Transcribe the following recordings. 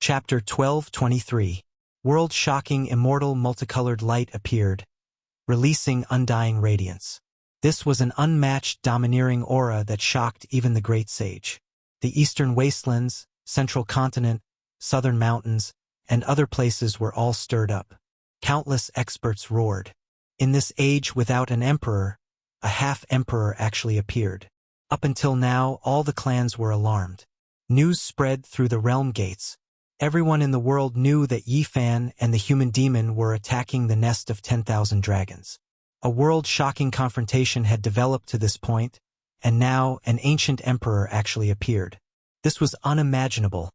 Chapter 12:23. World-shocking immortal multicolored light appeared, releasing undying radiance. This was an unmatched domineering aura that shocked even the great sage. The eastern wastelands, central continent, southern mountains, and other places were all stirred up. Countless experts roared. In this age without an emperor, a half-emperor actually appeared. Up until now, all the clans were alarmed. News spread through the realm gates. Everyone in the world knew that Yifan and the human demon were attacking the nest of 10,000 dragons. A world-shocking confrontation had developed to this point, and now an ancient emperor actually appeared. This was unimaginable,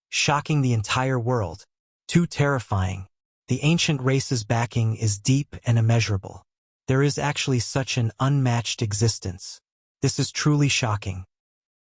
shocking the entire world. Too terrifying. The ancient race's backing is deep and immeasurable. There is actually such an unmatched existence. This is truly shocking.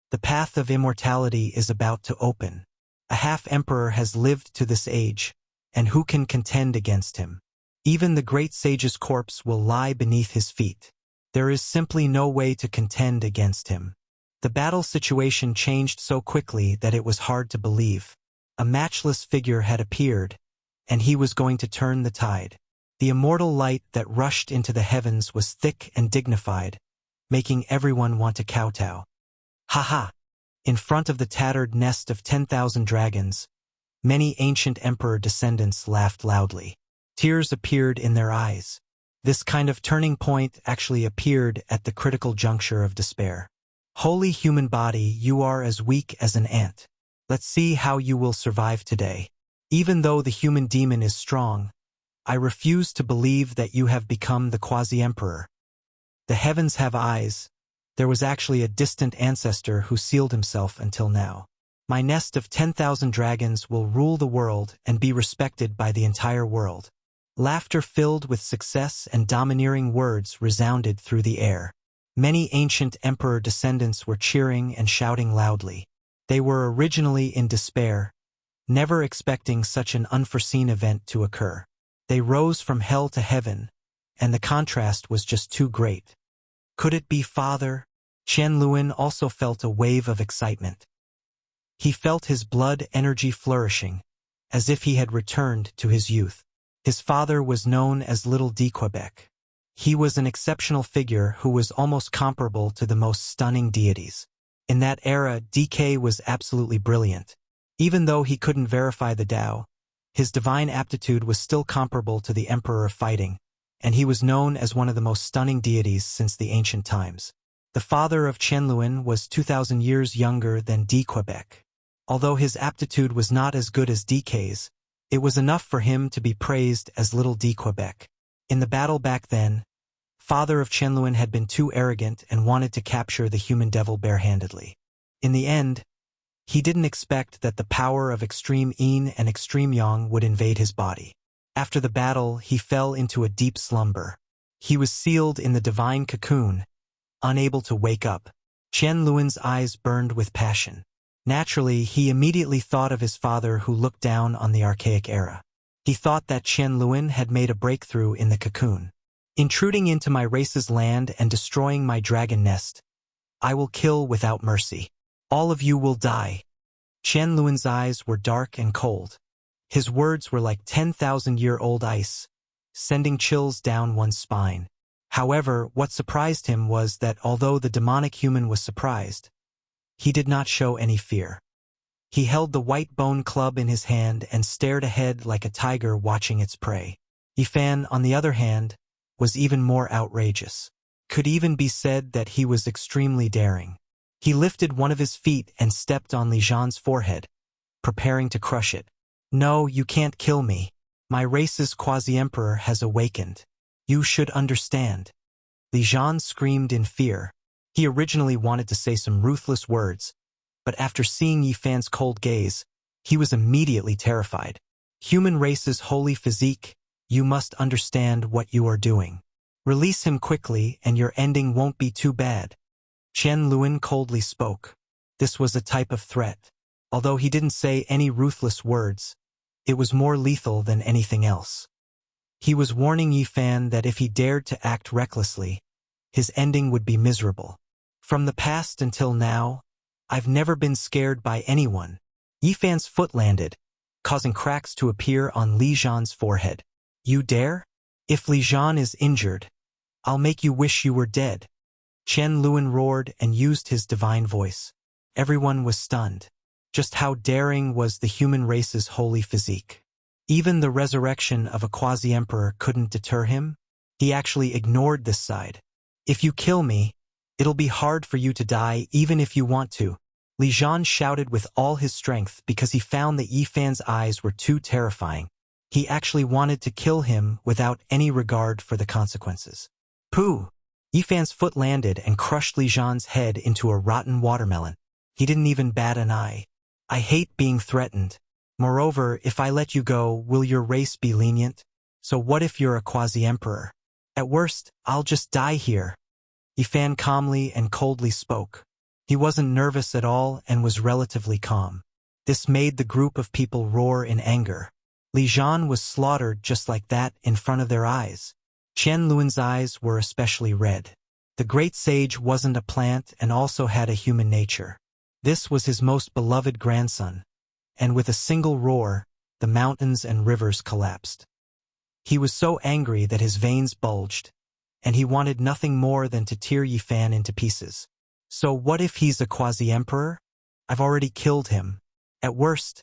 The path of immortality is about to open. A half-emperor has lived to this age, and who can contend against him? Even the great sage's corpse will lie beneath his feet. There is simply no way to contend against him. The battle situation changed so quickly that it was hard to believe. A matchless figure had appeared, and he was going to turn the tide. The immortal light that rushed into the heavens was thick and dignified, making everyone want to kowtow. Ha! In front of the tattered nest of 10,000 dragons, many ancient emperor descendants laughed loudly. Tears appeared in their eyes. This kind of turning point actually appeared at the critical juncture of despair. Holy human body, you are as weak as an ant. Let's see how you will survive today. Even though the human demon is strong, I refuse to believe that you have become the quasi-emperor. The heavens have eyes. There was actually a distant ancestor who sealed himself until now. My nest of 10,000 dragons will rule the world and be respected by the entire world. Laughter filled with success and domineering words resounded through the air. Many ancient emperor descendants were cheering and shouting loudly. They were originally in despair, never expecting such an unforeseen event to occur. They rose from hell to heaven, and the contrast was just too great. Could it be Father? Qianluan also felt a wave of excitement. He felt his blood energy flourishing, as if he had returned to his youth. His father was known as Little D. Quebec. He was an exceptional figure who was almost comparable to the most stunning deities. In that era, DK was absolutely brilliant. Even though he couldn't verify the Tao, his divine aptitude was still comparable to the Emperor of Fighting, and he was known as one of the most stunning deities since the ancient times. The father of Qianluan was 2,000 years younger than D. Quebec. Although his aptitude was not as good as DK's, it was enough for him to be praised as Little D. Quebec. In the battle back then, father of Qianluan had been too arrogant and wanted to capture the human devil barehandedly. In the end, he didn't expect that the power of Extreme Yin and Extreme Yang would invade his body. After the battle, he fell into a deep slumber. He was sealed in the divine cocoon, unable to wake up. Qianluan's eyes burned with passion. Naturally, he immediately thought of his father who looked down on the archaic era. He thought that Qianluan had made a breakthrough in the cocoon. Intruding into my race's land and destroying my dragon nest, I will kill without mercy. All of you will die. Qianluan's eyes were dark and cold. His words were like 10,000-year-old ice, sending chills down one's spine. However, what surprised him was that although the demonic human was surprised, he did not show any fear. He held the white bone club in his hand and stared ahead like a tiger watching its prey. Yifan, on the other hand, was even more outrageous. Could even be said that he was extremely daring. He lifted one of his feet and stepped on Li Zhan's forehead, preparing to crush it. No, you can't kill me. My race's quasi-emperor has awakened. You should understand. Li Zhan screamed in fear. He originally wanted to say some ruthless words, but after seeing Yifan's cold gaze, he was immediately terrified. Human race's holy physique, you must understand what you are doing. Release him quickly and your ending won't be too bad. Qianluan coldly spoke. This was a type of threat. Although he didn't say any ruthless words, it was more lethal than anything else. He was warning Yifan that if he dared to act recklessly, his ending would be miserable. From the past until now, I've never been scared by anyone. Yifan's foot landed, causing cracks to appear on Li Zhan's forehead. You dare? If Li Zhan is injured, I'll make you wish you were dead. Chen Luan roared and used his divine voice. Everyone was stunned. Just how daring was the human race's holy physique. Even the resurrection of a quasi-emperor couldn't deter him. He actually ignored this side. If you kill me, it'll be hard for you to die even if you want to. Li Zhan shouted with all his strength because he found that Yi Fan's eyes were too terrifying. He actually wanted to kill him without any regard for the consequences. Pooh! Yi Fan's foot landed and crushed Li Zhan's head into a rotten watermelon. He didn't even bat an eye. I hate being threatened. Moreover, if I let you go, will your race be lenient? So what if you're a quasi-emperor? At worst, I'll just die here. Yi Fan calmly and coldly spoke. He wasn't nervous at all and was relatively calm. This made the group of people roar in anger. Li Zhan was slaughtered just like that in front of their eyes. Chen Luan's eyes were especially red. The great sage wasn't a plant and also had a human nature. This was his most beloved grandson. And with a single roar, the mountains and rivers collapsed. He was so angry that his veins bulged, and he wanted nothing more than to tear Yi Fan into pieces. So what if he's a quasi-emperor? I've already killed him. At worst,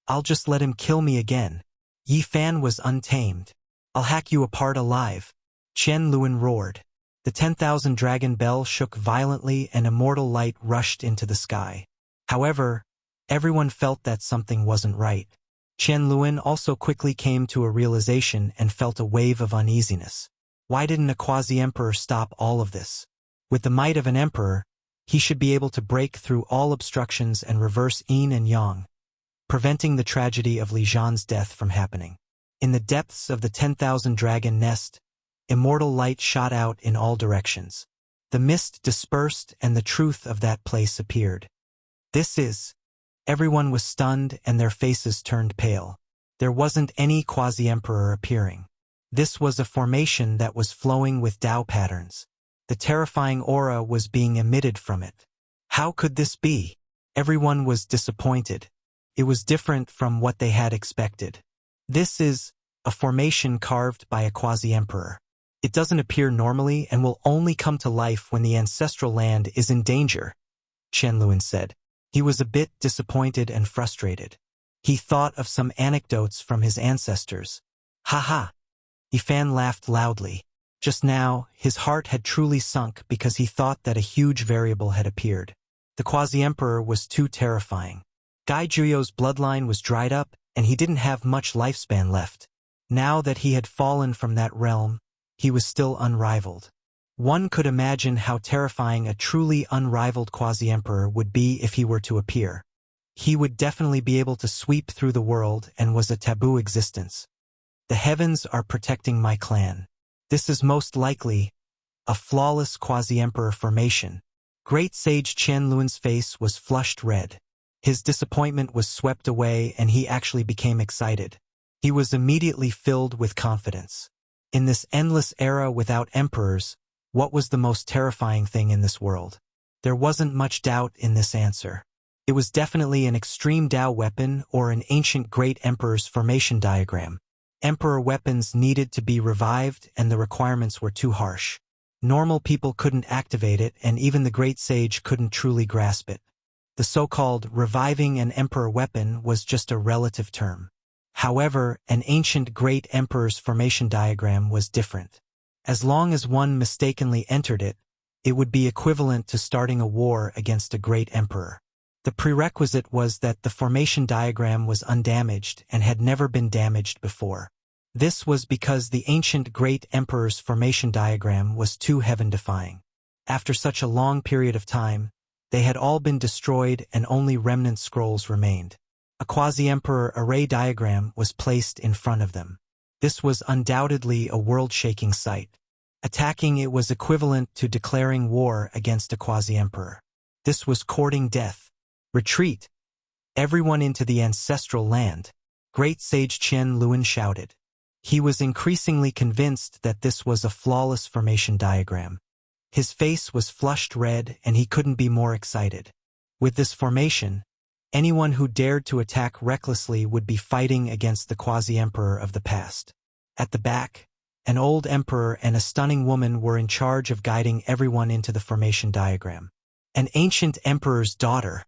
I'll just let him kill me again. Yi Fan was untamed. I'll hack you apart alive. Chen Luan roared. The 10,000 dragon bell shook violently and immortal light rushed into the sky. However, everyone felt that something wasn't right. Chen Luan also quickly came to a realization and felt a wave of uneasiness. Why didn't a quasi-emperor stop all of this? With the might of an emperor, he should be able to break through all obstructions and reverse yin and yang, preventing the tragedy of Li Zhan's death from happening. In the depths of the 10,000 dragon nest, immortal light shot out in all directions. The mist dispersed and the truth of that place appeared. Everyone was stunned and their faces turned pale. There wasn't any quasi-emperor appearing. This was a formation that was flowing with Tao patterns. The terrifying aura was being emitted from it. How could this be? Everyone was disappointed. It was different from what they had expected. This is a formation carved by a quasi-emperor. It doesn't appear normally and will only come to life when the ancestral land is in danger, Chen Luan said. He was a bit disappointed and frustrated. He thought of some anecdotes from his ancestors. Ha ha! Yi Fan laughed loudly. Just now, his heart had truly sunk because he thought that a huge variable had appeared. The quasi-emperor was too terrifying. Gai Juyo's bloodline was dried up, and he didn't have much lifespan left. Now that he had fallen from that realm, he was still unrivaled. One could imagine how terrifying a truly unrivaled quasi-emperor would be if he were to appear. He would definitely be able to sweep through the world and was a taboo existence. The heavens are protecting my clan. This is most likely a flawless quasi-emperor formation. Great Sage Chen Luan's face was flushed red. His disappointment was swept away and he actually became excited. He was immediately filled with confidence. In this endless era without emperors, what was the most terrifying thing in this world? There wasn't much doubt in this answer. It was definitely an extreme Tao weapon or an ancient great emperor's formation diagram. Emperor weapons needed to be revived and the requirements were too harsh. Normal people couldn't activate it and even the great sage couldn't truly grasp it. The so-called reviving an emperor weapon was just a relative term. However, an ancient great emperor's formation diagram was different. As long as one mistakenly entered it, it would be equivalent to starting a war against a great emperor. The prerequisite was that the formation diagram was undamaged and had never been damaged before. This was because the ancient great emperor's formation diagram was too heaven-defying. After such a long period of time, they had all been destroyed and only remnant scrolls remained. A quasi-emperor array diagram was placed in front of them. This was undoubtedly a world-shaking sight. Attacking it was equivalent to declaring war against a quasi-emperor. This was courting death. Retreat! Everyone into the ancestral land! Great Sage Chen Luan shouted. He was increasingly convinced that this was a flawless formation diagram. His face was flushed red and he couldn't be more excited. With this formation, Anyone who dared to attack recklessly would be fighting against the quasi-emperor of the past. At the back, an old emperor and a stunning woman were in charge of guiding everyone into the formation diagram. An ancient emperor's daughter.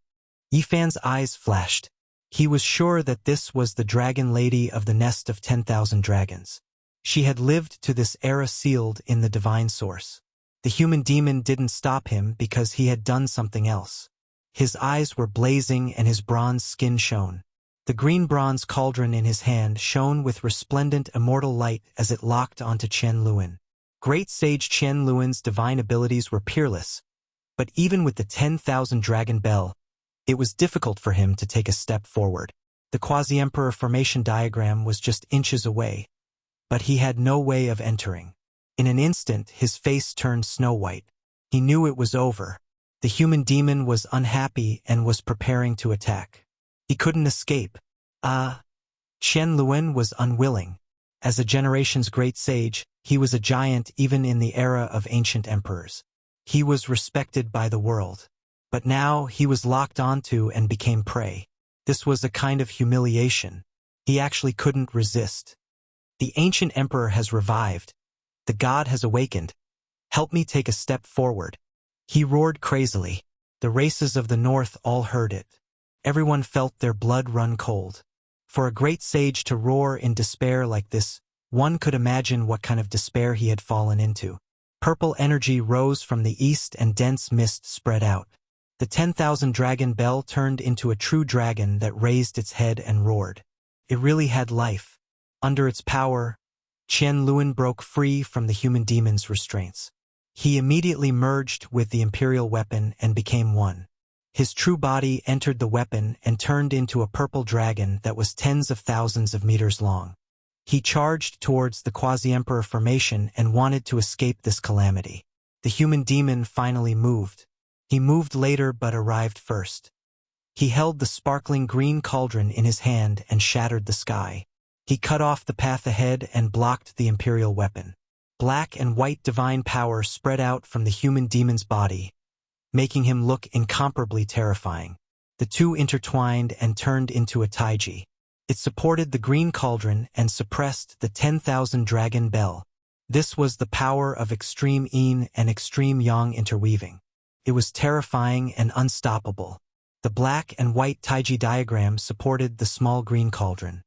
Yifan's eyes flashed. He was sure that this was the dragon lady of the nest of 10,000 dragons. She had lived to this era sealed in the divine source. The human demon didn't stop him because he had done something else. His eyes were blazing and his bronze skin shone. The green bronze cauldron in his hand shone with resplendent immortal light as it locked onto Qian Luan. Great sage Qian Luan's divine abilities were peerless, but even with the 10,000 dragon bell, it was difficult for him to take a step forward. The quasi-emperor formation diagram was just inches away, but he had no way of entering. In an instant, his face turned snow-white. He knew it was over. The human demon was unhappy and was preparing to attack. He couldn't escape. Qian Luan was unwilling. As a generation's great sage, he was a giant even in the era of ancient emperors. He was respected by the world. But now he was locked onto and became prey. This was a kind of humiliation. He actually couldn't resist. The ancient emperor has revived. The god has awakened. Help me take a step forward. He roared crazily. The races of the north all heard it. Everyone felt their blood run cold. For a great sage to roar in despair like this, one could imagine what kind of despair he had fallen into. Purple energy rose from the east and dense mist spread out. The 10,000 dragon bell turned into a true dragon that raised its head and roared. It really had life. Under its power, Qian Luan broke free from the human demon's restraints. He immediately merged with the imperial weapon and became one. His true body entered the weapon and turned into a purple dragon that was tens of thousands of meters long. He charged towards the quasi-emperor formation and wanted to escape this calamity. The human demon finally moved. He moved later but arrived first. He held the sparkling green cauldron in his hand and shattered the sky. He cut off the path ahead and blocked the imperial weapon. Black and white divine power spread out from the human demon's body, making him look incomparably terrifying. The two intertwined and turned into a taiji. It supported the green cauldron and suppressed the 10,000 dragon bell. This was the power of extreme yin and extreme yang interweaving. It was terrifying and unstoppable. The black and white taiji diagram supported the small green cauldron.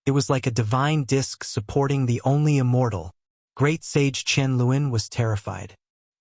It was like a divine disk supporting the only immortal. Great sage Qian Luan was terrified.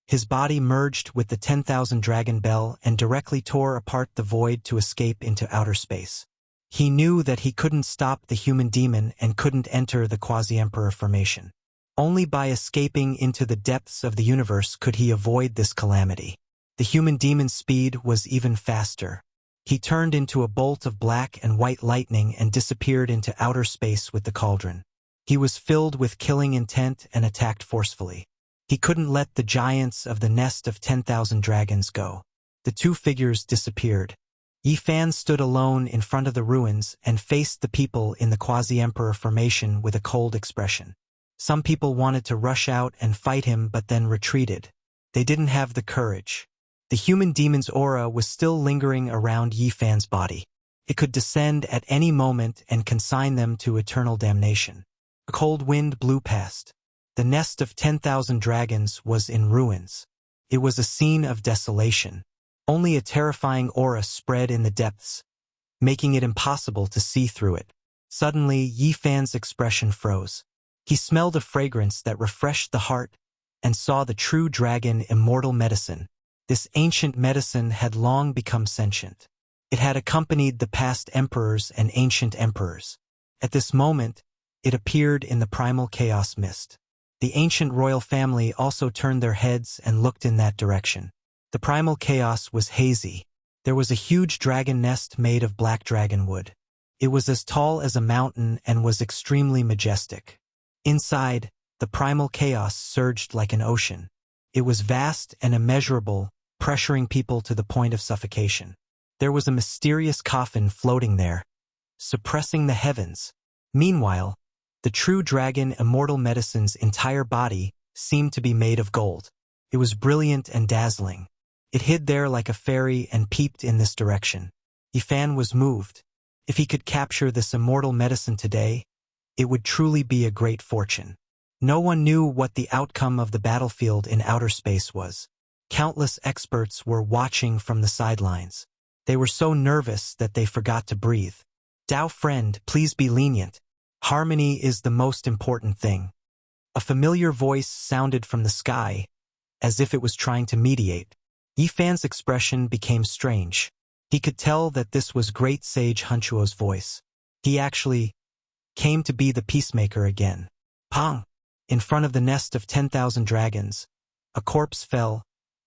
His body merged with the 10,000 dragon bell and directly tore apart the void to escape into outer space. He knew that he couldn't stop the human demon and couldn't enter the quasi-emperor formation. Only by escaping into the depths of the universe could he avoid this calamity. The human demon's speed was even faster. He turned into a bolt of black and white lightning and disappeared into outer space with the cauldron. He was filled with killing intent and attacked forcefully. He couldn't let the giants of the nest of 10,000 dragons go. The two figures disappeared. Yifan stood alone in front of the ruins and faced the people in the quasi-emperor formation with a cold expression. Some people wanted to rush out and fight him but then retreated. They didn't have the courage. The human demon's aura was still lingering around Yifan's body. It could descend at any moment and consign them to eternal damnation. A cold wind blew past. The nest of 10,000 dragons was in ruins. It was a scene of desolation. Only a terrifying aura spread in the depths, making it impossible to see through it. Suddenly, Yifan's expression froze. He smelled a fragrance that refreshed the heart and saw the true dragon immortal medicine. This ancient medicine had long become sentient. It had accompanied the past emperors and ancient emperors. At this moment, it appeared in the primal chaos mist. The ancient royal family also turned their heads and looked in that direction. The primal chaos was hazy. There was a huge dragon nest made of black dragon wood. It was as tall as a mountain and was extremely majestic. Inside, the primal chaos surged like an ocean. It was vast and immeasurable, pressuring people to the point of suffocation. There was a mysterious coffin floating there, suppressing the heavens. Meanwhile, the true dragon immortal medicine's entire body seemed to be made of gold. It was brilliant and dazzling. It hid there like a fairy and peeped in this direction. Yifan was moved. If he could capture this immortal medicine today, it would truly be a great fortune. No one knew what the outcome of the battlefield in outer space was. Countless experts were watching from the sidelines. They were so nervous that they forgot to breathe. Dao friend, please be lenient. Harmony is the most important thing. A familiar voice sounded from the sky, as if it was trying to mediate. Yifan's expression became strange. He could tell that this was great sage Hunchuo's voice. He actually came to be the peacemaker again. Pong! In front of the nest of 10,000 dragons, a corpse fell,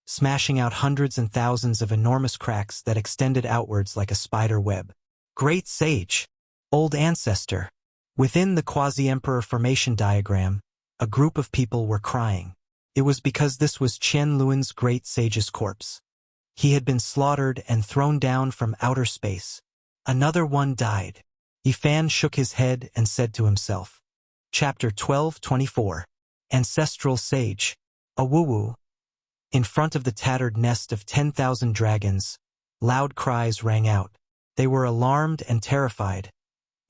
smashing out hundreds and thousands of enormous cracks that extended outwards like a spider web. Great sage! Old ancestor! Within the quasi-emperor formation diagram, a group of people were crying. It was because this was Qian Luan's great sage's corpse. He had been slaughtered and thrown down from outer space. Another one died. Yifan shook his head and said to himself. Chapter 12:24. Ancestral Sage. A woo-woo. In front of the tattered nest of 10,000 dragons, loud cries rang out. They were alarmed and terrified,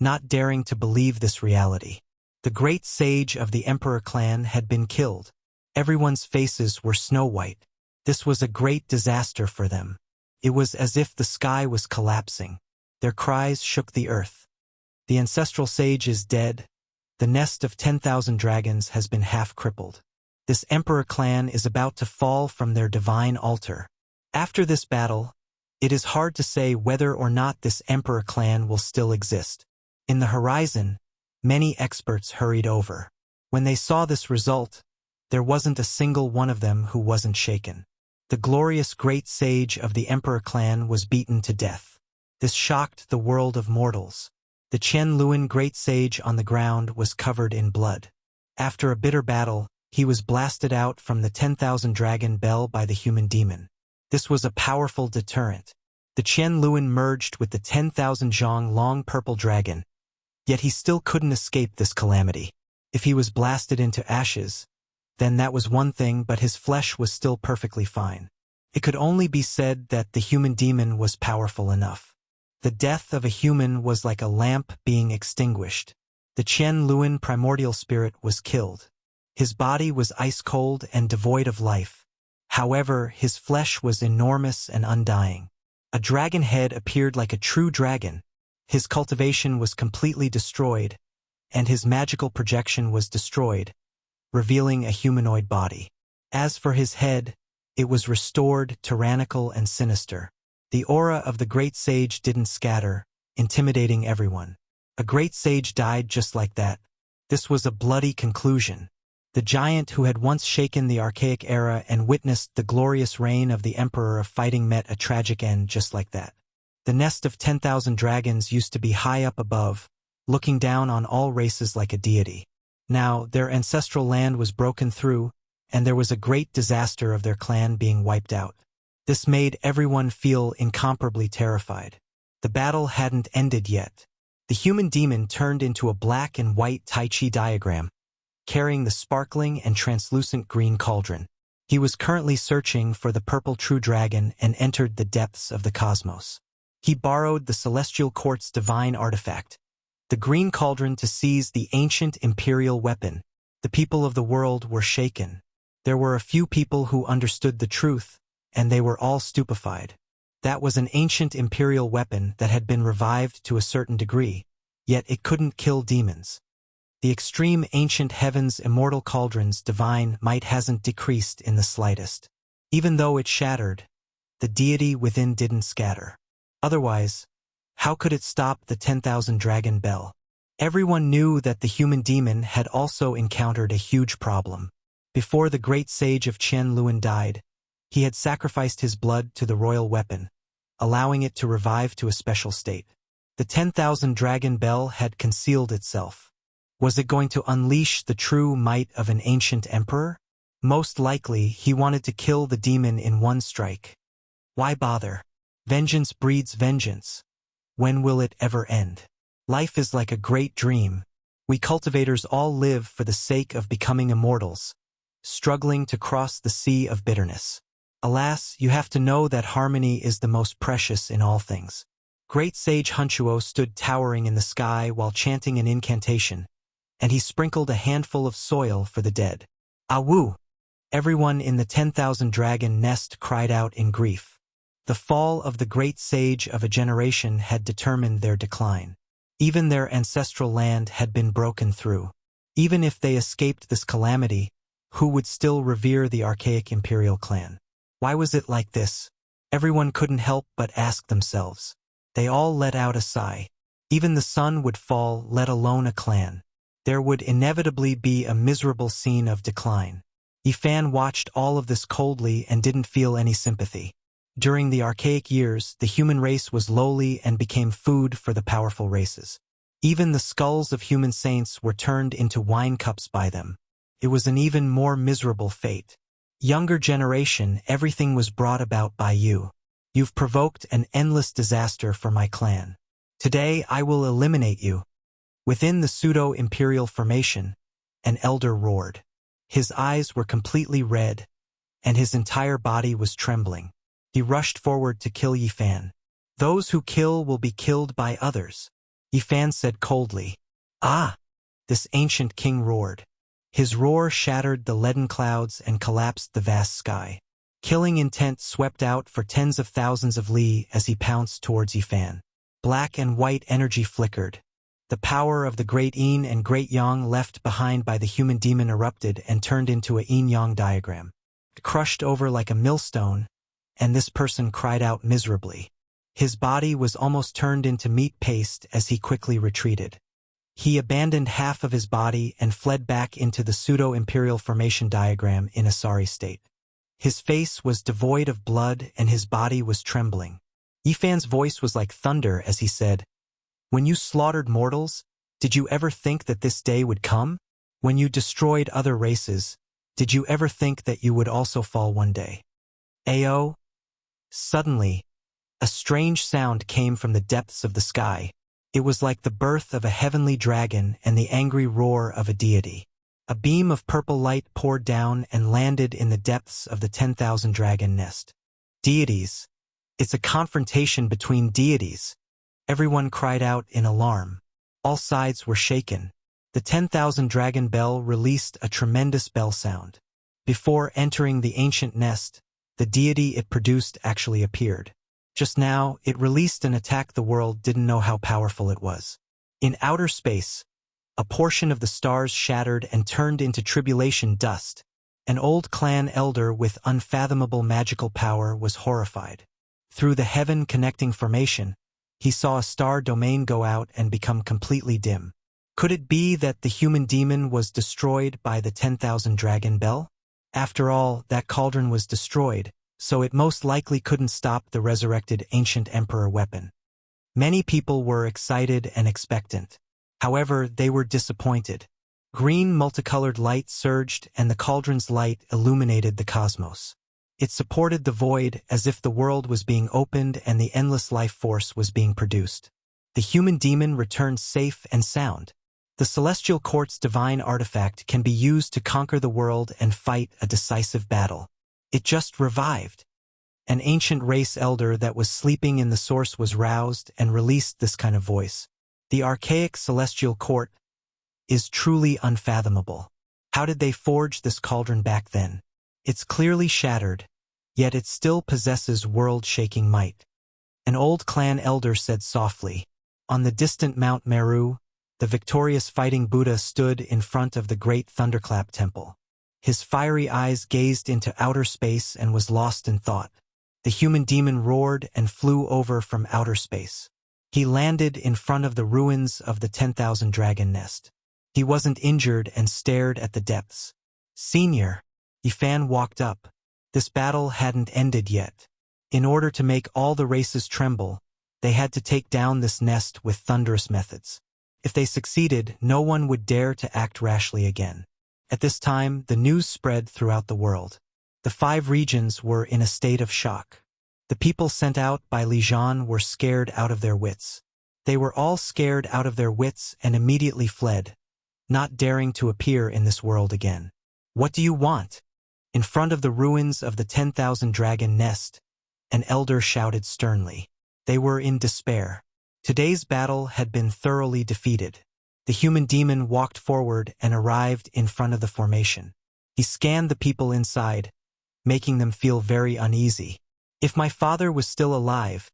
not daring to believe this reality. The great sage of the emperor clan had been killed. Everyone's faces were snow-white. This was a great disaster for them. It was as if the sky was collapsing. Their cries shook the earth. The ancestral sage is dead. The nest of 10,000 dragons has been half-crippled. This emperor clan is about to fall from their divine altar. After this battle, it is hard to say whether or not this emperor clan will still exist. In the horizon, many experts hurried over. When they saw this result, there wasn't a single one of them who wasn't shaken. The glorious great sage of the emperor clan was beaten to death. This shocked the world of mortals. The Qian Luan great sage on the ground was covered in blood. After a bitter battle, he was blasted out from the 10,000 dragon bell by the human demon. This was a powerful deterrent. The Qian Luan merged with the 10,000 zhang long purple dragon, yet he still couldn't escape this calamity. If he was blasted into ashes, then that was one thing, but his flesh was still perfectly fine. It could only be said that the human demon was powerful enough. The death of a human was like a lamp being extinguished. The Qian Luan primordial spirit was killed. His body was ice-cold and devoid of life. However, his flesh was enormous and undying. A dragon head appeared like a true dragon. His cultivation was completely destroyed, and his magical projection was destroyed, revealing a humanoid body. As for his head, it was restored, tyrannical and sinister. The aura of the great sage didn't scatter, intimidating everyone. A great sage died just like that. This was a bloody conclusion. The giant who had once shaken the archaic era and witnessed the glorious reign of the Emperor of Fighting met a tragic end just like that. The nest of 10,000 dragons used to be high up above, looking down on all races like a deity. Now, their ancestral land was broken through, and there was a great disaster of their clan being wiped out. This made everyone feel incomparably terrified. The battle hadn't ended yet. The human demon turned into a black and white Tai Chi diagram, carrying the sparkling and translucent green cauldron. He was currently searching for the purple true dragon and entered the depths of the cosmos. He borrowed the celestial court's divine artifact, the green cauldron, to seize the ancient imperial weapon. The people of the world were shaken. There were a few people who understood the truth, and they were all stupefied. That was an ancient imperial weapon that had been revived to a certain degree, yet it couldn't kill demons. The extreme ancient heaven's immortal cauldron's divine might hasn't decreased in the slightest. Even though it shattered, the deity within didn't scatter. Otherwise, how could it stop the 10,000 dragon bell? Everyone knew that the human demon had also encountered a huge problem. Before the great sage of Qian Luan died, he had sacrificed his blood to the royal weapon, allowing it to revive to a special state. The 10,000 dragon bell had concealed itself. Was it going to unleash the true might of an ancient emperor? Most likely, he wanted to kill the demon in one strike. Why bother? Vengeance breeds vengeance. When will it ever end? Life is like a great dream. We cultivators all live for the sake of becoming immortals, struggling to cross the sea of bitterness. Alas, you have to know that harmony is the most precious in all things. Great sage Hunchuo stood towering in the sky while chanting an incantation, and he sprinkled a handful of soil for the dead. Awu! Everyone in the 10,000 dragon nest cried out in grief. The fall of the great sage of a generation had determined their decline. Even their ancestral land had been broken through. Even if they escaped this calamity, who would still revere the archaic imperial clan? Why was it like this? Everyone couldn't help but ask themselves. They all let out a sigh. Even the sun would fall, let alone a clan. There would inevitably be a miserable scene of decline. Yifan watched all of this coldly and didn't feel any sympathy. During the archaic years, the human race was lowly and became food for the powerful races. Even the skulls of human saints were turned into wine cups by them. It was an even more miserable fate. Younger generation, everything was brought about by you. You've provoked an endless disaster for my clan. Today I will eliminate you. Within the pseudo-imperial formation, an elder roared. His eyes were completely red, and his entire body was trembling. He rushed forward to kill Yifan. Those who kill will be killed by others, Yifan said coldly. Ah! This ancient king roared. His roar shattered the leaden clouds and collapsed the vast sky. Killing intent swept out for tens of thousands of li as he pounced towards Yifan. Black and white energy flickered. The power of the great yin and great yang left behind by the human demon erupted and turned into a yin-yang diagram. It crushed over like a millstone, and this person cried out miserably. His body was almost turned into meat paste as he quickly retreated. He abandoned half of his body and fled back into the pseudo-imperial formation diagram in a sorry state. His face was devoid of blood and his body was trembling. Yifan's voice was like thunder as he said, "When you slaughtered mortals, did you ever think that this day would come? When you destroyed other races, did you ever think that you would also fall one day?" Ayo! Suddenly, a strange sound came from the depths of the sky. It was like the birth of a heavenly dragon and the angry roar of a deity. A beam of purple light poured down and landed in the depths of the 10,000 dragon nest. Deities! It's a confrontation between deities! Everyone cried out in alarm. All sides were shaken. The 10,000 dragon bell released a tremendous bell sound. Before entering the ancient nest, the deity it produced actually appeared. Just now, it released an attack the world didn't know how powerful it was. In outer space, a portion of the stars shattered and turned into tribulation dust. An old clan elder with unfathomable magical power was horrified. Through the heaven-connecting formation, he saw a star domain go out and become completely dim. Could it be that the human demon was destroyed by the 10,000 dragon bell? After all, that cauldron was destroyed, so it most likely couldn't stop the resurrected ancient emperor weapon. Many people were excited and expectant. However, they were disappointed. Green multicolored light surged and the cauldron's light illuminated the cosmos. It supported the void as if the world was being opened and the endless life force was being produced. The human demon returned safe and sound. The celestial court's divine artifact can be used to conquer the world and fight a decisive battle. It just revived. An ancient race elder that was sleeping in the source was roused and released this kind of voice. The archaic celestial court is truly unfathomable. How did they forge this cauldron back then? It's clearly shattered, yet it still possesses world-shaking might. An old clan elder said softly. On the distant Mount Meru, the victorious fighting Buddha stood in front of the great thunderclap temple. His fiery eyes gazed into outer space and was lost in thought. The human demon roared and flew over from outer space. He landed in front of the ruins of the 10,000 dragon nest. He wasn't injured and stared at the depths. "Senior," Yifan walked up. This battle hadn't ended yet. In order to make all the races tremble, they had to take down this nest with thunderous methods. If they succeeded, no one would dare to act rashly again. At this time, the news spread throughout the world. The 5 regions were in a state of shock. The people sent out by Li Zhan were scared out of their wits. They were all scared out of their wits and immediately fled, not daring to appear in this world again. "What do you want?" In front of the ruins of the 10,000 dragon nest, an elder shouted sternly. They were in despair. Today's battle had been thoroughly defeated. The human demon walked forward and arrived in front of the formation. He scanned the people inside, making them feel very uneasy. If my father was still alive,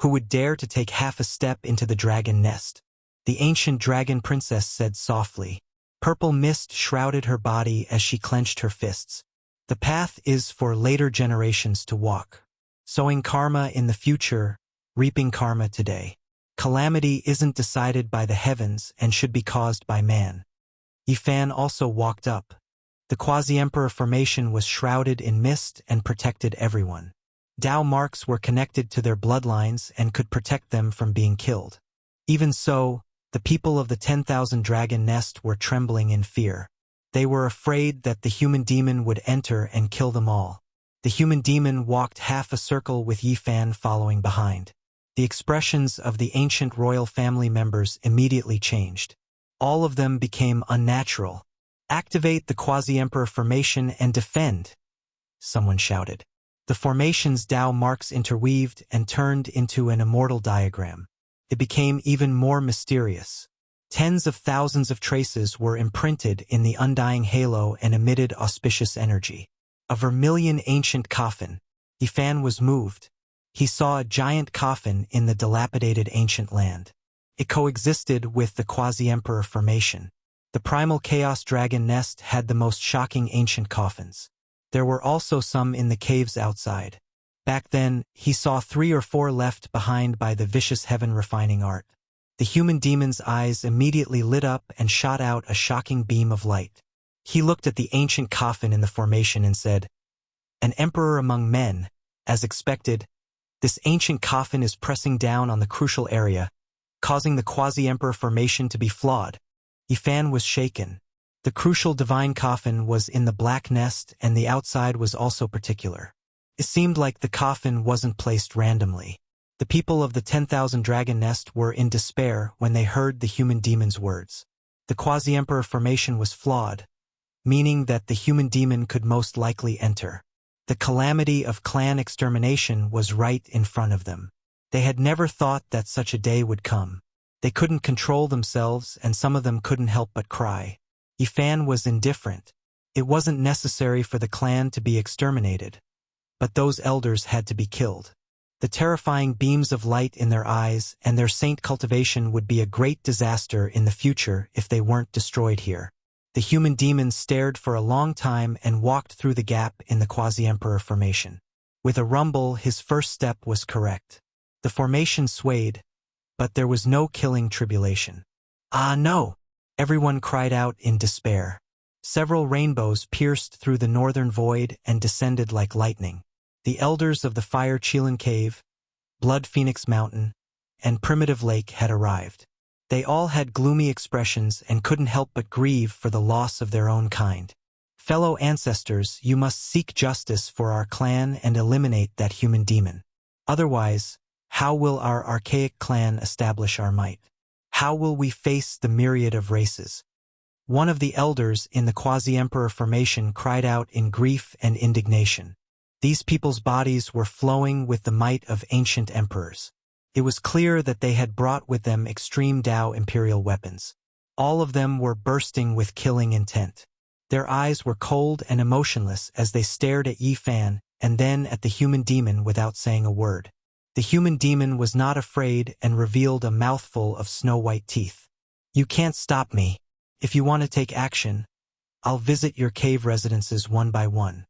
who would dare to take half a step into the dragon nest? The ancient dragon princess said softly. Purple mist shrouded her body as she clenched her fists. The path is for later generations to walk. Sowing karma in the future, reaping karma today. Calamity isn't decided by the heavens and should be caused by man. Yifan also walked up. The quasi-emperor formation was shrouded in mist and protected everyone. Dao marks were connected to their bloodlines and could protect them from being killed. Even so, the people of the 10,000 dragon nest were trembling in fear. They were afraid that the human demon would enter and kill them all. The human demon walked half a circle with Yifan following behind. The expressions of the ancient royal family members immediately changed. All of them became unnatural. Activate the quasi-emperor formation and defend, someone shouted. The formation's Dao marks interweaved and turned into an immortal diagram. It became even more mysterious. Tens of thousands of traces were imprinted in the undying halo and emitted auspicious energy. A vermilion ancient coffin. Yifan was moved. He saw a giant coffin in the dilapidated ancient land. It coexisted with the quasi-emperor formation. The primal chaos dragon nest had the most shocking ancient coffins. There were also some in the caves outside. Back then, he saw 3 or 4 left behind by the vicious heaven refining art. The human demon's eyes immediately lit up and shot out a shocking beam of light. He looked at the ancient coffin in the formation and said, "An emperor among men, as expected. This ancient coffin is pressing down on the crucial area, causing the quasi-emperor formation to be flawed." Yifan was shaken. The crucial divine coffin was in the black nest and the outside was also particular. It seemed like the coffin wasn't placed randomly. The people of the 10,000 dragon nest were in despair when they heard the human demon's words. The quasi-emperor formation was flawed, meaning that the human demon could most likely enter. The calamity of clan extermination was right in front of them. They had never thought that such a day would come. They couldn't control themselves and some of them couldn't help but cry. Yifan was indifferent. It wasn't necessary for the clan to be exterminated. But those elders had to be killed. The terrifying beams of light in their eyes and their saint cultivation would be a great disaster in the future if they weren't destroyed here. The human demon stared for a long time and walked through the gap in the quasi-emperor formation. With a rumble, his first step was correct. The formation swayed, but there was no killing tribulation. "Ah, no!" Everyone cried out in despair. Several rainbows pierced through the northern void and descended like lightning. The elders of the Fire Chilan Cave, Blood Phoenix Mountain, and Primitive Lake had arrived. They all had gloomy expressions and couldn't help but grieve for the loss of their own kind. "Fellow ancestors, you must seek justice for our clan and eliminate that human demon. Otherwise, how will our archaic clan establish our might? How will we face the myriad of races?" One of the elders in the quasi-emperor formation cried out in grief and indignation. These people's bodies were flowing with the might of ancient emperors. It was clear that they had brought with them extreme Dao imperial weapons. All of them were bursting with killing intent. Their eyes were cold and emotionless as they stared at Yifan and then at the human demon without saying a word. The human demon was not afraid and revealed a mouthful of snow-white teeth. "You can't stop me. If you want to take action, I'll visit your cave residences one by one."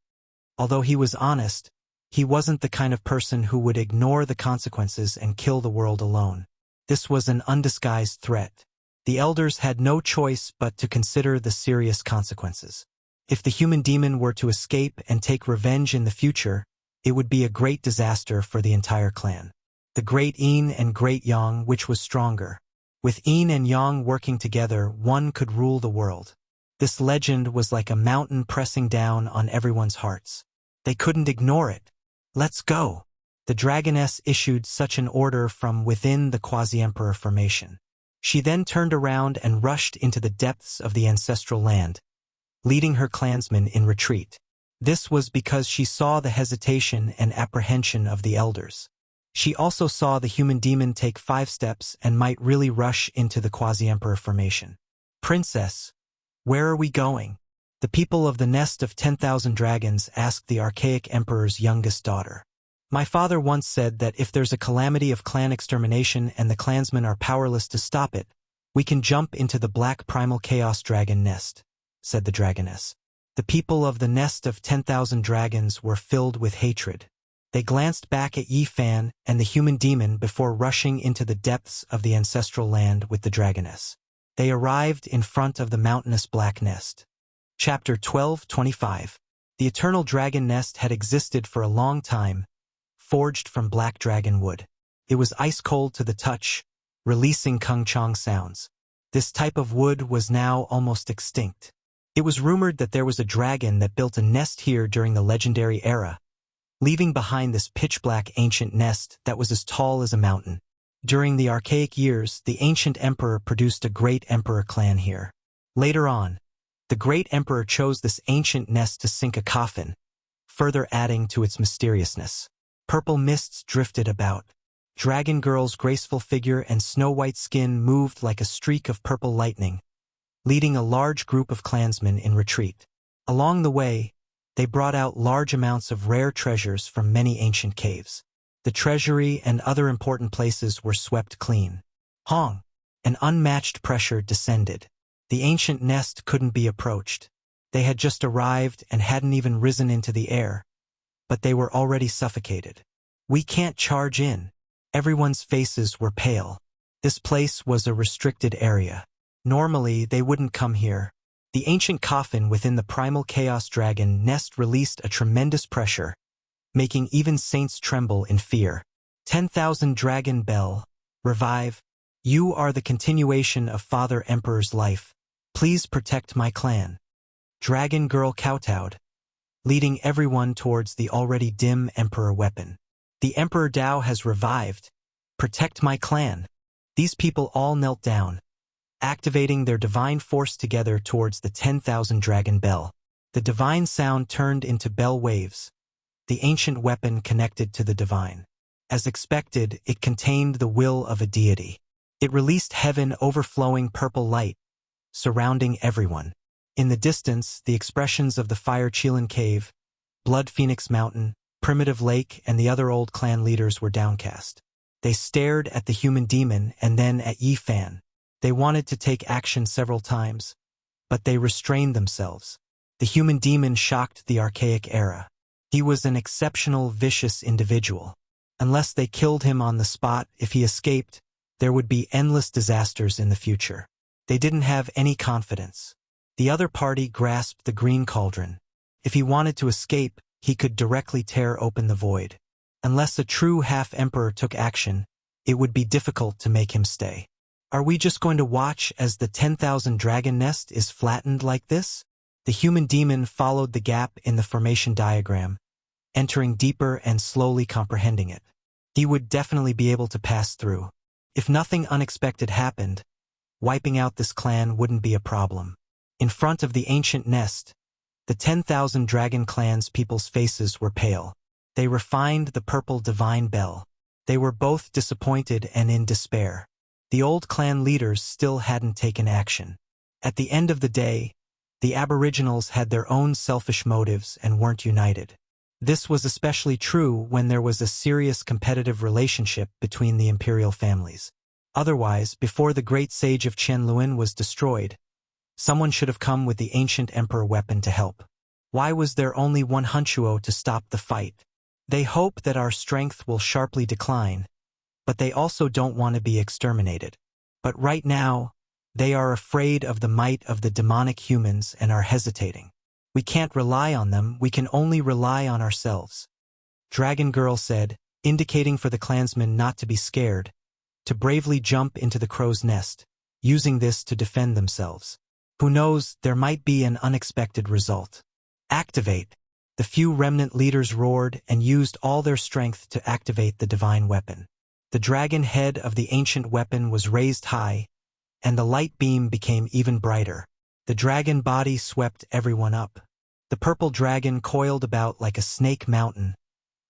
Although he was honest, he wasn't the kind of person who would ignore the consequences and kill the world alone. This was an undisguised threat. The elders had no choice but to consider the serious consequences. If the human demon were to escape and take revenge in the future, it would be a great disaster for the entire clan. The Great Yin and Great Yang, which was stronger? With Yin and Yang working together, one could rule the world. This legend was like a mountain pressing down on everyone's hearts. They couldn't ignore it. "Let's go." The dragoness issued such an order from within the quasi-emperor formation. She then turned around and rushed into the depths of the ancestral land, leading her clansmen in retreat. This was because she saw the hesitation and apprehension of the elders. She also saw the human demon take 5 steps and might really rush into the quasi-emperor formation. "Princess, where are we going?" The people of the nest of 10,000 dragons asked the archaic emperor's youngest daughter. "My father once said that if there's a calamity of clan extermination and the clansmen are powerless to stop it, we can jump into the black primal chaos dragon nest," said the dragoness. The people of the nest of 10,000 dragons were filled with hatred. They glanced back at Yi Fan and the human demon before rushing into the depths of the ancestral land with the dragoness. They arrived in front of the mountainous black nest. Chapter 12:25. The eternal dragon nest had existed for a long time, forged from black dragon wood. It was ice-cold to the touch, releasing kung-chong sounds. This type of wood was now almost extinct. It was rumored that there was a dragon that built a nest here during the legendary era, leaving behind this pitch-black ancient nest that was as tall as a mountain. During the archaic years, the ancient emperor produced a great emperor clan here. Later on, the great emperor chose this ancient nest to sink a coffin, further adding to its mysteriousness. Purple mists drifted about. Dragon Girl's graceful figure and snow-white skin moved like a streak of purple lightning, leading a large group of clansmen in retreat. Along the way, they brought out large amounts of rare treasures from many ancient caves. The treasury and other important places were swept clean. Hong! An unmatched pressure descended. The ancient nest couldn't be approached. They had just arrived and hadn't even risen into the air, but they were already suffocated. "We can't charge in." Everyone's faces were pale. This place was a restricted area. Normally, they wouldn't come here. The ancient coffin within the primal chaos dragon nest released a tremendous pressure, making even saints tremble in fear. 10,000 Dragon Bell, revive. You are the continuation of Father Emperor's life. Please protect my clan. Dragon Girl kowtowed, leading everyone towards the already dim Emperor weapon. The Emperor Dao has revived. Protect my clan. These people all knelt down, activating their divine force together towards the 10,000 Dragon Bell. The divine sound turned into bell waves. The ancient weapon connected to the divine. As expected, it contained the will of a deity. It released heaven overflowing purple light, surrounding everyone. In the distance, the expressions of the Fire Qilin Cave, Blood Phoenix Mountain, Primitive Lake, and the other old clan leaders were downcast. They stared at the human demon and then at Yi Fan. They wanted to take action several times, but they restrained themselves. The human demon shocked the archaic era. He was an exceptional, vicious individual. Unless they killed him on the spot, if he escaped, there would be endless disasters in the future. They didn't have any confidence. The other party grasped the green cauldron. If he wanted to escape, he could directly tear open the void. Unless a true half-emperor took action, it would be difficult to make him stay. Are we just going to watch as the 10,000 dragon nest is flattened like this? The human demon followed the gap in the formation diagram, entering deeper and slowly comprehending it. He would definitely be able to pass through. If nothing unexpected happened, wiping out this clan wouldn't be a problem. In front of the ancient nest, the 10,000 dragon clan's people's faces were pale. They refined the purple divine bell. They were both disappointed and in despair. The old clan leaders still hadn't taken action. At the end of the day, the aboriginals had their own selfish motives and weren't united. This was especially true when there was a serious competitive relationship between the imperial families. Otherwise, before the great sage of Qianluan was destroyed, someone should have come with the ancient emperor weapon to help. Why was there only one Hunchuo to stop the fight? They hope that our strength will sharply decline, but they also don't want to be exterminated. But right now, they are afraid of the might of the demonic humans and are hesitating. We can't rely on them, we can only rely on ourselves. Dragon Girl said, indicating for the clansmen not to be scared, to bravely jump into the crow's nest, using this to defend themselves. Who knows, there might be an unexpected result. Activate! The few remnant leaders roared and used all their strength to activate the divine weapon. The dragon head of the ancient weapon was raised high, and the light beam became even brighter. The dragon body swept everyone up. The purple dragon coiled about like a snake mountain,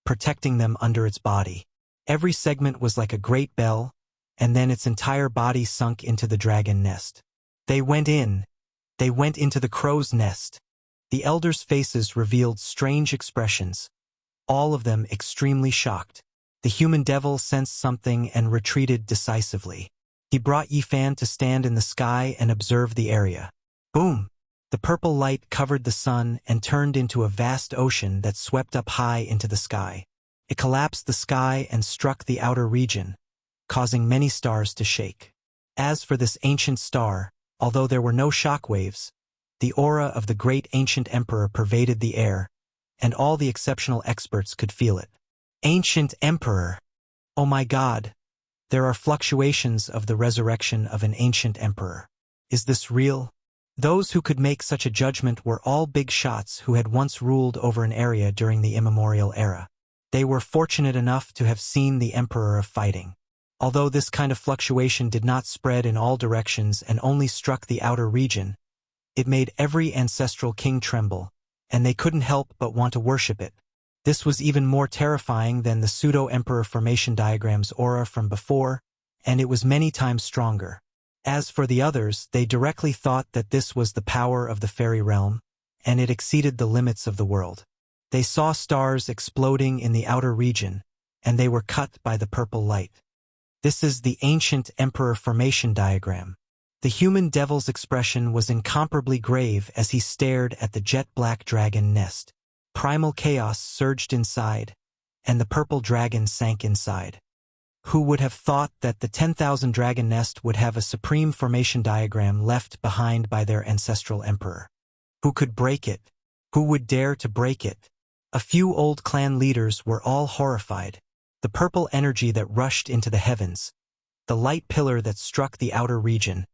protecting them under its body. Every segment was like a great bell, and then its entire body sunk into the dragon nest. They went into the crow's nest. The elders' faces revealed strange expressions, all of them extremely shocked. The human devil sensed something and retreated decisively. He brought Yifan to stand in the sky and observe the area. Boom! The purple light covered the sun and turned into a vast ocean that swept up high into the sky. It collapsed the sky and struck the outer region, causing many stars to shake. As for this ancient star, although there were no shock waves, the aura of the great ancient emperor pervaded the air, and all the exceptional experts could feel it. Ancient emperor! Oh my God! There are fluctuations of the resurrection of an ancient emperor. Is this real? Those who could make such a judgment were all big shots who had once ruled over an area during the immemorial era. They were fortunate enough to have seen the emperor of fighting. Although this kind of fluctuation did not spread in all directions and only struck the outer region, it made every ancestral king tremble, and they couldn't help but want to worship it. This was even more terrifying than the pseudo-emperor formation diagram's aura from before, and it was many times stronger. As for the others, they directly thought that this was the power of the fairy realm, and it exceeded the limits of the world. They saw stars exploding in the outer region, and they were cut by the purple light. This is the ancient emperor formation diagram. The human devil's expression was incomparably grave as he stared at the jet-black dragon nest. Primal chaos surged inside, and the purple dragon sank inside. Who would have thought that the 10,000 dragon nest would have a supreme formation diagram left behind by their ancestral emperor? Who could break it? Who would dare to break it? A few old clan leaders were all horrified. The purple energy that rushed into the heavens, the light pillar that struck the outer region,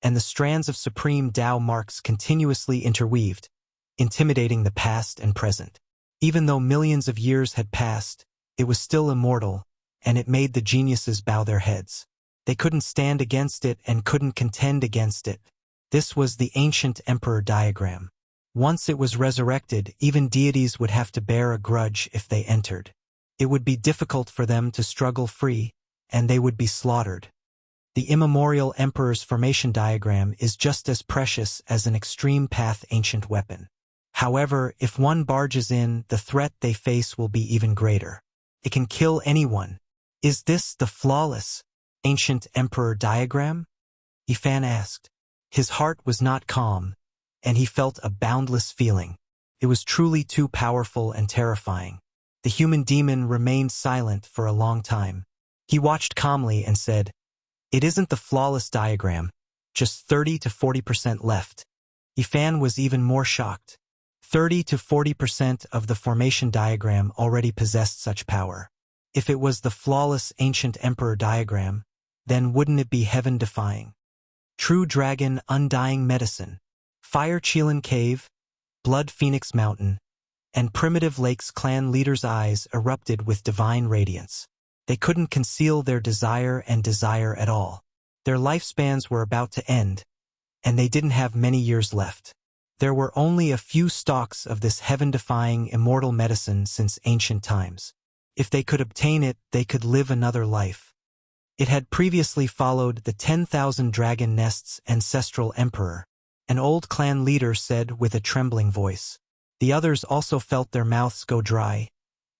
and the strands of supreme Tao marks continuously interweaved, intimidating the past and present. Even though millions of years had passed, it was still immortal, and it made the geniuses bow their heads. They couldn't stand against it and couldn't contend against it. This was the ancient emperor diagram. Once it was resurrected, even deities would have to bear a grudge if they entered. It would be difficult for them to struggle free, and they would be slaughtered. The immemorial emperor's formation diagram is just as precious as an extreme path ancient weapon. However, if one barges in, the threat they face will be even greater. It can kill anyone. Is this the flawless ancient emperor diagram? Yifan asked. His heart was not calm, and he felt a boundless feeling. It was truly too powerful and terrifying. The human demon remained silent for a long time. He watched calmly and said, "It isn't the flawless diagram, just 30 to 40% left." Yifan was even more shocked. 30 to 40% of the formation diagram already possessed such power. If it was the flawless ancient emperor diagram, then wouldn't it be heaven-defying? True Dragon Undying Medicine, Fire Chelan Cave, Blood Phoenix Mountain, and Primitive Lake's clan leaders' eyes erupted with divine radiance. They couldn't conceal their desire at all. Their lifespans were about to end, and they didn't have many years left. There were only a few stalks of this heaven-defying immortal medicine since ancient times. If they could obtain it, they could live another life. It had previously followed the 10,000 dragon nest's ancestral emperor, an old clan leader said with a trembling voice. The others also felt their mouths go dry,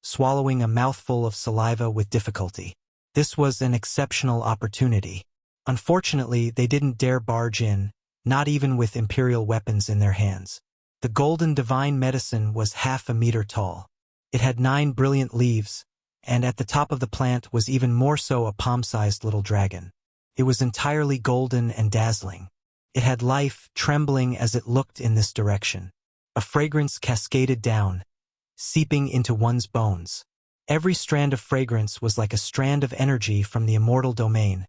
swallowing a mouthful of saliva with difficulty. This was an exceptional opportunity. Unfortunately, they didn't dare barge in, not even with imperial weapons in their hands. The golden divine medicine was half a meter tall. It had 9 brilliant leaves, and at the top of the plant was even more so a palm-sized little dragon. It was entirely golden and dazzling. It had life, trembling as it looked in this direction. A fragrance cascaded down, seeping into one's bones. Every strand of fragrance was like a strand of energy from the immortal domain,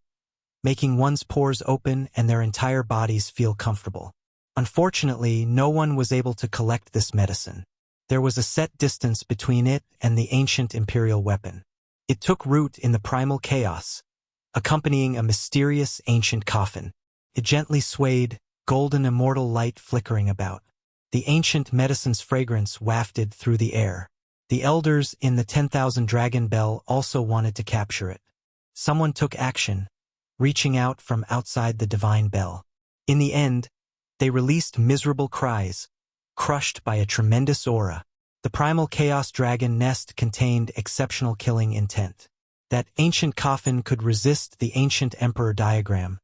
making one's pores open and their entire bodies feel comfortable. Unfortunately, no one was able to collect this medicine. There was a set distance between it and the ancient imperial weapon. It took root in the primal chaos, accompanying a mysterious ancient coffin. It gently swayed, golden immortal light flickering about. The ancient medicine's fragrance wafted through the air. The elders in the 10,000 Dragon Bell also wanted to capture it. Someone took action, reaching out from outside the divine bell. In the end, they released miserable cries, crushed by a tremendous aura. The primal chaos dragon nest contained exceptional killing intent. That ancient coffin could resist the ancient emperor diagram,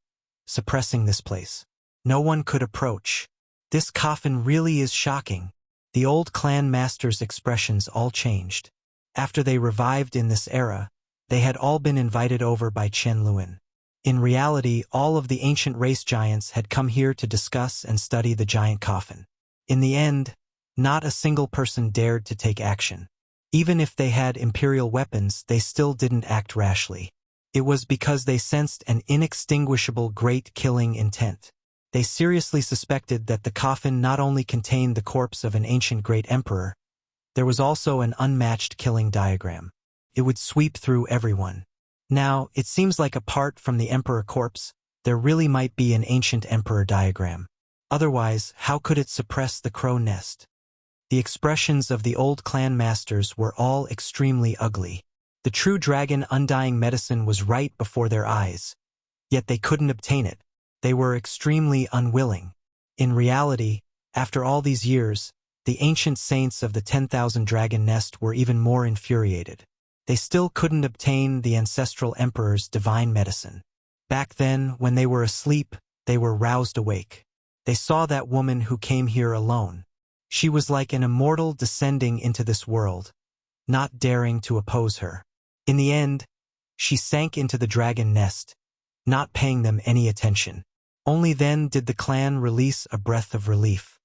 suppressing this place. No one could approach. This coffin really is shocking. The old clan masters' expressions all changed. After they revived in this era, they had all been invited over by Chen Luan. In reality, all of the ancient race giants had come here to discuss and study the giant coffin. In the end, not a single person dared to take action. Even if they had imperial weapons, they still didn't act rashly. It was because they sensed an inextinguishable great killing intent. They seriously suspected that the coffin not only contained the corpse of an ancient great emperor, there was also an unmatched killing diagram. It would sweep through everyone. Now, it seems like apart from the emperor corpse, there really might be an ancient emperor diagram. Otherwise, how could it suppress the crow nest? The expressions of the old clan masters were all extremely ugly. The true dragon undying medicine was right before their eyes. Yet they couldn't obtain it. They were extremely unwilling. In reality, after all these years, the ancient saints of the 10,000 Dragon Nest were even more infuriated. They still couldn't obtain the ancestral emperor's divine medicine. Back then, when they were asleep, they were roused awake. They saw that woman who came here alone. She was like an immortal descending into this world, not daring to oppose her. In the end, she sank into the dragon nest, not paying them any attention. Only then did the clan release a breath of relief.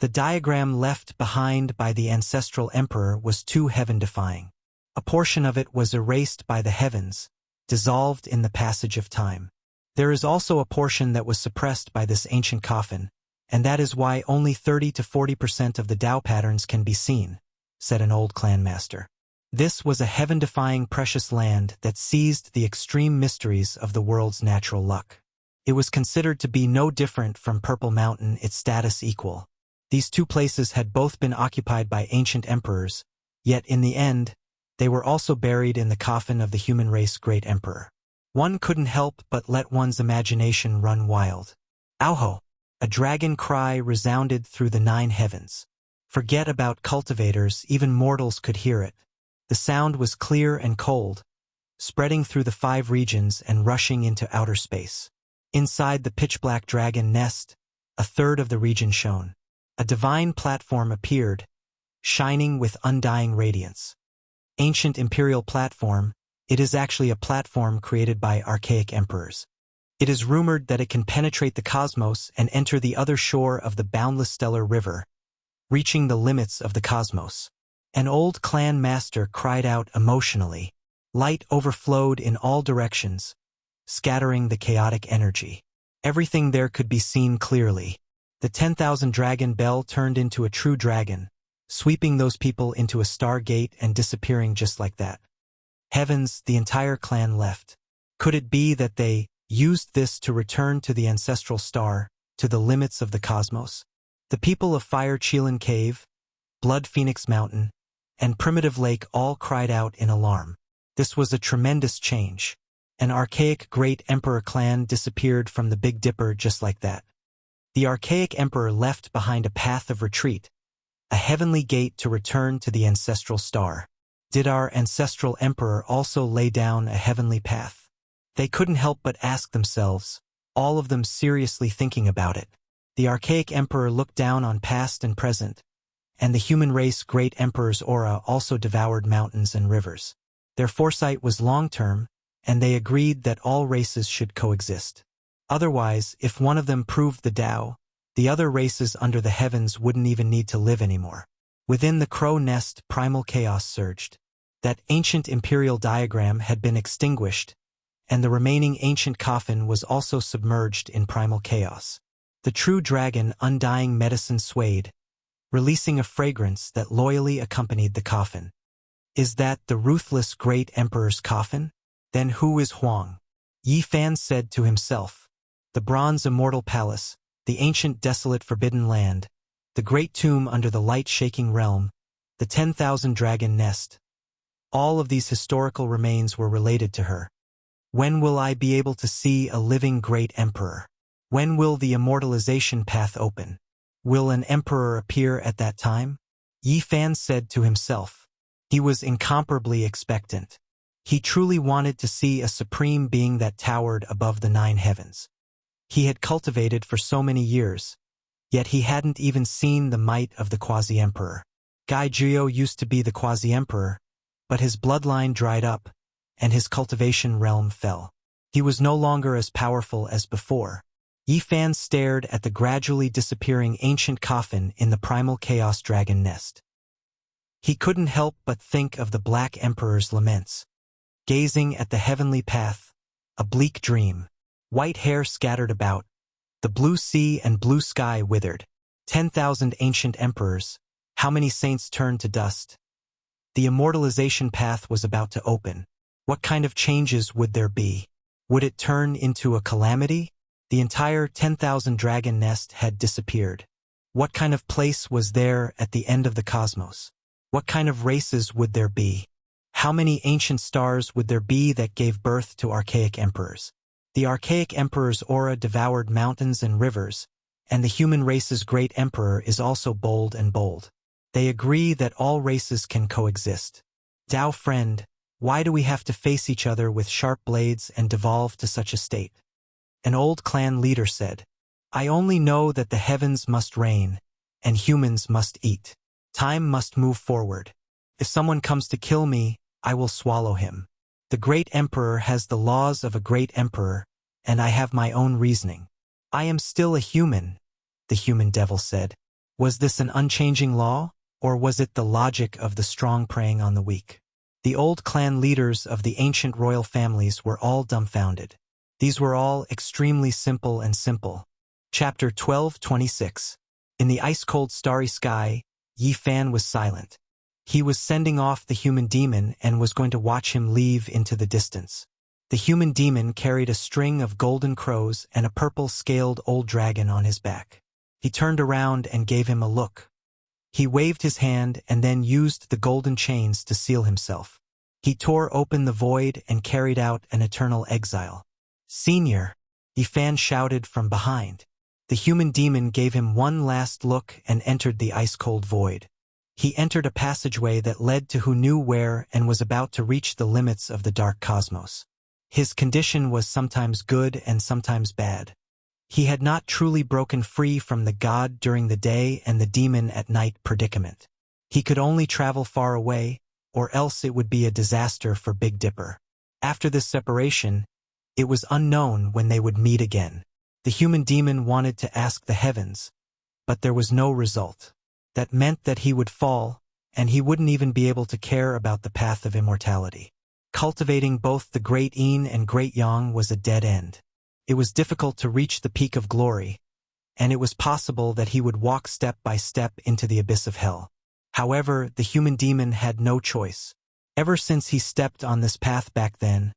The diagram left behind by the ancestral emperor was too heaven-defying. A portion of it was erased by the heavens, dissolved in the passage of time. There is also a portion that was suppressed by this ancient coffin, and that is why only 30 to 40% of the Tao patterns can be seen, said an old clan master. This was a heaven-defying precious land that seized the extreme mysteries of the world's natural luck. It was considered to be no different from Purple Mountain, its status equal. These two places had both been occupied by ancient emperors, yet in the end, they were also buried in the coffin of the human race great emperor. One couldn't help but let one's imagination run wild. Auho! A dragon cry resounded through the 9 heavens. Forget about cultivators, even mortals could hear it. The sound was clear and cold, spreading through the 5 regions and rushing into outer space. Inside the pitch-black dragon nest, a third of the region shone. A divine platform appeared, shining with undying radiance. Ancient imperial platform, it is actually a platform created by archaic emperors. It is rumored that it can penetrate the cosmos and enter the other shore of the boundless stellar river, reaching the limits of the cosmos. An old clan master cried out emotionally. Light overflowed in all directions, scattering the chaotic energy. Everything there could be seen clearly. The 10,000 Dragon Bell turned into a true dragon, sweeping those people into a stargate and disappearing just like that. Heavens, the entire clan left. Could it be that they used this to return to the ancestral star, to the limits of the cosmos? The people of Fire Chelan Cave, Blood Phoenix Mountain, and Primitive Lake all cried out in alarm. This was a tremendous change. An archaic great emperor clan disappeared from the Big Dipper just like that. The archaic emperor left behind a path of retreat, a heavenly gate to return to the ancestral star. Did our ancestral emperor also lay down a heavenly path? They couldn't help but ask themselves, all of them seriously thinking about it. The archaic emperor looked down on past and present, and the human race great emperor's aura also devoured mountains and rivers. Their foresight was long-term, and they agreed that all races should coexist. Otherwise, if one of them proved the Tao, the other races under the heavens wouldn't even need to live anymore. Within the crow nest, primal chaos surged. That ancient imperial diagram had been extinguished, and the remaining ancient coffin was also submerged in primal chaos. The true dragon undying medicine swayed, releasing a fragrance that loyally accompanied the coffin. Is that the ruthless great emperor's coffin? Then who is Huang? Yi Fan said to himself. The bronze immortal palace, the ancient desolate forbidden land, the great tomb under the light-shaking realm, the 10,000 dragon nest. All of these historical remains were related to her. When will I be able to see a living great emperor? When will the immortalization path open? Will an emperor appear at that time? Yi Fan said to himself. He was incomparably expectant. He truly wanted to see a supreme being that towered above the 9 heavens. He had cultivated for so many years, yet he hadn't even seen the might of the quasi-emperor. Gai Jiao used to be the quasi-emperor, but his bloodline dried up, and his cultivation realm fell. He was no longer as powerful as before. Yi Fan stared at the gradually disappearing ancient coffin in the primal chaos dragon nest. He couldn't help but think of the Black Emperor's laments. Gazing at the heavenly path, a bleak dream. White hair scattered about. The blue sea and blue sky withered. 10,000 ancient emperors. How many saints turned to dust? The immortalization path was about to open. What kind of changes would there be? Would it turn into a calamity? The entire 10,000 dragon nest had disappeared. What kind of place was there at the end of the cosmos? What kind of races would there be? How many ancient stars would there be that gave birth to archaic emperors? The archaic emperor's aura devoured mountains and rivers, and the human race's great emperor is also bold and bold. They agree that all races can coexist. Dao friend, why do we have to face each other with sharp blades and devolve to such a state? An old clan leader said, I only know that the heavens must reign, and humans must eat. Time must move forward. If someone comes to kill me, I will swallow him. The great emperor has the laws of a great emperor, and I have my own reasoning. I am still a human, the human devil said. Was this an unchanging law, or was it the logic of the strong preying on the weak? The old clan leaders of the ancient royal families were all dumbfounded. These were all extremely simple and simple. Chapter 12:26. In the ice-cold starry sky, Yi Fan was silent. He was sending off the human demon and was going to watch him leave into the distance. The human demon carried a string of golden crows and a purple-scaled old dragon on his back. He turned around and gave him a look. He waved his hand and then used the golden chains to seal himself. He tore open the void and carried out an eternal exile. Senior, Yi Fan shouted from behind. The human demon gave him one last look and entered the ice-cold void. He entered a passageway that led to who knew where and was about to reach the limits of the dark cosmos. His condition was sometimes good and sometimes bad. He had not truly broken free from the god during the day and the demon at night predicament. He could only travel far away, or else it would be a disaster for Big Dipper. After this separation, it was unknown when they would meet again. The human demon wanted to ask the heavens, but there was no result. That meant that he would fall, and he wouldn't even be able to care about the path of immortality. Cultivating both the great yin and great yang was a dead end. It was difficult to reach the peak of glory, and it was possible that he would walk step by step into the abyss of hell. However, the human demon had no choice. Ever since he stepped on this path back then,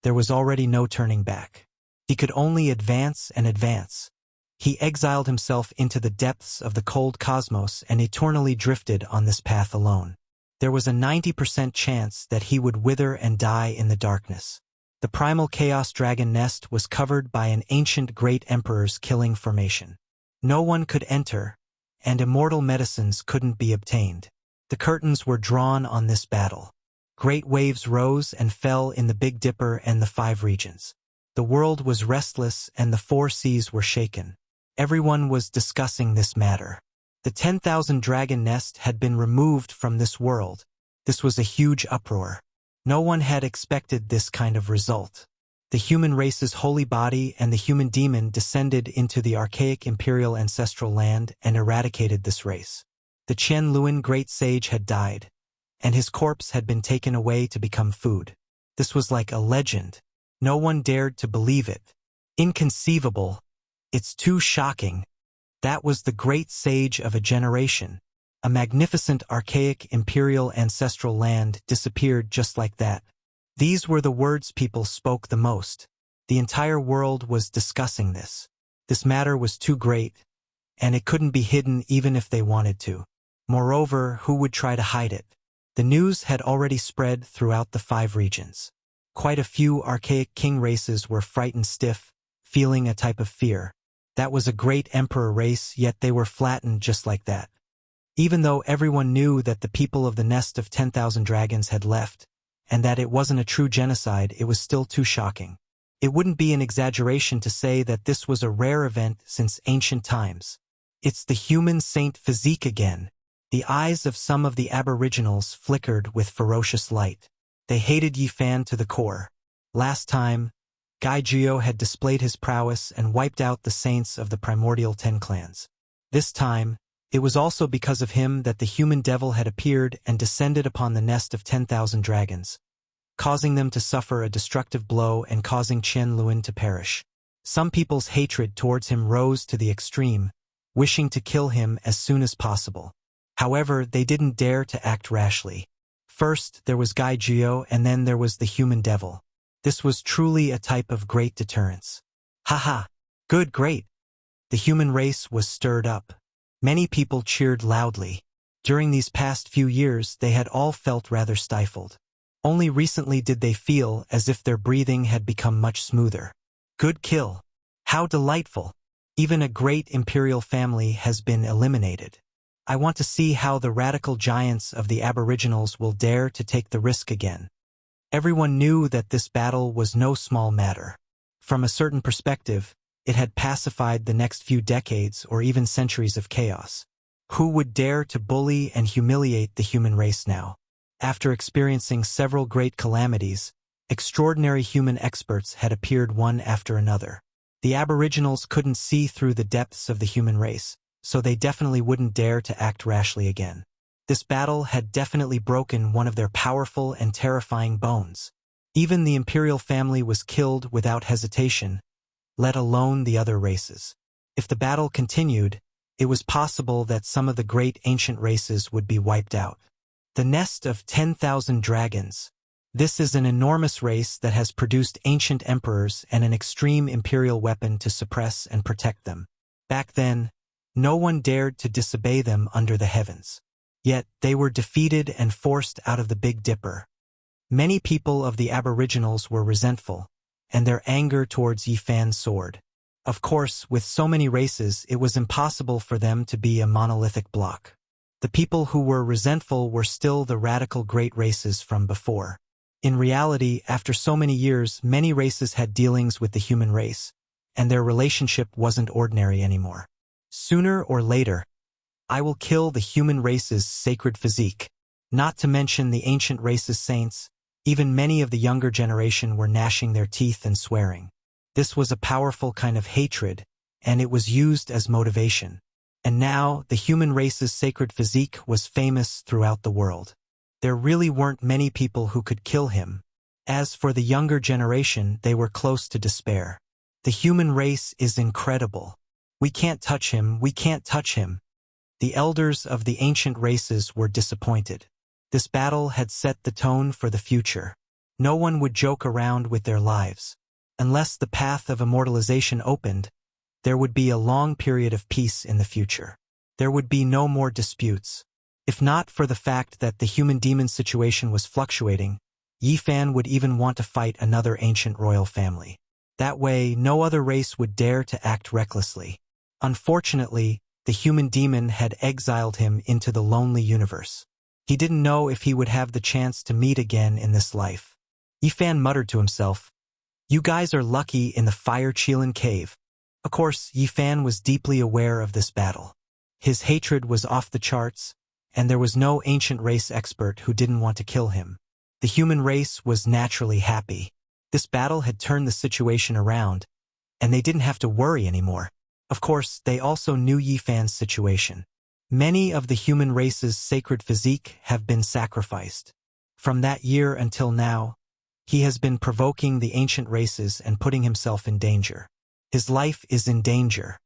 there was already no turning back. He could only advance and advance. He exiled himself into the depths of the cold cosmos and eternally drifted on this path alone. There was a 90% chance that he would wither and die in the darkness. The primal chaos dragon nest was covered by an ancient great emperor's killing formation. No one could enter, and immortal medicines couldn't be obtained. The curtains were drawn on this battle. Great waves rose and fell in the Big Dipper and the 5 regions. The world was restless and the 4 seas were shaken. Everyone was discussing this matter. The 10,000 dragon nest had been removed from this world. This was a huge uproar. No one had expected this kind of result. The human race's holy body and the human demon descended into the archaic imperial ancestral land and eradicated this race. The Qian Luan great sage had died, and his corpse had been taken away to become food. This was like a legend. No one dared to believe it. Inconceivable. It's too shocking. That was the great sage of a generation. A magnificent archaic imperial ancestral land disappeared just like that. These were the words people spoke the most. The entire world was discussing this. This matter was too great, and it couldn't be hidden even if they wanted to. Moreover, who would try to hide it? The news had already spread throughout the 5 regions. Quite a few archaic king races were frightened stiff, feeling a type of fear. That was a great emperor race, yet they were flattened just like that. Even though everyone knew that the people of the nest of 10,000 dragons had left, and that it wasn't a true genocide, it was still too shocking. It wouldn't be an exaggeration to say that this was a rare event since ancient times. It's the human saint physique again. The eyes of some of the aboriginals flickered with ferocious light. They hated Yi Fan to the core. Last time, Gai Jiao had displayed his prowess and wiped out the saints of the primordial 10 clans. This time, it was also because of him that the human devil had appeared and descended upon the nest of 10,000 dragons, causing them to suffer a destructive blow and causing Chen Luan to perish. Some people's hatred towards him rose to the extreme, wishing to kill him as soon as possible. However, they didn't dare to act rashly. First, there was Gai Jiao, and then there was the human devil. This was truly a type of great deterrence. Haha! Good, great! The human race was stirred up. Many people cheered loudly. During these past few years, they had all felt rather stifled. Only recently did they feel as if their breathing had become much smoother. Good kill! How delightful! Even a great imperial family has been eliminated. I want to see how the radical giants of the aboriginals will dare to take the risk again. Everyone knew that this battle was no small matter. From a certain perspective, it had pacified the next few decades or even centuries of chaos. Who would dare to bully and humiliate the human race now? After experiencing several great calamities, extraordinary human experts had appeared one after another. The aboriginals couldn't see through the depths of the human race, so they definitely wouldn't dare to act rashly again. This battle had definitely broken one of their powerful and terrifying bones. Even the imperial family was killed without hesitation, let alone the other races. If the battle continued, it was possible that some of the great ancient races would be wiped out. The nest of 10,000 dragons. This is an enormous race that has produced ancient emperors and an extreme imperial weapon to suppress and protect them. Back then, no one dared to disobey them under the heavens. Yet, they were defeated and forced out of the Big Dipper. Many people of the aboriginals were resentful, and their anger towards Yi Fan soared. Of course, with so many races, it was impossible for them to be a monolithic block. The people who were resentful were still the radical great races from before. In reality, after so many years, many races had dealings with the human race, and their relationship wasn't ordinary anymore. Sooner or later, I will kill the human race's sacred physique. Not to mention the ancient race's saints, even many of the younger generation were gnashing their teeth and swearing. This was a powerful kind of hatred, and it was used as motivation. And now, the human race's sacred physique was famous throughout the world. There really weren't many people who could kill him. As for the younger generation, they were close to despair. The human race is incredible. We can't touch him, we can't touch him. The elders of the ancient races were disappointed. This battle had set the tone for the future. No one would joke around with their lives. Unless the path of immortalization opened, there would be a long period of peace in the future. There would be no more disputes. If not for the fact that the human-demon situation was fluctuating, Yi Fan would even want to fight another ancient royal family. That way, no other race would dare to act recklessly. Unfortunately, the human demon had exiled him into the lonely universe. He didn't know if he would have the chance to meet again in this life. Yi Fan muttered to himself, "You guys are lucky in the Fire Qilin cave." Of course, Yi Fan was deeply aware of this battle. His hatred was off the charts, and there was no ancient race expert who didn't want to kill him. The human race was naturally happy. This battle had turned the situation around, and they didn't have to worry anymore. Of course, they also knew Yi Fan's situation. Many of the human race's sacred physique have been sacrificed. From that year until now, he has been provoking the ancient races and putting himself in danger. His life is in danger.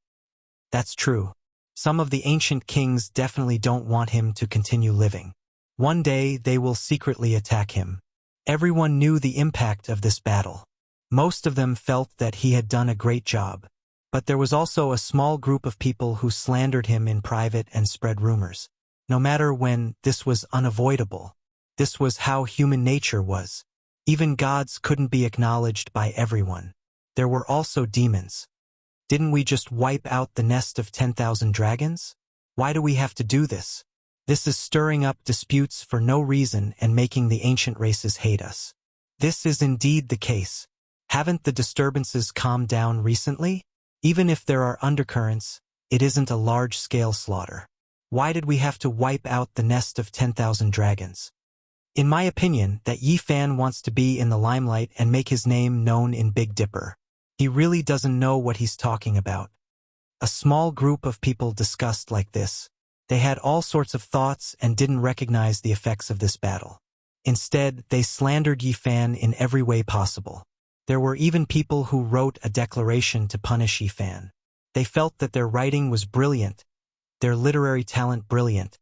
That's true. Some of the ancient kings definitely don't want him to continue living. One day they will secretly attack him. Everyone knew the impact of this battle. Most of them felt that he had done a great job. But there was also a small group of people who slandered him in private and spread rumors. No matter when, this was unavoidable. This was how human nature was. Even gods couldn't be acknowledged by everyone. There were also demons. Didn't we just wipe out the nest of 10,000 dragons? Why do we have to do this? This is stirring up disputes for no reason and making the ancient races hate us. This is indeed the case. Haven't the disturbances calmed down recently? Even if there are undercurrents, it isn't a large-scale slaughter. Why did we have to wipe out the nest of 10,000 dragons? In my opinion, that Yi Fan wants to be in the limelight and make his name known in Big Dipper. He really doesn't know what he's talking about. A small group of people discussed like this. They had all sorts of thoughts and didn't recognize the effects of this battle. Instead, they slandered Yi Fan in every way possible. There were even people who wrote a declaration to punish Yi Fan. They felt that their writing was brilliant, their literary talent brilliant,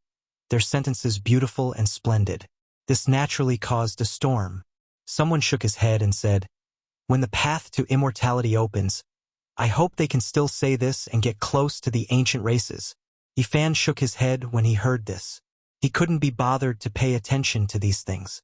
their sentences beautiful and splendid. This naturally caused a storm. Someone shook his head and said, "When the path to immortality opens, I hope they can still say this and get close to the ancient races." Yi Fan shook his head when he heard this. He couldn't be bothered to pay attention to these things.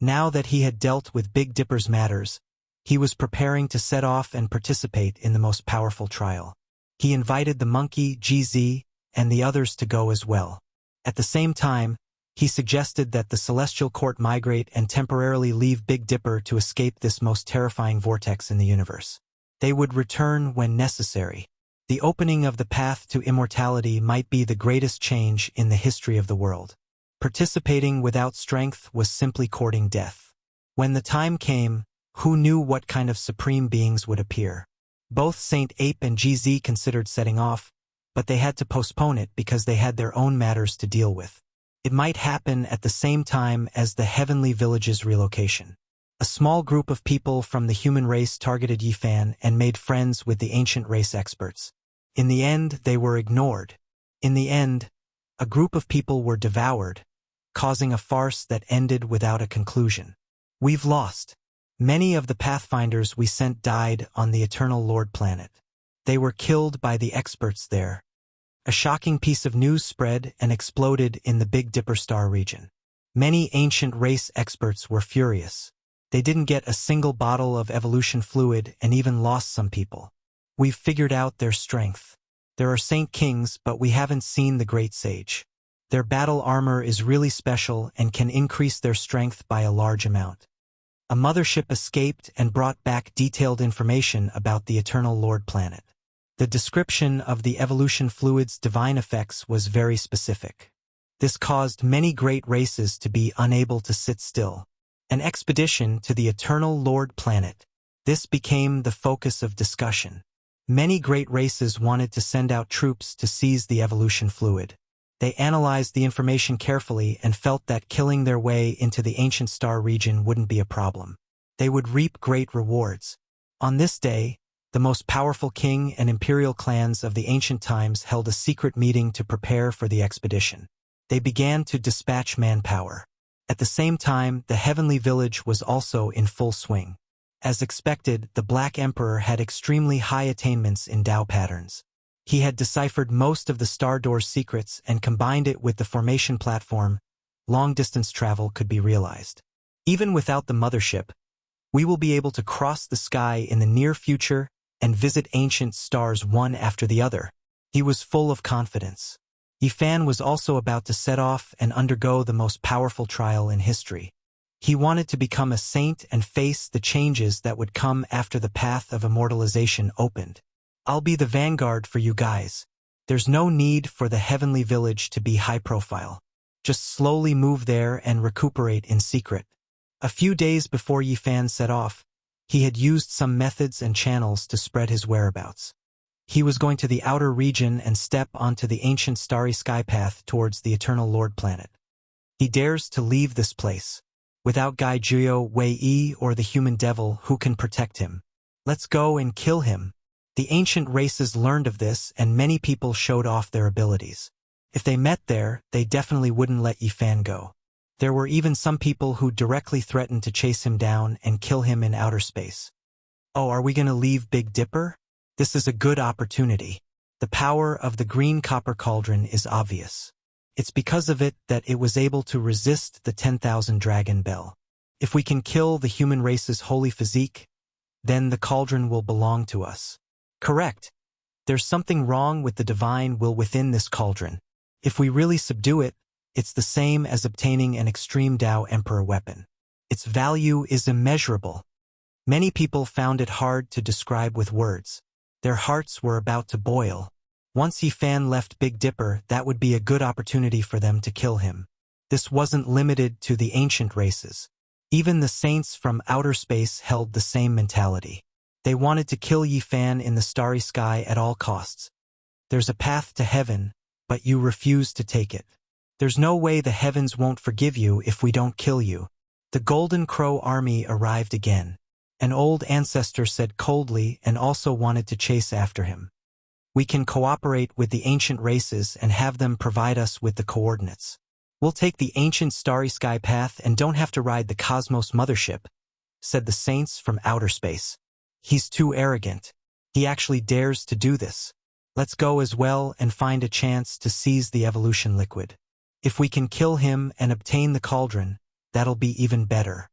Now that he had dealt with Big Dipper's matters, he was preparing to set off and participate in the most powerful trial. He invited the monkey, GZ, and the others to go as well. At the same time, he suggested that the Celestial Court migrate and temporarily leave Big Dipper to escape this most terrifying vortex in the universe. They would return when necessary. The opening of the path to immortality might be the greatest change in the history of the world. Participating without strength was simply courting death. When the time came, who knew what kind of supreme beings would appear? Both Saint Ape and GZ considered setting off, but they had to postpone it because they had their own matters to deal with. It might happen at the same time as the Heavenly Village's relocation. A small group of people from the human race targeted Yi Fan and made friends with the ancient race experts. In the end, they were ignored. In the end, a group of people were devoured, causing a farce that ended without a conclusion. We've lost. Many of the Pathfinders we sent died on the Eternal Lord planet. They were killed by the experts there. A shocking piece of news spread and exploded in the Big Dipper star region. Many ancient race experts were furious. They didn't get a single bottle of evolution fluid and even lost some people. We've figured out their strength. There are Saint Kings, but we haven't seen the Great Sage. Their battle armor is really special and can increase their strength by a large amount. A mothership escaped and brought back detailed information about the Eternal Lord planet. The description of the evolution fluid's divine effects was very specific. This caused many great races to be unable to sit still. An expedition to the Eternal Lord planet. This became the focus of discussion. Many great races wanted to send out troops to seize the evolution fluid. They analyzed the information carefully and felt that killing their way into the ancient star region wouldn't be a problem. They would reap great rewards. On this day, the most powerful king and imperial clans of the ancient times held a secret meeting to prepare for the expedition. They began to dispatch manpower. At the same time, the Heavenly Village was also in full swing. As expected, the Black Emperor had extremely high attainments in Tao patterns. He had deciphered most of the Star Door's secrets and combined it with the formation platform. Long-distance travel could be realized. Even without the mothership, we will be able to cross the sky in the near future and visit ancient stars one after the other. He was full of confidence. Yi Fan was also about to set off and undergo the most powerful trial in history. He wanted to become a saint and face the changes that would come after the path of immortalization opened. I'll be the vanguard for you guys. There's no need for the Heavenly Village to be high profile. Just slowly move there and recuperate in secret. A few days before Yi Fan set off, he had used some methods and channels to spread his whereabouts. He was going to the outer region and step onto the ancient starry sky path towards the Eternal Lord planet. He dares to leave this place. Without Gai Juyo, Wei Yi, or the human devil, who can protect him? Let's go and kill him. The ancient races learned of this and many people showed off their abilities. If they met there, they definitely wouldn't let Yi Fan go. There were even some people who directly threatened to chase him down and kill him in outer space. Oh, are we gonna leave Big Dipper? This is a good opportunity. The power of the green copper cauldron is obvious. It's because of it that it was able to resist the 10,000 dragon bell. If we can kill the human race's holy physique, then the cauldron will belong to us. Correct. There's something wrong with the divine will within this cauldron. If we really subdue it, it's the same as obtaining an extreme Tao Emperor weapon. Its value is immeasurable. Many people found it hard to describe with words. Their hearts were about to boil. Once Yifan left Big Dipper, that would be a good opportunity for them to kill him. This wasn't limited to the ancient races. Even the saints from outer space held the same mentality. They wanted to kill Yifan in the starry sky at all costs. There's a path to heaven, but you refuse to take it. There's no way the heavens won't forgive you if we don't kill you. The Golden Crow army arrived again. An old ancestor said coldly and also wanted to chase after him. We can cooperate with the ancient races and have them provide us with the coordinates. We'll take the ancient starry sky path and don't have to ride the Cosmos mothership, said the saints from outer space. He's too arrogant. He actually dares to do this. Let's go as well and find a chance to seize the evolution liquid. If we can kill him and obtain the cauldron, that'll be even better.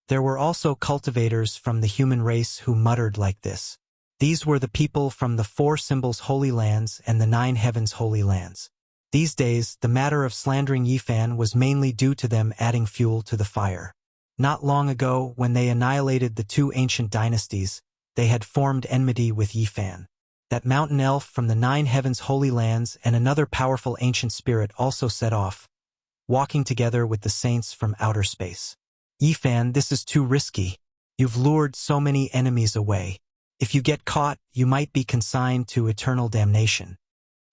There were also cultivators from the human race who muttered like this. These were the people from the 4 symbols holy lands and the 9 heavens holy lands. These days, the matter of slandering Yifan was mainly due to them adding fuel to the fire. Not long ago, when they annihilated the 2 ancient dynasties, they had formed enmity with Yifan. That mountain elf from the 9 heavens holy lands and another powerful ancient spirit also set off, walking together with the saints from outer space. Yifan, this is too risky. You've lured so many enemies away. If you get caught, you might be consigned to eternal damnation.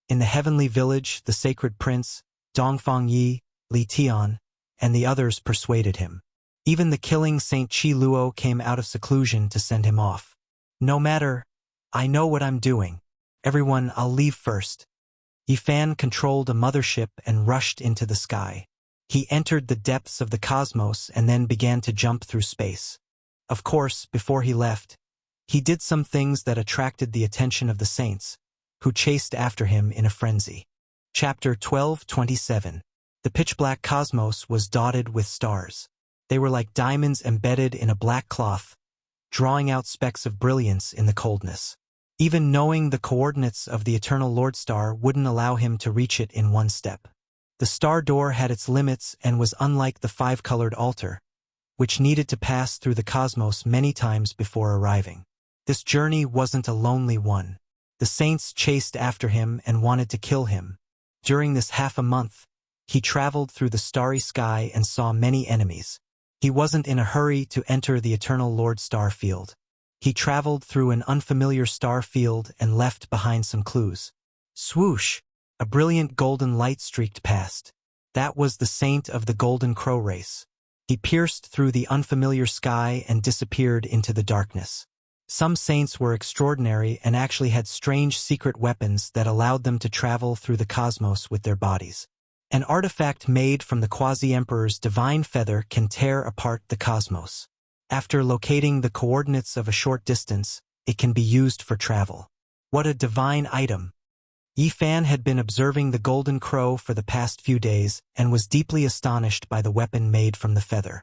In the heavenly village, the sacred prince, Dongfang Yi, Li Tian, and the others persuaded him. Even the killing Saint Qi Luo came out of seclusion to send him off. No matter, I know what I'm doing. Everyone, I'll leave first. Yifan controlled a mothership and rushed into the sky. He entered the depths of the cosmos and then began to jump through space. Of course, before he left, he did some things that attracted the attention of the saints, who chased after him in a frenzy. Chapter 12:27. The pitch-black cosmos was dotted with stars. They were like diamonds embedded in a black cloth, drawing out specks of brilliance in the coldness. Even knowing the coordinates of the eternal Lord Star wouldn't allow him to reach it in one step. The star door had its limits and was unlike the 5-colored altar, which needed to pass through the cosmos many times before arriving. This journey wasn't a lonely one. The saints chased after him and wanted to kill him. During this half a month, he traveled through the starry sky and saw many enemies. He wasn't in a hurry to enter the eternal Lord Star field. He traveled through an unfamiliar star field and left behind some clues. Swoosh! A brilliant golden light streaked past. That was the saint of the Golden Crow race. He pierced through the unfamiliar sky and disappeared into the darkness. Some saints were extraordinary and actually had strange secret weapons that allowed them to travel through the cosmos with their bodies. An artifact made from the Quasi-Emperor's divine feather can tear apart the cosmos. After locating the coordinates of a short distance, it can be used for travel. What a divine item! Yifan had been observing the Golden Crow for the past few days and was deeply astonished by the weapon made from the feather.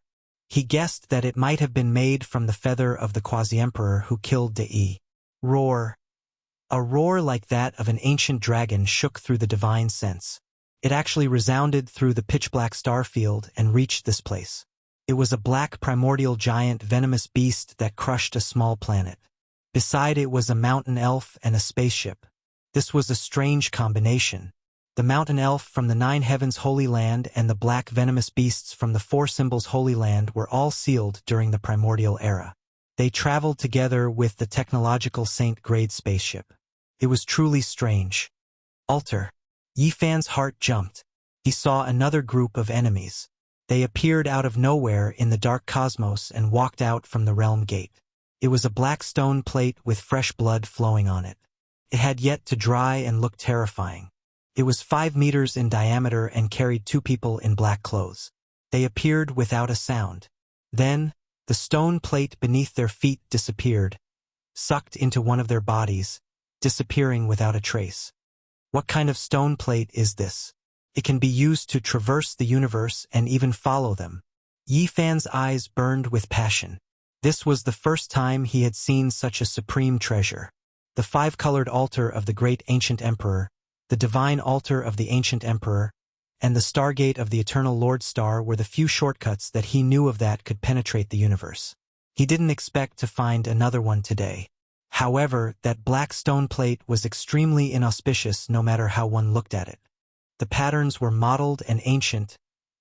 He guessed that it might have been made from the feather of the Quasi-Emperor who killed Dei. Roar! A roar like that of an ancient dragon shook through the divine sense. It actually resounded through the pitch-black star field and reached this place. It was a black primordial giant venomous beast that crushed a small planet. Beside it was a mountain elf and a spaceship. This was a strange combination. The mountain elf from the 9 heavens holy land and the black venomous beasts from the 4 symbols holy land were all sealed during the primordial era. They traveled together with the technological saint-grade spaceship. It was truly strange. Alter. Yifan's heart jumped. He saw another group of enemies. They appeared out of nowhere in the dark cosmos and walked out from the realm gate. It was a black stone plate with fresh blood flowing on it. It had yet to dry and looked terrifying. It was 5 meters in diameter and carried 2 people in black clothes. They appeared without a sound. Then, the stone plate beneath their feet disappeared, sucked into one of their bodies, disappearing without a trace. What kind of stone plate is this? It can be used to traverse the universe and even follow them. Yi Fan's eyes burned with passion. This was the first time he had seen such a supreme treasure. The five-colored altar of the great ancient emperor, the divine altar of the ancient emperor, and the stargate of the eternal Lord Star were the few shortcuts that he knew of that could penetrate the universe. He didn't expect to find another one today. However, that black stone plate was extremely inauspicious no matter how one looked at it. The patterns were mottled and ancient,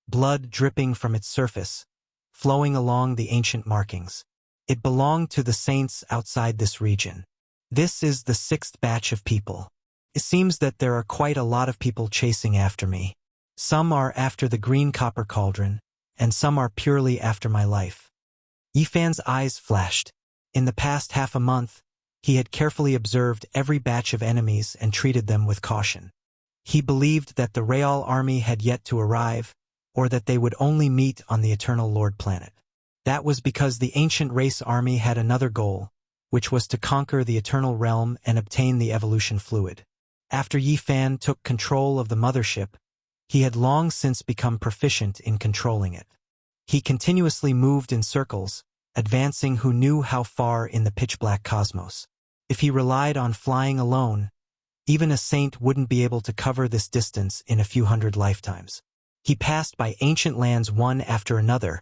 blood dripping from its surface, flowing along the ancient markings. It belonged to the saints outside this region. This is the sixth batch of people. It seems that there are quite a lot of people chasing after me. Some are after the green copper cauldron, and some are purely after my life. Yi Fan's eyes flashed. In the past half a month, he had carefully observed every batch of enemies and treated them with caution. He believed that the Real army had yet to arrive, or that they would only meet on the Eternal Lord planet. That was because the ancient race army had another goal, which was to conquer the Eternal Realm and obtain the evolution fluid. After Yi Fan took control of the mothership, he had long since become proficient in controlling it. He continuously moved in circles, advancing who knew how far in the pitch-black cosmos. If he relied on flying alone, even a saint wouldn't be able to cover this distance in a few hundred lifetimes. He passed by ancient lands one after another,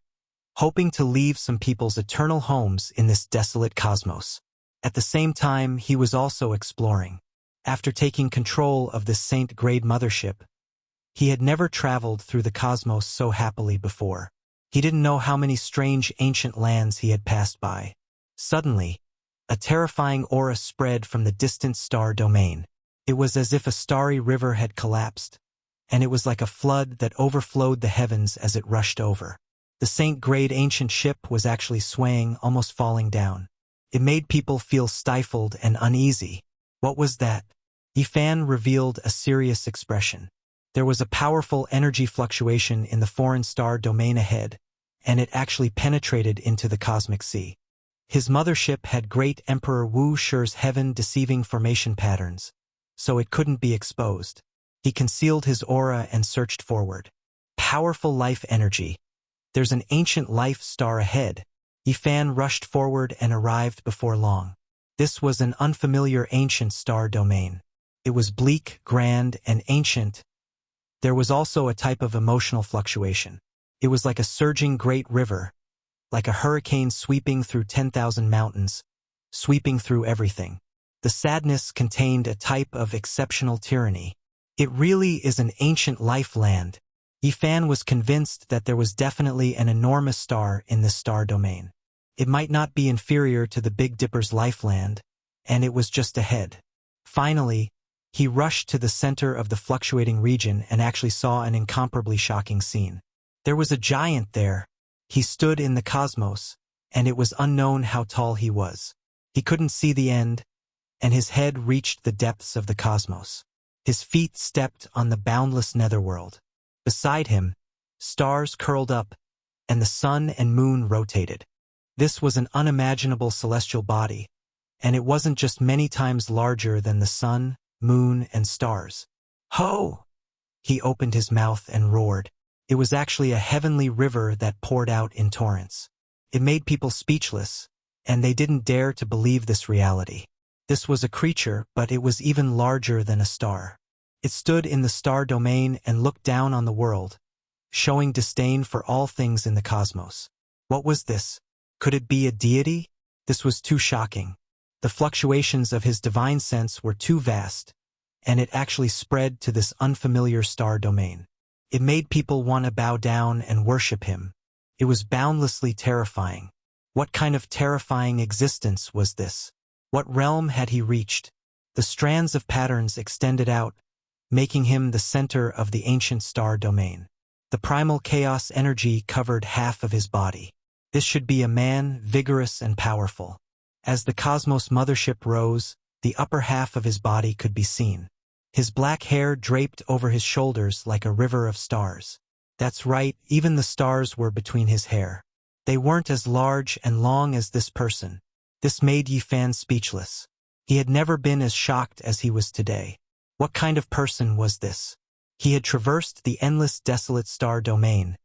hoping to leave some people's eternal homes in this desolate cosmos. At the same time, he was also exploring. After taking control of this saint-grade mothership, he had never traveled through the cosmos so happily before. He didn't know how many strange ancient lands he had passed by. Suddenly, a terrifying aura spread from the distant star domain. It was as if a starry river had collapsed, and it was like a flood that overflowed the heavens as it rushed over. The saint-grade ancient ship was actually swaying, almost falling down. It made people feel stifled and uneasy. What was that? Yi Fan revealed a serious expression. There was a powerful energy fluctuation in the foreign star domain ahead, and it actually penetrated into the cosmic sea. His mothership had great Emperor Wuxia's heaven-deceiving formation patterns, so it couldn't be exposed. He concealed his aura and searched forward. Powerful life energy. There's an ancient life star ahead. Yi Fan rushed forward and arrived before long. This was an unfamiliar ancient star domain. It was bleak, grand, and ancient. There was also a type of emotional fluctuation. It was like a surging great river, like a hurricane sweeping through 10,000 mountains, sweeping through everything. The sadness contained a type of exceptional tyranny. It really is an ancient life land. Yi Fan was convinced that there was definitely an enormous star in this star domain. It might not be inferior to the Big Dipper's life land, and it was just ahead. Finally, he rushed to the center of the fluctuating region and actually saw an incomparably shocking scene. There was a giant there. He stood in the cosmos, and it was unknown how tall he was. He couldn't see the end, and his head reached the depths of the cosmos. His feet stepped on the boundless netherworld. Beside him, stars curled up, and the sun and moon rotated. This was an unimaginable celestial body, and it wasn't just many times larger than the sun, moon, and stars. Ho! He opened his mouth and roared. It was actually a heavenly river that poured out in torrents. It made people speechless, and they didn't dare to believe this reality. This was a creature, but it was even larger than a star. It stood in the star domain and looked down on the world, showing disdain for all things in the cosmos. What was this? Could it be a deity? This was too shocking. The fluctuations of his divine sense were too vast, and it actually spread to this unfamiliar star domain. It made people want to bow down and worship him. It was boundlessly terrifying. What kind of terrifying existence was this? What realm had he reached? The strands of patterns extended out, making him the center of the ancient star domain. The primal chaos energy covered half of his body. This should be a man, vigorous and powerful. As the cosmos mothership rose, the upper half of his body could be seen. His black hair draped over his shoulders like a river of stars. That's right, even the stars were between his hair. They weren't as large and long as this person. This made Yi Fan speechless. He had never been as shocked as he was today. What kind of person was this? He had traversed the endless desolate star domain,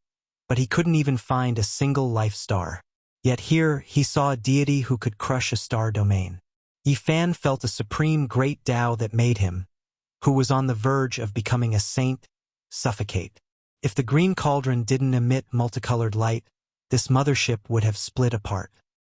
but he couldn't even find a single life star. Yet here he saw a deity who could crush a star domain. Yifan felt a supreme great Tao that made him, who was on the verge of becoming a saint, suffocate. If the green cauldron didn't emit multicolored light, this mothership would have split apart.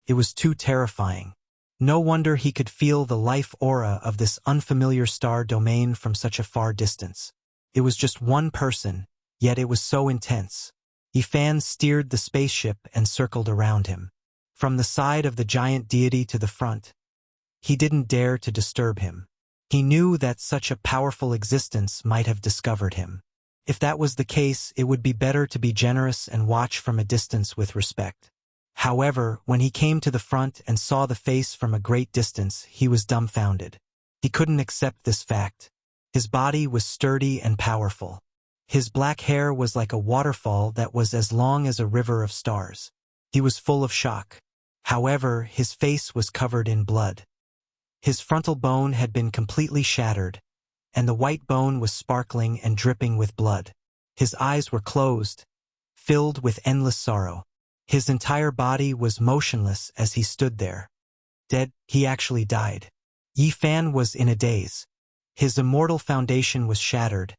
It was too terrifying. No wonder he could feel the life aura of this unfamiliar star domain from such a far distance. It was just one person, yet it was so intense. Yifan steered the spaceship and circled around him. From the side of the giant deity to the front, he didn't dare to disturb him. He knew that such a powerful existence might have discovered him. If that was the case, it would be better to be generous and watch from a distance with respect. However, when he came to the front and saw the face from a great distance, he was dumbfounded. He couldn't accept this fact. His body was sturdy and powerful. His black hair was like a waterfall that was as long as a river of stars. He was full of shock. However, his face was covered in blood. His frontal bone had been completely shattered, and the white bone was sparkling and dripping with blood. His eyes were closed, filled with endless sorrow. His entire body was motionless as he stood there. Dead, he actually died. Yifan was in a daze. His immortal foundation was shattered,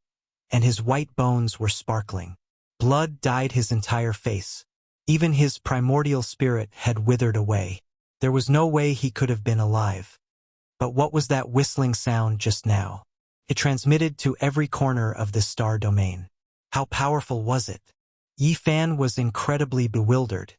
and his white bones were sparkling. Blood dyed his entire face. Even his primordial spirit had withered away. There was no way he could have been alive. But what was that whistling sound just now? It transmitted to every corner of this star domain. How powerful was it? Yifan was incredibly bewildered.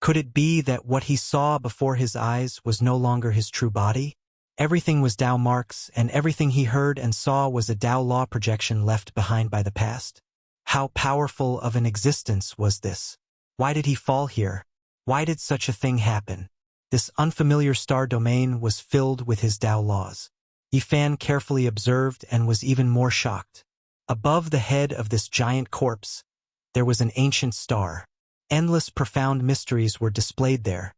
Could it be that what he saw before his eyes was no longer his true body? Everything was Tao marks, and everything he heard and saw was a Tao law projection left behind by the past. How powerful of an existence was this? Why did he fall here? Why did such a thing happen? This unfamiliar star domain was filled with his Tao laws. Yifan carefully observed and was even more shocked. Above the head of this giant corpse, there was an ancient star. Endless profound mysteries were displayed there,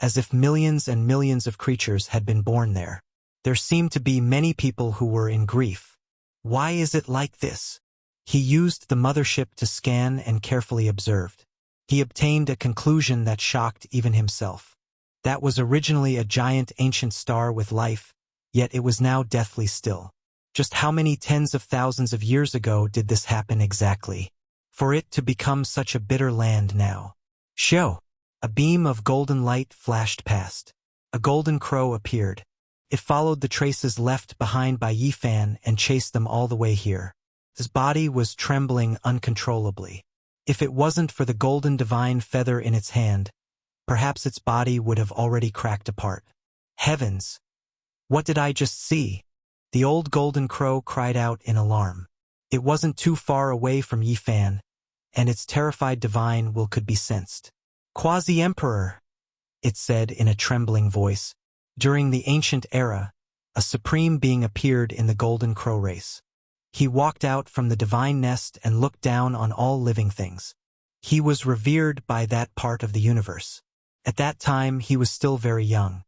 as if millions and millions of creatures had been born there. There seemed to be many people who were in grief. Why is it like this? He used the mothership to scan and carefully observed. He obtained a conclusion that shocked even himself. That was originally a giant ancient star with life, yet it was now deathly still. Just how many tens of thousands of years ago did this happen exactly? For it to become such a bitter land now. Show! A beam of golden light flashed past. A golden crow appeared. It followed the traces left behind by Yifan and chased them all the way here. His body was trembling uncontrollably. If it wasn't for the golden divine feather in its hand, perhaps its body would have already cracked apart. Heavens! What did I just see? The old golden crow cried out in alarm. It wasn't too far away from Yifan, and its terrified divine will could be sensed. Quasi-Emperor, it said in a trembling voice. During the ancient era, a supreme being appeared in the golden crow race. He walked out from the divine nest and looked down on all living things. He was revered by that part of the universe. At that time, he was still very young.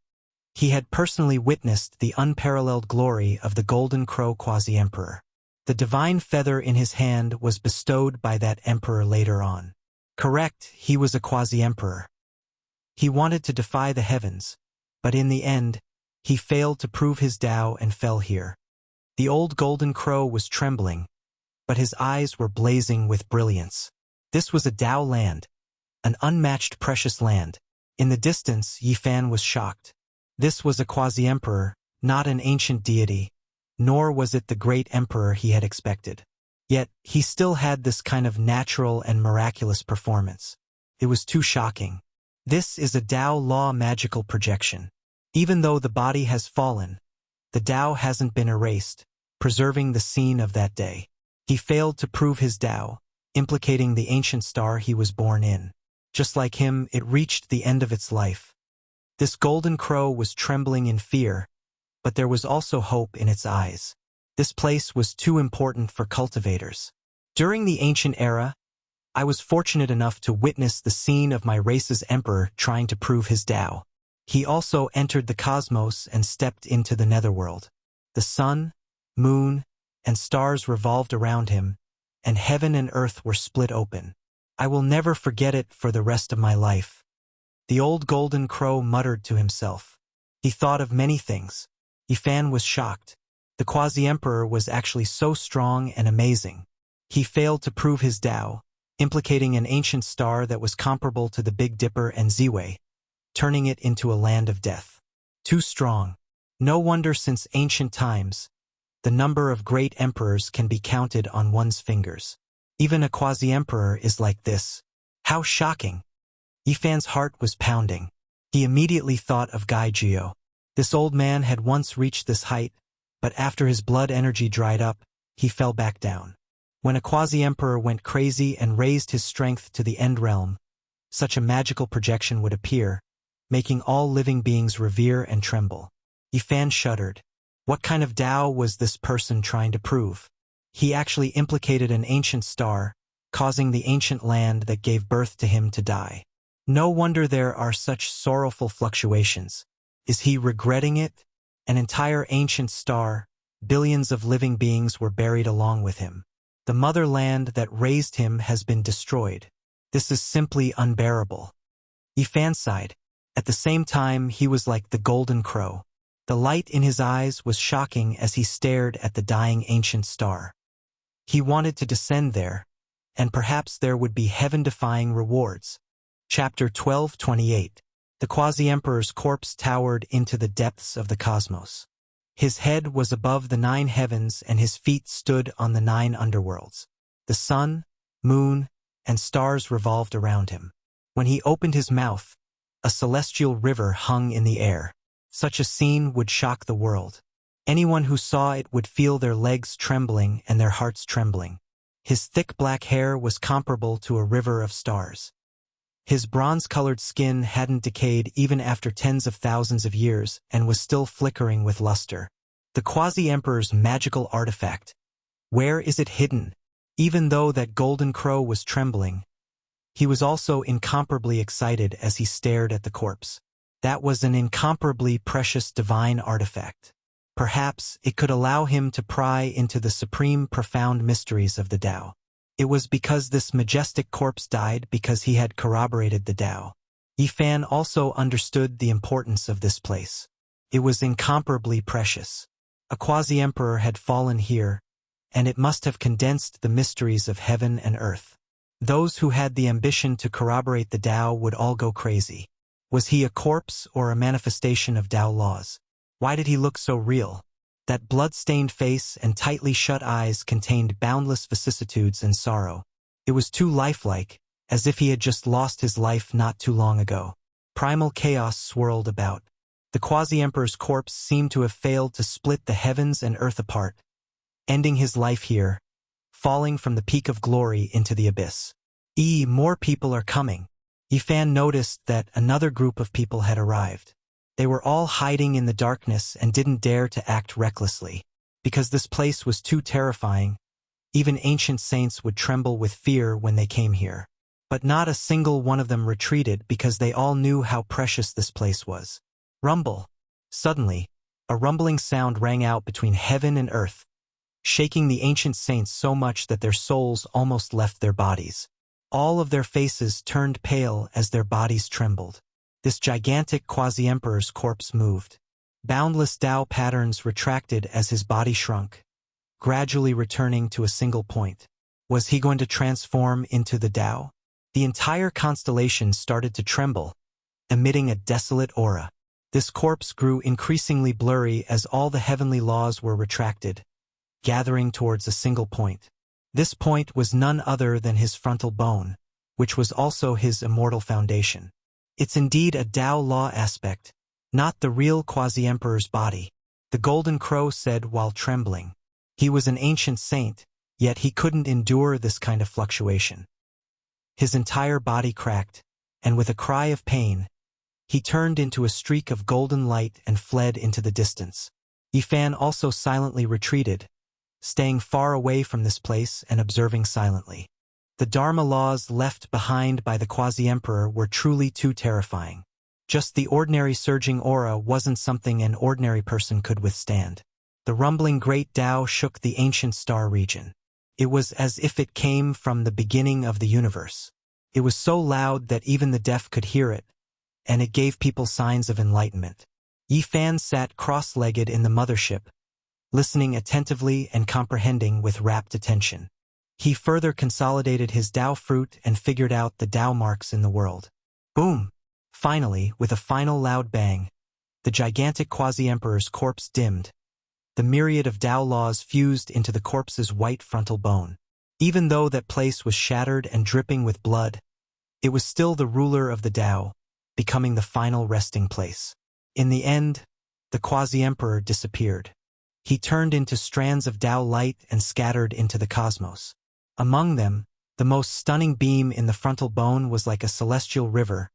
He had personally witnessed the unparalleled glory of the golden crow quasi-emperor. The divine feather in his hand was bestowed by that emperor later on. Correct, he was a quasi-emperor. He wanted to defy the heavens, but in the end, he failed to prove his Tao and fell here. The old golden crow was trembling, but his eyes were blazing with brilliance. This was a Tao land, an unmatched precious land. In the distance, Yifan was shocked. This was a quasi-emperor, not an ancient deity, nor was it the great emperor he had expected. Yet, he still had this kind of natural and miraculous performance. It was too shocking. This is a Tao law magical projection. Even though the body has fallen, the Tao hasn't been erased, preserving the scene of that day. He failed to prove his Tao, implicating the ancient star he was born in. Just like him, it reached the end of its life. This golden crow was trembling in fear, but there was also hope in its eyes. This place was too important for cultivators. During the ancient era, I was fortunate enough to witness the scene of my race's emperor trying to prove his Tao. He also entered the cosmos and stepped into the netherworld. The sun, moon, and stars revolved around him, and heaven and earth were split open. I will never forget it for the rest of my life. The old golden crow muttered to himself. He thought of many things. Yifan was shocked. The quasi-emperor was actually so strong and amazing. He failed to prove his Tao, implicating an ancient star that was comparable to the Big Dipper and Ziwei, turning it into a land of death. Too strong. No wonder since ancient times, the number of great emperors can be counted on one's fingers. Even a quasi-emperor is like this. How shocking! Yifan's heart was pounding. He immediately thought of Gai Jiao. This old man had once reached this height, but after his blood energy dried up, he fell back down. When a quasi-emperor went crazy and raised his strength to the end realm, such a magical projection would appear, making all living beings revere and tremble. Yifan shuddered. What kind of Tao was this person trying to prove? He actually implicated an ancient star, causing the ancient land that gave birth to him to die. No wonder there are such sorrowful fluctuations. Is he regretting it? An entire ancient star, billions of living beings were buried along with him. The motherland that raised him has been destroyed. This is simply unbearable. Yifan sighed. At the same time, he was like the golden crow. The light in his eyes was shocking as he stared at the dying ancient star. He wanted to descend there, and perhaps there would be heaven-defying rewards. Chapter 12:28. The quasi-emperor's corpse towered into the depths of the cosmos. His head was above the 9 heavens and his feet stood on the 9 underworlds. The sun, moon, and stars revolved around him. When he opened his mouth, a celestial river hung in the air. Such a scene would shock the world. Anyone who saw it would feel their legs trembling and their hearts trembling. His thick black hair was comparable to a river of stars. His bronze-colored skin hadn't decayed even after tens of thousands of years and was still flickering with luster. The quasi-emperor's magical artifact. Where is it hidden? Even though that golden crow was trembling, he was also incomparably excited as he stared at the corpse. That was an incomparably precious divine artifact. Perhaps it could allow him to pry into the supreme profound mysteries of the Tao. It was because this majestic corpse died because he had corroborated the Tao. Yifan also understood the importance of this place. It was incomparably precious. A quasi-emperor had fallen here, and it must have condensed the mysteries of heaven and earth. Those who had the ambition to corroborate the Tao would all go crazy. Was he a corpse or a manifestation of Tao laws? Why did he look so real? That blood-stained face and tightly shut eyes contained boundless vicissitudes and sorrow. It was too lifelike, as if he had just lost his life not too long ago. Primal chaos swirled about. The quasi-emperor's corpse seemed to have failed to split the heavens and earth apart, ending his life here, falling from the peak of glory into the abyss. More people are coming. Yifan noticed that another group of people had arrived. They were all hiding in the darkness and didn't dare to act recklessly. Because this place was too terrifying, even ancient saints would tremble with fear when they came here. But not a single one of them retreated because they all knew how precious this place was. Rumble. Suddenly, a rumbling sound rang out between heaven and earth, shaking the ancient saints so much that their souls almost left their bodies. All of their faces turned pale as their bodies trembled. This gigantic quasi-emperor's corpse moved. Boundless Tao patterns retracted as his body shrunk, gradually returning to a single point. Was he going to transform into the Tao? The entire constellation started to tremble, emitting a desolate aura. This corpse grew increasingly blurry as all the heavenly laws were retracted, gathering towards a single point. This point was none other than his frontal bone, which was also his immortal foundation. It's indeed a Tao law aspect, not the real quasi-emperor's body, the golden crow said while trembling. He was an ancient saint, yet he couldn't endure this kind of fluctuation. His entire body cracked, and with a cry of pain, he turned into a streak of golden light and fled into the distance. Yifan also silently retreated, staying far away from this place and observing silently. The Dharma laws left behind by the quasi-emperor were truly too terrifying. Just the ordinary surging aura wasn't something an ordinary person could withstand. The rumbling great Tao shook the ancient star region. It was as if it came from the beginning of the universe. It was so loud that even the deaf could hear it, and it gave people signs of enlightenment. Yi Fan sat cross-legged in the mothership, listening attentively and comprehending with rapt attention. He further consolidated his Tao fruit and figured out the Tao marks in the world. Boom! Finally, with a final loud bang, the gigantic quasi-emperor's corpse dimmed. The myriad of Tao laws fused into the corpse's white frontal bone. Even though that place was shattered and dripping with blood, it was still the ruler of the Tao, becoming the final resting place. In the end, the quasi-emperor disappeared. He turned into strands of Tao light and scattered into the cosmos. Among them, the most stunning beam in the frontal bone was like a celestial river,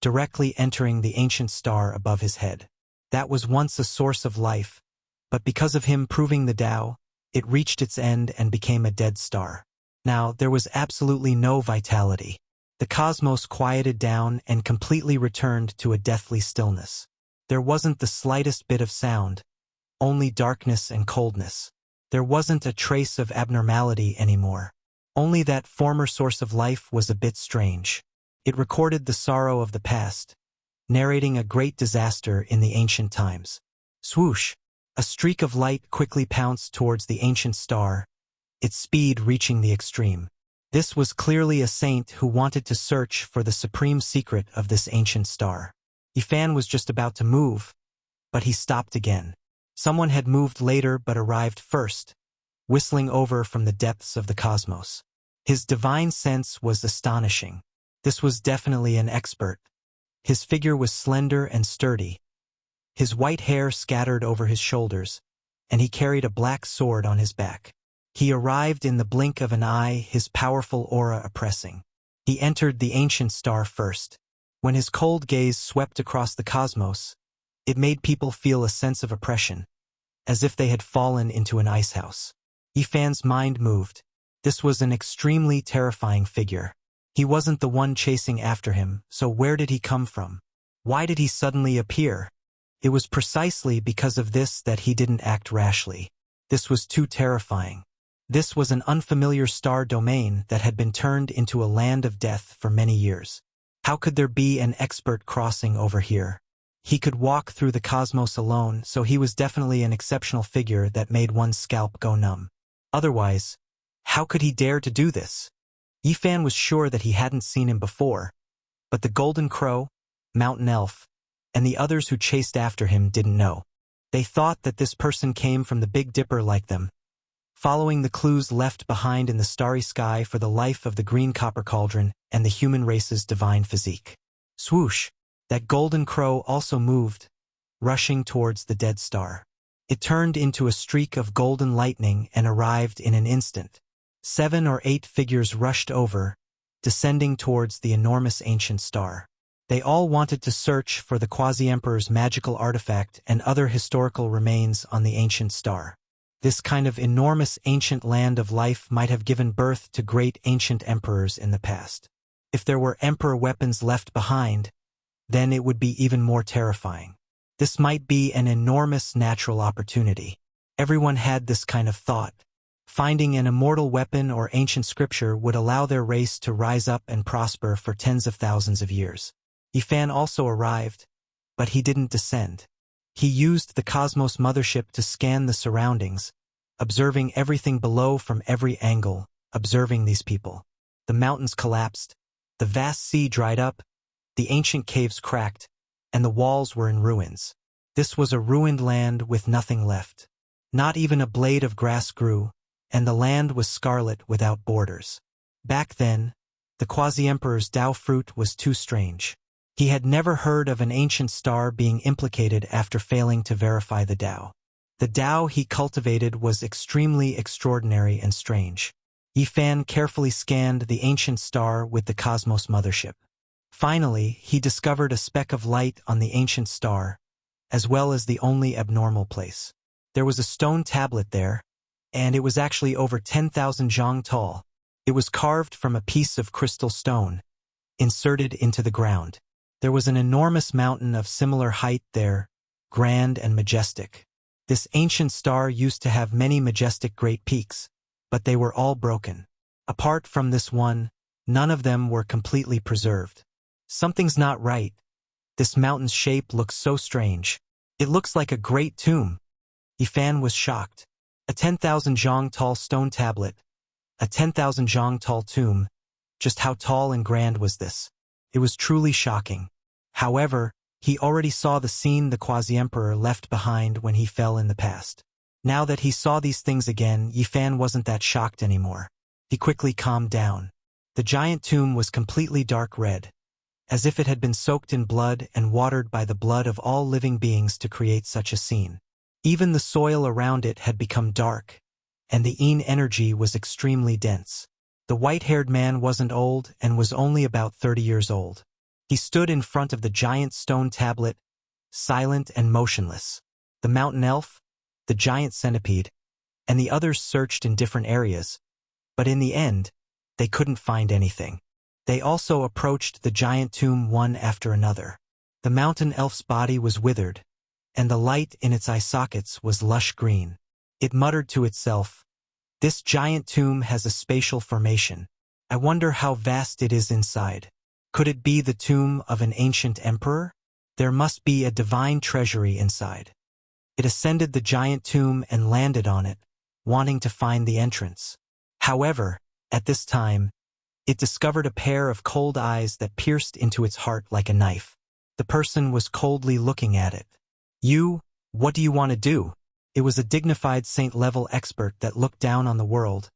directly entering the ancient star above his head. That was once a source of life, but because of him proving the Tao, it reached its end and became a dead star. Now, there was absolutely no vitality. The cosmos quieted down and completely returned to a deathly stillness. There wasn't the slightest bit of sound, only darkness and coldness. There wasn't a trace of abnormality anymore. Only that former source of life was a bit strange. It recorded the sorrow of the past, narrating a great disaster in the ancient times. Swoosh! A streak of light quickly pounced towards the ancient star, its speed reaching the extreme. This was clearly a saint who wanted to search for the supreme secret of this ancient star. Yi Fan was just about to move, but he stopped again. Someone had moved later but arrived first, whistling over from the depths of the cosmos. His divine sense was astonishing. This was definitely an expert. His figure was slender and sturdy. His white hair scattered over his shoulders, and he carried a black sword on his back. He arrived in the blink of an eye, his powerful aura oppressing. He entered the ancient star first. When his cold gaze swept across the cosmos, it made people feel a sense of oppression, as if they had fallen into an icehouse. Yi Fan's mind moved. This was an extremely terrifying figure. He wasn't the one chasing after him, so where did he come from? Why did he suddenly appear? It was precisely because of this that he didn't act rashly. This was too terrifying. This was an unfamiliar star domain that had been turned into a land of death for many years. How could there be an expert crossing over here? He could walk through the cosmos alone, so he was definitely an exceptional figure that made one's scalp go numb. Otherwise, how could he dare to do this? Yi Fan was sure that he hadn't seen him before, but the Golden Crow, Mountain Elf, and the others who chased after him didn't know. They thought that this person came from the Big Dipper like them, following the clues left behind in the starry sky for the life of the green copper cauldron and the human race's divine physique. Swoosh! That golden crow also moved, rushing towards the dead star. It turned into a streak of golden lightning and arrived in an instant. 7 or 8 figures rushed over, descending towards the enormous ancient star. They all wanted to search for the quasi-emperor's magical artifact and other historical remains on the ancient star. This kind of enormous ancient land of life might have given birth to great ancient emperors in the past. If there were emperor weapons left behind, then it would be even more terrifying. This might be an enormous natural opportunity. Everyone had this kind of thought. Finding an immortal weapon or ancient scripture would allow their race to rise up and prosper for tens of thousands of years. Yi Fan also arrived, but he didn't descend. He used the Cosmos Mothership to scan the surroundings, observing everything below from every angle, observing these people. The mountains collapsed, the vast sea dried up, the ancient caves cracked, and the walls were in ruins. This was a ruined land with nothing left. Not even a blade of grass grew, and the land was scarlet without borders. Back then, the quasi-emperor's Tao fruit was too strange. He had never heard of an ancient star being implicated after failing to verify the Tao. The Tao he cultivated was extremely extraordinary and strange. Yi Fan carefully scanned the ancient star with the Cosmos Mothership. Finally, he discovered a speck of light on the ancient star, as well as the only abnormal place. There was a stone tablet there, and it was actually over 10,000 zhang tall. It was carved from a piece of crystal stone, inserted into the ground. There was an enormous mountain of similar height there, grand and majestic. This ancient star used to have many majestic great peaks, but they were all broken. Apart from this one, none of them were completely preserved. Something's not right. This mountain's shape looks so strange. It looks like a great tomb. Yifan was shocked. A 10,000 zhang tall stone tablet. A 10,000 zhang tall tomb. Just how tall and grand was this? It was truly shocking. However, he already saw the scene the quasi-emperor left behind when he fell in the past. Now that he saw these things again, Yifan wasn't that shocked anymore. He quickly calmed down. The giant tomb was completely dark red, as if it had been soaked in blood and watered by the blood of all living beings to create such a scene. Even the soil around it had become dark, and the Yin energy was extremely dense. The white-haired man wasn't old and was only about 30 years old. He stood in front of the giant stone tablet, silent and motionless. The mountain elf, the giant centipede, and the others searched in different areas, but in the end, they couldn't find anything. They also approached the giant tomb one after another. The mountain elf's body was withered, and the light in its eye sockets was lush green. It muttered to itself, "This giant tomb has a spatial formation. I wonder how vast it is inside. Could it be the tomb of an ancient emperor? There must be a divine treasury inside." It ascended the giant tomb and landed on it, wanting to find the entrance. However, at this time, it discovered a pair of cold eyes that pierced into its heart like a knife. The person was coldly looking at it. "You, what do you want to do?" It was a dignified saint-level expert that looked down on the world,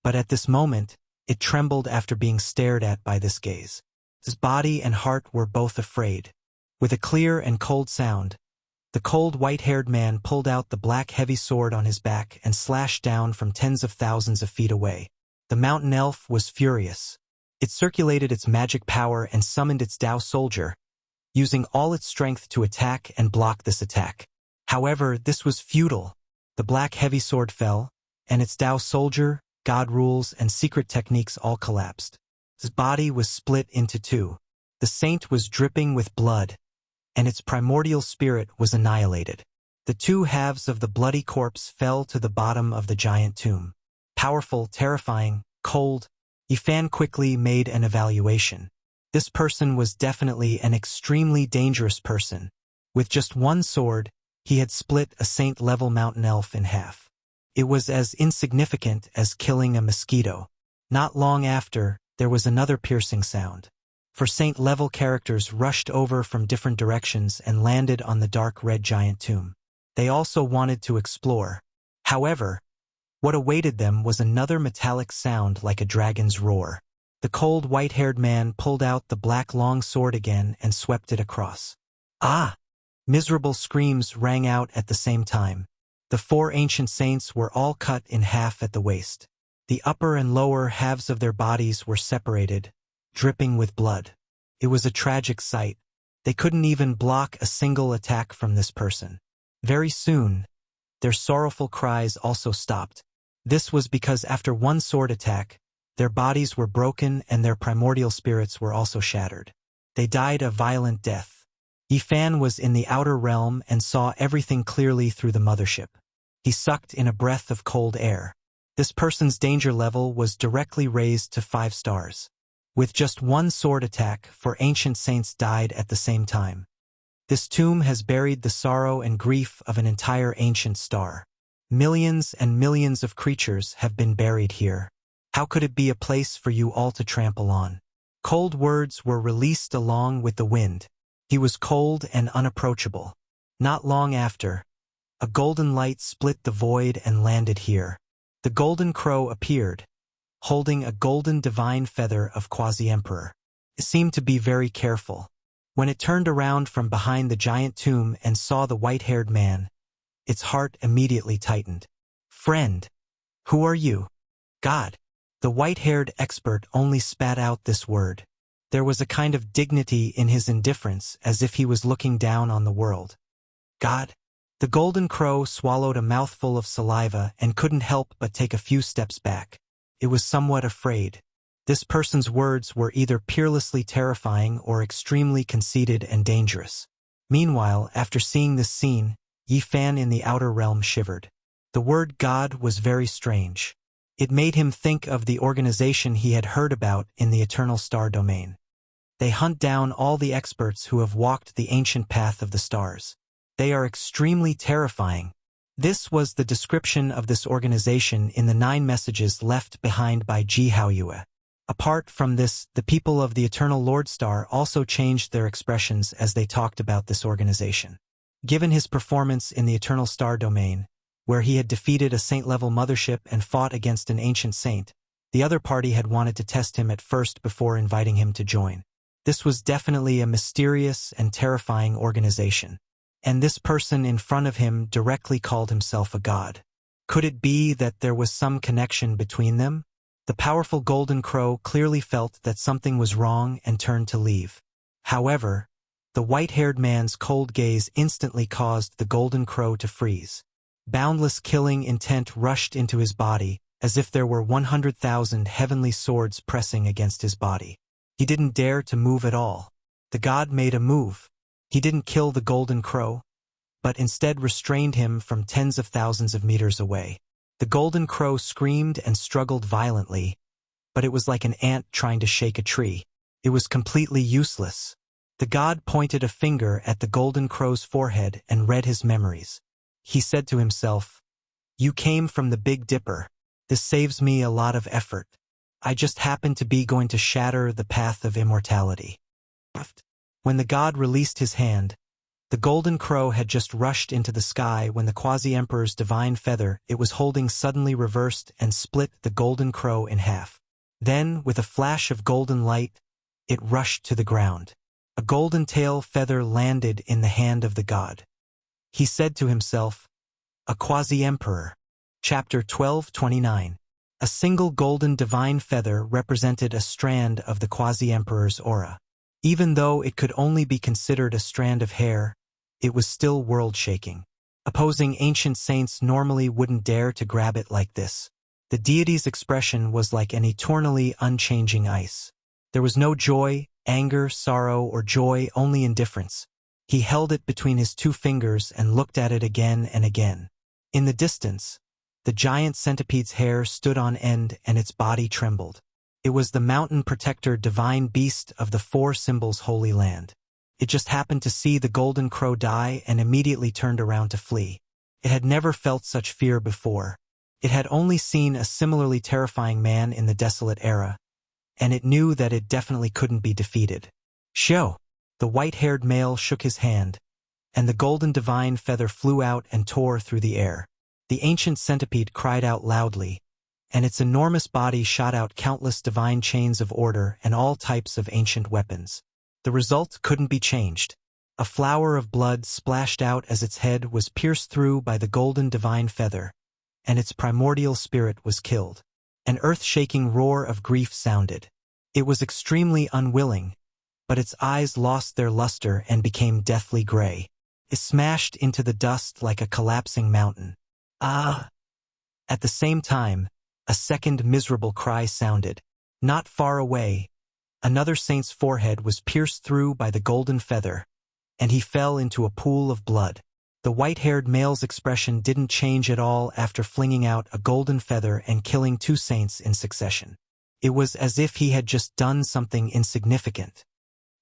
but at this moment, it trembled after being stared at by this gaze. His body and heart were both afraid. With a clear and cold sound, the cold white-haired man pulled out the black heavy sword on his back and slashed down from tens of thousands of feet away. The mountain elf was furious. It circulated its magic power and summoned its Tao soldier, using all its strength to attack and block this attack. However, this was futile. The black heavy sword fell, and its Tao soldier, god rules, and secret techniques all collapsed. His body was split into two. The saint was dripping with blood, and its primordial spirit was annihilated. The two halves of the bloody corpse fell to the bottom of the giant tomb. Powerful, terrifying, cold, Yifan quickly made an evaluation. This person was definitely an extremely dangerous person. With just one sword, he had split a saint-level mountain elf in half. It was as insignificant as killing a mosquito. Not long after, there was another piercing sound. For saint-level characters rushed over from different directions and landed on the dark red giant tomb. They also wanted to explore. However, what awaited them was another metallic sound like a dragon's roar. The cold white-haired man pulled out the black long sword again and swept it across. "Ah!" Miserable screams rang out at the same time. The four ancient saints were all cut in half at the waist. The upper and lower halves of their bodies were separated, dripping with blood. It was a tragic sight. They couldn't even block a single attack from this person. Very soon, their sorrowful cries also stopped. This was because after one sword attack, their bodies were broken and their primordial spirits were also shattered. They died a violent death. Yifan was in the outer realm and saw everything clearly through the mothership. He sucked in a breath of cold air. This person's danger level was directly raised to 5 stars. With just one sword attack, 4 ancient saints died at the same time. This tomb has buried the sorrow and grief of an entire ancient star. Millions and millions of creatures have been buried here. How could it be a place for you all to trample on? Cold words were released along with the wind. He was cold and unapproachable. Not long after, a golden light split the void and landed here. The golden crow appeared, holding a golden divine feather of quasi-emperor. It seemed to be very careful. When it turned around from behind the giant tomb and saw the white-haired man, its heart immediately tightened. "Friend, who are you?" "God." The white-haired expert only spat out this word. There was a kind of dignity in his indifference, as if he was looking down on the world. "God?" The golden crow swallowed a mouthful of saliva and couldn't help but take a few steps back. It was somewhat afraid. This person's words were either peerlessly terrifying or extremely conceited and dangerous. Meanwhile, after seeing this scene, Yifan in the outer realm shivered. The word God was very strange. It made him think of the organization he had heard about in the Eternal Star Domain. They hunt down all the experts who have walked the ancient path of the stars. They are extremely terrifying. This was the description of this organization in the 9 messages left behind by Ji Haoyue. Apart from this, the people of the Eternal Lord Star also changed their expressions as they talked about this organization. Given his performance in the Eternal Star Domain, where he had defeated a saint-level mothership and fought against an ancient saint, the other party had wanted to test him at first before inviting him to join. This was definitely a mysterious and terrifying organization. And this person in front of him directly called himself a god. Could it be that there was some connection between them? The powerful Golden Crow clearly felt that something was wrong and turned to leave. However, the white-haired man's cold gaze instantly caused the Golden Crow to freeze. Boundless killing intent rushed into his body, as if there were 100,000 heavenly swords pressing against his body. He didn't dare to move at all. The god made a move. He didn't kill the Golden Crow, but instead restrained him from tens of thousands of meters away. The Golden Crow screamed and struggled violently, but it was like an ant trying to shake a tree. It was completely useless. The god pointed a finger at the Golden Crow's forehead and read his memories. He said to himself, "You came from the Big Dipper. This saves me a lot of effort. I just happened to be going to shatter the path of immortality." When the god released his hand, the Golden Crow had just rushed into the sky when the Quasi-Emperor's divine feather it was holding suddenly reversed and split the Golden Crow in half. Then, with a flash of golden light, it rushed to the ground. A golden tail feather landed in the hand of the god. He said to himself, "A Quasi-Emperor." Chapter 12:29. A single golden divine feather represented a strand of the Quasi-Emperor's aura. Even though it could only be considered a strand of hair, it was still world-shaking. Opposing ancient saints normally wouldn't dare to grab it like this. The deity's expression was like an eternally unchanging ice. There was no joy, anger, sorrow, or joy, only indifference. He held it between his 2 fingers and looked at it again and again. In the distance, the giant centipede's hair stood on end and its body trembled. It was the mountain protector divine beast of the 4 symbols holy land. It just happened to see the Golden Crow die and immediately turned around to flee. It had never felt such fear before. It had only seen a similarly terrifying man in the desolate era, and it knew that it definitely couldn't be defeated. "Show!" The white-haired male shook his hand, and the golden divine feather flew out and tore through the air. The ancient centipede cried out loudly, and its enormous body shot out countless divine chains of order and all types of ancient weapons. The result couldn't be changed. A flower of blood splashed out as its head was pierced through by the golden divine feather, and its primordial spirit was killed. An earth-shaking roar of grief sounded. It was extremely unwilling, but its eyes lost their luster and became deathly gray. It smashed into the dust like a collapsing mountain. "Ah!" At the same time, a second miserable cry sounded. Not far away, another saint's forehead was pierced through by the golden feather, and he fell into a pool of blood. The white-haired male's expression didn't change at all after flinging out a golden feather and killing 2 saints in succession. It was as if he had just done something insignificant.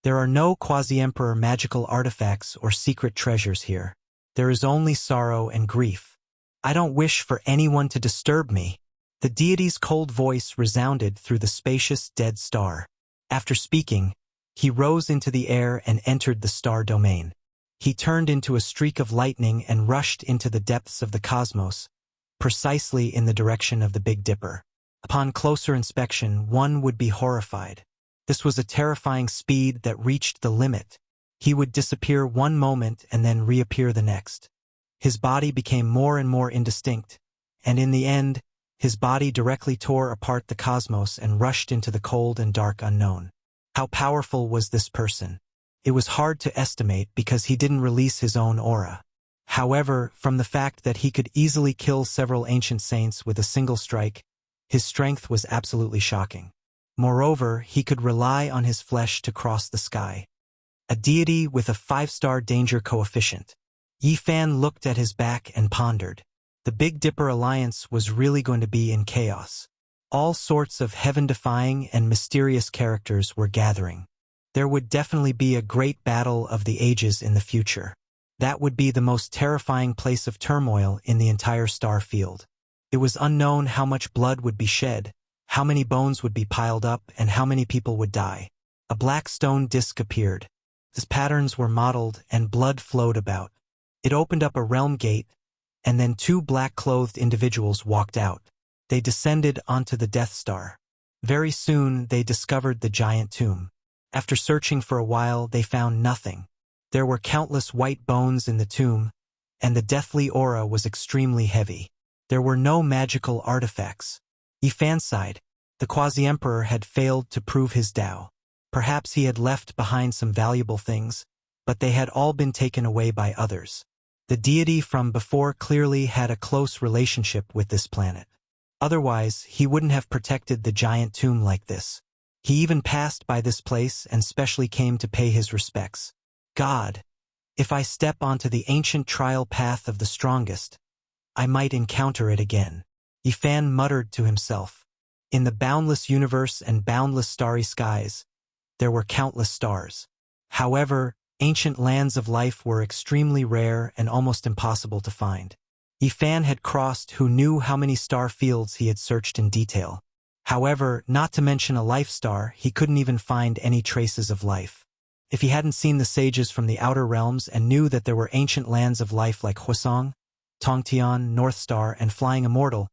There are no Quasi-Emperor magical artifacts or secret treasures here. There is only sorrow and grief. "I don't wish for anyone to disturb me." The deity's cold voice resounded through the spacious dead star. After speaking, he rose into the air and entered the star domain. He turned into a streak of lightning and rushed into the depths of the cosmos, precisely in the direction of the Big Dipper. Upon closer inspection, one would be horrified. This was a terrifying speed that reached the limit. He would disappear one moment and then reappear the next. His body became more and more indistinct, and in the end, his body directly tore apart the cosmos and rushed into the cold and dark unknown. How powerful was this person? It was hard to estimate because he didn't release his own aura. However, from the fact that he could easily kill several ancient saints with a single strike, his strength was absolutely shocking. Moreover, he could rely on his flesh to cross the sky. A deity with a 5-star danger coefficient. Yifan looked at his back and pondered. The Big Dipper alliance was really going to be in chaos. All sorts of heaven-defying and mysterious characters were gathering. There would definitely be a great battle of the ages in the future. That would be the most terrifying place of turmoil in the entire star field. It was unknown how much blood would be shed, how many bones would be piled up, and how many people would die. A black stone disk appeared. Its patterns were modeled and blood flowed about. It opened up a realm gate, and then two black-clothed individuals walked out. They descended onto the Death Star. Very soon they discovered the giant tomb. After searching for a while, they found nothing. There were countless white bones in the tomb, and the deathly aura was extremely heavy. There were no magical artifacts. Yifan sighed. The Quasi-Emperor had failed to prove his Tao. Perhaps he had left behind some valuable things, but they had all been taken away by others. The deity from before clearly had a close relationship with this planet. Otherwise, he wouldn't have protected the giant tomb like this. He even passed by this place and specially came to pay his respects. God, if I step onto the ancient trial path of the strongest, I might encounter it again. Yifan muttered to himself. In the boundless universe and boundless starry skies, there were countless stars. However, ancient lands of life were extremely rare and almost impossible to find. Yifan had crossed who knew how many star fields he had searched in detail. However, not to mention a life star, he couldn't even find any traces of life. If he hadn't seen the sages from the outer realms and knew that there were ancient lands of life like Huasong, Tongtian, North Star, and Flying Immortal,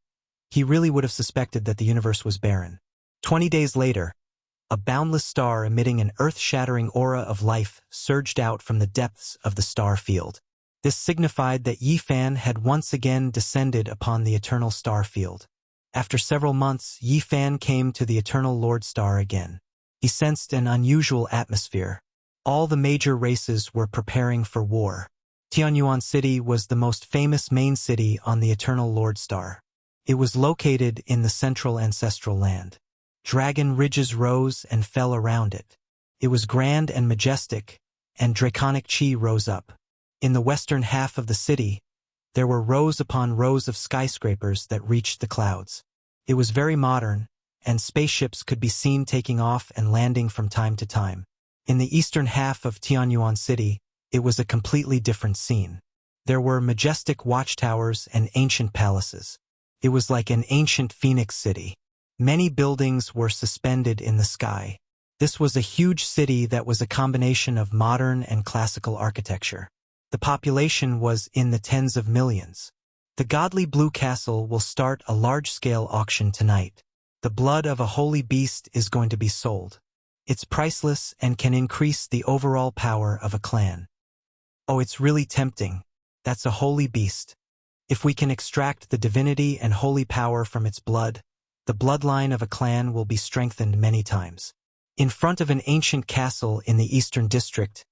he really would have suspected that the universe was barren. 20 days later, a boundless star emitting an earth-shattering aura of life surged out from the depths of the star field. This signified that Yifan had once again descended upon the eternal star field. After several months, Yifan came to the eternal Lord Star again. He sensed an unusual atmosphere. All the major races were preparing for war. Tianyuan City was the most famous main city on the eternal Lord Star. It was located in the central ancestral land. Dragon ridges rose and fell around it. It was grand and majestic, and draconic chi rose up. In the western half of the city, there were rows upon rows of skyscrapers that reached the clouds. It was very modern, and spaceships could be seen taking off and landing from time to time. In the eastern half of Tianyuan City, it was a completely different scene. There were majestic watchtowers and ancient palaces. It was like an ancient phoenix city. Many buildings were suspended in the sky. This was a huge city that was a combination of modern and classical architecture. The population was in the tens of millions. The godly Blue Castle will start a large-scale auction tonight. The blood of a holy beast is going to be sold. It's priceless and can increase the overall power of a clan. Oh, it's really tempting. That's a holy beast. If we can extract the divinity and holy power from its blood, the bloodline of a clan will be strengthened many times. In front of an ancient castle in the Eastern District,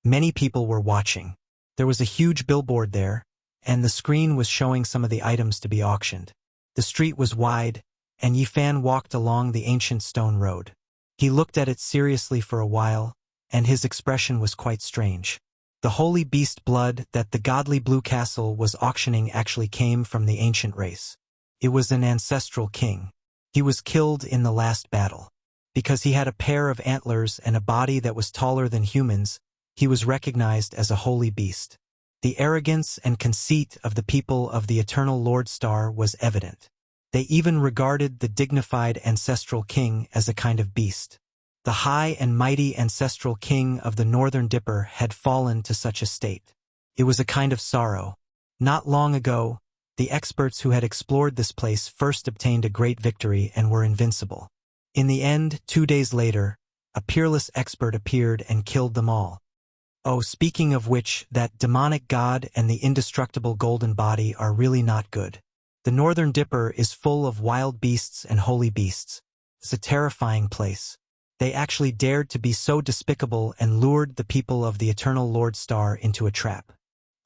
many people were watching. There was a huge billboard there, and the screen was showing some of the items to be auctioned. The street was wide, and Yifan walked along the ancient stone road. He looked at it seriously for a while, and his expression was quite strange. The holy beast blood that the godly Blue Castle was auctioning actually came from the ancient race. It was an ancestral king. He was killed in the last battle. Because he had a pair of antlers and a body that was taller than humans, he was recognized as a holy beast. The arrogance and conceit of the people of the eternal Lord Star was evident. They even regarded the dignified ancestral king as a kind of beast. The high and mighty ancestral king of the Northern Dipper had fallen to such a state. It was a kind of sorrow. Not long ago, the experts who had explored this place first obtained a great victory and were invincible. In the end, 2 days later, a peerless expert appeared and killed them all. Oh, speaking of which, that demonic god and the indestructible golden body are really not good. The Northern Dipper is full of wild beasts and holy beasts. It's a terrifying place. They actually dared to be so despicable and lured the people of the eternal Lord Star into a trap.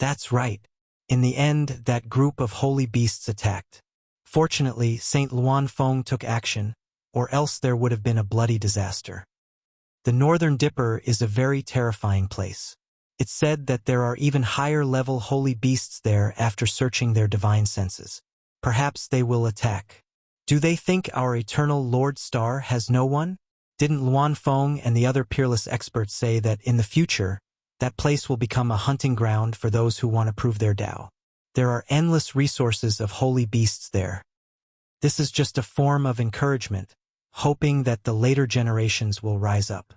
That's right. In the end, that group of holy beasts attacked. Fortunately, Saint Luan Feng took action, or else there would have been a bloody disaster. The Northern Dipper is a very terrifying place. It's said that there are even higher-level holy beasts there after searching their divine senses. Perhaps they will attack. Do they think our eternal Lord Star has no one? Didn't Luan Feng and the other peerless experts say that in the future, that place will become a hunting ground for those who want to prove their Tao? There are endless resources of holy beasts there. This is just a form of encouragement, hoping that the later generations will rise up,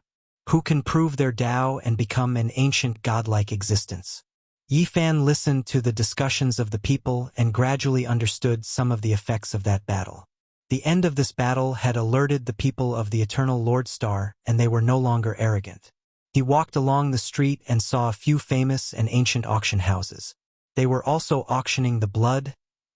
who can prove their Tao and become an ancient godlike existence. Yi Fan listened to the discussions of the people and gradually understood some of the effects of that battle. The end of this battle had alerted the people of the eternal Lord Star, and they were no longer arrogant. He walked along the street and saw a few famous and ancient auction houses. They were also auctioning the blood,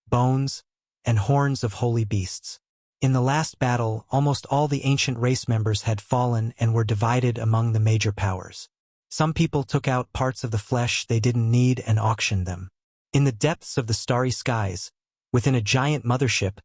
bones, and horns of holy beasts. In the last battle, almost all the ancient race members had fallen and were divided among the major powers. Some people took out parts of the flesh they didn't need and auctioned them. In the depths of the starry skies, within a giant mothership,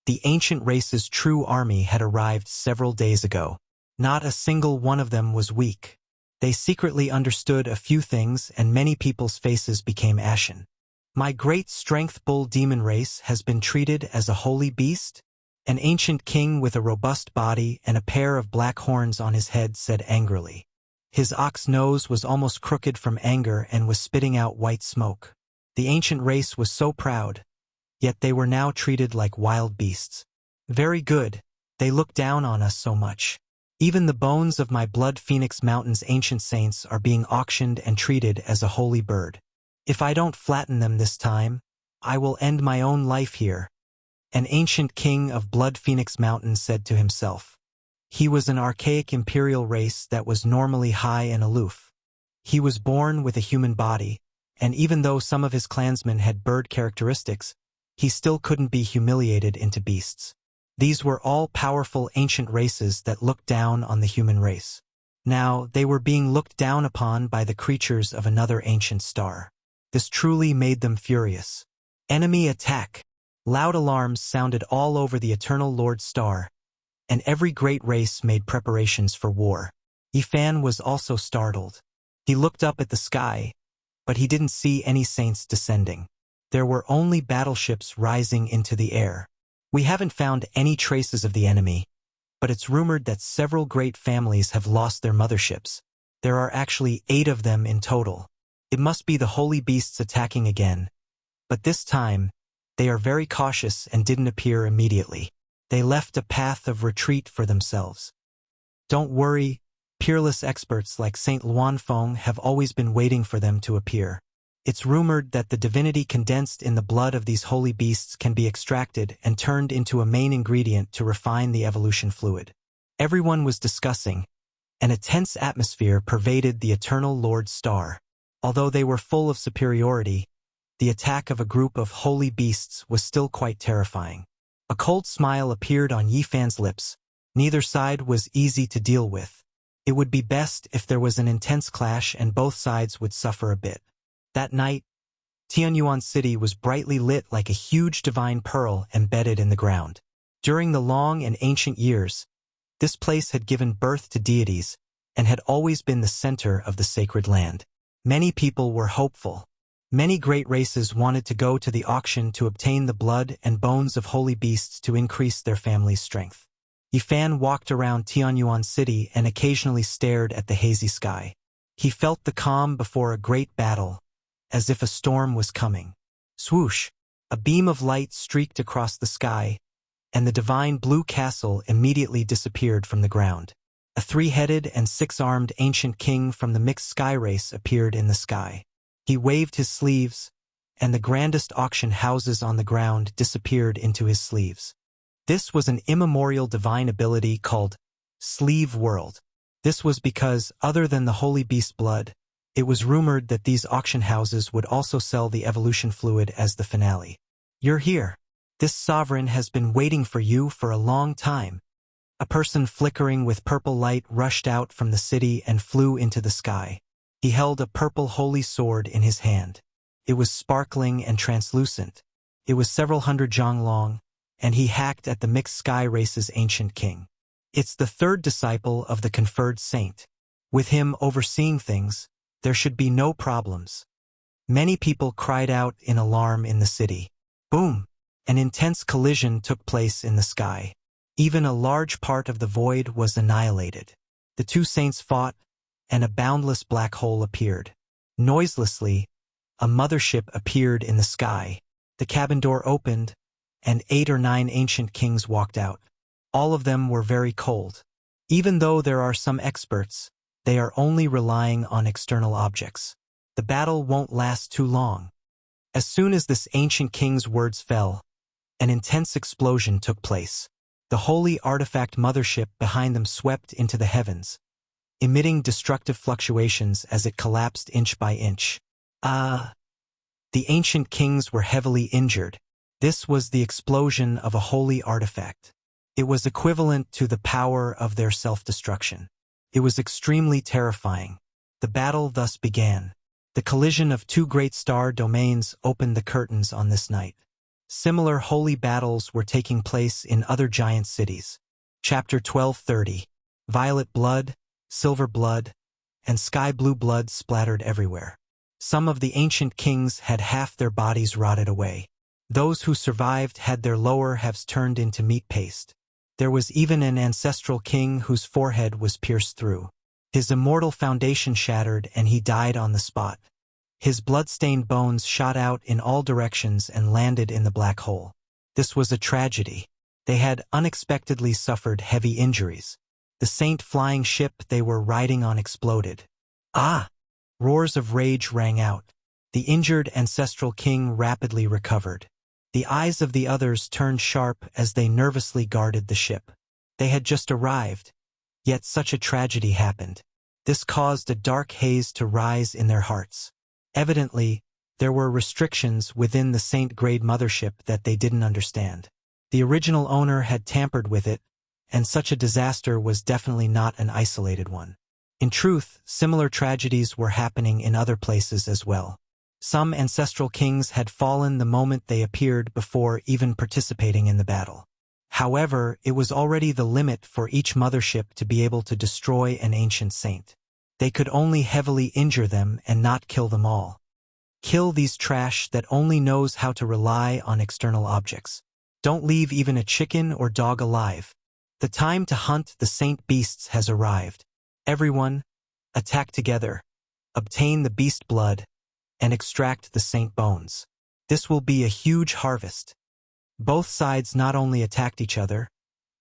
the ancient race's true army had arrived several days ago. Not a single one of them was weak. They secretly understood a few things, and many people's faces became ashen. My great strength bull demon race has been treated as a holy beast? An ancient king with a robust body and a pair of black horns on his head said angrily. His ox nose was almost crooked from anger and was spitting out white smoke. The ancient race was so proud, yet they were now treated like wild beasts. Very good, they look down on us so much. Even the bones of my blood Phoenix Mountain's ancient saints are being auctioned and treated as a holy bird. If I don't flatten them this time, I will end my own life here. An ancient king of Blood Phoenix Mountain said to himself. He was an archaic imperial race that was normally high and aloof. He was born with a human body, and even though some of his clansmen had bird characteristics, he still couldn't be humiliated into beasts. These were all powerful ancient races that looked down on the human race. Now, they were being looked down upon by the creatures of another ancient star. This truly made them furious. Enemy attack! Loud alarms sounded all over the eternal Lord Star, and every great race made preparations for war. Yi Fan was also startled. He looked up at the sky, but he didn't see any saints descending. There were only battleships rising into the air. We haven't found any traces of the enemy, but it's rumored that several great families have lost their motherships. There are actually 8 of them in total. It must be the holy beasts attacking again, but this time, they are very cautious and didn't appear immediately. They left a path of retreat for themselves. Don't worry, peerless experts like Saint Luan Feng have always been waiting for them to appear. It's rumored that the divinity condensed in the blood of these holy beasts can be extracted and turned into a main ingredient to refine the evolution fluid. Everyone was discussing, and a tense atmosphere pervaded the eternal Lord Star. Although they were full of superiority, the attack of a group of holy beasts was still quite terrifying. A cold smile appeared on Yi Fan's lips. Neither side was easy to deal with. It would be best if there was an intense clash and both sides would suffer a bit. That night, Tianyuan City was brightly lit like a huge divine pearl embedded in the ground. During the long and ancient years, this place had given birth to deities and had always been the center of the sacred land. Many people were hopeful. Many great races wanted to go to the auction to obtain the blood and bones of holy beasts to increase their family's strength. Yi Fan walked around Tianyuan City and occasionally stared at the hazy sky. He felt the calm before a great battle, as if a storm was coming. Swoosh! A beam of light streaked across the sky, and the divine blue castle immediately disappeared from the ground. A 3-headed and 6-armed ancient king from the mixed sky race appeared in the sky. He waved his sleeves, and the grandest auction houses on the ground disappeared into his sleeves. This was an immemorial divine ability called Sleeve World. This was because, other than the holy beast blood, it was rumored that these auction houses would also sell the evolution fluid as the finale. You're here. This sovereign has been waiting for you for a long time. A person flickering with purple light rushed out from the city and flew into the sky. He held a purple holy sword in his hand. It was sparkling and translucent. It was several hundred zhang long, and he hacked at the mixed sky race's ancient king. It's the 3rd disciple of the conferred saint. With him overseeing things, There should be no problems. Many people cried out in alarm in the city. Boom! An intense collision took place in the sky. Even a large part of the void was annihilated. The two saints fought, and a boundless black hole appeared. Noiselessly, a mothership appeared in the sky. The cabin door opened, and 8 or 9 ancient kings walked out. All of them were very cold. Even though there are some experts, they are only relying on external objects. The battle won't last too long. As soon as this ancient king's words fell, an intense explosion took place. The holy artifact mothership behind them swept into the heavens, emitting destructive fluctuations as it collapsed inch by inch. The ancient kings were heavily injured. This was the explosion of a holy artifact. It was equivalent to the power of their self-destruction. It was extremely terrifying. The battle thus began. The collision of two great star domains opened the curtains on this night. Similar holy battles were taking place in other giant cities. Chapter 1230. Violet blood, silver blood, and sky blue blood splattered everywhere. Some of the ancient kings had half their bodies rotted away. Those who survived had their lower halves turned into meat paste. There was even an ancestral king whose forehead was pierced through. His immortal foundation shattered and he died on the spot. His blood-stained bones shot out in all directions and landed in the black hole. This was a tragedy. They had unexpectedly suffered heavy injuries. The saint flying ship they were riding on exploded. Ah! Roars of rage rang out. The injured ancestral king rapidly recovered. The eyes of the others turned sharp as they nervously guarded the ship. They had just arrived, yet such a tragedy happened. This caused a dark haze to rise in their hearts. Evidently, there were restrictions within the Saint-grade mothership that they didn't understand. The original owner had tampered with it, and such a disaster was definitely not an isolated one. In truth, similar tragedies were happening in other places as well. Some ancestral kings had fallen the moment they appeared before even participating in the battle. However, it was already the limit for each mothership to be able to destroy an ancient saint. They could only heavily injure them and not kill them all. Kill these trash that only knows how to rely on external objects. Don't leave even a chicken or dog alive. The time to hunt the saint beasts has arrived. Everyone, attack together, obtain the beast blood, and extract the saint bones. This will be a huge harvest. Both sides not only attacked each other,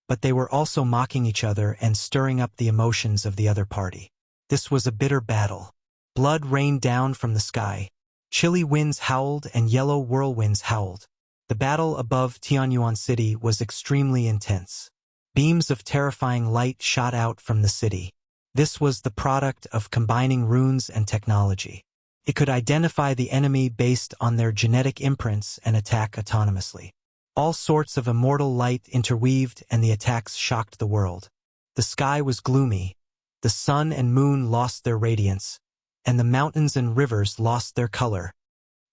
but they were also mocking each other and stirring up the emotions of the other party. This was a bitter battle. Blood rained down from the sky. Chilly winds howled and yellow whirlwinds howled. The battle above Tianyuan City was extremely intense. Beams of terrifying light shot out from the city. This was the product of combining runes and technology. It could identify the enemy based on their genetic imprints and attack autonomously. All sorts of immortal light interweaved and the attacks shocked the world. The sky was gloomy. The sun and moon lost their radiance, and the mountains and rivers lost their color.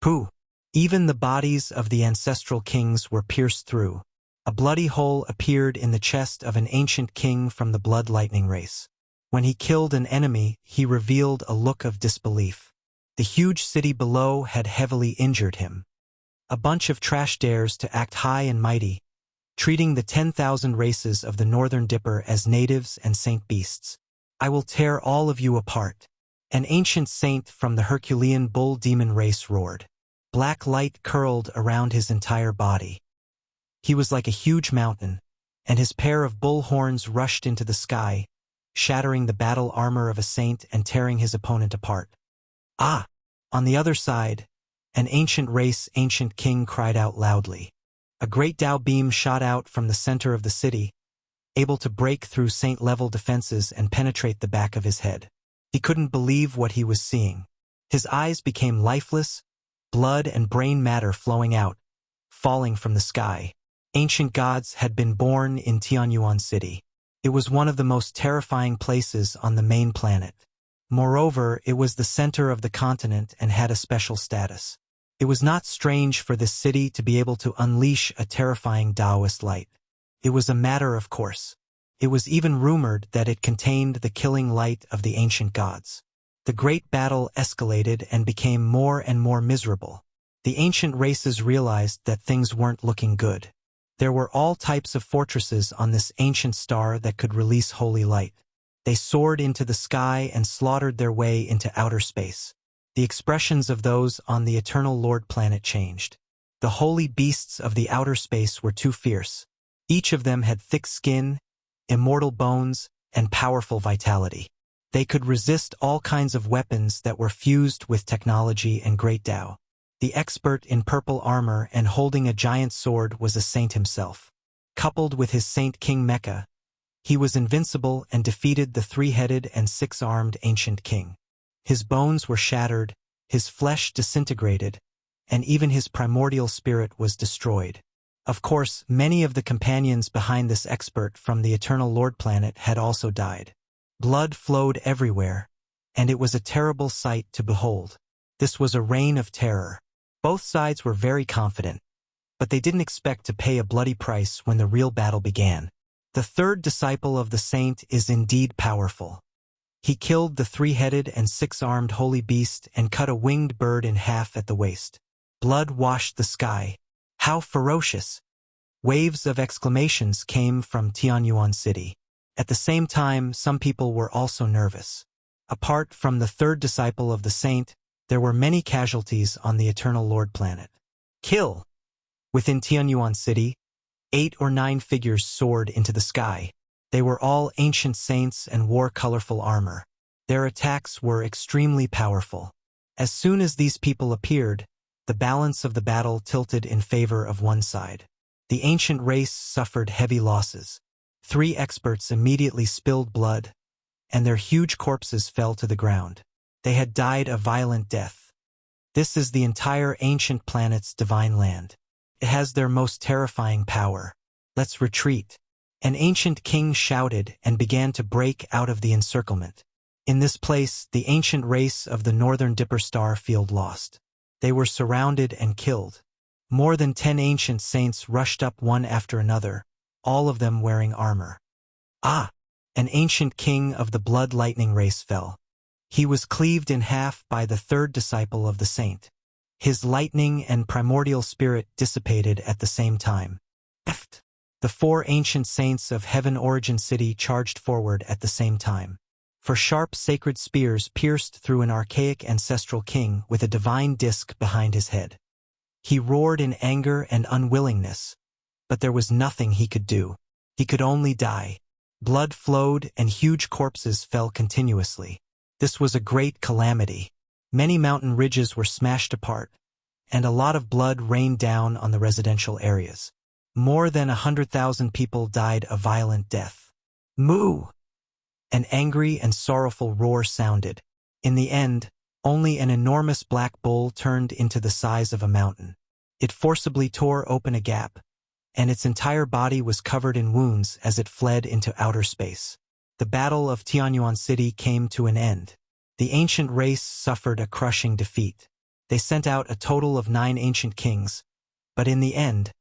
Pooh! Even the bodies of the ancestral kings were pierced through. A bloody hole appeared in the chest of an ancient king from the blood lightning race. When he killed an enemy, he revealed a look of disbelief. The huge city below had heavily injured him. A bunch of trash dares to act high and mighty, treating the 10,000 races of the Northern Dipper as natives and saint beasts. I will tear all of you apart. An ancient saint from the Herculean bull demon race roared. Black light curled around his entire body. He was like a huge mountain, and his pair of bull horns rushed into the sky, shattering the battle armor of a saint and tearing his opponent apart. Ah! On the other side, an ancient king cried out loudly. A great Tao beam shot out from the center of the city, able to break through saint-level defenses and penetrate the back of his head. He couldn't believe what he was seeing. His eyes became lifeless, blood and brain matter flowing out, falling from the sky. Ancient gods had been born in Tianyuan City. It was one of the most terrifying places on the main planet. Moreover, it was the center of the continent and had a special status. It was not strange for this city to be able to unleash a terrifying Taoist light. It was a matter of course. It was even rumored that it contained the killing light of the ancient gods. The great battle escalated and became more and more miserable. The ancient races realized that things weren't looking good. There were all types of fortresses on this ancient star that could release holy light. They soared into the sky and slaughtered their way into outer space. The expressions of those on the Eternal Lord planet changed. The holy beasts of the outer space were too fierce. Each of them had thick skin, immortal bones, and powerful vitality. They could resist all kinds of weapons that were fused with technology and great Tao. The expert in purple armor and holding a giant sword was a saint himself. Coupled with his Saint King Mecha, he was invincible and defeated the three-headed and six-armed ancient king. His bones were shattered, his flesh disintegrated, and even his primordial spirit was destroyed. Of course, many of the companions behind this expert from the Eternal Lord planet had also died. Blood flowed everywhere, and it was a terrible sight to behold. This was a reign of terror. Both sides were very confident, but they didn't expect to pay a bloody price when the real battle began. The third disciple of the saint is indeed powerful. He killed the three-headed and six-armed holy beast and cut a winged bird in half at the waist. Blood washed the sky. How ferocious! Waves of exclamations came from Tianyuan City. At the same time, some people were also nervous. Apart from the third disciple of the saint, there were many casualties on the Eternal Lord planet. Kill! Within Tianyuan City, 8 or 9 figures soared into the sky. They were all ancient saints and wore colorful armor. Their attacks were extremely powerful. As soon as these people appeared, the balance of the battle tilted in favor of one side. The ancient race suffered heavy losses. 3 experts immediately spilled blood, and their huge corpses fell to the ground. They had died a violent death. This is the entire ancient planet's divine land. It has their most terrifying power. Let's retreat. An ancient king shouted and began to break out of the encirclement. In this place, the ancient race of the Northern Dipper Star field lost. They were surrounded and killed. More than 10 ancient saints rushed up one after another, all of them wearing armor. Ah! An ancient king of the blood lightning race fell. He was cleaved in half by the third disciple of the saint. His lightning and primordial spirit dissipated at the same time. The 4 ancient saints of Heaven Origin City charged forward at the same time. For sharp sacred spears pierced through an archaic ancestral king with a divine disk behind his head. He roared in anger and unwillingness, but there was nothing he could do. He could only die. Blood flowed and huge corpses fell continuously. This was a great calamity. Many mountain ridges were smashed apart, and a lot of blood rained down on the residential areas. More than 100,000 people died a violent death. Moo! An angry and sorrowful roar sounded. In the end, only an enormous black bull turned into the size of a mountain. It forcibly tore open a gap, and its entire body was covered in wounds as it fled into outer space. The Battle of Tianyuan City came to an end. The ancient race suffered a crushing defeat. They sent out a total of 9 ancient kings, but in the end,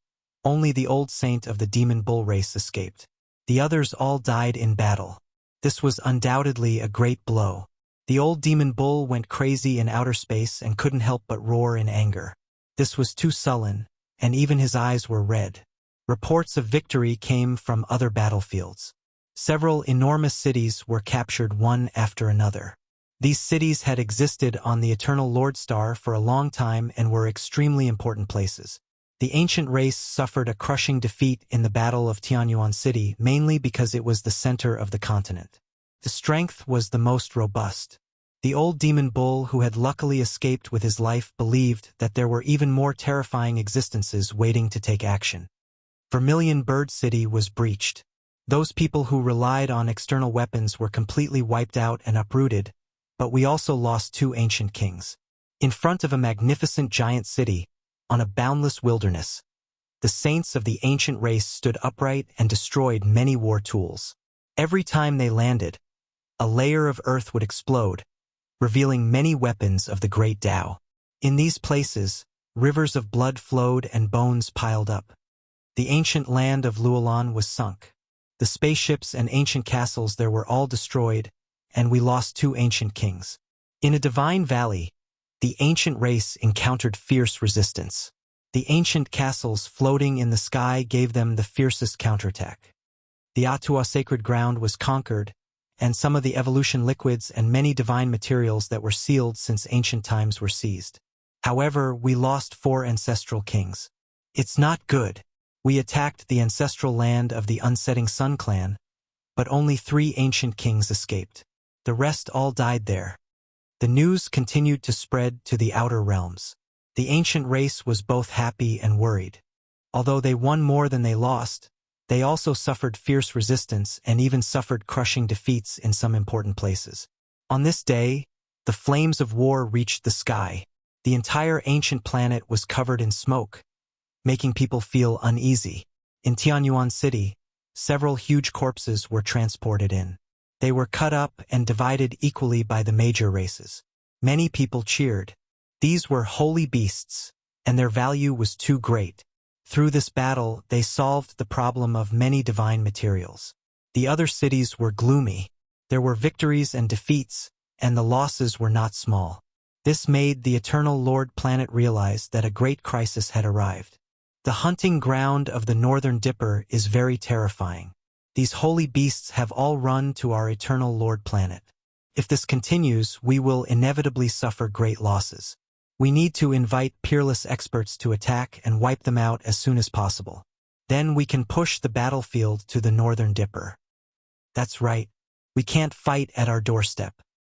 only the old saint of the demon bull race escaped. The others all died in battle. This was undoubtedly a great blow. The old demon bull went crazy in outer space and couldn't help but roar in anger. This was too sullen, and even his eyes were red. Reports of victory came from other battlefields. Several enormous cities were captured one after another. These cities had existed on the Eternal Lord Star for a long time and were extremely important places. The ancient race suffered a crushing defeat in the Battle of Tianyuan City mainly because it was the center of the continent. The strength was the most robust. The old demon bull who had luckily escaped with his life believed that there were even more terrifying existences waiting to take action. Vermilion Bird City was breached. Those people who relied on external weapons were completely wiped out and uprooted, but we also lost 2 ancient kings. In front of a magnificent giant city, on a boundless wilderness, the saints of the ancient race stood upright and destroyed many war tools. Every time they landed, a layer of earth would explode, revealing many weapons of the great Tao. In these places, rivers of blood flowed and bones piled up. The ancient land of Luolan was sunk. The spaceships and ancient castles there were all destroyed, and we lost 2 ancient kings. In a divine valley, the ancient race encountered fierce resistance. The ancient castles floating in the sky gave them the fiercest counterattack. The Atua sacred ground was conquered, and some of the evolution liquids and many divine materials that were sealed since ancient times were seized. However, we lost 4 ancestral kings. It's not good. We attacked the ancestral land of the Unsetting Sun clan, but only 3 ancient kings escaped. The rest all died there. The news continued to spread to the outer realms. The ancient race was both happy and worried. Although they won more than they lost, they also suffered fierce resistance and even suffered crushing defeats in some important places. On this day, the flames of war reached the sky. The entire ancient planet was covered in smoke, making people feel uneasy. In Tianyuan City, several huge corpses were transported in. They were cut up and divided equally by the major races. Many people cheered. These were holy beasts, and their value was too great. Through this battle, they solved the problem of many divine materials. The other cities were gloomy. There were victories and defeats, and the losses were not small. This made the Eternal Lord planet realize that a great crisis had arrived. The hunting ground of the Northern Dipper is very terrifying. These holy beasts have all run to our Eternal Lord planet. If this continues, we will inevitably suffer great losses. We need to invite peerless experts to attack and wipe them out as soon as possible. Then we can push the battlefield to the Northern Dipper. That's right. We can't fight at our doorstep.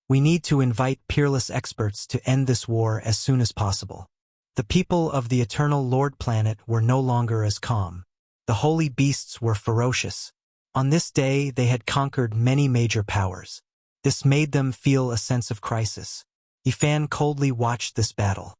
We need to invite peerless experts to end this war as soon as possible. The people of the Eternal Lord planet were no longer as calm. The holy beasts were ferocious. On this day, they had conquered many major powers. This made them feel a sense of crisis. Ifan coldly watched this battle.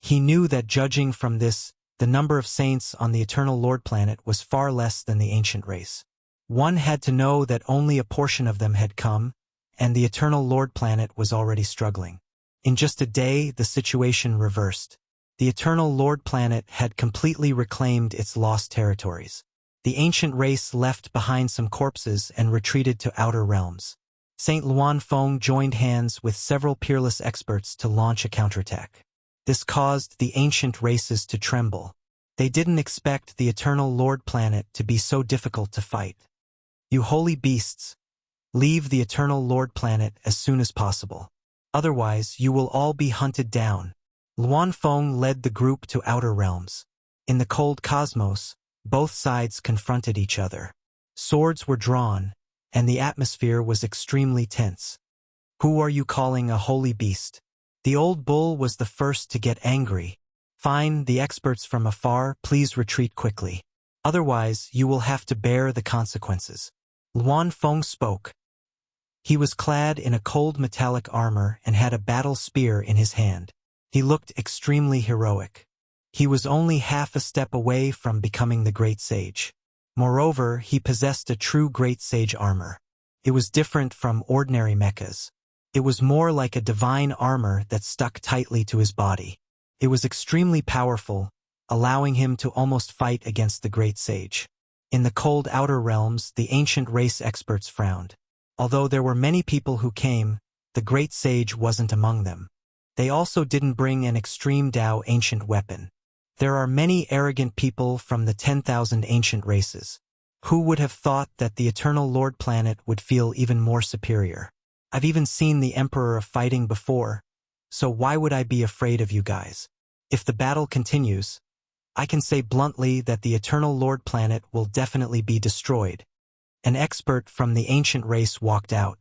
He knew that judging from this, the number of saints on the Eternal Lord planet was far less than the ancient race. One had to know that only a portion of them had come, and the Eternal Lord planet was already struggling. In just a day, the situation reversed. The Eternal Lord planet had completely reclaimed its lost territories. The ancient race left behind some corpses and retreated to outer realms. Saint Luan Feng joined hands with several peerless experts to launch a counterattack. This caused the ancient races to tremble. They didn't expect the Eternal Lord planet to be so difficult to fight. You holy beasts, leave the Eternal Lord planet as soon as possible. Otherwise, you will all be hunted down. Luan Feng led the group to outer realms. In the cold cosmos, both sides confronted each other. Swords were drawn, and the atmosphere was extremely tense. Who are you calling a holy beast? The old bull was the first to get angry. Fine, the experts from afar, please retreat quickly. Otherwise, you will have to bear the consequences. Luan Feng spoke. He was clad in a cold metallic armor and had a battle spear in his hand. He looked extremely heroic. He was only half a step away from becoming the great sage. Moreover, he possessed a true great sage armor. It was different from ordinary mechas. It was more like a divine armor that stuck tightly to his body. It was extremely powerful, allowing him to almost fight against the great sage. In the cold outer realms, the ancient race experts frowned. Although there were many people who came, the great sage wasn't among them. They also didn't bring an extreme Dao ancient weapon. There are many arrogant people from the 10,000 ancient races. Who would have thought that the Eternal Lord planet would feel even more superior? I've even seen the Emperor fighting before, so why would I be afraid of you guys? If the battle continues, I can say bluntly that the Eternal Lord planet will definitely be destroyed. An expert from the ancient race walked out.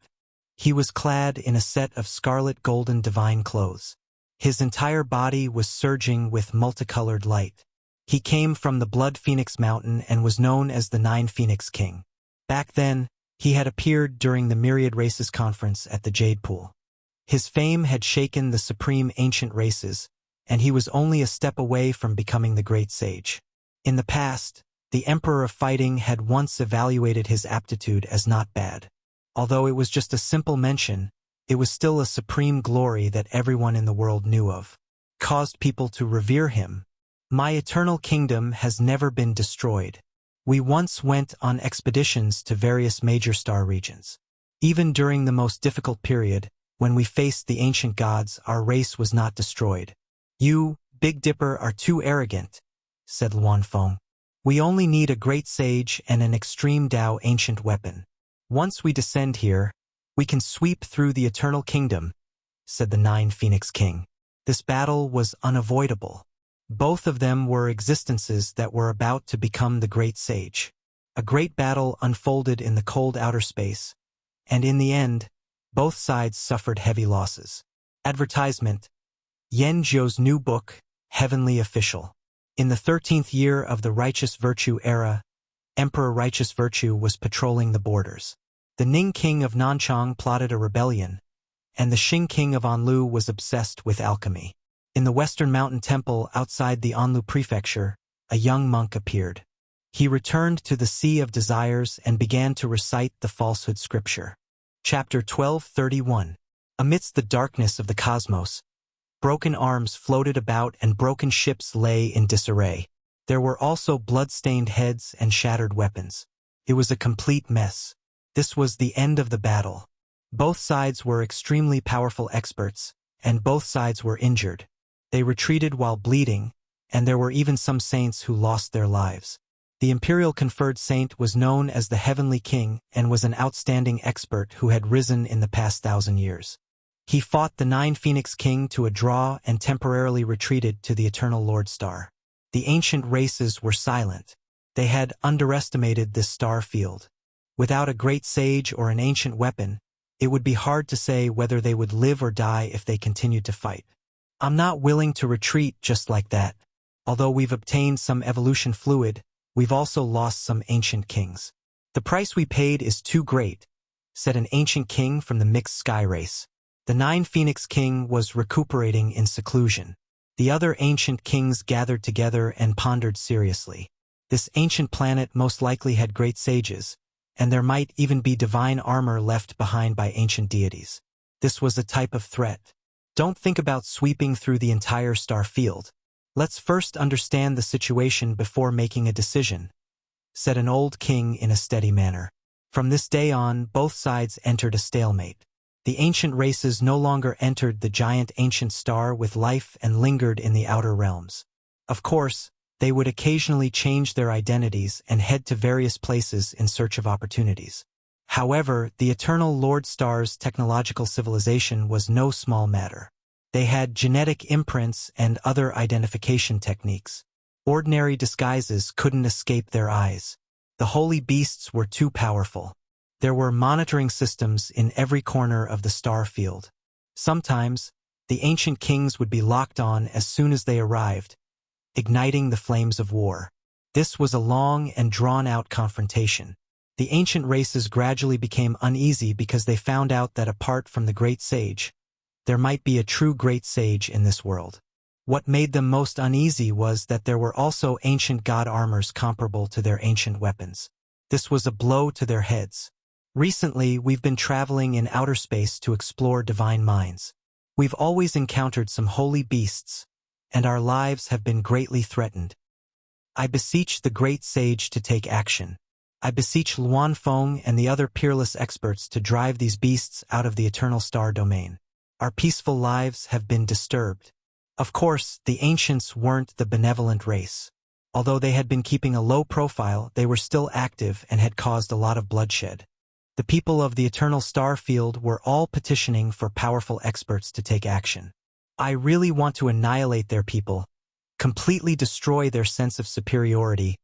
He was clad in a set of scarlet golden divine clothes. His entire body was surging with multicolored light. He came from the Blood Phoenix Mountain and was known as the Nine Phoenix King. Back then, he had appeared during the Myriad Races Conference at the Jade Pool. His fame had shaken the supreme ancient races, and he was only a step away from becoming the great sage. In the past, the Emperor of Fighting had once evaluated his aptitude as not bad. Although it was just a simple mention, it was still a supreme glory that everyone in the world knew of. Caused people to revere him. My eternal kingdom has never been destroyed. We once went on expeditions to various major star regions. Even during the most difficult period, When we faced the ancient gods, our race was not destroyed. You, Big Dipper, are too arrogant, said Luanfeng. We only need a great sage and an extreme Dao ancient weapon. Once we descend here, we can sweep through the eternal kingdom, said the Nine Phoenix King. This battle was unavoidable. Both of them were existences that were about to become the great sage. A great battle unfolded in the cold outer space, and in the end, both sides suffered heavy losses. Advertisement: Yen Zhou's new book, Heavenly Official. In the 13th year of the Righteous Virtue era, Emperor Righteous Virtue was patrolling the borders. The Ning King of Nanchang plotted a rebellion, and the Xing King of Anlu was obsessed with alchemy. In the Western Mountain Temple outside the Anlu Prefecture, a young monk appeared. He returned to the Sea of Desires and began to recite the falsehood scripture. Chapter 12:31. Amidst the darkness of the cosmos, broken arms floated about and broken ships lay in disarray. There were also blood-stained heads and shattered weapons. It was a complete mess. This was the end of the battle. Both sides were extremely powerful experts, and both sides were injured. They retreated while bleeding, and there were even some saints who lost their lives. The imperial conferred saint was known as the Heavenly King and was an outstanding expert who had risen in the past 1,000 years. He fought the Nine Phoenix King to a draw and temporarily retreated to the Eternal Lord Star. The ancient races were silent. They had underestimated this star field. Without a great sage or an ancient weapon, it would be hard to say whether they would live or die if they continued to fight. I'm not willing to retreat just like that. Although we've obtained some evolution fluid, we've also lost some ancient kings. The price we paid is too great, said an ancient king from the mixed sky race. The Nine Phoenix King was recuperating in seclusion. The other ancient kings gathered together and pondered seriously. This ancient planet most likely had great sages, and there might even be divine armor left behind by ancient deities. This was a type of threat. Don't think about sweeping through the entire star field. Let's first understand the situation before making a decision, said an old king in a steady manner. From this day on, both sides entered a stalemate. The ancient races no longer entered the giant ancient star with life and lingered in the outer realms. Of course, they would occasionally change their identities and head to various places in search of opportunities. However, the Eternal Lord Star's technological civilization was no small matter. They had genetic imprints and other identification techniques. Ordinary disguises couldn't escape their eyes. The holy beasts were too powerful. There were monitoring systems in every corner of the star field. Sometimes, the ancient kings would be locked on as soon as they arrived, igniting the flames of war. This was a long and drawn-out confrontation. The ancient races gradually became uneasy because they found out that apart from the great sage, there might be a true great sage in this world. What made them most uneasy was that there were also ancient god armors comparable to their ancient weapons. This was a blow to their heads. Recently, we've been traveling in outer space to explore divine minds. We've always encountered some holy beasts, and our lives have been greatly threatened. I beseech the great sage to take action. I beseech Luanfeng and the other peerless experts to drive these beasts out of the eternal star domain. Our peaceful lives have been disturbed. Of course, the ancients weren't the benevolent race. Although they had been keeping a low profile, they were still active and had caused a lot of bloodshed. The people of the eternal star field were all petitioning for powerful experts to take action. I really want to annihilate their people, completely destroy their sense of superiority,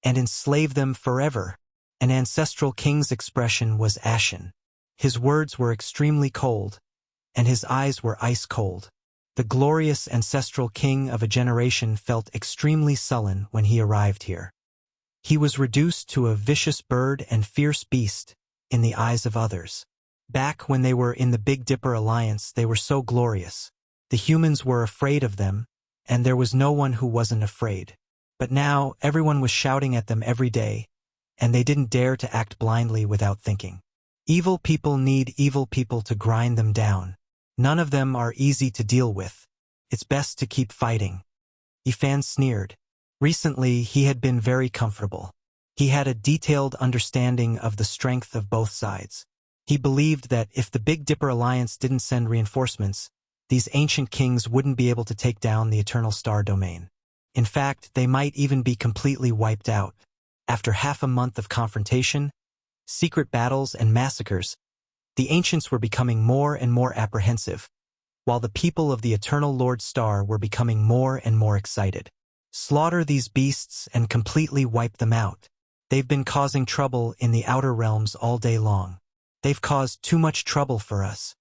and enslave them forever. An ancestral king's expression was ashen. His words were extremely cold, and his eyes were ice cold. The glorious ancestral king of a generation felt extremely sullen when he arrived here. He was reduced to a vicious bird and fierce beast in the eyes of others. Back when they were in the Big Dipper Alliance, they were so glorious. The humans were afraid of them, and there was no one who wasn't afraid. But now, everyone was shouting at them every day, and they didn't dare to act blindly without thinking. Evil people need evil people to grind them down. None of them are easy to deal with. It's best to keep fighting. Yifan sneered. Recently, he had been very comfortable. He had a detailed understanding of the strength of both sides. He believed that if the Big Dipper Alliance didn't send reinforcements, these ancient kings wouldn't be able to take down the Eternal Star Domain. In fact, they might even be completely wiped out. After half a month of confrontation, secret battles, and massacres, the ancients were becoming more and more apprehensive, while the people of the Eternal Lord Star were becoming more and more excited. Slaughter these beasts and completely wipe them out. They've been causing trouble in the outer realms all day long. They've caused too much trouble for us.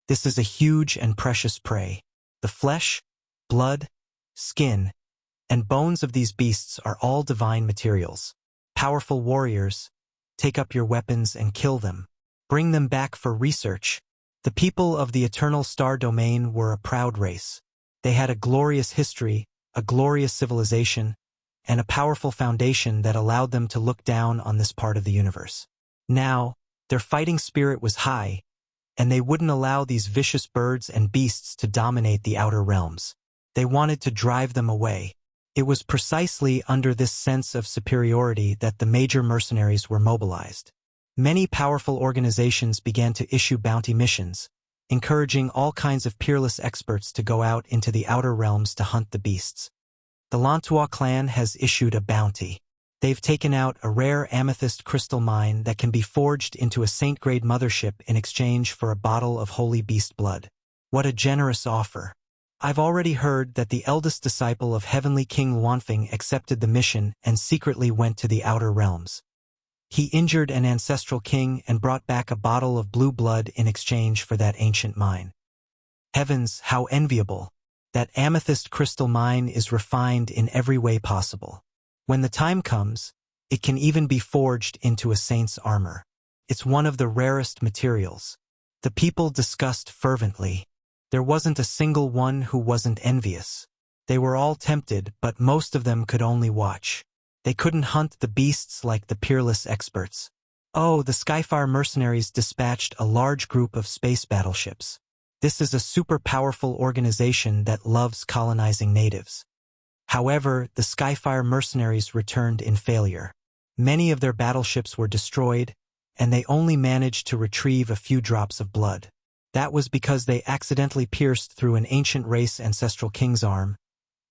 This is a huge and precious prey. The flesh, blood, skin, and bones of these beasts are all divine materials. Powerful warriors, take up your weapons and kill them. Bring them back for research. The people of the Eternal Star Domain were a proud race. They had a glorious history, a glorious civilization, and a powerful foundation that allowed them to look down on this part of the universe. Now, their fighting spirit was high, and they wouldn't allow these vicious birds and beasts to dominate the outer realms. They wanted to drive them away. It was precisely under this sense of superiority that the major mercenaries were mobilized. Many powerful organizations began to issue bounty missions, encouraging all kinds of peerless experts to go out into the outer realms to hunt the beasts. The Lantua clan has issued a bounty. They've taken out a rare amethyst crystal mine that can be forged into a saint-grade mothership in exchange for a bottle of holy beast blood. What a generous offer. I've already heard that the eldest disciple of Heavenly King Luanfeng accepted the mission and secretly went to the outer realms. He injured an ancestral king and brought back a bottle of blue blood in exchange for that ancient mine. Heavens, how enviable! That amethyst crystal mine is refined in every way possible. When the time comes, it can even be forged into a saint's armor. It's one of the rarest materials. The people discussed fervently. There wasn't a single one who wasn't envious. They were all tempted, but most of them could only watch. They couldn't hunt the beasts like the peerless experts. Oh, the Skyfire mercenaries dispatched a large group of space battleships. This is a super powerful organization that loves colonizing natives. However, the Skyfire mercenaries returned in failure. Many of their battleships were destroyed, and they only managed to retrieve a few drops of blood. That was because they accidentally pierced through an ancient race ancestral king's arm,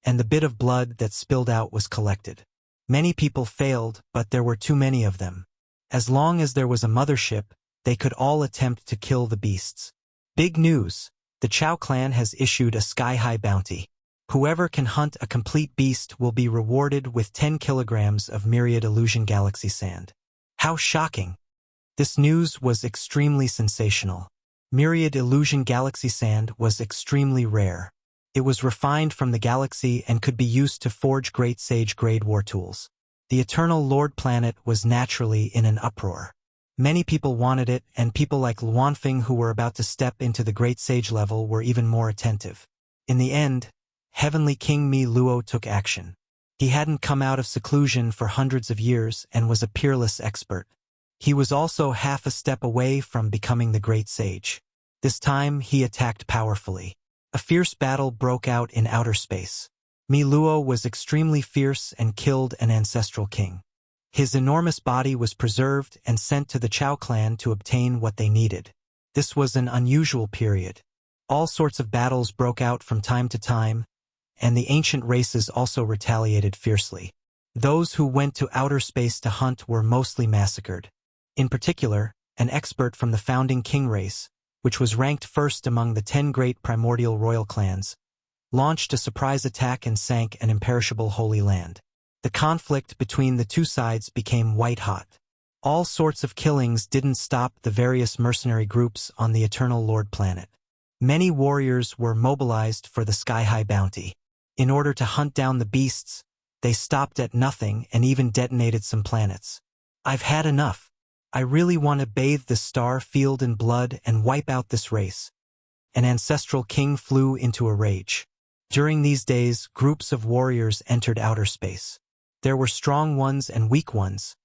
and the bit of blood that spilled out was collected. Many people failed, but there were too many of them. As long as there was a mothership, they could all attempt to kill the beasts. Big news! The Chao clan has issued a sky-high bounty. Whoever can hunt a complete beast will be rewarded with 10 kilograms of Myriad Illusion Galaxy sand. How shocking! This news was extremely sensational. Myriad Illusion Galaxy sand was extremely rare. It was refined from the galaxy and could be used to forge Great Sage grade war tools. The Eternal Lord planet was naturally in an uproar. Many people wanted it, and people like Luanfeng who were about to step into the Great Sage level were even more attentive. In the end, Heavenly King Mi Luo took action. He hadn't come out of seclusion for hundreds of years and was a peerless expert. He was also half a step away from becoming the Great Sage. This time, he attacked powerfully. A fierce battle broke out in outer space. Mi Luo was extremely fierce and killed an ancestral king. His enormous body was preserved and sent to the Chao clan to obtain what they needed. This was an unusual period. All sorts of battles broke out from time to time, and the ancient races also retaliated fiercely. Those who went to outer space to hunt were mostly massacred. In particular, an expert from the founding king race, which was ranked first among the 10 great primordial royal clans, launched a surprise attack and sank an imperishable holy land. The conflict between the two sides became white-hot. All sorts of killings didn't stop the various mercenary groups on the Eternal Lord planet. Many warriors were mobilized for the sky-high bounty. In order to hunt down the beasts, they stopped at nothing and even detonated some planets. I've had enough. I really want to bathe the star field in blood and wipe out this race. An ancestral king flew into a rage. During these days, groups of warriors entered outer space. There were strong ones and weak ones,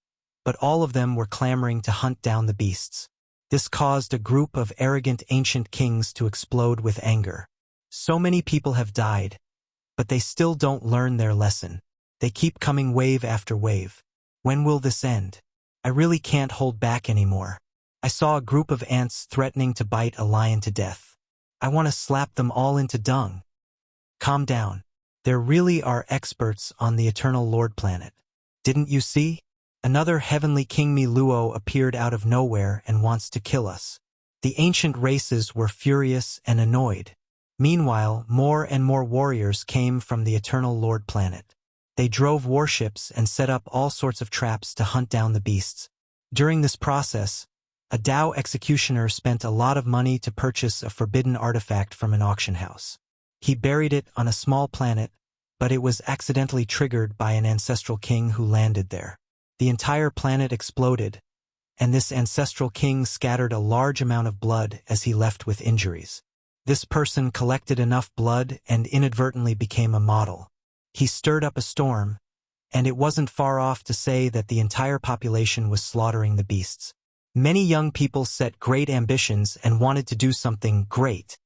but all of them were clamoring to hunt down the beasts. This caused a group of arrogant ancient kings to explode with anger. So many people have died, but they still don't learn their lesson. They keep coming wave after wave. When will this end? I really can't hold back anymore. I saw a group of ants threatening to bite a lion to death. I want to slap them all into dung. Calm down. There really are experts on the Eternal Lord planet. Didn't you see? Another heavenly King Miluo appeared out of nowhere and wants to kill us. The ancient races were furious and annoyed. Meanwhile, more and more warriors came from the Eternal Lord planet. They drove warships and set up all sorts of traps to hunt down the beasts. During this process, a Tao executioner spent a lot of money to purchase a forbidden artifact from an auction house. He buried it on a small planet, but it was accidentally triggered by an ancestral king who landed there. The entire planet exploded, and this ancestral king scattered a large amount of blood as he left with injuries. This person collected enough blood and inadvertently became a model. He stirred up a storm, and it wasn't far off to say that the entire population was slaughtering the beasts. Many young people set great ambitions and wanted to do something great.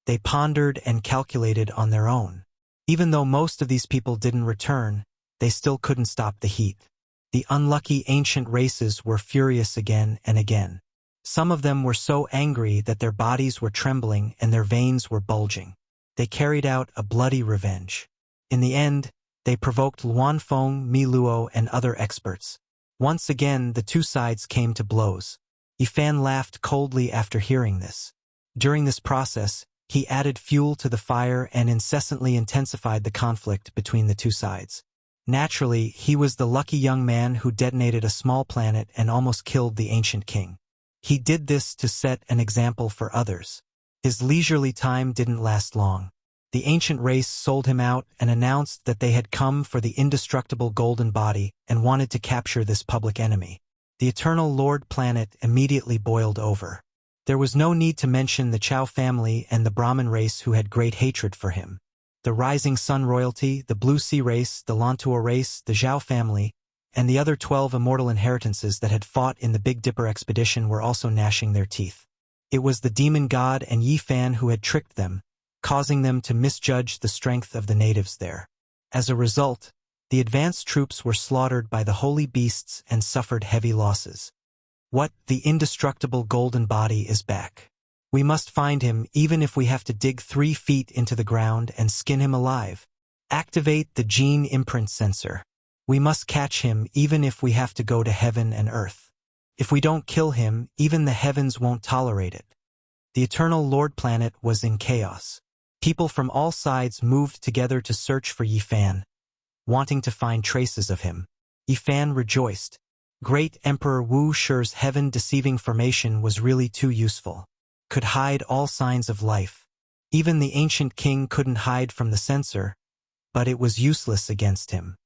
They pondered and calculated on their own. Even though most of these people didn't return, they still couldn't stop the heat. The unlucky ancient races were furious again and again. Some of them were so angry that their bodies were trembling and their veins were bulging. They carried out a bloody revenge. In the end, they provoked Luanfeng, Miluo, and other experts. Once again, the two sides came to blows. Yifan laughed coldly after hearing this. During this process, he added fuel to the fire and incessantly intensified the conflict between the two sides. Naturally, he was the lucky young man who detonated a small planet and almost killed the ancient king. He did this to set an example for others. His leisurely time didn't last long. The ancient race sold him out and announced that they had come for the indestructible golden body and wanted to capture this public enemy. The Eternal Lord planet immediately boiled over. There was no need to mention the Chao family and the Brahmin race who had great hatred for him. The Rising Sun royalty, the Blue Sea race, the Lantua race, the Zhao family, and the other 12 immortal inheritances that had fought in the Big Dipper expedition were also gnashing their teeth. It was the demon god and Yifan who had tricked them, causing them to misjudge the strength of the natives there. As a result, the advanced troops were slaughtered by the holy beasts and suffered heavy losses. What? The indestructible golden body is back. We must find him even if we have to dig 3 feet into the ground and skin him alive. Activate the gene imprint sensor. We must catch him even if we have to go to heaven and earth. If we don't kill him, even the heavens won't tolerate it. The Eternal Lord planet was in chaos. People from all sides moved together to search for Yifan, wanting to find traces of him. Yifan rejoiced. Great Emperor Wu Shi's heaven-deceiving formation was really too useful. Could hide all signs of life. Even the ancient king couldn't hide from the sensor, but it was useless against him.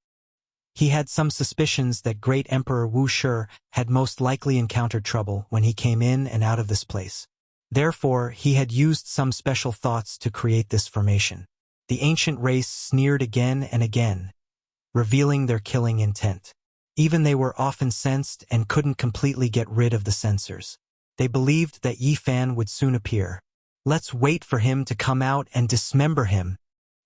He had some suspicions that Great Emperor Wu Shi had most likely encountered trouble when he came in and out of this place. Therefore, he had used some special thoughts to create this formation. The ancient race sneered again and again, revealing their killing intent. Even they were often sensed and couldn't completely get rid of the sensors. They believed that Yifan would soon appear. Let's wait for him to come out and dismember him.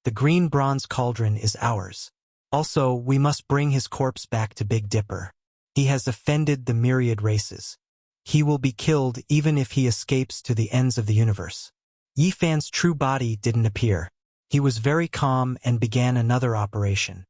The green bronze cauldron is ours. Also, we must bring his corpse back to Big Dipper. He has offended the myriad races. He will be killed even if he escapes to the ends of the universe. Yifan's true body didn't appear. He was very calm and began another operation.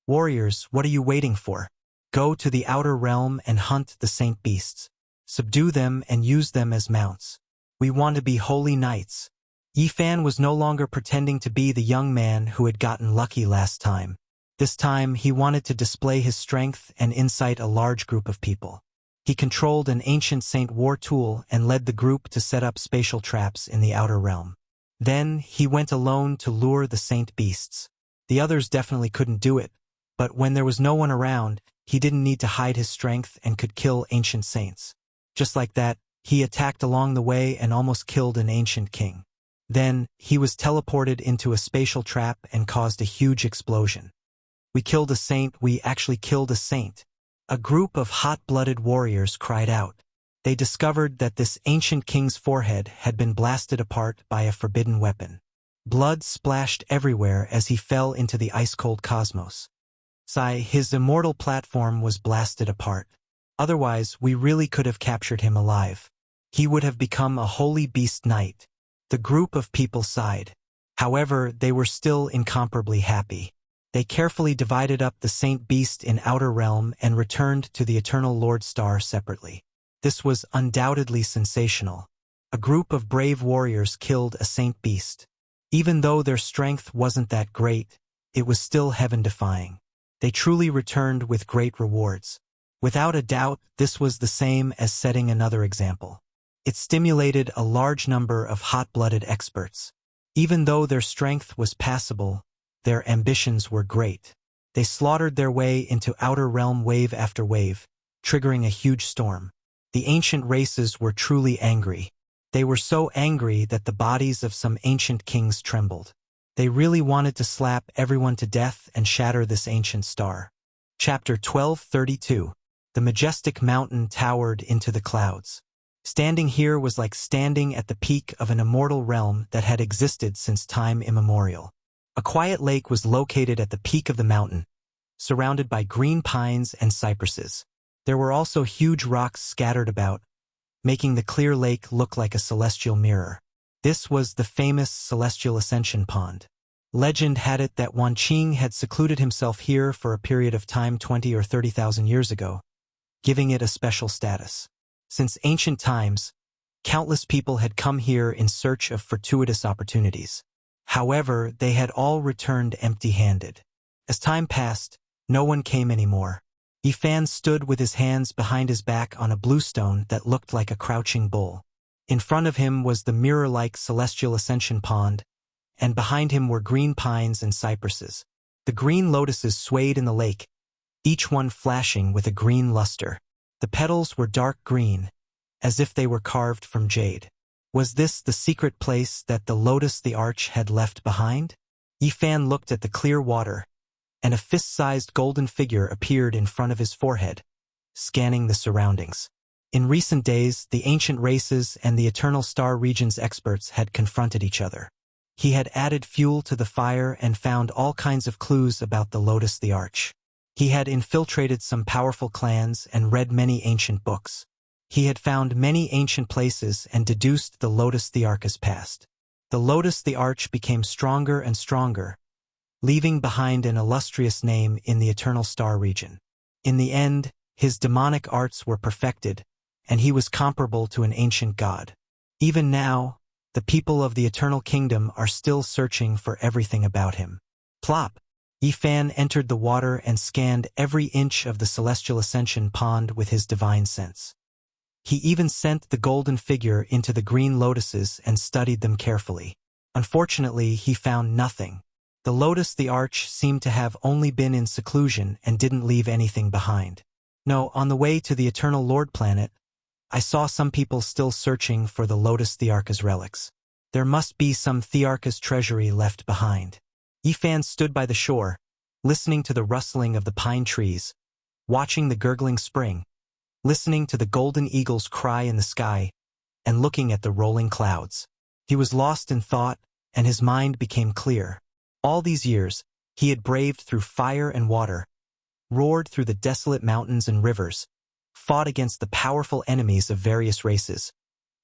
Warriors, what are you waiting for? Go to the outer realm and hunt the saint beasts. Subdue them and use them as mounts. We want to be holy knights. Yifan was no longer pretending to be the young man who had gotten lucky last time. This time, he wanted to display his strength and incite a large group of people. He controlled an ancient saint war tool and led the group to set up spatial traps in the outer realm. Then, he went alone to lure the saint beasts. The others definitely couldn't do it, but when there was no one around, he didn't need to hide his strength and could kill ancient saints. Just like that, he attacked along the way and almost killed an ancient king. Then, he was teleported into a spatial trap and caused a huge explosion. We killed a saint, we actually killed a saint. A group of hot-blooded warriors cried out. They discovered that this ancient king's forehead had been blasted apart by a forbidden weapon. Blood splashed everywhere as he fell into the ice-cold cosmos. His immortal platform was blasted apart. Otherwise, we really could have captured him alive. He would have become a holy beast knight. The group of people sighed. However, they were still incomparably happy. They carefully divided up the saint beast in outer realm and returned to the eternal Lord Star separately. This was undoubtedly sensational. A group of brave warriors killed a saint beast. Even though their strength wasn't that great, it was still heaven-defying. They truly returned with great rewards. Without a doubt, this was the same as setting another example. It stimulated a large number of hot-blooded experts. Even though their strength was passable, their ambitions were great. They slaughtered their way into outer realm wave after wave, triggering a huge storm. The ancient races were truly angry. They were so angry that the bodies of some ancient kings trembled. They really wanted to slap everyone to death and shatter this ancient star. Chapter 12:32. The majestic mountain towered into the clouds. Standing here was like standing at the peak of an immortal realm that had existed since time immemorial. A quiet lake was located at the peak of the mountain, surrounded by green pines and cypresses. There were also huge rocks scattered about, making the clear lake look like a celestial mirror. This was the famous Celestial Ascension Pond. Legend had it that Wan Qing had secluded himself here for a period of time 20 or 30,000 years ago, giving it a special status. Since ancient times, countless people had come here in search of fortuitous opportunities. However, they had all returned empty-handed. As time passed, no one came anymore. Yifan stood with his hands behind his back on a bluestone that looked like a crouching bull. In front of him was the mirror-like Celestial Ascension Pond, and behind him were green pines and cypresses. The green lotuses swayed in the lake, each one flashing with a green luster. The petals were dark green, as if they were carved from jade. Was this the secret place that the lotus the arch had left behind? Yifan looked at the clear water, and a fist-sized golden figure appeared in front of his forehead, scanning the surroundings. In recent days, the ancient races and the Eternal Star Region's experts had confronted each other. He had added fuel to the fire and found all kinds of clues about the Lotus the Arch. He had infiltrated some powerful clans and read many ancient books. He had found many ancient places and deduced the Lotus the Arch's past. The Lotus the Arch became stronger and stronger, leaving behind an illustrious name in the Eternal Star Region. In the end, his demonic arts were perfected, and he was comparable to an ancient god. Even now, the people of the Eternal Kingdom are still searching for everything about him. Plop! Yifan entered the water and scanned every inch of the Celestial Ascension Pond with his divine sense. He even sent the golden figure into the green lotuses and studied them carefully. Unfortunately, he found nothing. The Lotus the Arch seemed to have only been in seclusion and didn't leave anything behind. No, on the way to the Eternal Lord planet, I saw some people still searching for the Lotus Thearcha's relics. There must be some Thearcha's treasury left behind. Yifan stood by the shore, listening to the rustling of the pine trees, watching the gurgling spring, listening to the golden eagles cry in the sky, and looking at the rolling clouds. He was lost in thought, and his mind became clear. All these years, he had braved through fire and water, roared through the desolate mountains and rivers, fought against the powerful enemies of various races,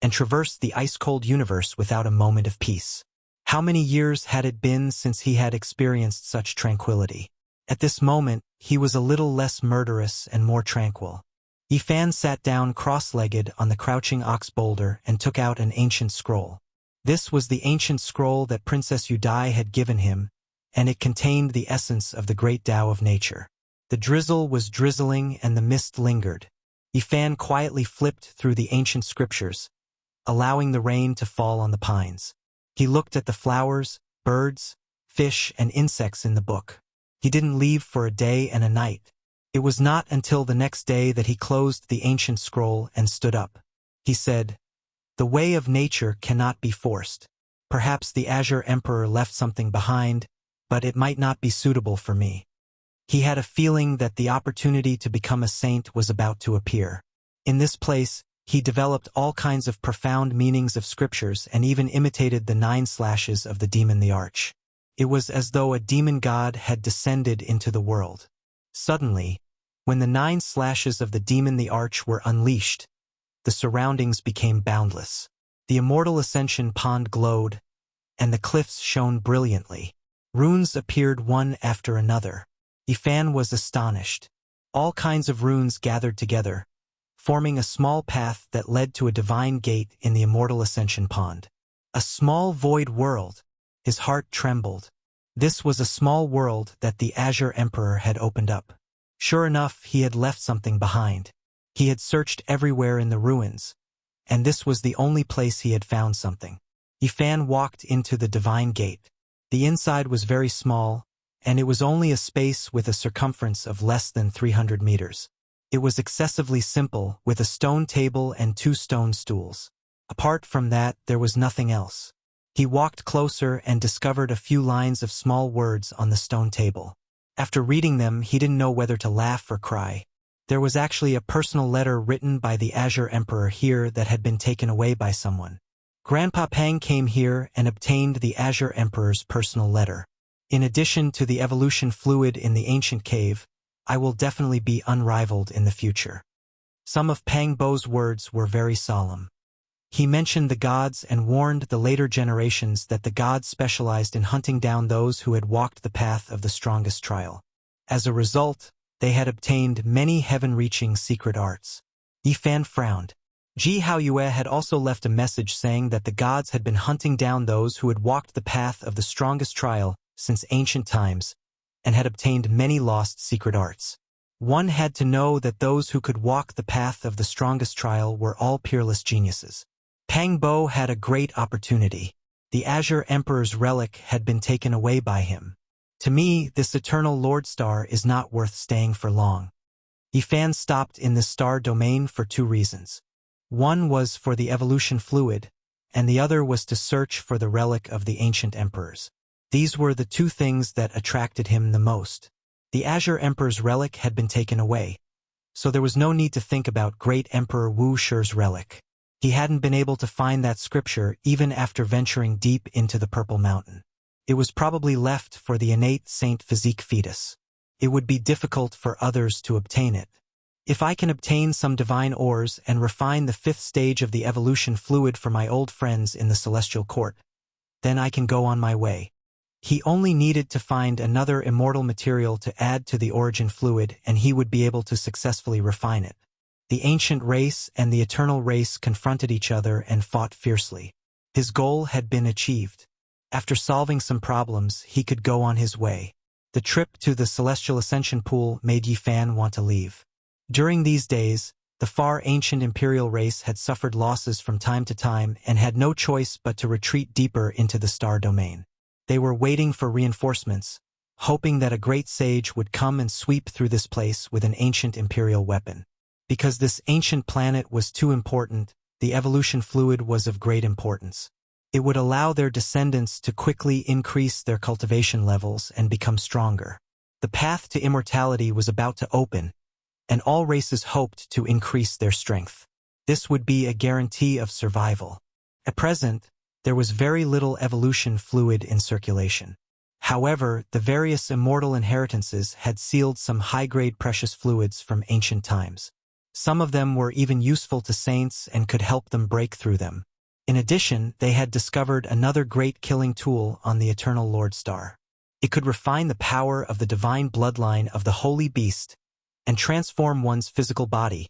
and traversed the ice-cold universe without a moment of peace. How many years had it been since he had experienced such tranquility? At this moment, he was a little less murderous and more tranquil. Yifan sat down cross-legged on the crouching ox boulder and took out an ancient scroll. This was the ancient scroll that Princess Yudai had given him, and it contained the essence of the great Tao of nature. The drizzle was drizzling and the mist lingered. Yifan quietly flipped through the ancient scriptures, allowing the rain to fall on the pines. He looked at the flowers, birds, fish, and insects in the book. He didn't leave for a day and a night. It was not until the next day that he closed the ancient scroll and stood up. He said, "The way of nature cannot be forced. Perhaps the Azure Emperor left something behind, but it might not be suitable for me." He had a feeling that the opportunity to become a saint was about to appear. In this place, he developed all kinds of profound meanings of scriptures and even imitated the 9 slashes of the demon the Arch. It was as though a demon god had descended into the world. Suddenly, When the 9 slashes of the demon the Arch were unleashed, the surroundings became boundless. The immortal ascension pond glowed, and the cliffs shone brilliantly. Runes appeared one after another. Yifan was astonished. All kinds of runes gathered together, forming a small path that led to a divine gate in the immortal ascension pond. A small void world. His heart trembled. This was a small world that the Azure Emperor had opened up. Sure enough, he had left something behind. He had searched everywhere in the ruins, and this was the only place he had found something. Yifan walked into the divine gate. The inside was very small, and it was only a space with a circumference of less than 300 meters. It was excessively simple, with a stone table and 2 stone stools. Apart from that, there was nothing else. He walked closer and discovered a few lines of small words on the stone table. After reading them, he didn't know whether to laugh or cry. There was actually a personal letter written by the Azure Emperor here that had been taken away by someone. Grandpa Pang came here and obtained the Azure Emperor's personal letter. In addition to the evolution fluid in the ancient cave, I will definitely be unrivaled in the future. Some of Pang Bo's words were very solemn. He mentioned the gods and warned the later generations that the gods specialized in hunting down those who had walked the path of the strongest trial. As a result, they had obtained many heaven-reaching secret arts. Yifan frowned. Ji Haoyue had also left a message saying that the gods had been hunting down those who had walked the path of the strongest trial since ancient times, and had obtained many lost secret arts. One had to know that those who could walk the path of the strongest trial were all peerless geniuses. Pang Bo had a great opportunity. The Azure Emperor's relic had been taken away by him. To me, this eternal Lord Star is not worth staying for long. Yifan stopped in the star domain for 2 reasons. One was for the evolution fluid, and the other was to search for the relic of the ancient emperors. These were the 2 things that attracted him the most. The Azure Emperor's relic had been taken away, so there was no need to think about Great Emperor Wu Shi's relic. He hadn't been able to find that scripture even after venturing deep into the Purple Mountain. It was probably left for the innate Saint Physique fetus. It would be difficult for others to obtain it. If I can obtain some divine ores and refine the 5th stage of the evolution fluid for my old friends in the Celestial Court, then I can go on my way. He only needed to find another immortal material to add to the origin fluid, and he would be able to successfully refine it. The ancient race and the eternal race confronted each other and fought fiercely. His goal had been achieved. After solving some problems, he could go on his way. The trip to the Celestial Ascension Pool made Yifan want to leave. During these days, the far ancient imperial race had suffered losses from time to time and had no choice but to retreat deeper into the star domain. They were waiting for reinforcements, hoping that a great sage would come and sweep through this place with an ancient imperial weapon. Because this ancient planet was too important, the evolution fluid was of great importance. It would allow their descendants to quickly increase their cultivation levels and become stronger. The path to immortality was about to open, and all races hoped to increase their strength. This would be a guarantee of survival. At present, there was very little evolution fluid in circulation. However, the various immortal inheritances had sealed some high-grade precious fluids from ancient times. Some of them were even useful to saints and could help them break through them. In addition, they had discovered another great killing tool on the Eternal Lord Star. It could refine the power of the divine bloodline of the Holy Beast and transform one's physical body,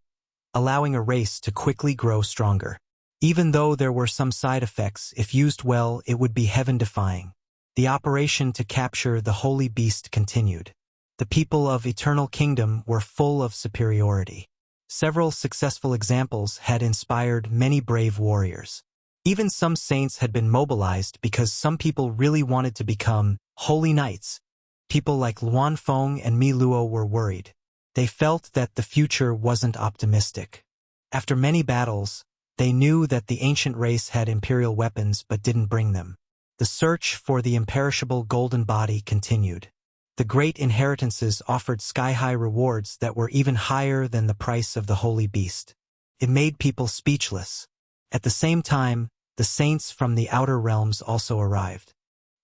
allowing a race to quickly grow stronger. Even though there were some side effects, if used well, it would be heaven-defying. The operation to capture the Holy Beast continued. The people of Eternal Kingdom were full of superiority. Several successful examples had inspired many brave warriors. Even some saints had been mobilized because some people really wanted to become holy knights. People like Luan Feng and Mi Luo were worried. They felt that the future wasn't optimistic. After many battles, they knew that the ancient race had imperial weapons but didn't bring them. The search for the imperishable golden body continued. The great inheritances offered sky-high rewards that were even higher than the price of the Holy Beast. It made people speechless. At the same time, the saints from the outer realms also arrived.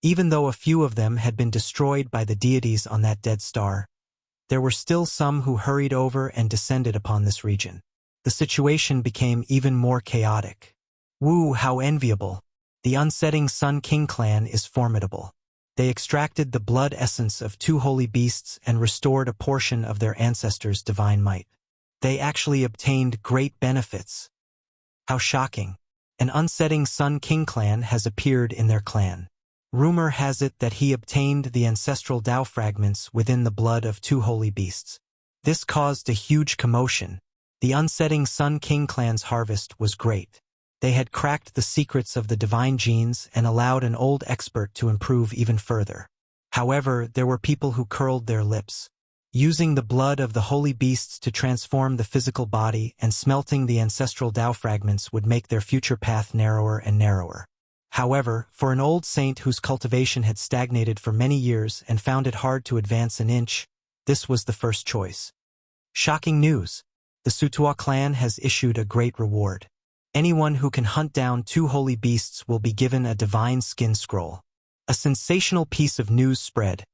Even though a few of them had been destroyed by the deities on that dead star, there were still some who hurried over and descended upon this region. The situation became even more chaotic. Wu, how enviable! The unsetting Sun King clan is formidable. They extracted the blood essence of 2 holy beasts and restored a portion of their ancestors' divine might. They actually obtained great benefits. How shocking! An unsetting Sun King clan has appeared in their clan. Rumor has it that he obtained the ancestral Tao fragments within the blood of 2 holy beasts. This caused a huge commotion. The unsetting Sun King clan's harvest was great. They had cracked the secrets of the divine genes and allowed an old expert to improve even further. However, there were people who curled their lips. Using the blood of the holy beasts to transform the physical body and smelting the ancestral Tao fragments would make their future path narrower and narrower. However, for an old saint whose cultivation had stagnated for many years and found it hard to advance an inch, this was the first choice. Shocking news! The Sutua clan has issued a great reward. Anyone who can hunt down 2 holy beasts will be given a divine skin scroll. A sensational piece of news spread,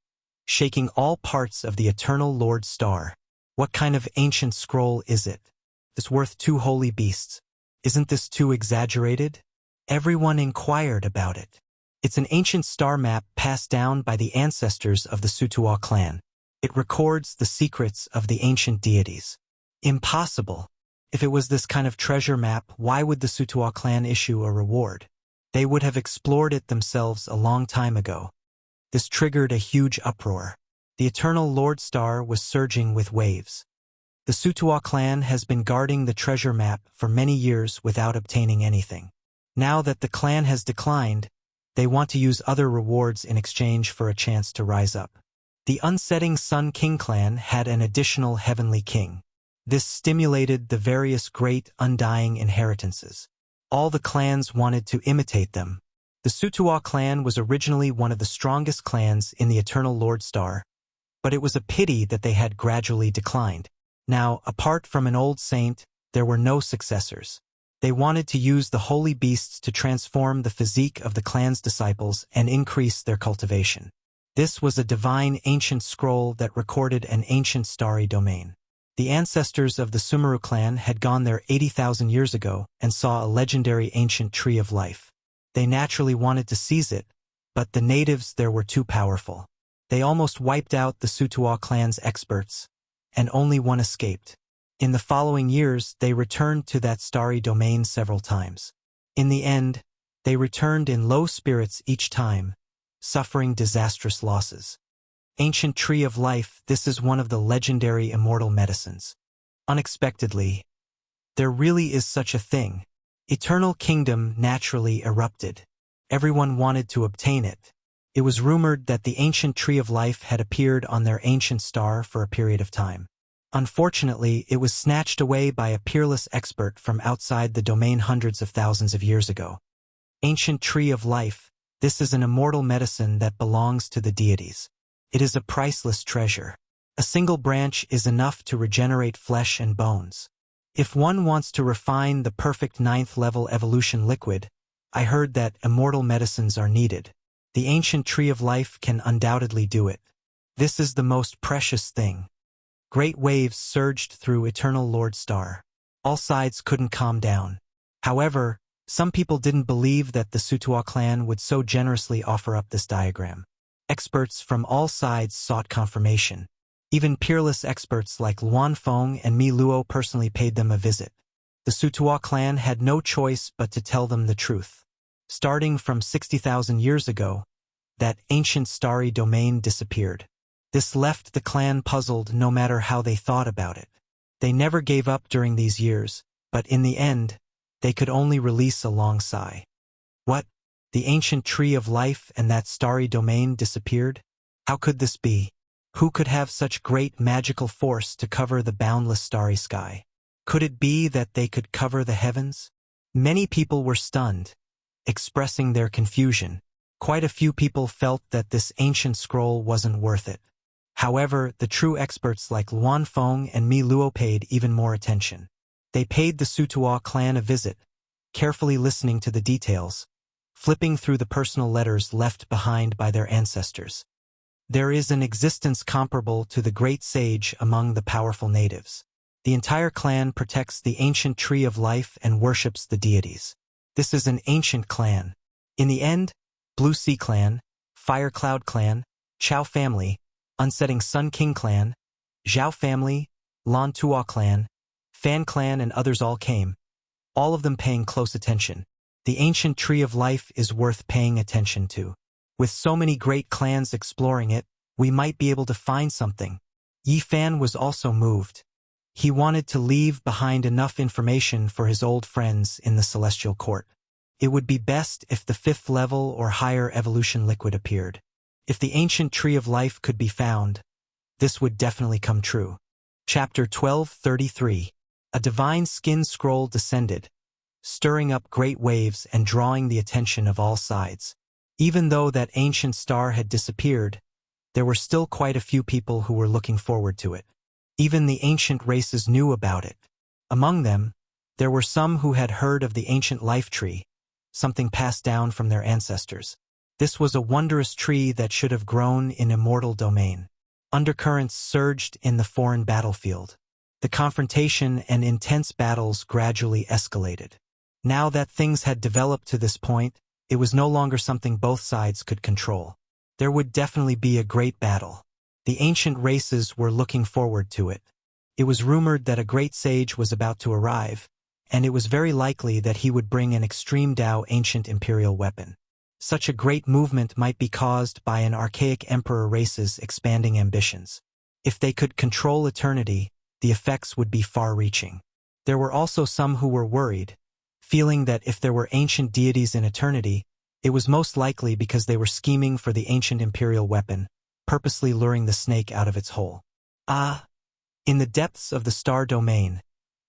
shaking all parts of the eternal Lord Star. What kind of ancient scroll is it? It's worth 2 holy beasts. Isn't this too exaggerated? Everyone inquired about it. It's an ancient star map passed down by the ancestors of the Sutua clan. It records the secrets of the ancient deities. Impossible! If it was this kind of treasure map, why would the Sutua clan issue a reward? They would have explored it themselves a long time ago. This triggered a huge uproar. The eternal Lord Star was surging with waves. The Sutua clan has been guarding the treasure map for many years without obtaining anything. Now that the clan has declined, they want to use other rewards in exchange for a chance to rise up. The unsetting Sun King clan had an additional heavenly king. This stimulated the various great undying inheritances. All the clans wanted to imitate them. The Sutua clan was originally one of the strongest clans in the Eternal Lord Star, but it was a pity that they had gradually declined. Now, apart from an old saint, there were no successors. They wanted to use the holy beasts to transform the physique of the clan's disciples and increase their cultivation. This was a divine ancient scroll that recorded an ancient starry domain. The ancestors of the Sumeru clan had gone there 80,000 years ago and saw a legendary ancient tree of life. They naturally wanted to seize it, but the natives there were too powerful. They almost wiped out the Sutua clan's experts, and only one escaped. In the following years, they returned to that starry domain several times. In the end, they returned in low spirits each time, suffering disastrous losses. Ancient Tree of Life, this is one of the legendary immortal medicines. Unexpectedly, there really is such a thing. Eternal Kingdom naturally erupted. Everyone wanted to obtain it. It was rumored that the Ancient Tree of Life had appeared on their ancient star for a period of time. Unfortunately, it was snatched away by a peerless expert from outside the domain hundreds of thousands of years ago. Ancient Tree of Life, this is an immortal medicine that belongs to the deities. It is a priceless treasure. A single branch is enough to regenerate flesh and bones. If one wants to refine the perfect 9th-level evolution liquid, I heard that immortal medicines are needed. The Ancient Tree of Life can undoubtedly do it. This is the most precious thing. Great waves surged through Eternal Lord Star. All sides couldn't calm down. However, some people didn't believe that the Sutua clan would so generously offer up this diagram. Experts from all sides sought confirmation. Even peerless experts like Luan Feng and Mi Luo personally paid them a visit. The Sutua clan had no choice but to tell them the truth. Starting from 60,000 years ago, that ancient starry domain disappeared. This left the clan puzzled no matter how they thought about it. They never gave up during these years, but in the end, they could only release a long sigh. What? The ancient tree of life and that starry domain disappeared? How could this be? Who could have such great magical force to cover the boundless starry sky? Could it be that they could cover the heavens? Many people were stunned, expressing their confusion. Quite a few people felt that this ancient scroll wasn't worth it. However, the true experts like Luan Feng and Mi Luo paid even more attention. They paid the Sutua clan a visit, carefully listening to the details, flipping through the personal letters left behind by their ancestors. There is an existence comparable to the great sage among the powerful natives. The entire clan protects the ancient tree of life and worships the deities. This is an ancient clan. In the end, Blue Sea Clan, Fire Cloud Clan, Chao Family, Unsetting Sun King Clan, Zhao Family, Lan Tua Clan, Fan Clan and others all came, all of them paying close attention. The ancient tree of life is worth paying attention to. With so many great clans exploring it, we might be able to find something. Yi Fan was also moved. He wanted to leave behind enough information for his old friends in the Celestial Court. It would be best if the 5th level or higher evolution liquid appeared. If the ancient tree of life could be found, this would definitely come true. Chapter 1233. A divine skin scroll descended, stirring up great waves and drawing the attention of all sides. Even though that ancient star had disappeared, there were still quite a few people who were looking forward to it. Even the ancient races knew about it. Among them, there were some who had heard of the ancient life tree, something passed down from their ancestors. This was a wondrous tree that should have grown in immortal domain. Undercurrents surged in the foreign battlefield. The confrontation and intense battles gradually escalated. Now that things had developed to this point, it was no longer something both sides could control. There would definitely be a great battle. The ancient races were looking forward to it. It was rumored that a great sage was about to arrive, and it was very likely that he would bring an extreme Dao ancient imperial weapon. Such a great movement might be caused by an archaic emperor race's expanding ambitions. If they could control eternity, the effects would be far-reaching. There were also some who were worried, feeling that if there were ancient deities in eternity, it was most likely because they were scheming for the ancient imperial weapon, purposely luring the snake out of its hole. In the depths of the star domain,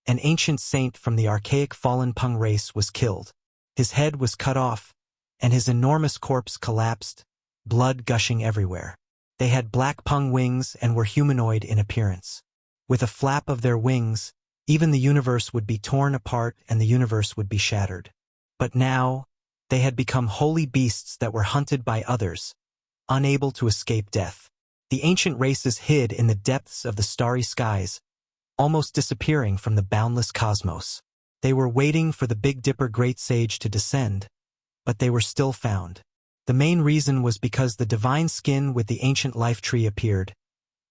an ancient saint from the archaic fallen Peng race was killed. His head was cut off, and his enormous corpse collapsed, blood gushing everywhere. They had black Peng wings and were humanoid in appearance. With a flap of their wings, even the universe would be torn apart and the universe would be shattered. But now, they had become holy beasts that were hunted by others, unable to escape death. The ancient races hid in the depths of the starry skies, almost disappearing from the boundless cosmos. They were waiting for the Big Dipper Great Sage to descend, but they were still found. The main reason was because the divine skin with the ancient life tree appeared,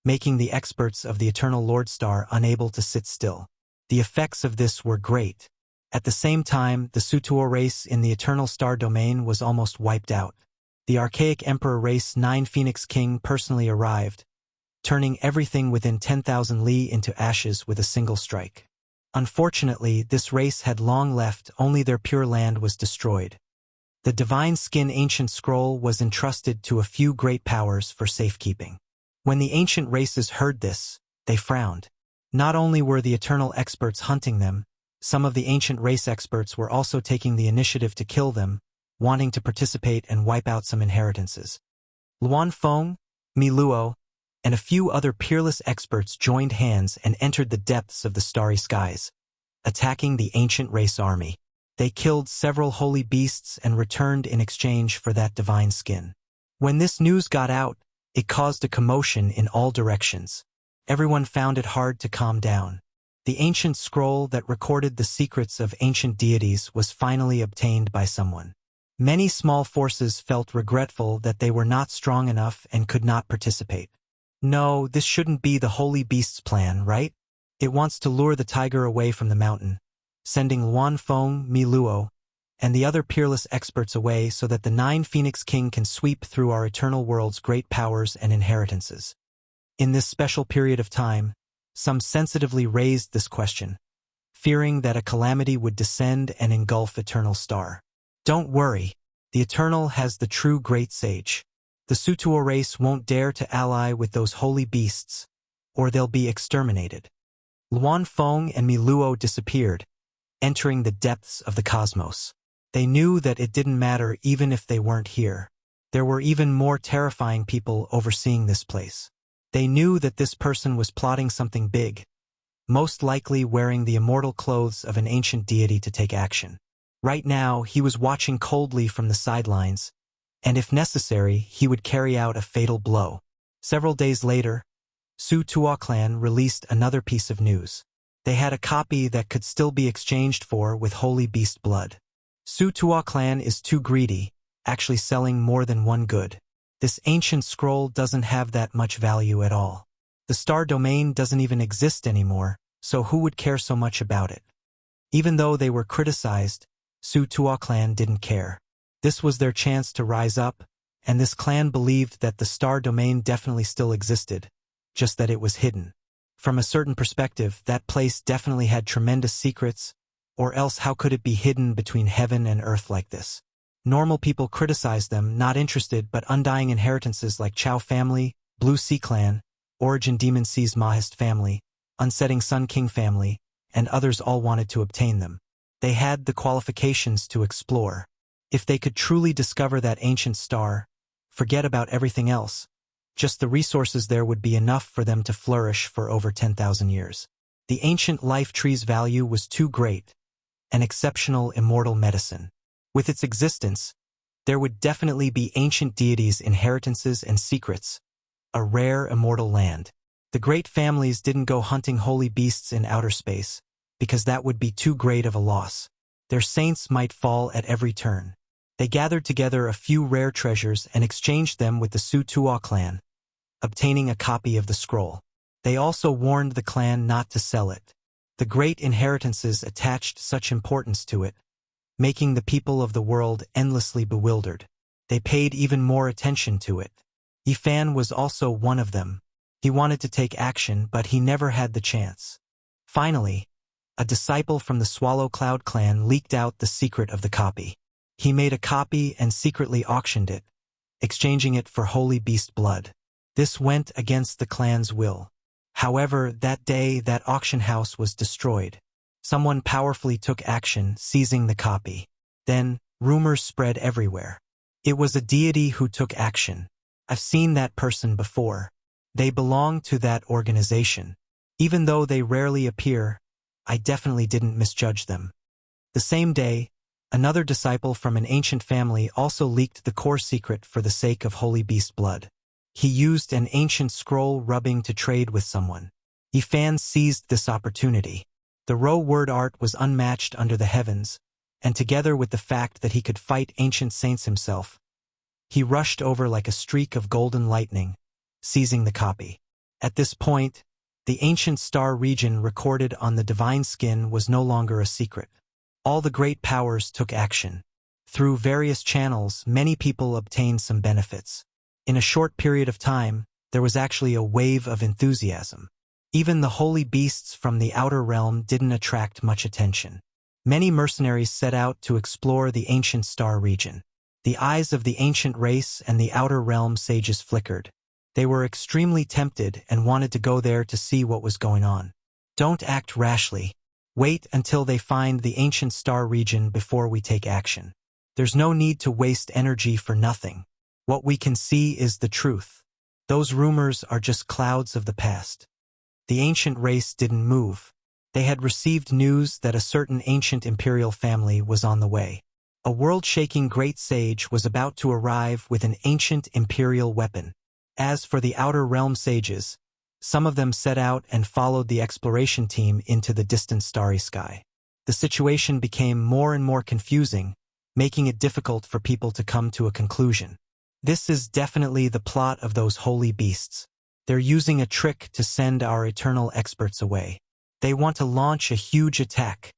making the experts of the Eternal Lord Star unable to sit still. The effects of this were great. At the same time, the Sutuo race in the Eternal Star domain was almost wiped out. The archaic Emperor race 9 Phoenix King personally arrived, turning everything within 10,000 li into ashes with a single strike. Unfortunately, this race had long left, only their pure land was destroyed. The Divine Skin Ancient Scroll was entrusted to a few great powers for safekeeping. When the ancient races heard this, they frowned. Not only were the eternal experts hunting them, some of the ancient race experts were also taking the initiative to kill them, wanting to participate and wipe out some inheritances. Luan Feng, Mi Luo, and a few other peerless experts joined hands and entered the depths of the starry skies, attacking the ancient race army. They killed several holy beasts and returned in exchange for that divine skin. When this news got out, it caused a commotion in all directions. Everyone found it hard to calm down. The ancient scroll that recorded the secrets of ancient deities was finally obtained by someone. Many small forces felt regretful that they were not strong enough and could not participate. No, this shouldn't be the Holy Beast's plan, right? It wants to lure the tiger away from the mountain, sending Luan Feng, Mi Luo, and the other peerless experts away so that the 9 Phoenix King can sweep through our eternal world's great powers and inheritances. In this special period of time, some sensitively raised this question, fearing that a calamity would descend and engulf Eternal Star. Don't worry, the Eternal has the true great sage. The Sutuo race won't dare to ally with those holy beasts, or they'll be exterminated. Luan Feng and Mi Luo disappeared, entering the depths of the cosmos. They knew that it didn't matter even if they weren't here. There were even more terrifying people overseeing this place. They knew that this person was plotting something big, most likely wearing the immortal clothes of an ancient deity to take action. Right now, he was watching coldly from the sidelines, and if necessary, he would carry out a fatal blow. Several days later, Su Tua clan released another piece of news. They had a copy that could still be exchanged for with holy beast blood. Su Tua clan is too greedy, actually selling more than one good. This ancient scroll doesn't have that much value at all. The star domain doesn't even exist anymore, so who would care so much about it? Even though they were criticized, Su Tua clan didn't care. This was their chance to rise up, and this clan believed that the star domain definitely still existed, just that it was hidden. From a certain perspective, that place definitely had tremendous secrets, or else how could it be hidden between heaven and earth like this? Normal people criticized them, not interested, but undying inheritances like Chao family, Blue Sea clan, Origin Demon Sea's Mahist family, Unsetting Sun King family, and others all wanted to obtain them. They had the qualifications to explore. If they could truly discover that ancient star, forget about everything else. Just the resources there would be enough for them to flourish for over 10,000 years. The ancient life tree's value was too great, an exceptional immortal medicine. With its existence, there would definitely be ancient deities' inheritances and secrets, a rare immortal land. The great families didn't go hunting holy beasts in outer space, because that would be too great of a loss. Their saints might fall at every turn. They gathered together a few rare treasures and exchanged them with the Su Tua clan, obtaining a copy of the scroll. They also warned the clan not to sell it. The great inheritances attached such importance to it, making the people of the world endlessly bewildered. They paid even more attention to it. Yifan was also one of them. He wanted to take action, but he never had the chance. Finally, a disciple from the Swallow Cloud clan leaked out the secret of the copy. He made a copy and secretly auctioned it, exchanging it for holy beast blood. This went against the clan's will. However, that day that auction house was destroyed. Someone powerfully took action, seizing the copy. Then, rumors spread everywhere. It was a deity who took action. I've seen that person before. They belong to that organization. Even though they rarely appear, I definitely didn't misjudge them. The same day, another disciple from an ancient family also leaked the core secret for the sake of holy beast blood. He used an ancient scroll rubbing to trade with someone. Yifan seized this opportunity. The raw word art was unmatched under the heavens, and together with the fact that he could fight ancient saints himself, he rushed over like a streak of golden lightning, seizing the copy. At this point, the ancient star region recorded on the divine skin was no longer a secret. All the great powers took action. Through various channels, many people obtained some benefits. In a short period of time, there was actually a wave of enthusiasm. Even the holy beasts from the outer realm didn't attract much attention. Many mercenaries set out to explore the ancient star region. The eyes of the ancient race and the outer realm sages flickered. They were extremely tempted and wanted to go there to see what was going on. Don't act rashly. Wait until they find the ancient star region before we take action. There's no need to waste energy for nothing. What we can see is the truth. Those rumors are just clouds of the past. The ancient race didn't move. They had received news that a certain ancient imperial family was on the way. A world-shaking great sage was about to arrive with an ancient imperial weapon. As for the outer realm sages, some of them set out and followed the exploration team into the distant starry sky. The situation became more and more confusing, making it difficult for people to come to a conclusion. This is definitely the plot of those holy beasts. They're using a trick to send our eternal experts away. They want to launch a huge attack.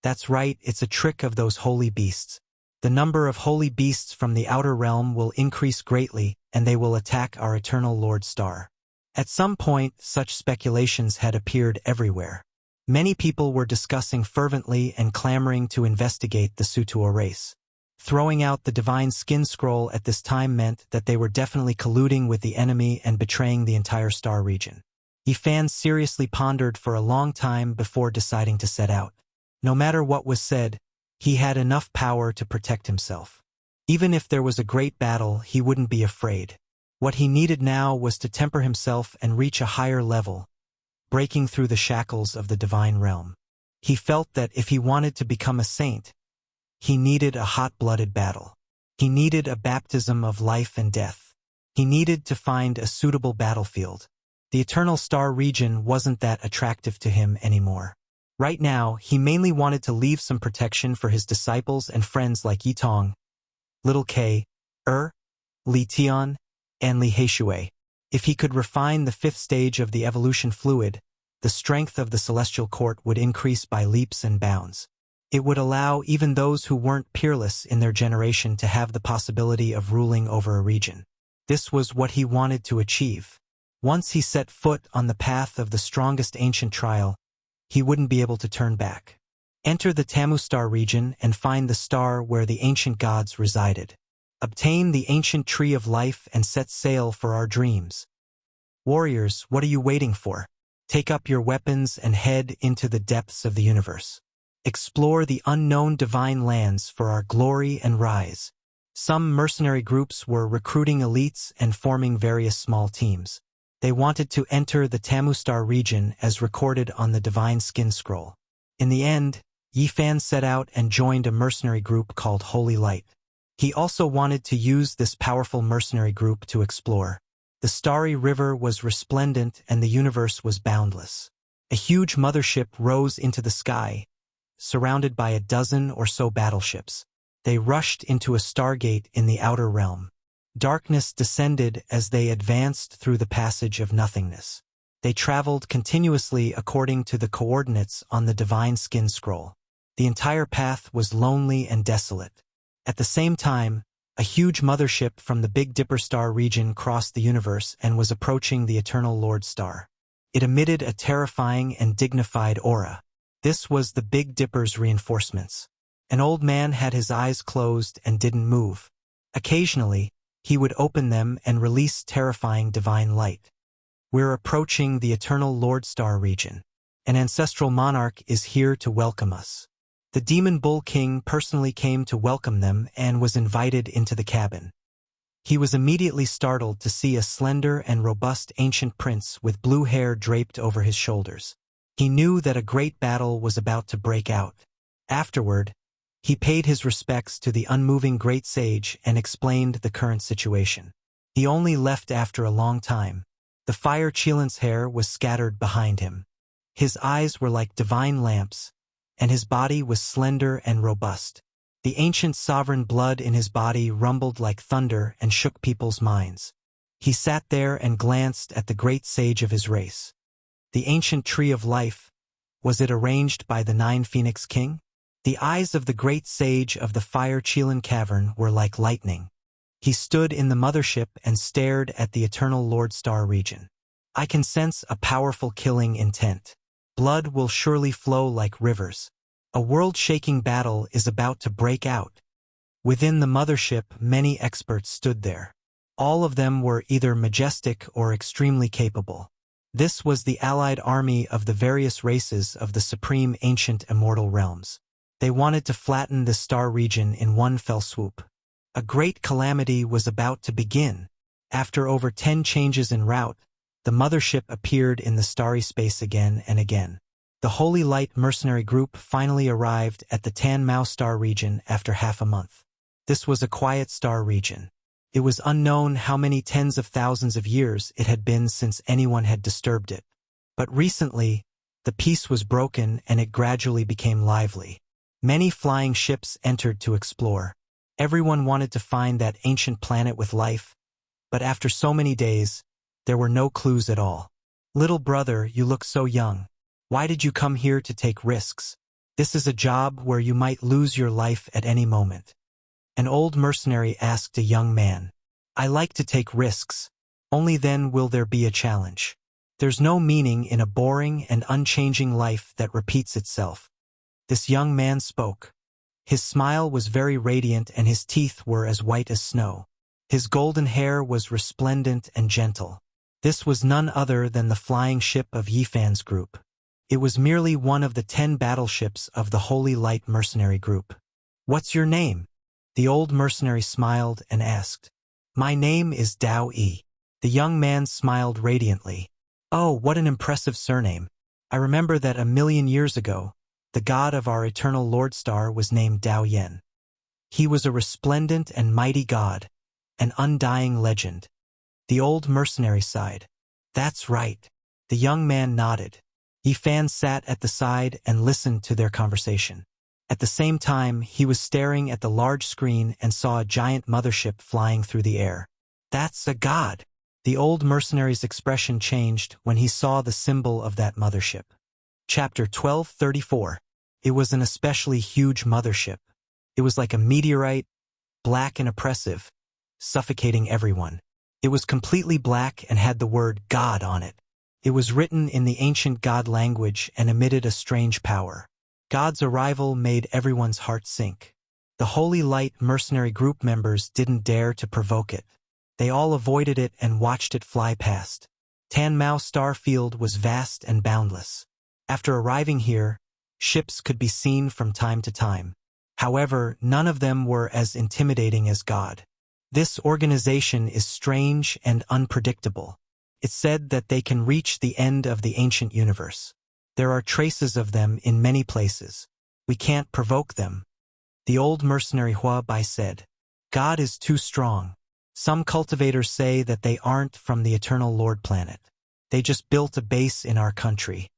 That's right, it's a trick of those holy beasts. The number of holy beasts from the outer realm will increase greatly, and they will attack our eternal Lord Star. At some point, such speculations had appeared everywhere. Many people were discussing fervently and clamoring to investigate the Su Tua race. Throwing out the divine skin scroll at this time meant that they were definitely colluding with the enemy and betraying the entire star region. Yifan seriously pondered for a long time before deciding to set out. No matter what was said, he had enough power to protect himself. Even if there was a great battle, he wouldn't be afraid. What he needed now was to temper himself and reach a higher level, breaking through the shackles of the divine realm. He felt that if he wanted to become a saint, he needed a hot-blooded battle. He needed a baptism of life and death. He needed to find a suitable battlefield. The Eternal Star region wasn't that attractive to him anymore. Right now, he mainly wanted to leave some protection for his disciples and friends like Yitong, Little K, Li Tian, and Li Heishui. If he could refine the fifth stage of the evolution fluid, the strength of the Celestial Court would increase by leaps and bounds. It would allow even those who weren't peerless in their generation to have the possibility of ruling over a region. This was what he wanted to achieve. Once he set foot on the path of the strongest ancient trial, he wouldn't be able to turn back. Enter the Tamu Star region and find the star where the ancient gods resided. Obtain the ancient tree of life and set sail for our dreams. Warriors, what are you waiting for? Take up your weapons and head into the depths of the universe. Explore the unknown divine lands for our glory and rise. Some mercenary groups were recruiting elites and forming various small teams. They wanted to enter the Tamu Star region as recorded on the Divine Skin Scroll. In the end, Yifan set out and joined a mercenary group called Holy Light. He also wanted to use this powerful mercenary group to explore. The starry river was resplendent and the universe was boundless. A huge mothership rose into the sky, surrounded by a dozen or so battleships. They rushed into a stargate in the outer realm. Darkness descended as they advanced through the passage of nothingness. They traveled continuously according to the coordinates on the Divine Skin Scroll. The entire path was lonely and desolate. At the same time, a huge mothership from the Big Dipper star region crossed the universe and was approaching the Eternal Lord Star. It emitted a terrifying and dignified aura. This was the Big Dipper's reinforcements. An old man had his eyes closed and didn't move. Occasionally, he would open them and release terrifying divine light. We're approaching the Eternal Lord Star region. An ancestral monarch is here to welcome us. The Demon Bull King personally came to welcome them and was invited into the cabin. He was immediately startled to see a slender and robust ancient prince with blue hair draped over his shoulders. He knew that a great battle was about to break out. Afterward, he paid his respects to the unmoving great sage and explained the current situation. He only left after a long time. The fire Chilan's hair was scattered behind him. His eyes were like divine lamps, and his body was slender and robust. The ancient sovereign blood in his body rumbled like thunder and shook people's minds. He sat there and glanced at the great sage of his race. The ancient tree of life, was it arranged by the 9 Phoenix King? The eyes of the great sage of the fire Chilan cavern were like lightning. He stood in the mothership and stared at the Eternal Lord Star region. I can sense a powerful killing intent. Blood will surely flow like rivers. A world-shaking battle is about to break out. Within the mothership, many experts stood there. All of them were either majestic or extremely capable. This was the allied army of the various races of the supreme ancient immortal realms. They wanted to flatten the star region in one fell swoop. A great calamity was about to begin. After over 10 changes en route, the mothership appeared in the starry space again and again. The Holy Light mercenary group finally arrived at the Tan Mao star region after half a month. This was a quiet star region. It was unknown how many tens of thousands of years it had been since anyone had disturbed it. But recently, the peace was broken and it gradually became lively. Many flying ships entered to explore. Everyone wanted to find that ancient planet with life, but after so many days, there were no clues at all. Little brother, you look so young. Why did you come here to take risks? This is a job where you might lose your life at any moment. An old mercenary asked a young man. I like to take risks. Only then will there be a challenge. There's no meaning in a boring and unchanging life that repeats itself. This young man spoke. His smile was very radiant and his teeth were as white as snow. His golden hair was resplendent and gentle. This was none other than the flying ship of Yifan's group. It was merely one of the 10 battleships of the Holy Light mercenary group. What's your name? The old mercenary smiled and asked. My name is Dao Yi. The young man smiled radiantly. Oh, what an impressive surname. I remember that 1,000,000 years ago, the god of our eternal Lord Star was named Dao Yen. He was a resplendent and mighty god, an undying legend. The old mercenary sighed. That's right. The young man nodded. Yifan sat at the side and listened to their conversation. At the same time, he was staring at the large screen and saw a giant mothership flying through the air. That's a god. The old mercenary's expression changed when he saw the symbol of that mothership. Chapter 1234. It was an especially huge mothership. It was like a meteorite, black and oppressive, suffocating everyone. It was completely black and had the word God on it. It was written in the ancient god language and emitted a strange power. God's arrival made everyone's heart sink. The Holy Light mercenary group members didn't dare to provoke it. They all avoided it and watched it fly past. Tan Mao Star Field was vast and boundless. After arriving here, ships could be seen from time to time. However, none of them were as intimidating as God. This organization is strange and unpredictable. It's said that they can reach the end of the ancient universe. There are traces of them in many places. We can't provoke them. The old mercenary Hua Bai said, God is too strong. Some cultivators say that they aren't from the Eternal Lord planet. They just built a base in our country.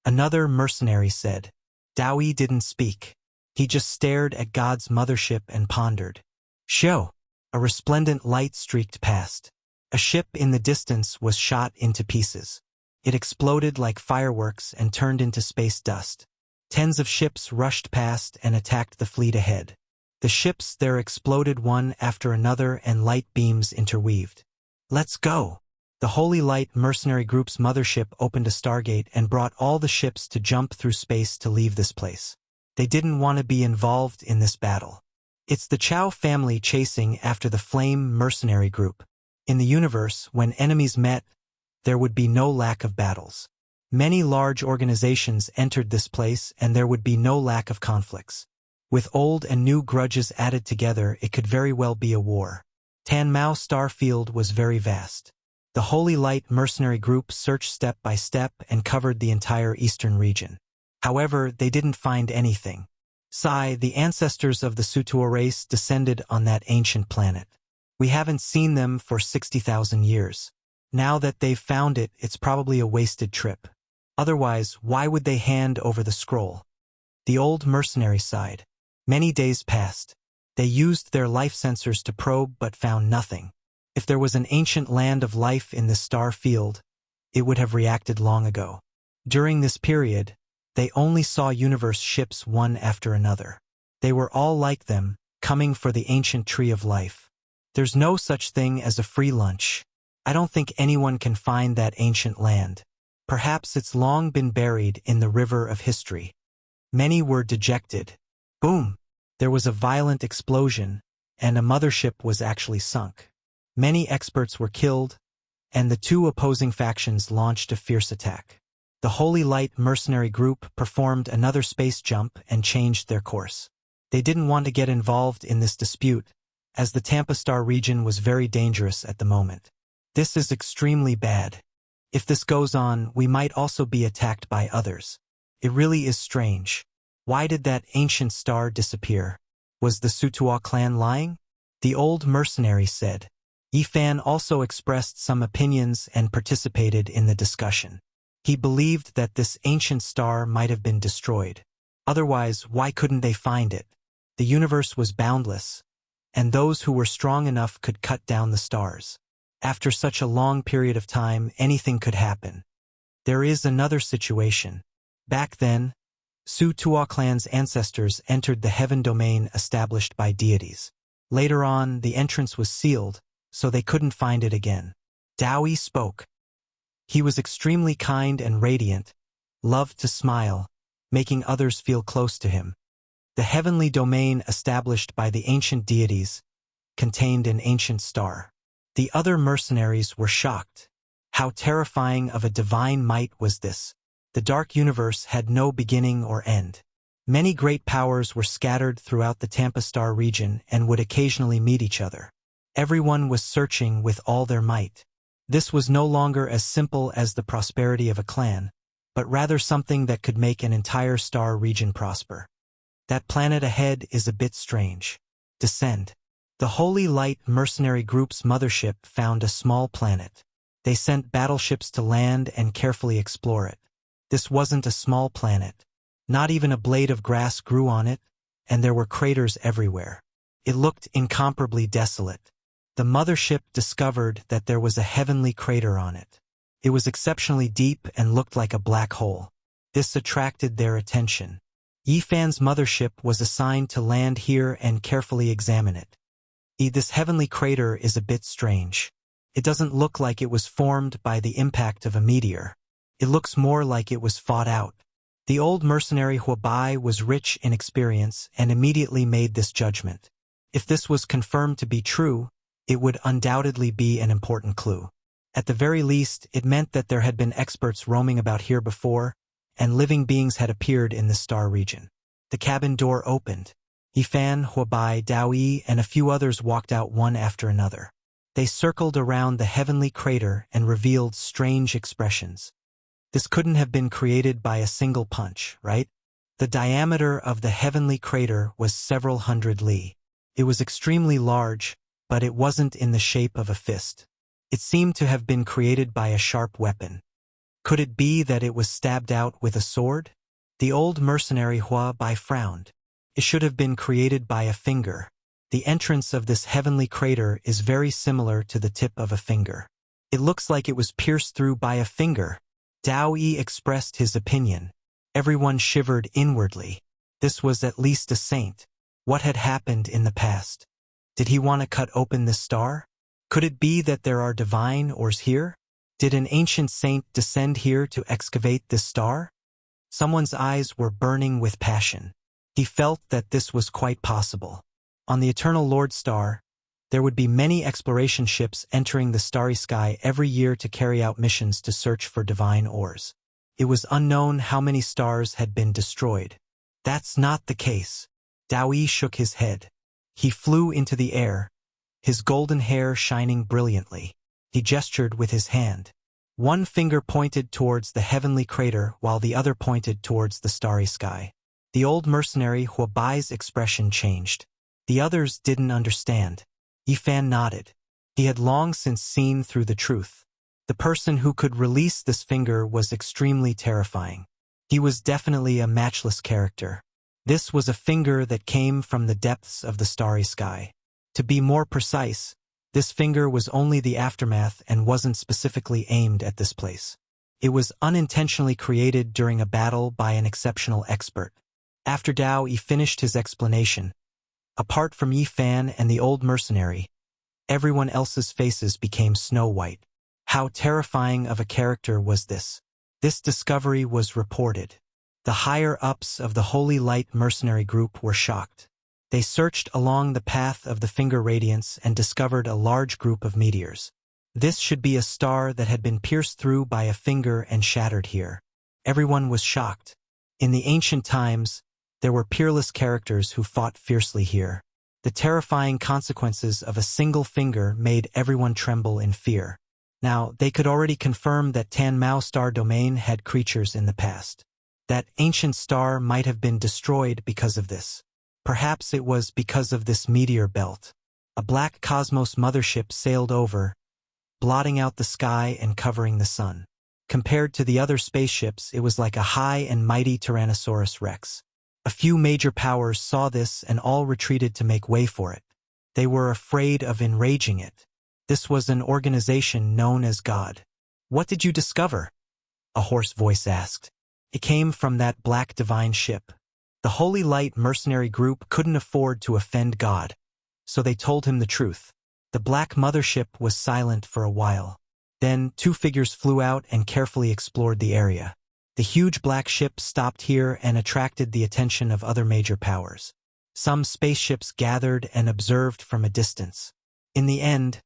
Another mercenary said, Dowie didn't speak. He just stared at God's mothership and pondered. Show! A resplendent light streaked past. A ship in the distance was shot into pieces. It exploded like fireworks and turned into space dust. Tens of ships rushed past and attacked the fleet ahead. The ships there exploded one after another and light beams interweaved. Let's go! The Holy Light mercenary group's mothership opened a stargate and brought all the ships to jump through space to leave this place. They didn't want to be involved in this battle. It's the Chao family chasing after the Flame mercenary group. In the universe, when enemies met, there would be no lack of battles. Many large organizations entered this place and there would be no lack of conflicts. With old and new grudges added together, it could very well be a war. Tan Mao Star Field was very vast. The Holy Light mercenary group searched step by step and covered the entire eastern region. However, they didn't find anything. Sai, the ancestors of the Sutuo race, descended on that ancient planet. We haven't seen them for 60,000 years. Now that they've found it, it's probably a wasted trip. Otherwise, why would they hand over the scroll? The old mercenary sighed. Many days passed. They used their life sensors to probe but found nothing. If there was an ancient land of life in this star field, it would have reacted long ago. During this period, they only saw universe ships one after another. They were all like them, coming for the ancient tree of life. There's no such thing as a free lunch. I don't think anyone can find that ancient land. Perhaps it's long been buried in the river of history. Many were dejected. Boom! There was a violent explosion, and a mothership was actually sunk. Many experts were killed, and the two opposing factions launched a fierce attack. The Holy Light mercenary group performed another space jump and changed their course. They didn't want to get involved in this dispute, as the Tampa Star region was very dangerous at the moment. This is extremely bad. If this goes on, we might also be attacked by others. It really is strange. Why did that ancient star disappear? Was the Sutuo clan lying? The old mercenary said. Yifan also expressed some opinions and participated in the discussion. He believed that this ancient star might have been destroyed. Otherwise, why couldn't they find it? The universe was boundless, and those who were strong enough could cut down the stars. After such a long period of time, anything could happen. There is another situation. Back then, Su Tuo clan's ancestors entered the heaven domain established by deities. Later on, the entrance was sealed, so they couldn't find it again. Dowie spoke. He was extremely kind and radiant, loved to smile, making others feel close to him. The heavenly domain established by the ancient deities contained an ancient star. The other mercenaries were shocked. How terrifying of a divine might was this? The dark universe had no beginning or end. Many great powers were scattered throughout the Tampa Star region and would occasionally meet each other. Everyone was searching with all their might. This was no longer as simple as the prosperity of a clan, but rather something that could make an entire star region prosper. That planet ahead is a bit strange. Descend. The Holy Light mercenary group's mothership found a small planet. They sent battleships to land and carefully explore it. This wasn't a small planet. Not even a blade of grass grew on it, and there were craters everywhere. It looked incomparably desolate. The mothership discovered that there was a heavenly crater on it. It was exceptionally deep and looked like a black hole. This attracted their attention. Yifan's mothership was assigned to land here and carefully examine it. This heavenly crater is a bit strange. It doesn't look like it was formed by the impact of a meteor. It looks more like it was fought out. The old mercenary Huabai was rich in experience and immediately made this judgment. If this was confirmed to be true, it would undoubtedly be an important clue. At the very least, it meant that there had been experts roaming about here before, and living beings had appeared in the star region. The cabin door opened. Yifan, Huabai, Daoyi, and a few others walked out one after another. They circled around the heavenly crater and revealed strange expressions. This couldn't have been created by a single punch, right? The diameter of the heavenly crater was several hundred li. It was extremely large, but it wasn't in the shape of a fist. It seemed to have been created by a sharp weapon. Could it be that it was stabbed out with a sword? The old mercenary Huabai frowned. It should have been created by a finger. The entrance of this heavenly crater is very similar to the tip of a finger. It looks like it was pierced through by a finger. Daoyi expressed his opinion. Everyone shivered inwardly. This was at least a saint. What had happened in the past? Did he want to cut open this star? Could it be that there are divine ores here? Did an ancient saint descend here to excavate this star? Someone's eyes were burning with passion. He felt that this was quite possible. On the Eternal Lord Star, there would be many exploration ships entering the starry sky every year to carry out missions to search for divine ores. It was unknown how many stars had been destroyed. That's not the case. Daoyi shook his head. He flew into the air, his golden hair shining brilliantly. He gestured with his hand. One finger pointed towards the heavenly crater while the other pointed towards the starry sky. The old mercenary Huabai's expression changed. The others didn't understand. Yifan nodded. He had long since seen through the truth. The person who could release this finger was extremely terrifying. He was definitely a matchless character. This was a finger that came from the depths of the starry sky. To be more precise, this finger was only the aftermath and wasn't specifically aimed at this place. It was unintentionally created during a battle by an exceptional expert. After Daoyi finished his explanation, apart from Yifan and the old mercenary, everyone else's faces became snow white. How terrifying of a character was this? This discovery was reported. The higher-ups of the Holy Light mercenary group were shocked. They searched along the path of the finger radiance and discovered a large group of meteors. This should be a star that had been pierced through by a finger and shattered here. Everyone was shocked. In the ancient times, there were peerless characters who fought fiercely here. The terrifying consequences of a single finger made everyone tremble in fear. Now, they could already confirm that Tan Mao star domain had creatures in the past. That ancient star might have been destroyed because of this. Perhaps it was because of this meteor belt. A black cosmos mothership sailed over, blotting out the sky and covering the sun. Compared to the other spaceships, it was like a high and mighty Tyrannosaurus Rex. A few major powers saw this and all retreated to make way for it. They were afraid of enraging it. This was an organization known as God. "What did you discover?" a hoarse voice asked. It came from that black divine ship. The Holy Light mercenary group couldn't afford to offend God, so they told him the truth. The black mothership was silent for a while. Then two figures flew out and carefully explored the area. The huge black ship stopped here and attracted the attention of other major powers. Some spaceships gathered and observed from a distance. In the end,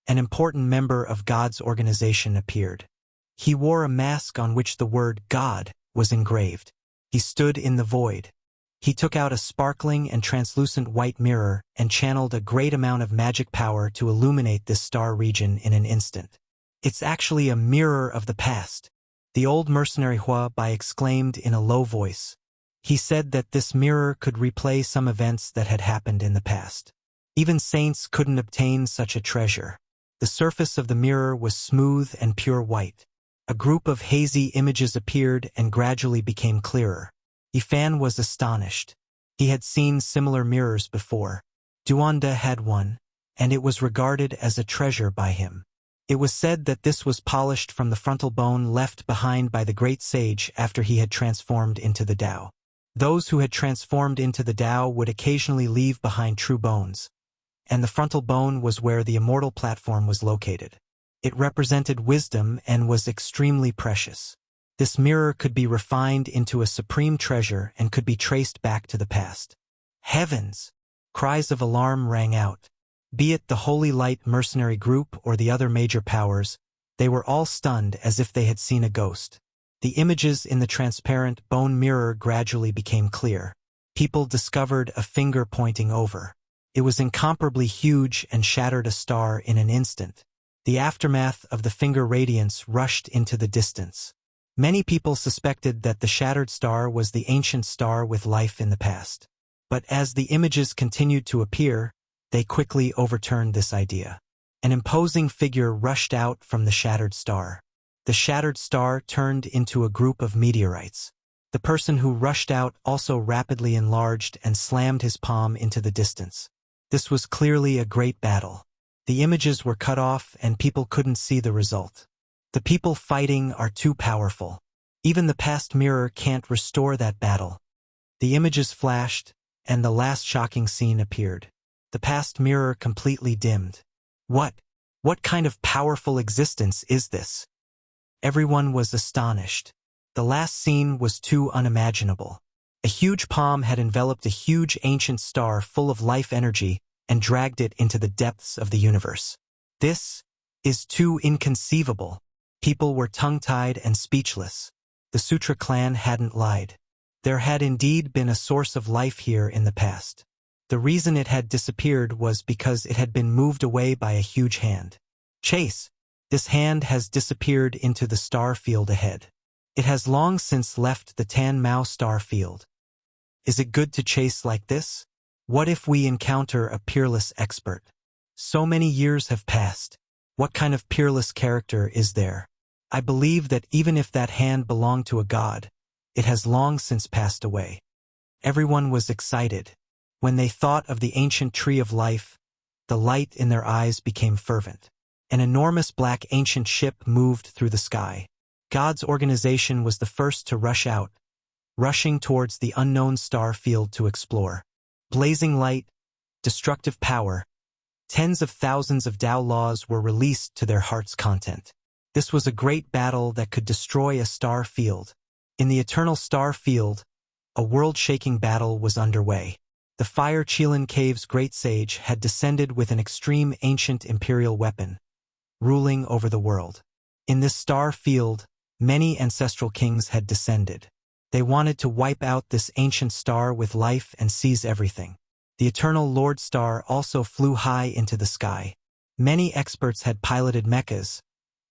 an important member of God's organization appeared. He wore a mask on which the word God was engraved. He stood in the void. He took out a sparkling and translucent white mirror and channeled a great amount of magic power to illuminate this star region in an instant. "It's actually a mirror of the past," the old mercenary Huabai exclaimed in a low voice. He said that this mirror could replay some events that had happened in the past. Even saints couldn't obtain such a treasure. The surface of the mirror was smooth and pure white. A group of hazy images appeared and gradually became clearer. Yifan was astonished. He had seen similar mirrors before. Duanda had one, and it was regarded as a treasure by him. It was said that this was polished from the frontal bone left behind by the great sage after he had transformed into the Tao. Those who had transformed into the Tao would occasionally leave behind true bones, and the frontal bone was where the immortal platform was located. It represented wisdom and was extremely precious. This mirror could be refined into a supreme treasure and could be traced back to the past. Heavens! Cries of alarm rang out. Be it the Holy Light mercenary group or the other major powers, they were all stunned as if they had seen a ghost. The images in the transparent bone mirror gradually became clear. People discovered a finger pointing over. It was incomparably huge and shattered a star in an instant. The aftermath of the finger radiance rushed into the distance. Many people suspected that the shattered star was the ancient star with life in the past. But as the images continued to appear, they quickly overturned this idea. An imposing figure rushed out from the shattered star. The shattered star turned into a group of meteorites. The person who rushed out also rapidly enlarged and slammed his palm into the distance. This was clearly a great battle. The images were cut off and people couldn't see the result. The people fighting are too powerful. Even the past mirror can't restore that battle. The images flashed, and the last shocking scene appeared. The past mirror completely dimmed. What kind of powerful existence is this? Everyone was astonished. The last scene was too unimaginable. A huge palm had enveloped a huge ancient star full of life energy and dragged it into the depths of the universe. This is too inconceivable. People were tongue-tied and speechless. The Sutra clan hadn't lied. There had indeed been a source of life here in the past. The reason it had disappeared was because it had been moved away by a huge hand. Chase! This hand has disappeared into the star field ahead. It has long since left the Tan Mao star field. Is it good to chase like this? What if we encounter a peerless expert? So many years have passed. What kind of peerless character is there? I believe that even if that hand belonged to a god, it has long since passed away. Everyone was excited. When they thought of the ancient tree of life, the light in their eyes became fervent. An enormous black ancient ship moved through the sky. God's organization was the first to rush out, rushing towards the unknown star field to explore. Blazing light, destructive power, tens of thousands of Tao laws were released to their heart's content. This was a great battle that could destroy a star field. In the eternal star field, a world-shaking battle was underway. The Fire Qilin Cave's great sage had descended with an extreme ancient imperial weapon, ruling over the world. In this star field, many ancestral kings had descended. They wanted to wipe out this ancient star with life and seize everything. The eternal Lord Star also flew high into the sky. Many experts had piloted mechas,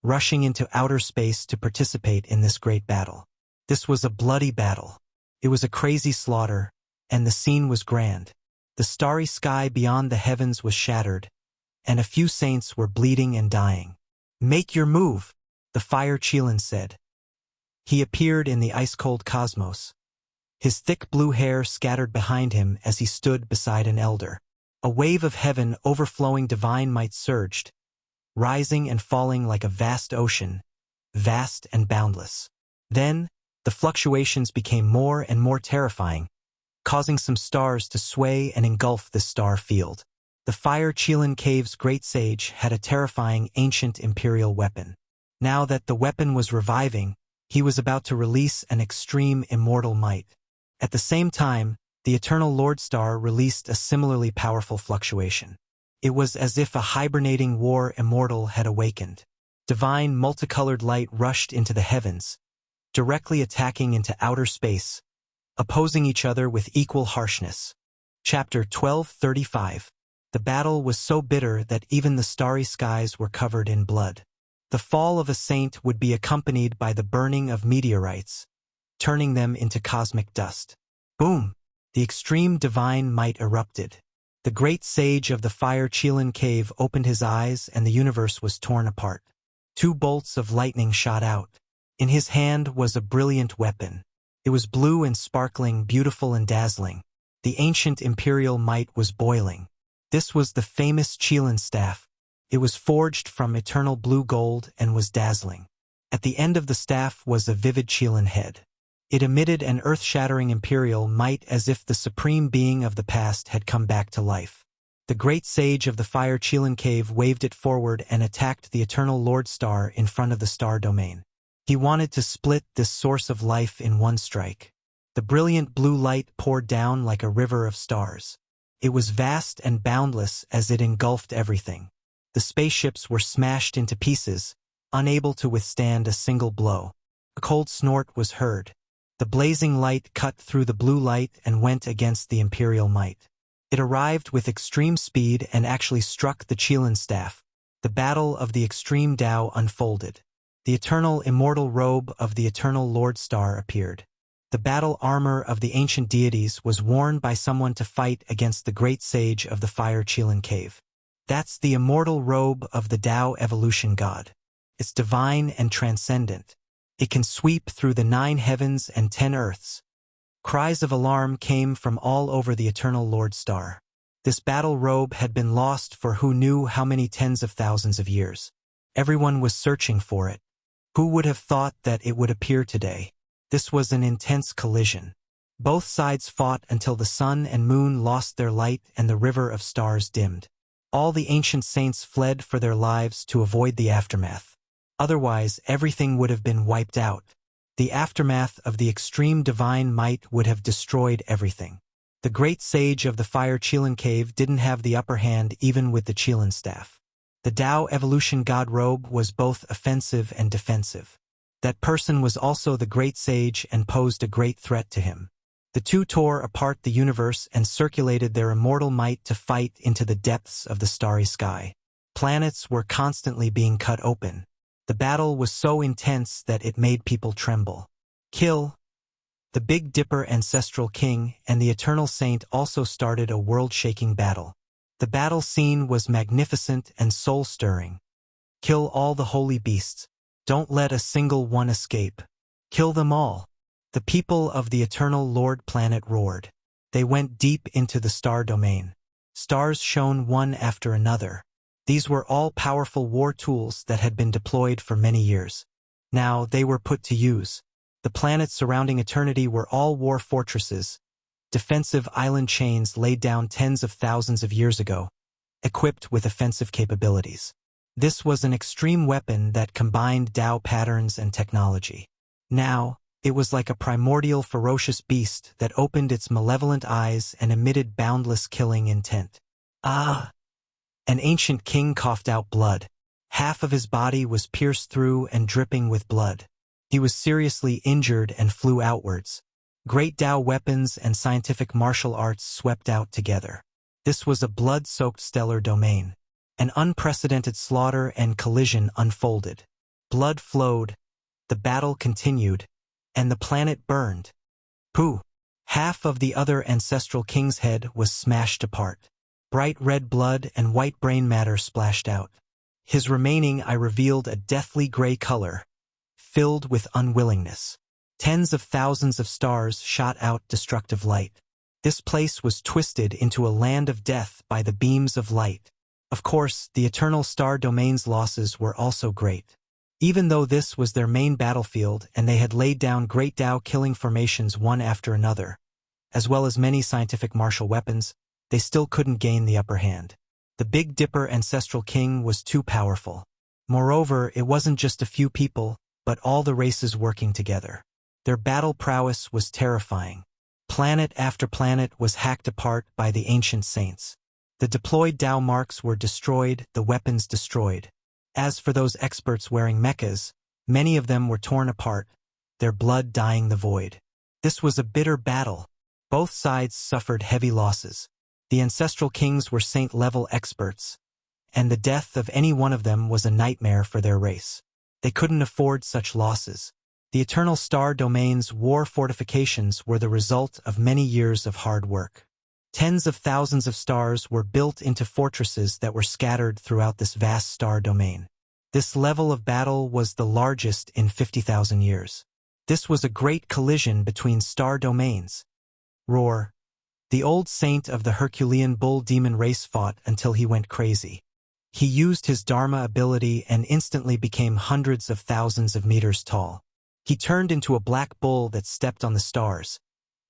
rushing into outer space to participate in this great battle. This was a bloody battle. It was a crazy slaughter, and the scene was grand. The starry sky beyond the heavens was shattered, and a few saints were bleeding and dying. "Make your move," the Fire Qilin said. He appeared in the ice-cold cosmos. His thick blue hair scattered behind him as he stood beside an elder. A wave of heaven overflowing divine might surged, rising and falling like a vast ocean, vast and boundless. Then, the fluctuations became more and more terrifying, causing some stars to sway and engulf the star field. The Fire Qilin Cave's great sage had a terrifying ancient imperial weapon. Now that the weapon was reviving, he was about to release an extreme immortal might. At the same time, the eternal Lord Star released a similarly powerful fluctuation. It was as if a hibernating war immortal had awakened. Divine multicolored light rushed into the heavens, directly attacking into outer space, opposing each other with equal harshness. Chapter 1235. The battle was so bitter that even the starry skies were covered in blood. The fall of a saint would be accompanied by the burning of meteorites, turning them into cosmic dust. Boom! The extreme divine might erupted. The great sage of the fire Qilin cave opened his eyes and the universe was torn apart. 2 bolts of lightning shot out. In his hand was a brilliant weapon. It was blue and sparkling, beautiful and dazzling. The ancient imperial might was boiling. This was the famous Qilin staff. It was forged from eternal blue gold and was dazzling. At the end of the staff was a vivid Qilin head. It emitted an earth-shattering imperial might as if the supreme being of the past had come back to life. The great sage of the fire Qilin cave waved it forward and attacked the eternal Lord Star in front of the star domain. He wanted to split this source of life in one strike. The brilliant blue light poured down like a river of stars. It was vast and boundless as it engulfed everything. The spaceships were smashed into pieces, unable to withstand a single blow. A cold snort was heard. The blazing light cut through the blue light and went against the imperial might. It arrived with extreme speed and actually struck the Qilin staff. The battle of the extreme Tao unfolded. The eternal immortal robe of the eternal Lord Star appeared. The battle armor of the ancient deities was worn by someone to fight against the great sage of the fire Qilin cave. That's the immortal robe of the Tao evolution god. It's divine and transcendent. It can sweep through the 9 heavens and 10 earths. Cries of alarm came from all over the eternal Lord Star. This battle robe had been lost for who knew how many tens of thousands of years. Everyone was searching for it. Who would have thought that it would appear today? This was an intense collision. Both sides fought until the sun and moon lost their light and the river of stars dimmed. All the ancient saints fled for their lives to avoid the aftermath. Otherwise, everything would have been wiped out. The aftermath of the extreme divine might would have destroyed everything. The great sage of the fire Qilin cave didn't have the upper hand even with the Qilin staff. The Tao evolution god robe was both offensive and defensive. That person was also the great sage and posed a great threat to him. The two tore apart the universe and circulated their immortal might to fight into the depths of the starry sky. Planets were constantly being cut open. The battle was so intense that it made people tremble. Kill. The Big Dipper ancestral king and the eternal saint also started a world-shaking battle. The battle scene was magnificent and soul-stirring. Kill all the holy beasts. Don't let a single one escape. Kill them all. The people of the eternal Lord planet roared. They went deep into the star domain. Stars shone one after another. These were all powerful war tools that had been deployed for many years. Now they were put to use. The planets surrounding eternity were all war fortresses, defensive island chains laid down tens of thousands of years ago, equipped with offensive capabilities. This was an extreme weapon that combined Tao patterns and technology. Now, it was like a primordial ferocious beast that opened its malevolent eyes and emitted boundless killing intent. Ah! An ancient king coughed out blood. Half of his body was pierced through and dripping with blood. He was seriously injured and flew outwards. Great Tao weapons and scientific martial arts swept out together. This was a blood-soaked stellar domain. An unprecedented slaughter and collision unfolded. Blood flowed, the battle continued, and the planet burned. Pooh! Half of the other ancestral king's head was smashed apart. Bright red blood and white brain matter splashed out. His remaining eye revealed a deathly gray color, filled with unwillingness. Tens of thousands of stars shot out destructive light. This place was twisted into a land of death by the beams of light. Of course, the eternal star domain's losses were also great. Even though this was their main battlefield and they had laid down great Tao killing formations one after another, as well as many scientific martial weapons, they still couldn't gain the upper hand. The Big Dipper ancestral king was too powerful. Moreover, it wasn't just a few people, but all the races working together. Their battle prowess was terrifying. Planet after planet was hacked apart by the ancient saints. The deployed Tao marks were destroyed, the weapons destroyed. As for those experts wearing mechas, many of them were torn apart, their blood dyeing the void. This was a bitter battle. Both sides suffered heavy losses. The ancestral kings were saint-level experts, and the death of any one of them was a nightmare for their race. They couldn't afford such losses. The eternal star domain's war fortifications were the result of many years of hard work. Tens of thousands of stars were built into fortresses that were scattered throughout this vast star domain. This level of battle was the largest in 50,000 years. This was a great collision between star domains. Roar. The old saint of the Herculean bull-demon race fought until he went crazy. He used his Dharma ability and instantly became hundreds of thousands of meters tall. He turned into a black bull that stepped on the stars,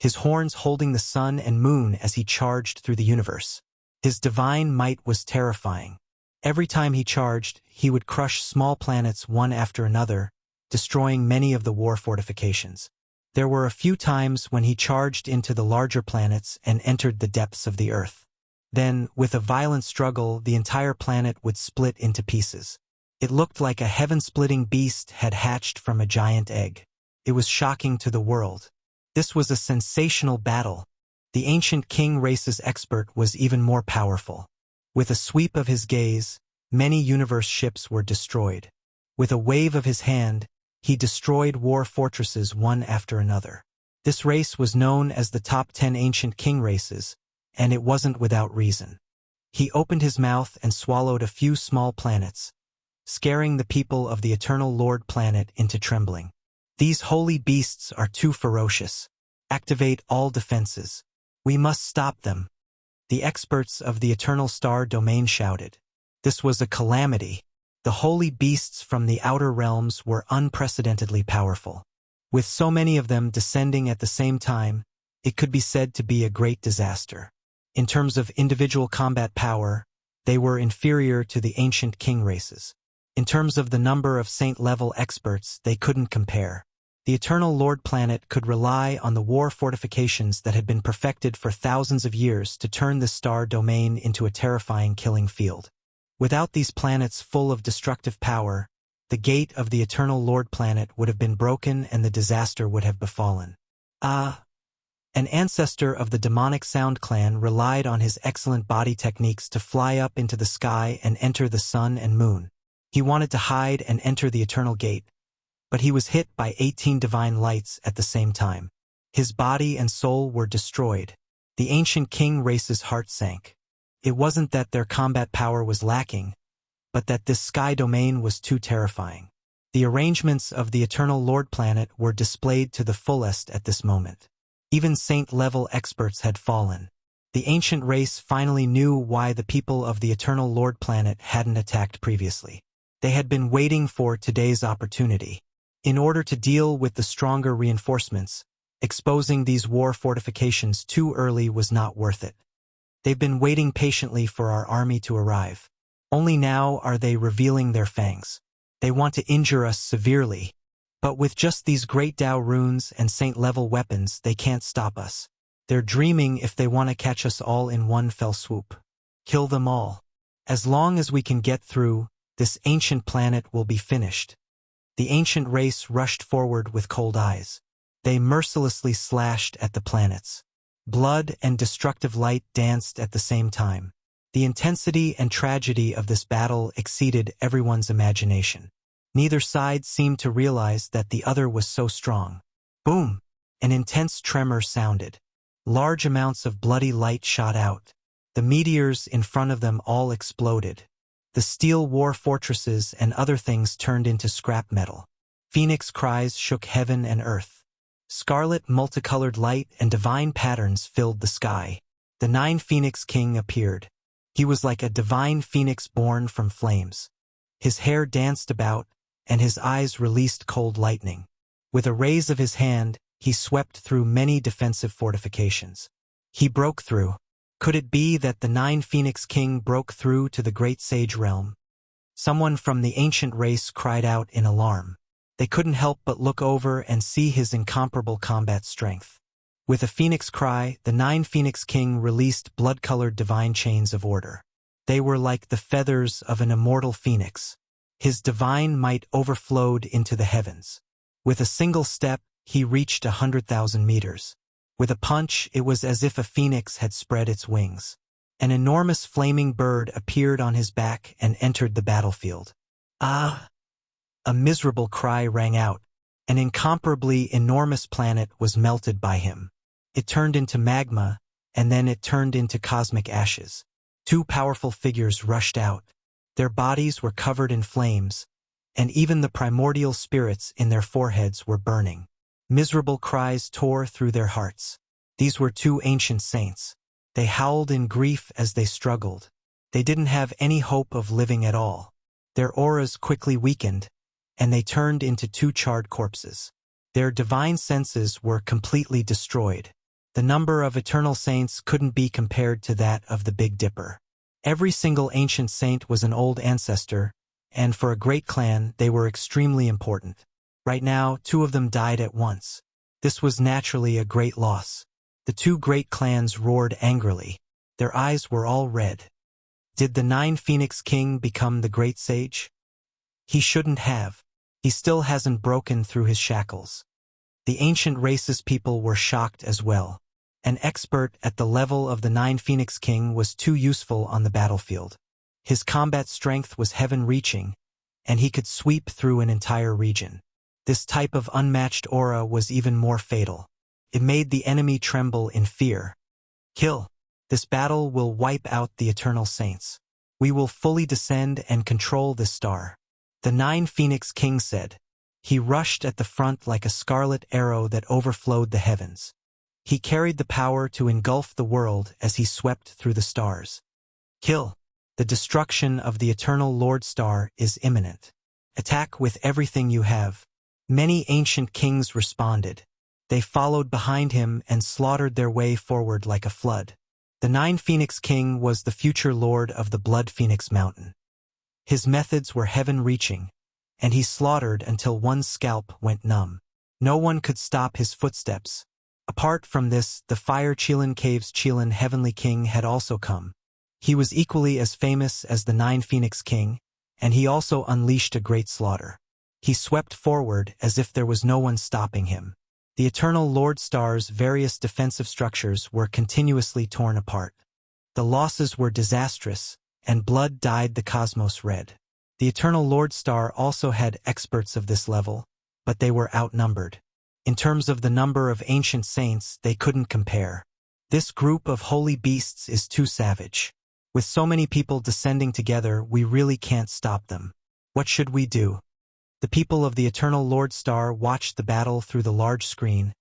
his horns holding the sun and moon as he charged through the universe. His divine might was terrifying. Every time he charged, he would crush small planets one after another, destroying many of the war fortifications. There were a few times when he charged into the larger planets and entered the depths of the Earth. Then, with a violent struggle, the entire planet would split into pieces. It looked like a heaven-splitting beast had hatched from a giant egg. It was shocking to the world. This was a sensational battle. The ancient king race's expert was even more powerful. With a sweep of his gaze, many universe ships were destroyed. With a wave of his hand, he destroyed war fortresses one after another. This race was known as the top 10 ancient king races, and it wasn't without reason. He opened his mouth and swallowed a few small planets, scaring the people of the Eternal Lord planet into trembling. These holy beasts are too ferocious. Activate all defenses. We must stop them. The experts of the Eternal Star domain shouted. This was a calamity. The holy beasts from the outer realms were unprecedentedly powerful. With so many of them descending at the same time, it could be said to be a great disaster. In terms of individual combat power, they were inferior to the ancient king races. In terms of the number of saint-level experts, they couldn't compare. The Eternal Lord planet could rely on the war fortifications that had been perfected for thousands of years to turn the star domain into a terrifying killing field. Without these planets full of destructive power, the gate of the Eternal Lord planet would have been broken and the disaster would have befallen. An ancestor of the demonic Sound clan relied on his excellent body techniques to fly up into the sky and enter the sun and moon. He wanted to hide and enter the Eternal Gate, but he was hit by 18 divine lights at the same time. His body and soul were destroyed. The ancient king race's heart sank. It wasn't that their combat power was lacking, but that this sky domain was too terrifying. The arrangements of the Eternal Lord planet were displayed to the fullest at this moment. Even saint-level experts had fallen. The ancient race finally knew why the people of the Eternal Lord planet hadn't attacked previously. They had been waiting for today's opportunity. In order to deal with the stronger reinforcements, exposing these war fortifications too early was not worth it. They've been waiting patiently for our army to arrive. Only now are they revealing their fangs. They want to injure us severely. But with just these great Tao runes and saint-level weapons, they can't stop us. They're dreaming if they want to catch us all in one fell swoop. Kill them all. As long as we can get through, this ancient planet will be finished. The ancient race rushed forward with cold eyes. They mercilessly slashed at the planets. Blood and destructive light danced at the same time. The intensity and tragedy of this battle exceeded everyone's imagination. Neither side seemed to realize that the other was so strong. Boom! An intense tremor sounded. Large amounts of bloody light shot out. The meteors in front of them all exploded. The steel war fortresses and other things turned into scrap metal. Phoenix cries shook heaven and earth. Scarlet multicolored light and divine patterns filled the sky. The 9 Phoenix King appeared. He was like a divine phoenix born from flames. His hair danced about, and his eyes released cold lightning. With a raise of his hand, he swept through many defensive fortifications. He broke through. Could it be that the 9 Phoenix King broke through to the great sage realm? Someone from the ancient race cried out in alarm. They couldn't help but look over and see his incomparable combat strength. With a phoenix cry, the 9 Phoenix King released blood-colored divine chains of order. They were like the feathers of an immortal phoenix. His divine might overflowed into the heavens. With a single step, he reached 100,000 meters. With a punch, it was as if a phoenix had spread its wings. An enormous flaming bird appeared on his back and entered the battlefield. Ah! A miserable cry rang out. An incomparably enormous planet was melted by him. It turned into magma, and then it turned into cosmic ashes. Two powerful figures rushed out. Their bodies were covered in flames, and even the primordial spirits in their foreheads were burning. Miserable cries tore through their hearts. These were two ancient saints. They howled in grief as they struggled. They didn't have any hope of living at all. Their auras quickly weakened, and they turned into two charred corpses. Their divine senses were completely destroyed. The number of eternal saints couldn't be compared to that of the Big Dipper. Every single ancient saint was an old ancestor, and for a great clan, they were extremely important. Right now, two of them died at once. This was naturally a great loss. The two great clans roared angrily. Their eyes were all red. Did the Nine Phoenix King become the great sage? He shouldn't have. He still hasn't broken through his shackles. The ancient racist people were shocked as well. An expert at the level of the Nine Phoenix King was too useful on the battlefield. His combat strength was heaven-reaching, and he could sweep through an entire region. This type of unmatched aura was even more fatal. It made the enemy tremble in fear. Kill. This battle will wipe out the eternal saints. We will fully descend and control this star. The Nine Phoenix King said. He rushed at the front like a scarlet arrow that overflowed the heavens. He carried the power to engulf the world as he swept through the stars. Kill. The destruction of the eternal Lord Star is imminent. Attack with everything you have. Many ancient kings responded. They followed behind him and slaughtered their way forward like a flood. The Nine Phoenix King was the future lord of the Blood Phoenix Mountain. His methods were heaven-reaching, and he slaughtered until one scalp went numb. No one could stop his footsteps. Apart from this, the Fire Qilin Caves Qilin Heavenly King had also come. He was equally as famous as the Nine Phoenix King, and he also unleashed a great slaughter. He swept forward as if there was no one stopping him. The Eternal Lord Star's various defensive structures were continuously torn apart. The losses were disastrous, and blood dyed the cosmos red. The Eternal Lord Star also had experts of this level, but they were outnumbered. In terms of the number of ancient saints, they couldn't compare. This group of holy beasts is too savage. With so many people descending together, we really can't stop them. What should we do? The people of the Eternal Lord Star watched the battle through the large screen,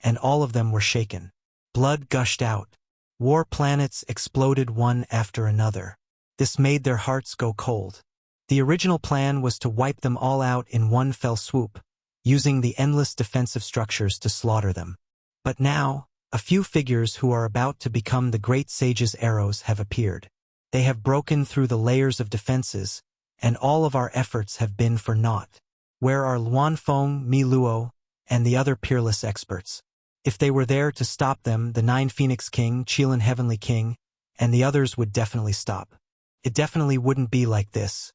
and all of them were shaken. Blood gushed out. War planets exploded one after another. This made their hearts go cold. The original plan was to wipe them all out in one fell swoop, using the endless defensive structures to slaughter them. But now, a few figures who are about to become the great sage's arrows have appeared. They have broken through the layers of defenses, and all of our efforts have been for naught. Where are Luanfeng, Mi Luo, and the other peerless experts? If they were there to stop them, the Nine Phoenix King, Qilin Heavenly King, and the others would definitely stop. It definitely wouldn't be like this.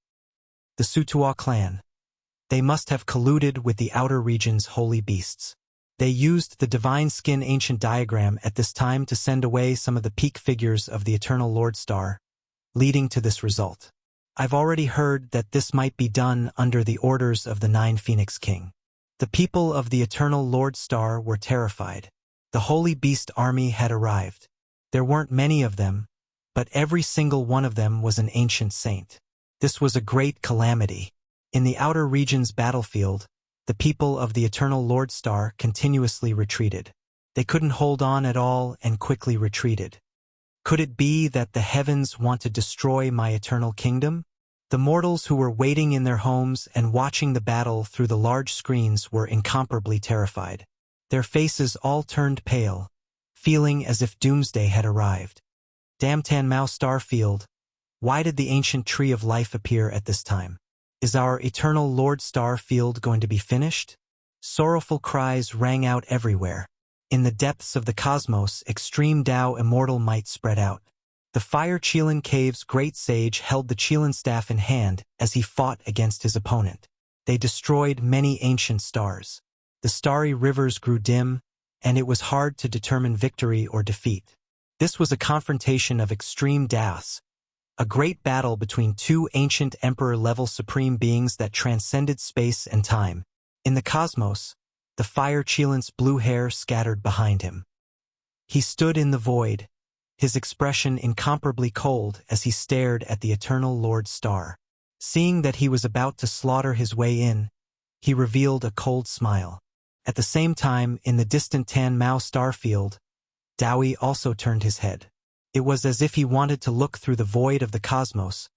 The Sutua clan. They must have colluded with the outer region's holy beasts. They used the Divine Skin Ancient Diagram at this time to send away some of the peak figures of the Eternal Lord Star, leading to this result. I've already heard that this might be done under the orders of the Nine Phoenix King. The people of the Eternal Lord Star were terrified. The Holy Beast army had arrived. There weren't many of them, but every single one of them was an ancient saint. This was a great calamity. In the outer region's battlefield, the people of the Eternal Lord Star continuously retreated. They couldn't hold on at all and quickly retreated. Could it be that the heavens want to destroy my eternal kingdom? The mortals who were waiting in their homes and watching the battle through the large screens were incomparably terrified. Their faces all turned pale, feeling as if doomsday had arrived. Damtan Mao Starfield, why did the ancient tree of life appear at this time? Is our eternal Lord Starfield going to be finished? Sorrowful cries rang out everywhere. In the depths of the cosmos, extreme Tao immortal might spread out. The Fire Qilin Cave's great sage held the Qilin staff in hand as he fought against his opponent. They destroyed many ancient stars. The starry rivers grew dim, and it was hard to determine victory or defeat. This was a confrontation of extreme Taos, a great battle between two ancient emperor-level supreme beings that transcended space and time. In the cosmos, the Fire Qilin's blue hair scattered behind him. He stood in the void, his expression incomparably cold as he stared at the eternal Lord Star. Seeing that he was about to slaughter his way in, he revealed a cold smile. At the same time, in the distant Tan Mao star field, Dowie also turned his head. It was as if he wanted to look through the void of the cosmos,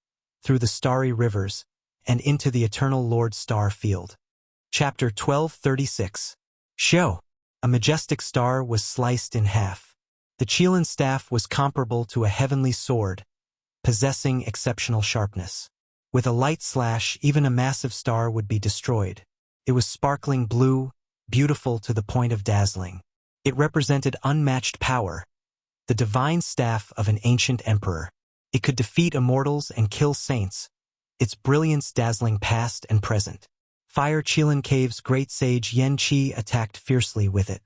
through the starry rivers, and into the eternal Lord Star field. Chapter 1236. Show. A majestic star was sliced in half. The Qilin staff was comparable to a heavenly sword, possessing exceptional sharpness. With a light slash, even a massive star would be destroyed. It was sparkling blue, beautiful to the point of dazzling. It represented unmatched power, the divine staff of an ancient emperor. It could defeat immortals and kill saints, its brilliance dazzling past and present. Fire Qilin Cave's great sage Yan Qi attacked fiercely with it.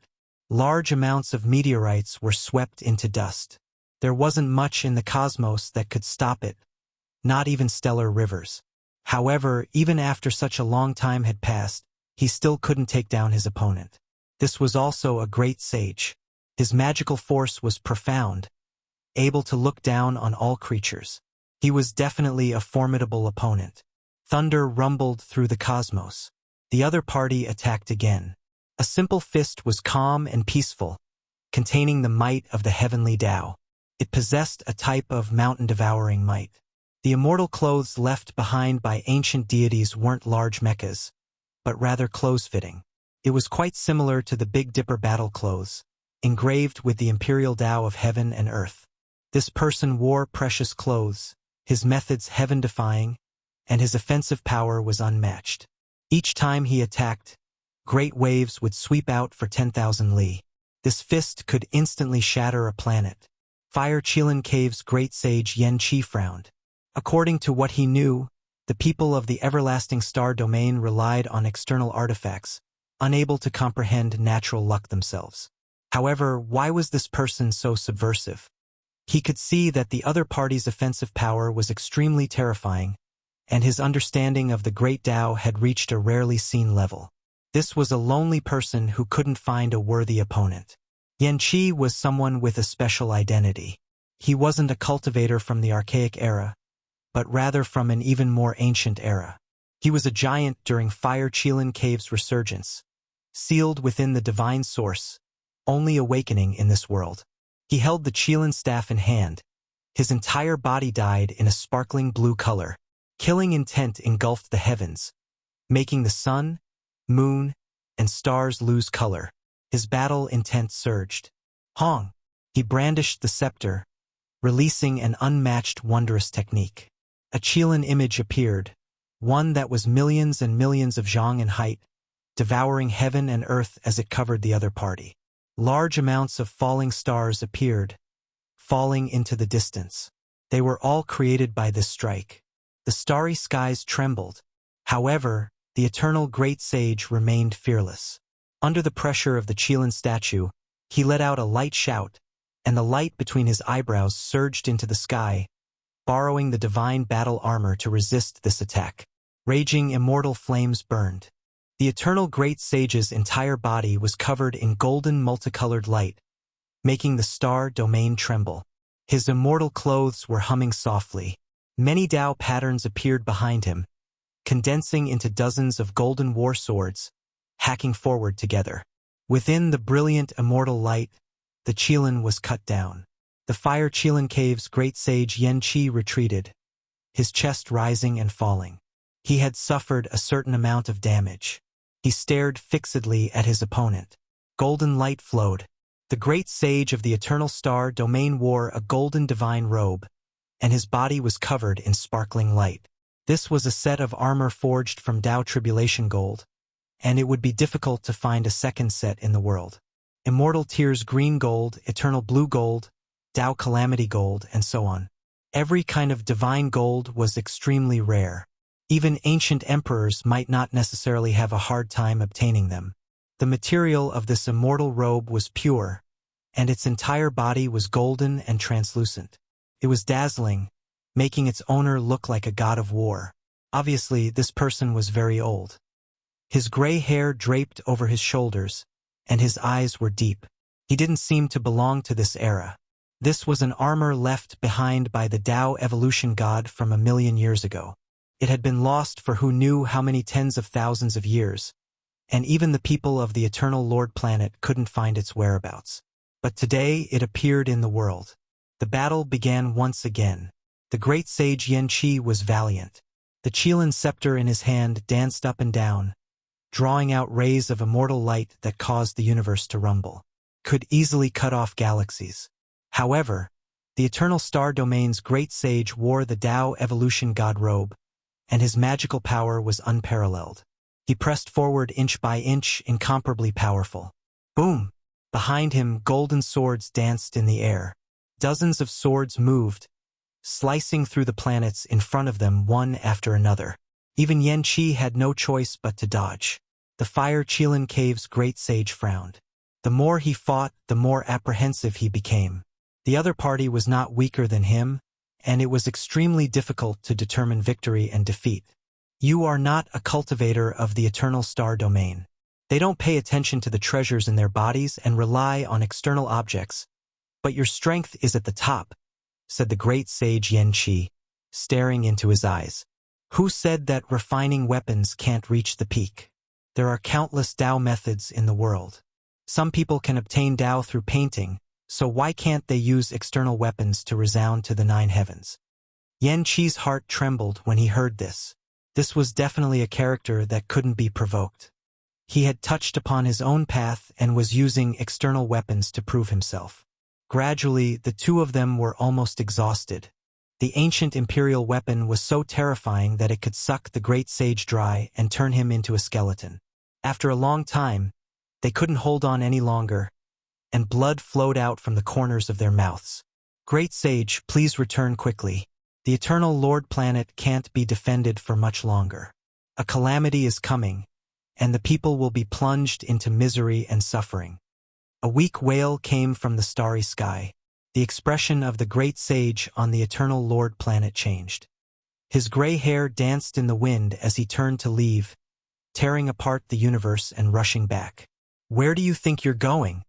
Large amounts of meteorites were swept into dust. There wasn't much in the cosmos that could stop it, not even stellar rivers. However, even after such a long time had passed, he still couldn't take down his opponent. This was also a great sage. His magical force was profound, able to look down on all creatures. He was definitely a formidable opponent. Thunder rumbled through the cosmos. The other party attacked again. A simple fist was calm and peaceful, containing the might of the heavenly Tao. It possessed a type of mountain-devouring might. The immortal clothes left behind by ancient deities weren't large mechas, but rather clothes-fitting. It was quite similar to the Big Dipper battle clothes, engraved with the imperial Tao of heaven and earth. This person wore precious clothes, his methods heaven-defying, and his offensive power was unmatched. Each time he attacked, great waves would sweep out for 10,000 li. This fist could instantly shatter a planet. Fire Qilin Cave's great sage Yan Qi frowned. According to what he knew, the people of the everlasting star domain relied on external artifacts, unable to comprehend natural luck themselves. However, why was this person so subversive? He could see that the other party's offensive power was extremely terrifying, and his understanding of the great Tao had reached a rarely seen level. This was a lonely person who couldn't find a worthy opponent. Yan Qi was someone with a special identity. He wasn't a cultivator from the archaic era, but rather from an even more ancient era. He was a giant during Fire Qilin Cave's resurgence, sealed within the divine source, only awakening in this world. He held the Qilin staff in hand. His entire body dyed in a sparkling blue color. Killing intent engulfed the heavens, making the sun, moon, and stars lose color. His battle intent surged. Hong! He brandished the scepter, releasing an unmatched wondrous technique. A Qilin image appeared, one that was millions and millions of zhang in height, devouring heaven and earth as it covered the other party. Large amounts of falling stars appeared, falling into the distance. They were all created by this strike. The starry skies trembled. However, the eternal great sage remained fearless. Under the pressure of the Qilin statue, he let out a light shout, and the light between his eyebrows surged into the sky, borrowing the divine battle armor to resist this attack. Raging immortal flames burned. The eternal great sage's entire body was covered in golden multicolored light, making the star domain tremble. His immortal clothes were humming softly. Many Tao patterns appeared behind him, condensing into dozens of golden war swords, hacking forward together. Within the brilliant immortal light, the Qilin was cut down. The Fire Qilin Cave's great sage Yan Qi retreated, his chest rising and falling. He had suffered a certain amount of damage. He stared fixedly at his opponent. Golden light flowed. The great sage of the eternal star domain wore a golden divine robe, and his body was covered in sparkling light. This was a set of armor forged from Tao Tribulation Gold, and it would be difficult to find a second set in the world. Immortal Tears Green Gold, Eternal Blue Gold, Tao Calamity Gold, and so on. Every kind of divine gold was extremely rare. Even ancient emperors might not necessarily have a hard time obtaining them. The material of this immortal robe was pure, and its entire body was golden and translucent. It was dazzling, making its owner look like a god of war. Obviously, this person was very old. His gray hair draped over his shoulders, and his eyes were deep. He didn't seem to belong to this era. This was an armor left behind by the Tao evolution god from 1,000,000 years ago. It had been lost for who knew how many tens of thousands of years, and even the people of the Eternal Lord planet couldn't find its whereabouts. But today it appeared in the world. The battle began once again. The great sage Yan Qi was valiant. The Qilin scepter in his hand danced up and down, drawing out rays of immortal light that caused the universe to rumble. Could easily cut off galaxies. However, the Eternal Star Domain's great sage wore the Tao evolution god robe, and his magical power was unparalleled. He pressed forward inch by inch, incomparably powerful. Boom! Behind him, golden swords danced in the air. Dozens of swords moved, slicing through the planets in front of them one after another. Even Yan Qi had no choice but to dodge. The Fire Qilin Cave's great sage frowned. The more he fought, the more apprehensive he became. The other party was not weaker than him, and it was extremely difficult to determine victory and defeat. You are not a cultivator of the Eternal Star Domain. They don't pay attention to the treasures in their bodies and rely on external objects. But your strength is at the top, said the great sage Yan Qi, staring into his eyes. Who said that refining weapons can't reach the peak? There are countless Tao methods in the world. Some people can obtain Tao through painting, so why can't they use external weapons to resound to the 9 heavens? Yan Qi's heart trembled when he heard this. This was definitely a character that couldn't be provoked. He had touched upon his own path and was using external weapons to prove himself. Gradually, the two of them were almost exhausted. The ancient imperial weapon was so terrifying that it could suck the great sage dry and turn him into a skeleton. After a long time, they couldn't hold on any longer, and blood flowed out from the corners of their mouths. Great sage, please return quickly. The Eternal Lord planet can't be defended for much longer. A calamity is coming, and the people will be plunged into misery and suffering. A weak wail came from the starry sky. The expression of the great sage on the Eternal Lord planet changed. His gray hair danced in the wind as he turned to leave, tearing apart the universe and rushing back. Where do you think you're going?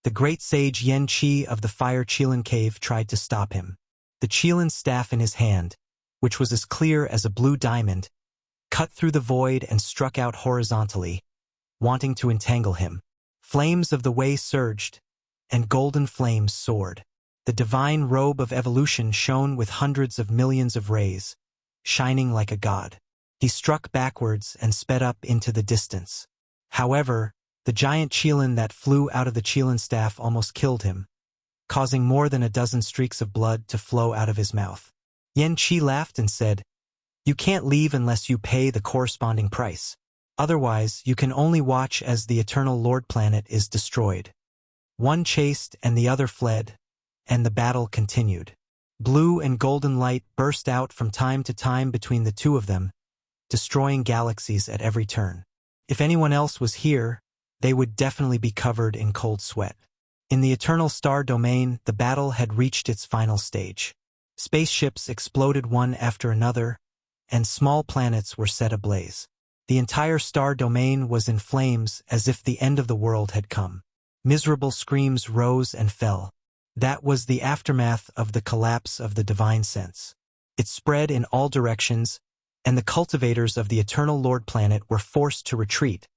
The great sage Yan Qi of the Fire Qilin Cave tried to stop him. The Qilin staff in his hand, which was as clear as a blue diamond, cut through the void and struck out horizontally, wanting to entangle him. Flames of the way surged, and golden flames soared. The divine robe of evolution shone with hundreds of millions of rays, shining like a god. He struck backwards and sped up into the distance. However, the giant Qilin that flew out of the Qilin staff almost killed him, causing more than a dozen streaks of blood to flow out of his mouth. Yan Qi laughed and said, "You can't leave unless you pay the corresponding price. Otherwise, you can only watch as the Eternal Lord planet is destroyed." One chased and the other fled, and the battle continued. Blue and golden light burst out from time to time between the two of them, destroying galaxies at every turn. If anyone else was here, they would definitely be covered in cold sweat. In the Eternal Star Domain, the battle had reached its final stage. Spaceships exploded one after another, and small planets were set ablaze. The entire star domain was in flames as if the end of the world had come. Miserable screams rose and fell. That was the aftermath of the collapse of the divine sense. It spread in all directions, and the cultivators of the Eternal Lord planet were forced to retreat,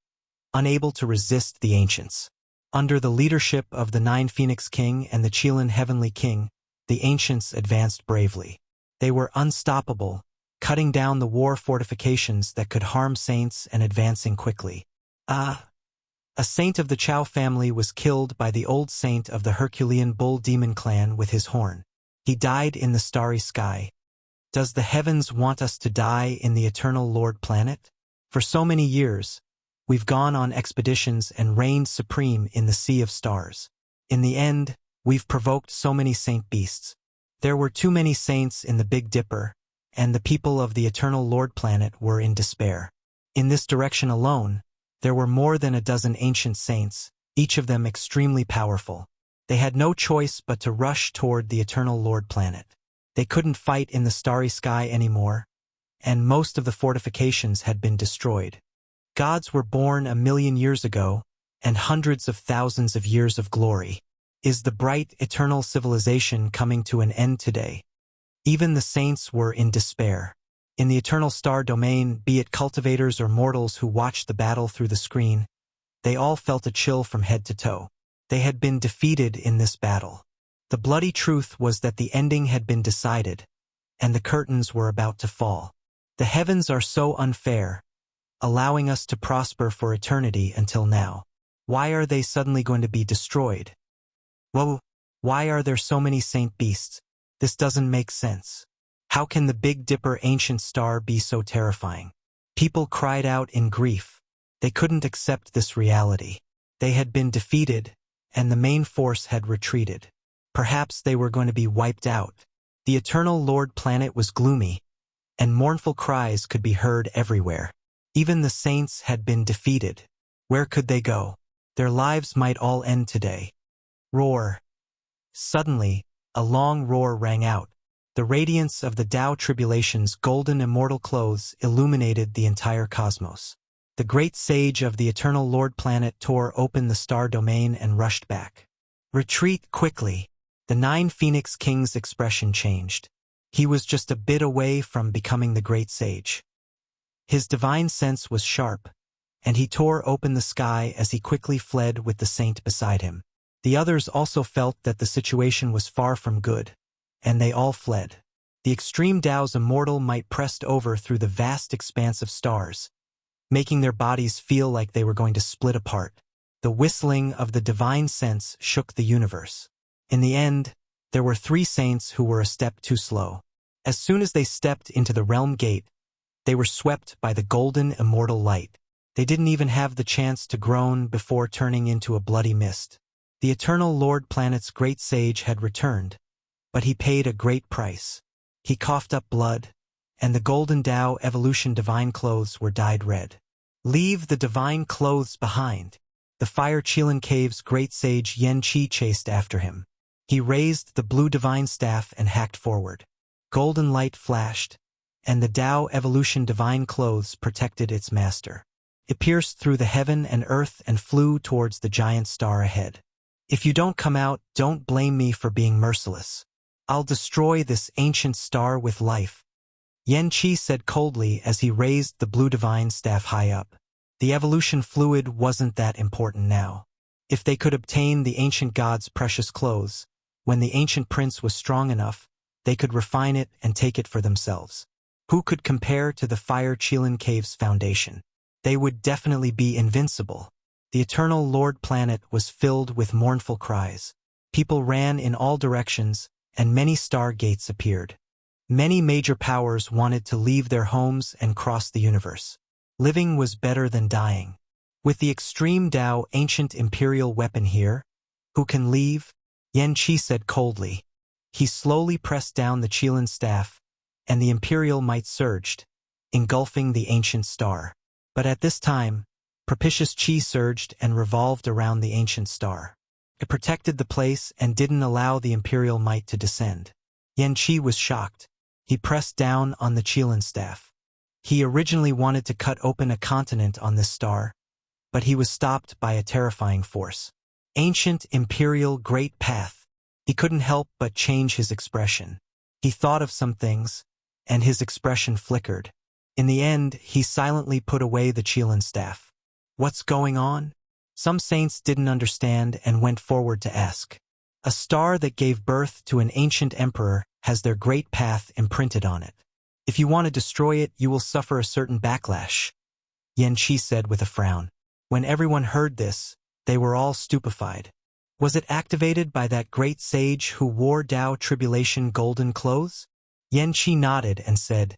unable to resist the ancients. Under the leadership of the 9 Phoenix King and the Qilin Heavenly King, the ancients advanced bravely. They were unstoppable, cutting down the war fortifications that could harm saints and advancing quickly. A saint of the Chao family was killed by the old saint of the Herculean bull demon clan with his horn. He died in the starry sky. Does the heavens want us to die in the Eternal Lord planet? For so many years, we've gone on expeditions and reigned supreme in the sea of stars. In the end, we've provoked so many saint beasts. There were too many saints in the Big Dipper, and the people of the Eternal Lord planet were in despair. In this direction alone, there were more than a dozen ancient saints, each of them extremely powerful. They had no choice but to rush toward the Eternal Lord planet. They couldn't fight in the starry sky anymore, and most of the fortifications had been destroyed. Gods were born 1,000,000 years ago, and hundreds of thousands of years of glory. Is the bright, eternal civilization coming to an end today? Even the saints were in despair. In the eternal star domain, be it cultivators or mortals who watched the battle through the screen, they all felt a chill from head to toe. They had been defeated in this battle. The bloody truth was that the ending had been decided, and the curtains were about to fall. The heavens are so unfair, allowing us to prosper for eternity until now. Why are they suddenly going to be destroyed? Whoa, why are there so many saint beasts? This doesn't make sense. How can the Big Dipper ancient star be so terrifying? People cried out in grief. They couldn't accept this reality. They had been defeated, and the main force had retreated. Perhaps they were going to be wiped out. The eternal Lord planet was gloomy, and mournful cries could be heard everywhere. Even the saints had been defeated. Where could they go? Their lives might all end today. Roar. Suddenly, a long roar rang out. The radiance of the Tao Tribulation's golden immortal clothes illuminated the entire cosmos. The great sage of the eternal Lord planet tore open the star domain and rushed back. Retreat quickly. The 9 Phoenix Kings' expression changed. He was just a bit away from becoming the great sage. His divine sense was sharp, and he tore open the sky as he quickly fled with the saint beside him. The others also felt that the situation was far from good, and they all fled. The extreme Tao's immortal might pressed over through the vast expanse of stars, making their bodies feel like they were going to split apart. The whistling of the divine sense shook the universe. In the end, there were 3 saints who were a step too slow. As soon as they stepped into the realm gate, they were swept by the golden immortal light. They didn't even have the chance to groan before turning into a bloody mist. The eternal Lord planet's great sage had returned, but he paid a great price. He coughed up blood, and the golden Tao evolution divine clothes were dyed red. Leave the divine clothes behind. The Fire Qilin Cave's great sage Yan Qi chased after him. He raised the blue divine staff and hacked forward. Golden light flashed, and the Tao evolution divine clothes protected its master. It pierced through the heaven and earth and flew towards the giant star ahead. If you don't come out, don't blame me for being merciless. I'll destroy this ancient star with life. Yan Qi said coldly as he raised the blue divine staff high up. The evolution fluid wasn't that important now. If they could obtain the ancient god's precious clothes, when the ancient prince was strong enough, they could refine it and take it for themselves. Who could compare to the Fire Qilin Cave's foundation? They would definitely be invincible. The eternal Lord planet was filled with mournful cries. People ran in all directions, and many star gates appeared. Many major powers wanted to leave their homes and cross the universe. Living was better than dying. With the extreme Tao ancient imperial weapon here, who can leave? Yan Qi said coldly. He slowly pressed down the Qilin staff, and the imperial might surged, engulfing the ancient star. But at this time, propitious Qi surged and revolved around the ancient star. It protected the place and didn't allow the imperial might to descend. Yan Qi was shocked. He pressed down on the Qilin staff. He originally wanted to cut open a continent on this star, but he was stopped by a terrifying force. Ancient imperial great path. He couldn't help but change his expression. He thought of some things, and his expression flickered. In the end, he silently put away the Qilin staff. What's going on? Some saints didn't understand and went forward to ask. A star that gave birth to an ancient emperor has their great path imprinted on it. If you want to destroy it, you will suffer a certain backlash, Yan Qi said with a frown. When everyone heard this, they were all stupefied. Was it activated by that great sage who wore Tao Tribulation golden clothes? Yan Qi nodded and said,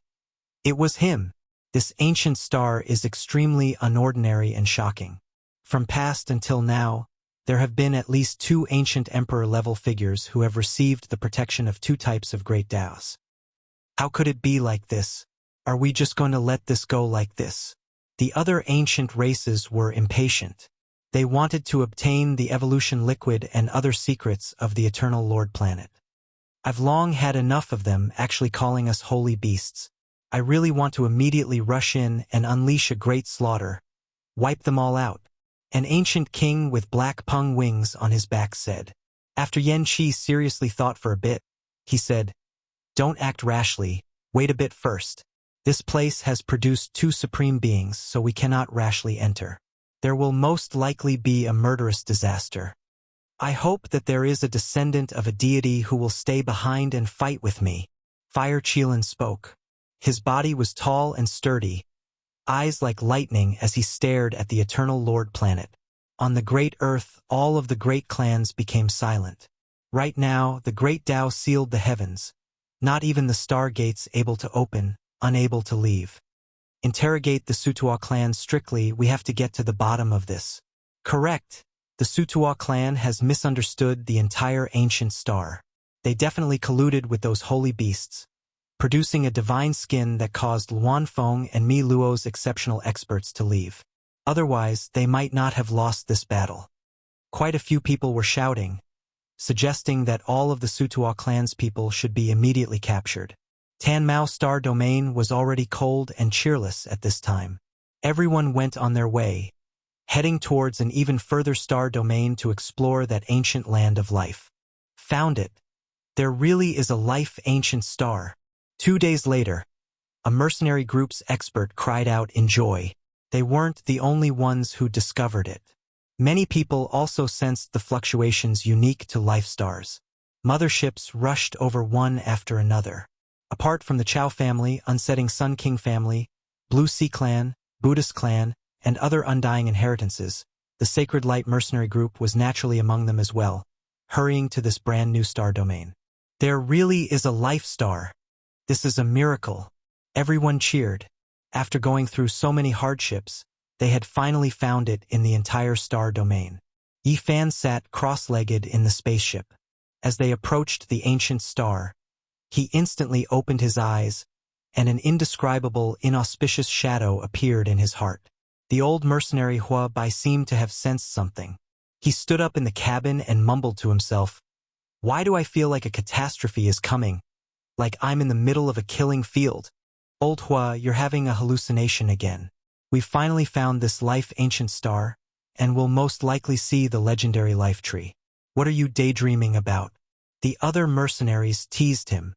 "It was him. This ancient star is extremely unordinary and shocking. From past until now, there have been at least 2 ancient emperor-level figures who have received the protection of 2 types of great Taos. How could it be like this? Are we just going to let this go like this?" The other ancient races were impatient. They wanted to obtain the evolution liquid and other secrets of the eternal Lord planet. I've long had enough of them actually calling us holy beasts. I really want to immediately rush in and unleash a great slaughter. Wipe them all out. An ancient king with black pung wings on his back said. After Yan Qi seriously thought for a bit, he said, "Don't act rashly, wait a bit first. This place has produced two supreme beings, so we cannot rashly enter. There will most likely be a murderous disaster. I hope that there is a descendant of a deity who will stay behind and fight with me." Fire Qilin spoke. His body was tall and sturdy, eyes like lightning as he stared at the eternal Lord planet. On the great earth, all of the great clans became silent. Right now, the great Tao sealed the heavens, not even the stargates able to open, unable to leave. "Interrogate the Sutua clan strictly, we have to get to the bottom of this." "Correct. The Sutua clan has misunderstood the entire ancient star. They definitely colluded with those holy beasts, producing a divine skin that caused Luan Feng and Mi Luo's exceptional experts to leave. Otherwise, they might not have lost this battle." Quite a few people were shouting, suggesting that all of the Sutua clan's people should be immediately captured. Tan Mao Star Domain was already cold and cheerless at this time. Everyone went on their way, heading towards an even further star domain to explore that ancient land of life. Found it. There really is a life ancient star. 2 days later, a mercenary group's expert cried out in joy. They weren't the only ones who discovered it. Many people also sensed the fluctuations unique to life stars. Motherships rushed over one after another. Apart from the Chao family, Unsetting Sun King family, Blue Sea clan, Buddhist clan, and other undying inheritances, the Sacred Light mercenary group was naturally among them as well, hurrying to this brand new star domain. There really is a life star. This is a miracle. Everyone cheered. After going through so many hardships, they had finally found it in the entire star domain. Yi Fan sat cross-legged in the spaceship. As they approached the ancient star, he instantly opened his eyes, and an indescribable, inauspicious shadow appeared in his heart. The old mercenary Hua Bai seemed to have sensed something. He stood up in the cabin and mumbled to himself, "Why do I feel like a catastrophe is coming? Like I'm in the middle of a killing field? Old Hua, you're having a hallucination again. We've finally found this life ancient star, and will most likely see the legendary life tree. What are you daydreaming about?" The other mercenaries teased him.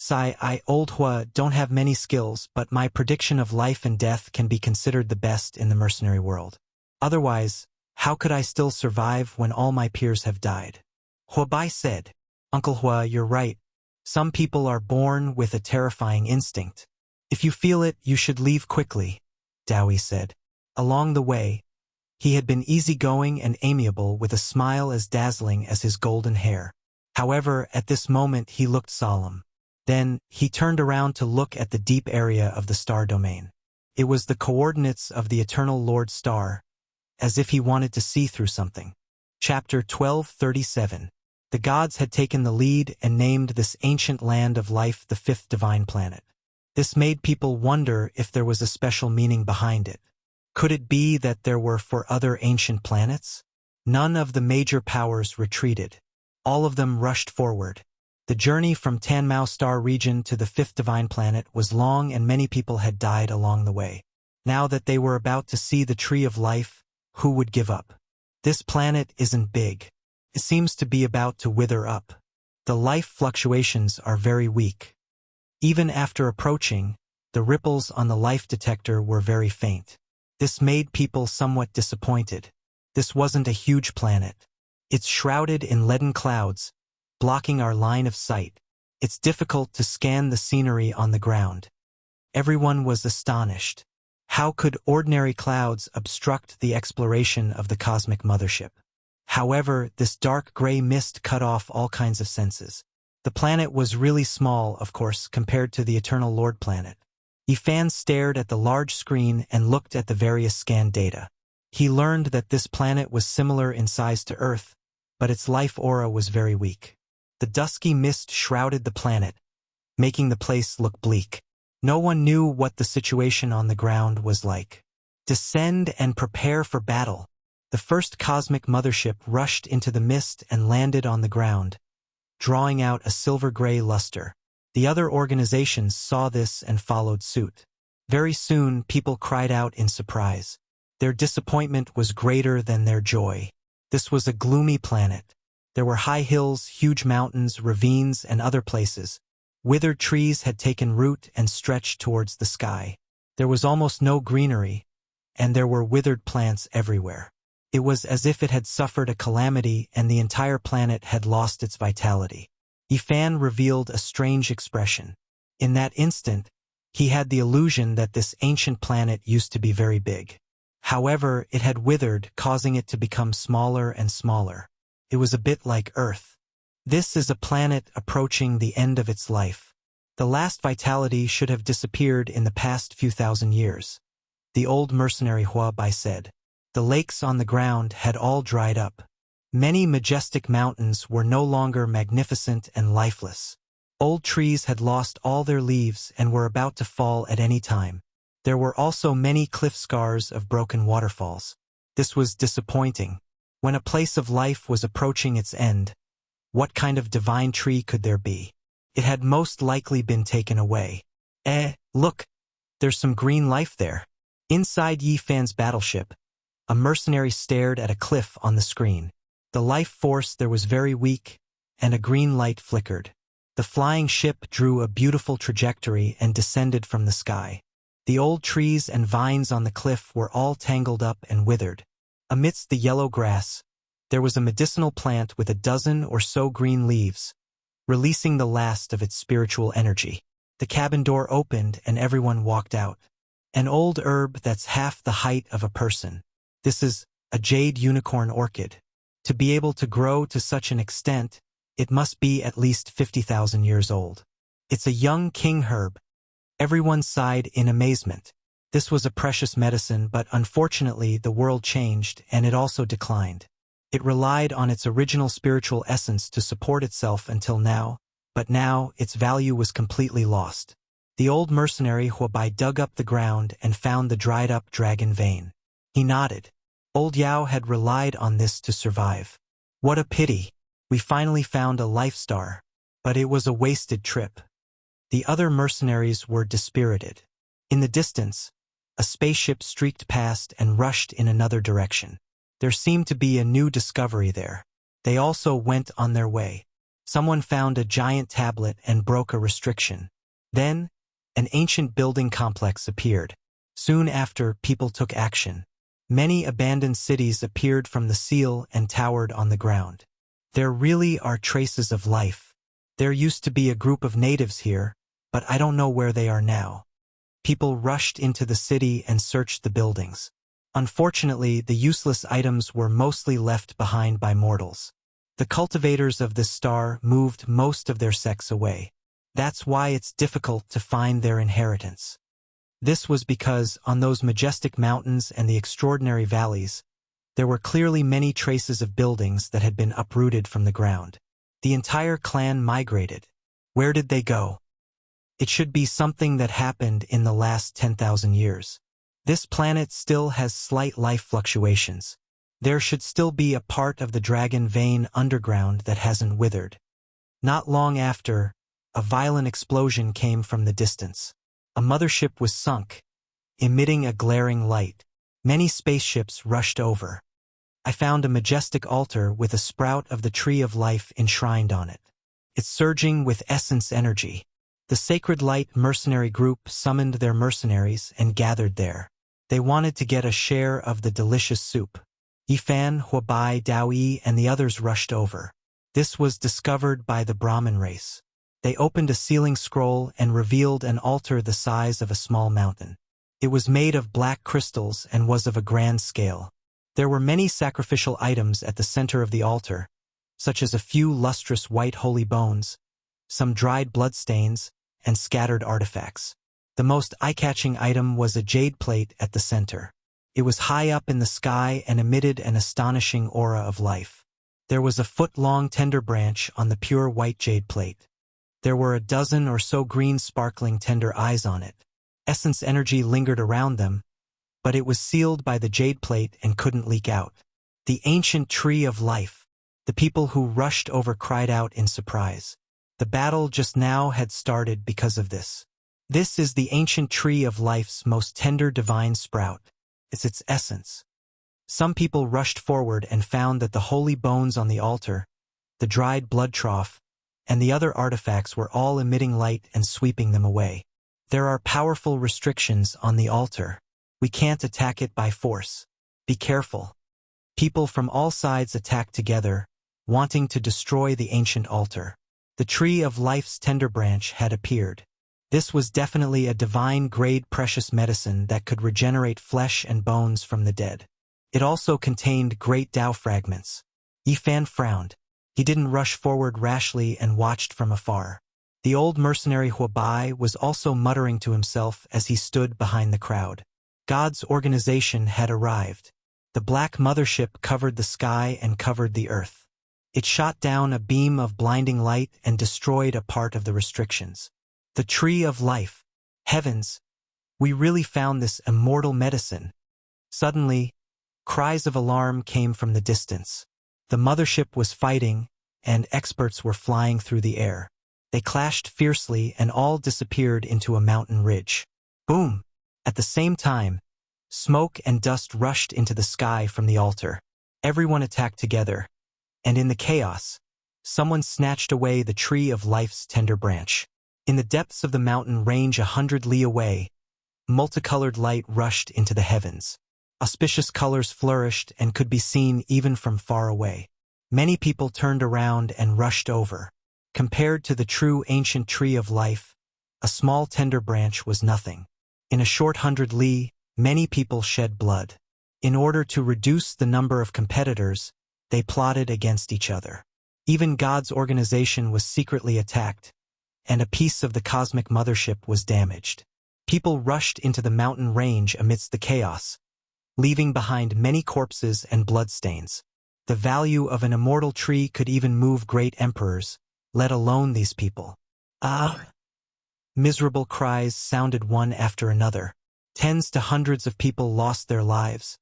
I, Old Hua, don't have many skills, but my prediction of life and death can be considered the best in the mercenary world. Otherwise, how could I still survive when all my peers have died?" Hua Bai said. "Uncle Hua, you're right. Some people are born with a terrifying instinct. If you feel it, you should leave quickly," Dowie said. Along the way, he had been easygoing and amiable with a smile as dazzling as his golden hair. However, at this moment he looked solemn. Then, he turned around to look at the deep area of the star domain. It was the coordinates of the Eternal Lord Star, as if he wanted to see through something. Chapter 1237. The gods had taken the lead and named this ancient land of life the fifth divine planet. This made people wonder if there was a special meaning behind it. Could it be that there were 4 other ancient planets? None of the major powers retreated. All of them rushed forward. The journey from Tan Mao Star region to the fifth divine planet was long, and many people had died along the way. Now that they were about to see the tree of life, who would give up? This planet isn't big. It seems to be about to wither up. The life fluctuations are very weak. Even after approaching, the ripples on the life detector were very faint. This made people somewhat disappointed. This wasn't a huge planet. It's shrouded in leaden clouds, blocking our line of sight. It's difficult to scan the scenery on the ground. Everyone was astonished. How could ordinary clouds obstruct the exploration of the cosmic mothership? However, this dark gray mist cut off all kinds of senses. The planet was really small, of course, compared to the Eternal Lord planet. Yifan stared at the large screen and looked at the various scanned data. He learned that this planet was similar in size to Earth, but its life aura was very weak. The dusky mist shrouded the planet, making the place look bleak. No one knew what the situation on the ground was like. Descend and prepare for battle. The first cosmic mothership rushed into the mist and landed on the ground, drawing out a silver-gray luster. The other organizations saw this and followed suit. Very soon, people cried out in surprise. Their disappointment was greater than their joy. This was a gloomy planet. There were high hills, huge mountains, ravines, and other places. Withered trees had taken root and stretched towards the sky. There was almost no greenery, and there were withered plants everywhere. It was as if it had suffered a calamity and the entire planet had lost its vitality. Yifan revealed a strange expression. In that instant, he had the illusion that this ancient planet used to be very big. However, it had withered, causing it to become smaller and smaller. It was a bit like Earth. This is a planet approaching the end of its life. The last vitality should have disappeared in the past few thousand years. The old mercenary Hua Bai said. The lakes on the ground had all dried up. Many majestic mountains were no longer magnificent and lifeless. Old trees had lost all their leaves and were about to fall at any time. There were also many cliff scars of broken waterfalls. This was disappointing. When a place of life was approaching its end, what kind of divine tree could there be? It had most likely been taken away. Look! There's some green life there. Inside Yifan's battleship, a mercenary stared at a cliff on the screen. The life force there was very weak, and a green light flickered. The flying ship drew a beautiful trajectory and descended from the sky. The old trees and vines on the cliff were all tangled up and withered. Amidst the yellow grass, there was a medicinal plant with a dozen or so green leaves, releasing the last of its spiritual energy. The cabin door opened and everyone walked out. An old herb that's half the height of a person. This is a jade unicorn orchid. To be able to grow to such an extent, it must be at least 50,000 years old. It's a young king herb. Everyone sighed in amazement. This was a precious medicine, but unfortunately the world changed and it also declined. It relied on its original spiritual essence to support itself until now, but now its value was completely lost. The old mercenary Hua Bai dug up the ground and found the dried-up dragon vein. He nodded. Old Yao had relied on this to survive. What a pity. We finally found a life star. But it was a wasted trip. The other mercenaries were dispirited. In the distance, a spaceship streaked past and rushed in another direction. There seemed to be a new discovery there. They also went on their way. Someone found a giant tablet and broke a restriction. Then, an ancient building complex appeared. Soon after, people took action. Many abandoned cities appeared from the seal and towered on the ground. There really are traces of life. There used to be a group of natives here, but I don't know where they are now. People rushed into the city and searched the buildings. Unfortunately, the useless items were mostly left behind by mortals. The cultivators of this star moved most of their sex away. That's why it's difficult to find their inheritance. This was because, on those majestic mountains and the extraordinary valleys, there were clearly many traces of buildings that had been uprooted from the ground. The entire clan migrated. Where did they go? It should be something that happened in the last 10,000 years. This planet still has slight life fluctuations. There should still be a part of the dragon vein underground that hasn't withered. Not long after, a violent explosion came from the distance. A mothership was sunk, emitting a glaring light. Many spaceships rushed over. I found a majestic altar with a sprout of the tree of life enshrined on it. It's surging with essence energy. The Sacred Light mercenary group summoned their mercenaries and gathered there. They wanted to get a share of the delicious soup. Yifan, Hua Bai, Dao Yi, and the others rushed over. This was discovered by the Brahmin race. They opened a sealing scroll and revealed an altar the size of a small mountain. It was made of black crystals and was of a grand scale. There were many sacrificial items at the center of the altar, such as a few lustrous white holy bones, some dried bloodstains, and scattered artifacts. The most eye-catching item was a jade plate at the center. It was high up in the sky and emitted an astonishing aura of life. There was a foot-long tender branch on the pure white jade plate. There were a dozen or so green sparkling tender eyes on it. Essence energy lingered around them, but it was sealed by the jade plate and couldn't leak out. The ancient tree of life. The people who rushed over cried out in surprise. The battle just now had started because of this. This is the ancient tree of life's most tender divine sprout. It's its essence. Some people rushed forward and found that the holy bones on the altar, the dried blood trough, and the other artifacts were all emitting light and sweeping them away. There are powerful restrictions on the altar. We can't attack it by force. Be careful. People from all sides attacked together, wanting to destroy the ancient altar. The tree of life's tender branch had appeared. This was definitely a divine-grade precious medicine that could regenerate flesh and bones from the dead. It also contained great Tao fragments. Yifan frowned. He didn't rush forward rashly and watched from afar. The old mercenary Huabai was also muttering to himself as he stood behind the crowd. God's organization had arrived. The black mothership covered the sky and covered the earth. It shot down a beam of blinding light and destroyed a part of the restrictions. The tree of life. Heavens! We really found this immortal medicine. Suddenly, cries of alarm came from the distance. The mothership was fighting, and experts were flying through the air. They clashed fiercely and all disappeared into a mountain ridge. Boom! At the same time, smoke and dust rushed into the sky from the altar. Everyone attacked together, and in the chaos, someone snatched away the tree of life's tender branch. In the depths of the mountain range 100 li away, multicolored light rushed into the heavens. Auspicious colors flourished and could be seen even from far away. Many people turned around and rushed over. Compared to the true ancient tree of life, a small tender branch was nothing. In a short 100 li, many people shed blood. In order to reduce the number of competitors, they plotted against each other. Even God's organization was secretly attacked, and a piece of the cosmic mothership was damaged. People rushed into the mountain range amidst the chaos, leaving behind many corpses and bloodstains. The value of an immortal tree could even move great emperors, let alone these people. Ah! Miserable cries sounded one after another. Tens to hundreds of people lost their lives,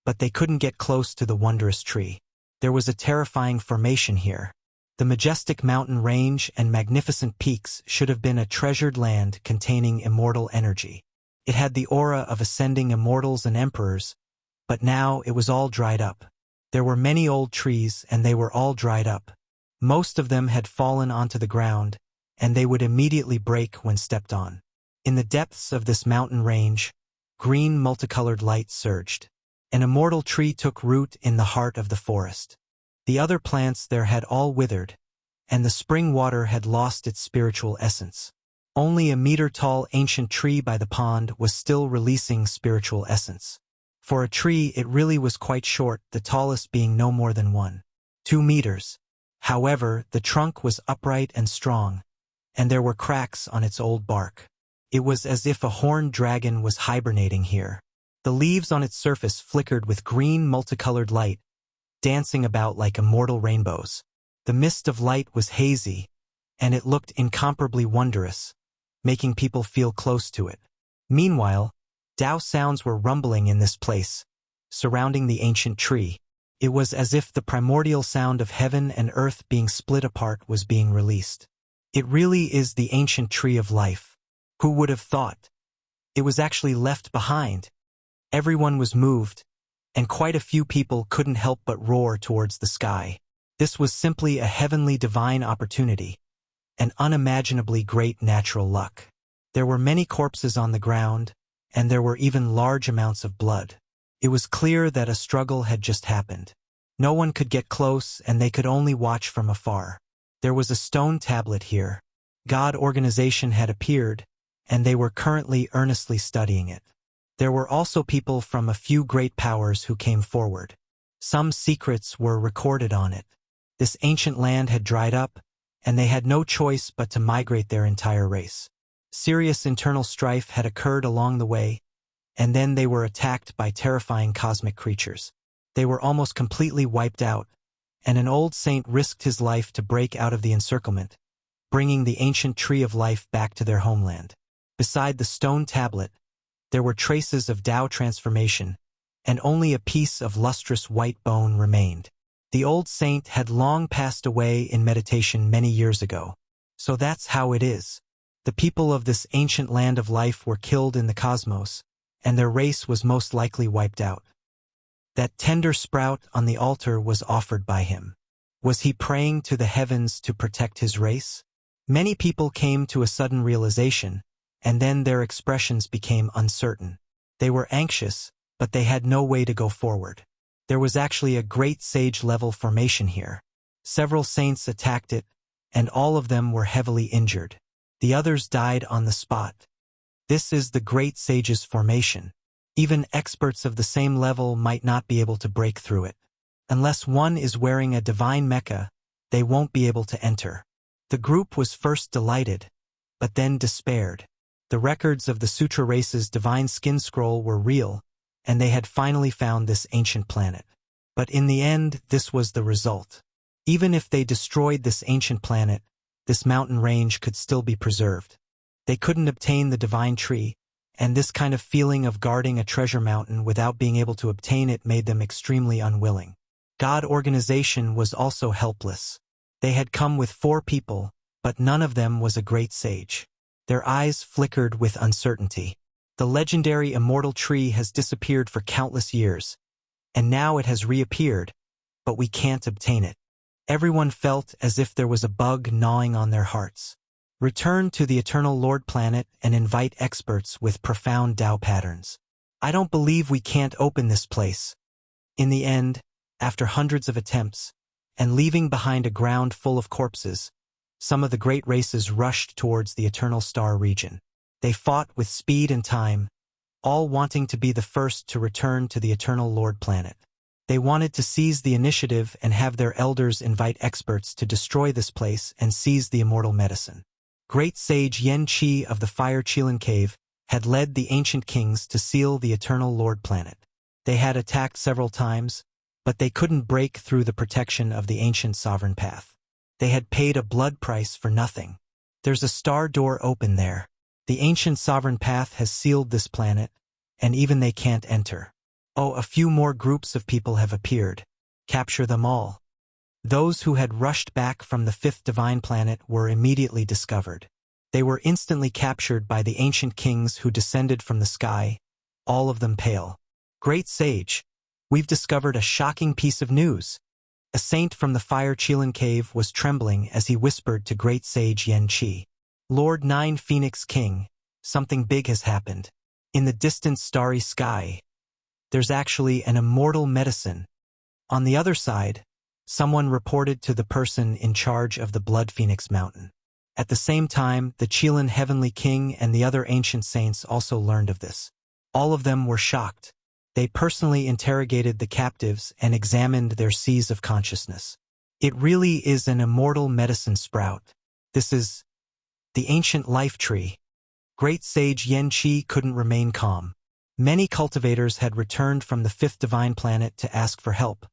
but they couldn't get close to the wondrous tree. There was a terrifying formation here. The majestic mountain range and magnificent peaks should have been a treasured land containing immortal energy. It had the aura of ascending immortals and emperors, but now it was all dried up. There were many old trees and they were all dried up. Most of them had fallen onto the ground, and they would immediately break when stepped on. In the depths of this mountain range, green multicolored light surged. An immortal tree took root in the heart of the forest. The other plants there had all withered, and the spring water had lost its spiritual essence. Only a meter-tall ancient tree by the pond was still releasing spiritual essence. For a tree, it really was quite short, the tallest being no more than 1.2 meters. However, the trunk was upright and strong, and there were cracks on its old bark. It was as if a horned dragon was hibernating here. The leaves on its surface flickered with green multicolored light, dancing about like immortal rainbows. The mist of light was hazy, and it looked incomparably wondrous, making people feel close to it. Meanwhile, Tao sounds were rumbling in this place, surrounding the ancient tree. It was as if the primordial sound of heaven and earth being split apart was being released. It really is the ancient tree of life. Who would have thought? It was actually left behind. Everyone was moved, and quite a few people couldn't help but roar towards the sky. This was simply a heavenly divine opportunity, an unimaginably great natural luck. There were many corpses on the ground, and there were even large amounts of blood. It was clear that a struggle had just happened. No one could get close, and they could only watch from afar. There was a stone tablet here. God organization had appeared, and they were currently earnestly studying it. There were also people from a few great powers who came forward. Some secrets were recorded on it. This ancient land had dried up, and they had no choice but to migrate their entire race. Serious internal strife had occurred along the way, and then they were attacked by terrifying cosmic creatures. They were almost completely wiped out, and an old saint risked his life to break out of the encirclement, bringing the ancient tree of life back to their homeland. Beside the stone tablet, there were traces of Tao transformation, and only a piece of lustrous white bone remained. The old saint had long passed away in meditation many years ago. So that's how it is. The people of this ancient land of life were killed in the cosmos, and their race was most likely wiped out. That tender sprout on the altar was offered by him. Was he praying to the heavens to protect his race? Many people came to a sudden realization, and then their expressions became uncertain. They were anxious, but they had no way to go forward. There was actually a great sage-level formation here. Several saints attacked it, and all of them were heavily injured. The others died on the spot. This is the great sage's formation. Even experts of the same level might not be able to break through it. Unless one is wearing a divine mecha, they won't be able to enter. The group was first delighted, but then despaired. The records of the Sutra race's divine skin scroll were real, and they had finally found this ancient planet. But in the end, this was the result. Even if they destroyed this ancient planet, this mountain range could still be preserved. They couldn't obtain the divine tree, and this kind of feeling of guarding a treasure mountain without being able to obtain it made them extremely unwilling. God organization was also helpless. They had come with 4 people, but none of them was a great sage. Their eyes flickered with uncertainty. The legendary immortal tree has disappeared for countless years, and now it has reappeared, but we can't obtain it. Everyone felt as if there was a bug gnawing on their hearts. Return to the Eternal Lord planet and invite experts with profound Tao patterns. I don't believe we can't open this place. In the end, after hundreds of attempts, and leaving behind a ground full of corpses, some of the great races rushed towards the Eternal Star region. They fought with speed and time, all wanting to be the first to return to the Eternal Lord planet. They wanted to seize the initiative and have their elders invite experts to destroy this place and seize the immortal medicine. Great sage Yen Qi of the Fire Qilin Cave had led the ancient kings to seal the Eternal Lord planet. They had attacked several times, but they couldn't break through the protection of the ancient sovereign path. They had paid a blood price for nothing. There's a star door open there. The ancient sovereign path has sealed this planet, and even they can't enter. Oh, a few more groups of people have appeared. Capture them all. Those who had rushed back from the 5th divine planet were immediately discovered. They were instantly captured by the ancient kings who descended from the sky, all of them pale. Great sage, we've discovered a shocking piece of news. A saint from the Fire Qilin Cave was trembling as he whispered to great sage Yen Qi. Lord Nine Phoenix King, something big has happened. In the distant starry sky, there's actually an immortal medicine. On the other side, someone reported to the person in charge of the Blood Phoenix Mountain. At the same time, the Qilin Heavenly King and the other ancient saints also learned of this. All of them were shocked. They personally interrogated the captives and examined their seas of consciousness. It really is an immortal medicine sprout. This is the ancient life tree. Great sage Yen Qi couldn't remain calm. Many cultivators had returned from the 5th divine planet to ask for help,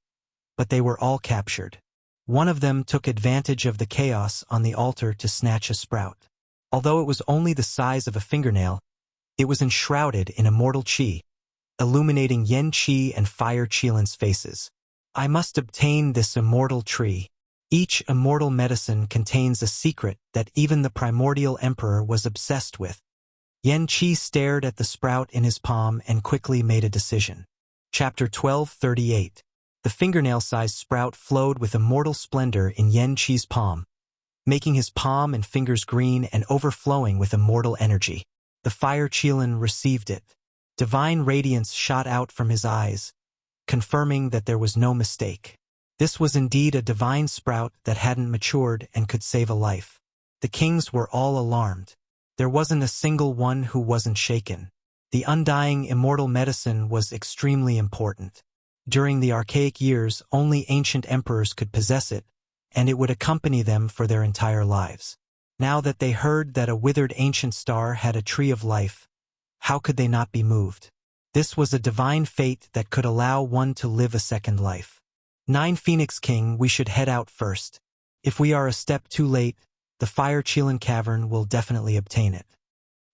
but they were all captured. One of them took advantage of the chaos on the altar to snatch a sprout. Although it was only the size of a fingernail, it was enshrouded in immortal qi, illuminating Yen Qi and Fire Qilin's faces. I must obtain this immortal tree. Each immortal medicine contains a secret that even the primordial emperor was obsessed with. Yen Qi stared at the sprout in his palm and quickly made a decision. Chapter 1238. The fingernail-sized sprout flowed with immortal splendor in Yen Qi's palm, making his palm and fingers green and overflowing with immortal energy. The Fire Qilin received it. Divine radiance shot out from his eyes, confirming that there was no mistake. This was indeed a divine sprout that hadn't matured and could save a life. The kings were all alarmed. There wasn't a single one who wasn't shaken. The undying immortal medicine was extremely important. During the archaic years, only ancient emperors could possess it, and it would accompany them for their entire lives. Now that they heard that a withered ancient star had a tree of life, how could they not be moved? This was a divine fate that could allow one to live a second life. Nine Phoenix King, we should head out first. If we are a step too late, the Fire Qilin Cavern will definitely obtain it.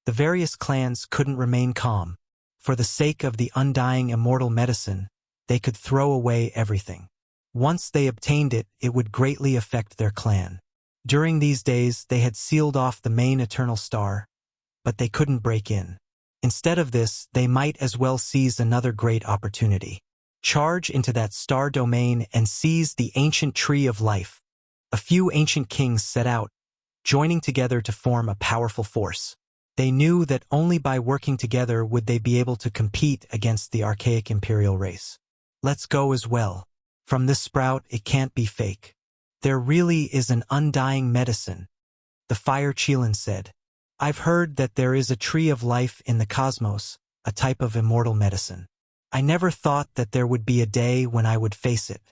The various clans couldn't remain calm. For the sake of the undying immortal medicine, they could throw away everything. Once they obtained it, it would greatly affect their clan. During these days, they had sealed off the main eternal star, but they couldn't break in. Instead of this, they might as well seize another great opportunity. Charge into that star domain and seize the ancient tree of life. A few ancient kings set out, joining together to form a powerful force. They knew that only by working together would they be able to compete against the archaic imperial race. Let's go as well. From this sprout, it can't be fake. There really is an undying medicine, the fire Qilin said. I've heard that there is a tree of life in the cosmos, a type of immortal medicine. I never thought that there would be a day when I would face it.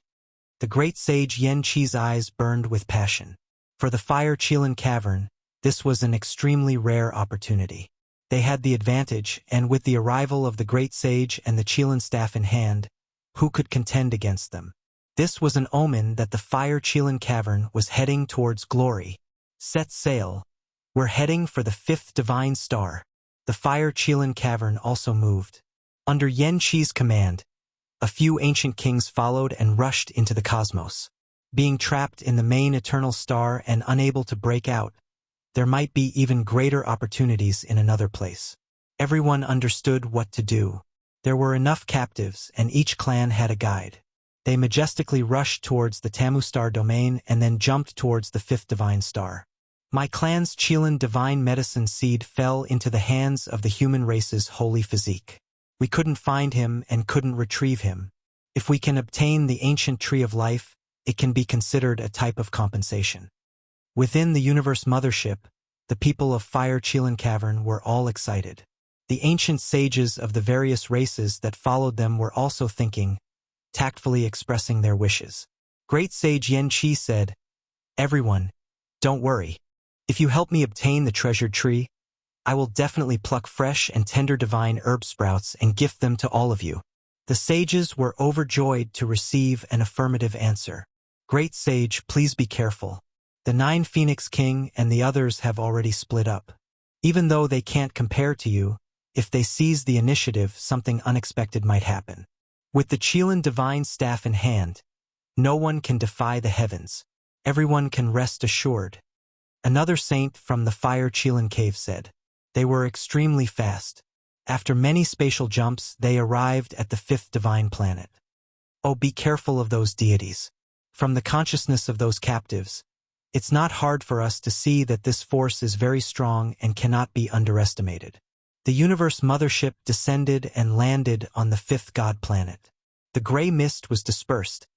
The great sage Yan Qi's eyes burned with passion. For the fire Qilin cavern, this was an extremely rare opportunity. They had the advantage, and with the arrival of the great sage and the Qilin staff in hand, who could contend against them? This was an omen that the fire Qilin cavern was heading towards glory. Set sail. We're heading for the fifth divine star. The fire Qilin cavern also moved. Under Yan Qi's command, a few ancient kings followed and rushed into the cosmos. Being trapped in the main eternal star and unable to break out, there might be even greater opportunities in another place. Everyone understood what to do. There were enough captives, and each clan had a guide. They majestically rushed towards the Tamu star domain and then jumped towards the fifth divine star. My clan's Qilin divine medicine seed fell into the hands of the human race's holy physique. We couldn't find him and couldn't retrieve him. If we can obtain the ancient tree of life, it can be considered a type of compensation. Within the universe mothership, the people of Fire Qilin Cavern were all excited. The ancient sages of the various races that followed them were also thinking, tactfully expressing their wishes. Great Sage Yan Qi said, "Everyone, don't worry. If you help me obtain the treasured tree, I will definitely pluck fresh and tender divine herb sprouts and gift them to all of you." The sages were overjoyed to receive an affirmative answer. "Great Sage, please be careful. The 9 Phoenix King and the others have already split up. Even though they can't compare to you, if they seize the initiative, something unexpected might happen. With the Qilin divine staff in hand, no one can defy the heavens. Everyone can rest assured." Another saint from the Fire Qilin cave said. They were extremely fast. After many spatial jumps, they arrived at the 5th divine planet. Oh, be careful of those deities. From the consciousness of those captives, it's not hard for us to see that this force is very strong and cannot be underestimated. The universe mothership descended and landed on the 5th god planet. The gray mist was dispersed,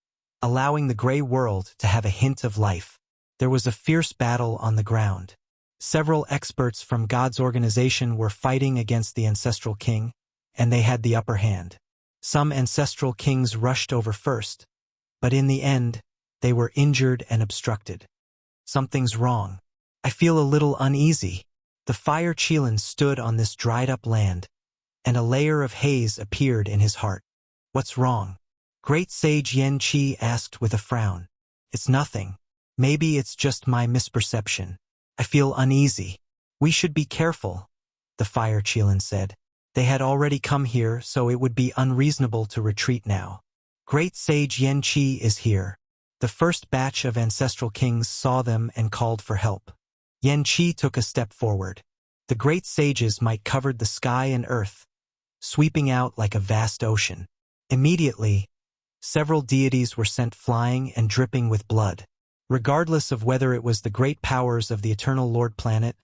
allowing the gray world to have a hint of life. There was a fierce battle on the ground. Several experts from God's organization were fighting against the ancestral king, and they had the upper hand. Some ancestral kings rushed over first, but in the end, they were injured and obstructed. Something's wrong. I feel a little uneasy. The Fire Qilin stood on this dried-up land, and a layer of haze appeared in his heart. What's wrong? Great Sage Yan Qi asked with a frown. It's nothing. Maybe it's just my misperception. I feel uneasy. We should be careful, the Fire Qilin said. They had already come here, so it would be unreasonable to retreat now. Great Sage Yan Qi is here. The first batch of ancestral kings saw them and called for help. Yan Qi took a step forward. The great sages might covered the sky and earth, sweeping out like a vast ocean. Immediately, several deities were sent flying and dripping with blood. Regardless of whether it was the great powers of the Eternal Lord planet,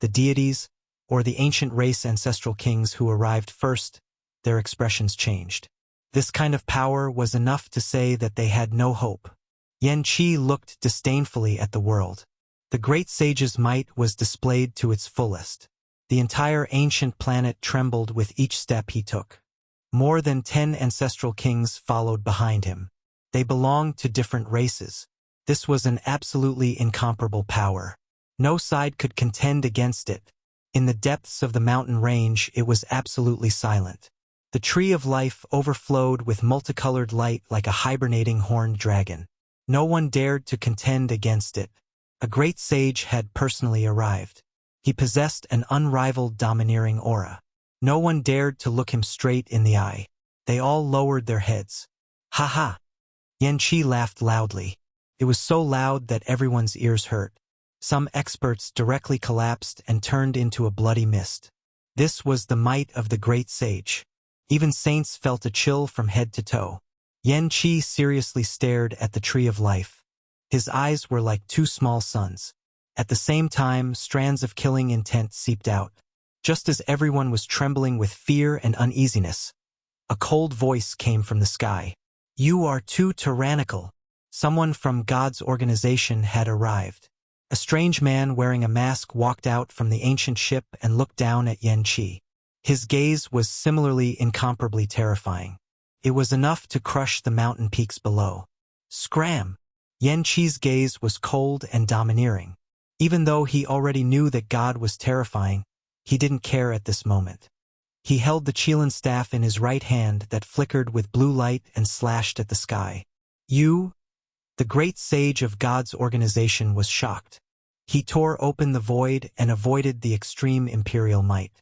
the deities, or the ancient race ancestral kings who arrived first, their expressions changed. This kind of power was enough to say that they had no hope. Yan Qi looked disdainfully at the world. The great sage's might was displayed to its fullest. The entire ancient planet trembled with each step he took. More than 10 ancestral kings followed behind him. They belonged to different races. This was an absolutely incomparable power. No side could contend against it. In the depths of the mountain range, it was absolutely silent. The tree of life overflowed with multicolored light like a hibernating horned dragon. No one dared to contend against it. A great sage had personally arrived. He possessed an unrivaled domineering aura. No one dared to look him straight in the eye. They all lowered their heads. Ha ha! Yan Qi laughed loudly. It was so loud that everyone's ears hurt. Some experts directly collapsed and turned into a bloody mist. This was the might of the great sage. Even saints felt a chill from head to toe. Yan Qi seriously stared at the tree of life. His eyes were like two small suns. At the same time, strands of killing intent seeped out. Just as everyone was trembling with fear and uneasiness, a cold voice came from the sky. "You are too tyrannical." Someone from God's organization had arrived. A strange man wearing a mask walked out from the ancient ship and looked down at Yan Qi. His gaze was similarly incomparably terrifying. It was enough to crush the mountain peaks below. Scram! Yan Qi's gaze was cold and domineering. Even though he already knew that God was terrifying, he didn't care at this moment. He held the Qilin staff in his right hand that flickered with blue light and slashed at the sky. "You?" The great sage of God's organization was shocked. He tore open the void and avoided the extreme imperial might.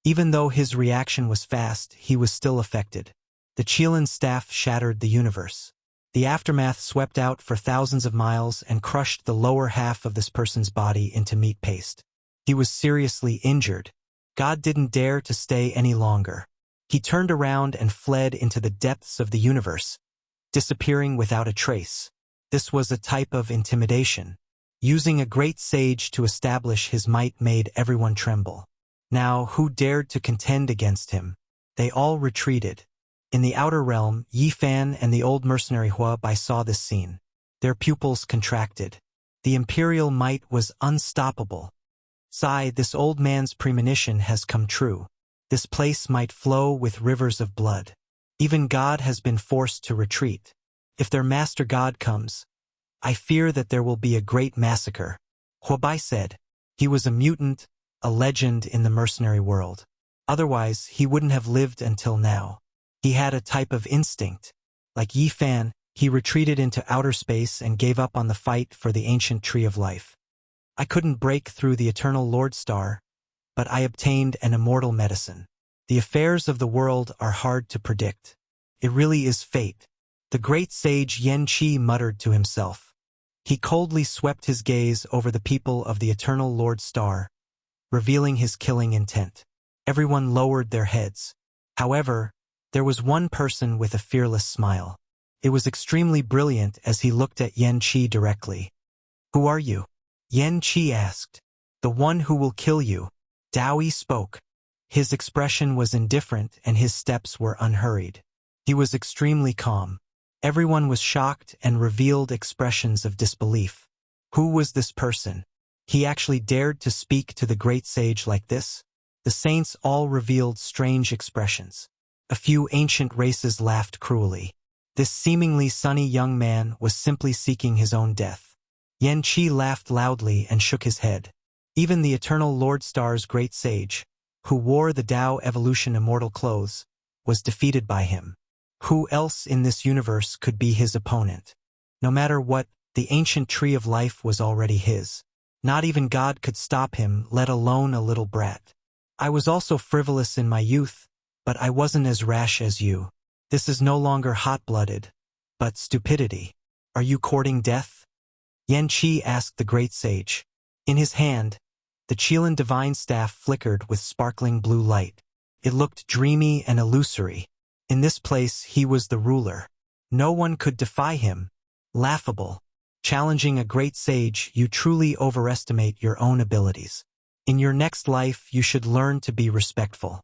Even though his reaction was fast, he was still affected. The Qilin staff shattered the universe. The aftermath swept out for thousands of miles and crushed the lower half of this person's body into meat paste. He was seriously injured. God didn't dare to stay any longer. He turned around and fled into the depths of the universe, disappearing without a trace. This was a type of intimidation. Using a great sage to establish his might made everyone tremble. Now, who dared to contend against him? They all retreated. In the outer realm, Yi Fan and the old mercenary Hua Bai saw this scene. Their pupils contracted. The imperial might was unstoppable. Sigh, this old man's premonition has come true. This place might flow with rivers of blood. Even God has been forced to retreat. If their master God comes, I fear that there will be a great massacre. Hua Bai said. He was a mutant, a legend in the mercenary world. Otherwise, he wouldn't have lived until now. He had a type of instinct. Like Yi Fan, he retreated into outer space and gave up on the fight for the ancient tree of life. I couldn't break through the eternal Lord Star, but I obtained an immortal medicine. The affairs of the world are hard to predict. It really is fate. The great sage Yan Qi muttered to himself. He coldly swept his gaze over the people of the eternal Lord Star, revealing his killing intent. Everyone lowered their heads. However, there was one person with a fearless smile. It was extremely brilliant as he looked at Yan Qi directly. "Who are you?" Yan Qi asked. "The one who will kill you." Dowie spoke. His expression was indifferent and his steps were unhurried. He was extremely calm. Everyone was shocked and revealed expressions of disbelief. Who was this person? He actually dared to speak to the great sage like this? The saints all revealed strange expressions. A few ancient races laughed cruelly. This seemingly sunny young man was simply seeking his own death. Yan Qi laughed loudly and shook his head. Even the eternal Lord Star's great sage, who wore the Tao evolution immortal clothes, was defeated by him. Who else in this universe could be his opponent? No matter what, the ancient tree of life was already his. Not even God could stop him, let alone a little brat. I was also frivolous in my youth, but I wasn't as rash as you. This is no longer hot-blooded, but stupidity. Are you courting death? Yan Qi asked the great sage. In his hand, the Qilin divine staff flickered with sparkling blue light. It looked dreamy and illusory. In this place, he was the ruler. No one could defy him. Laughable. Challenging a great sage, you truly overestimate your own abilities. In your next life, you should learn to be respectful.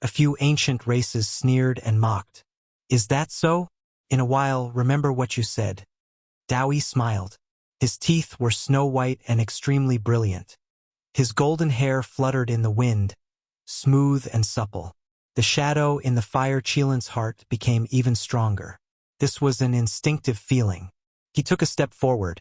A few ancient races sneered and mocked. Is that so? In a while, remember what you said. Dowie smiled. His teeth were snow-white and extremely brilliant. His golden hair fluttered in the wind, smooth and supple. The shadow in the fire Qilin's heart became even stronger. This was an instinctive feeling. He took a step forward,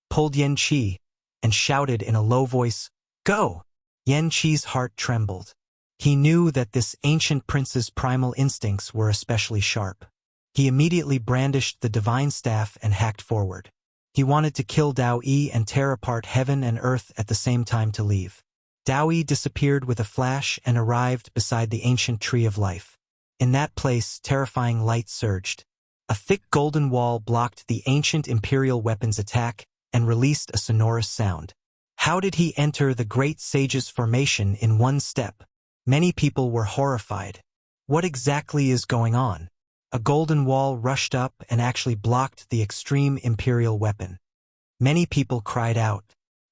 pulled Yan Qi, and shouted in a low voice, "Go!" Yan Qi's heart trembled. He knew that this ancient prince's primal instincts were especially sharp. He immediately brandished the divine staff and hacked forward. He wanted to kill Dao Yi and tear apart heaven and earth at the same time to leave. Dao Yi disappeared with a flash and arrived beside the ancient tree of life. In that place, terrifying light surged. A thick golden wall blocked the ancient imperial weapon's attack and released a sonorous sound. How did he enter the great sage's formation in one step? Many people were horrified. What exactly is going on? A golden wall rushed up and actually blocked the extreme imperial weapon. Many people cried out.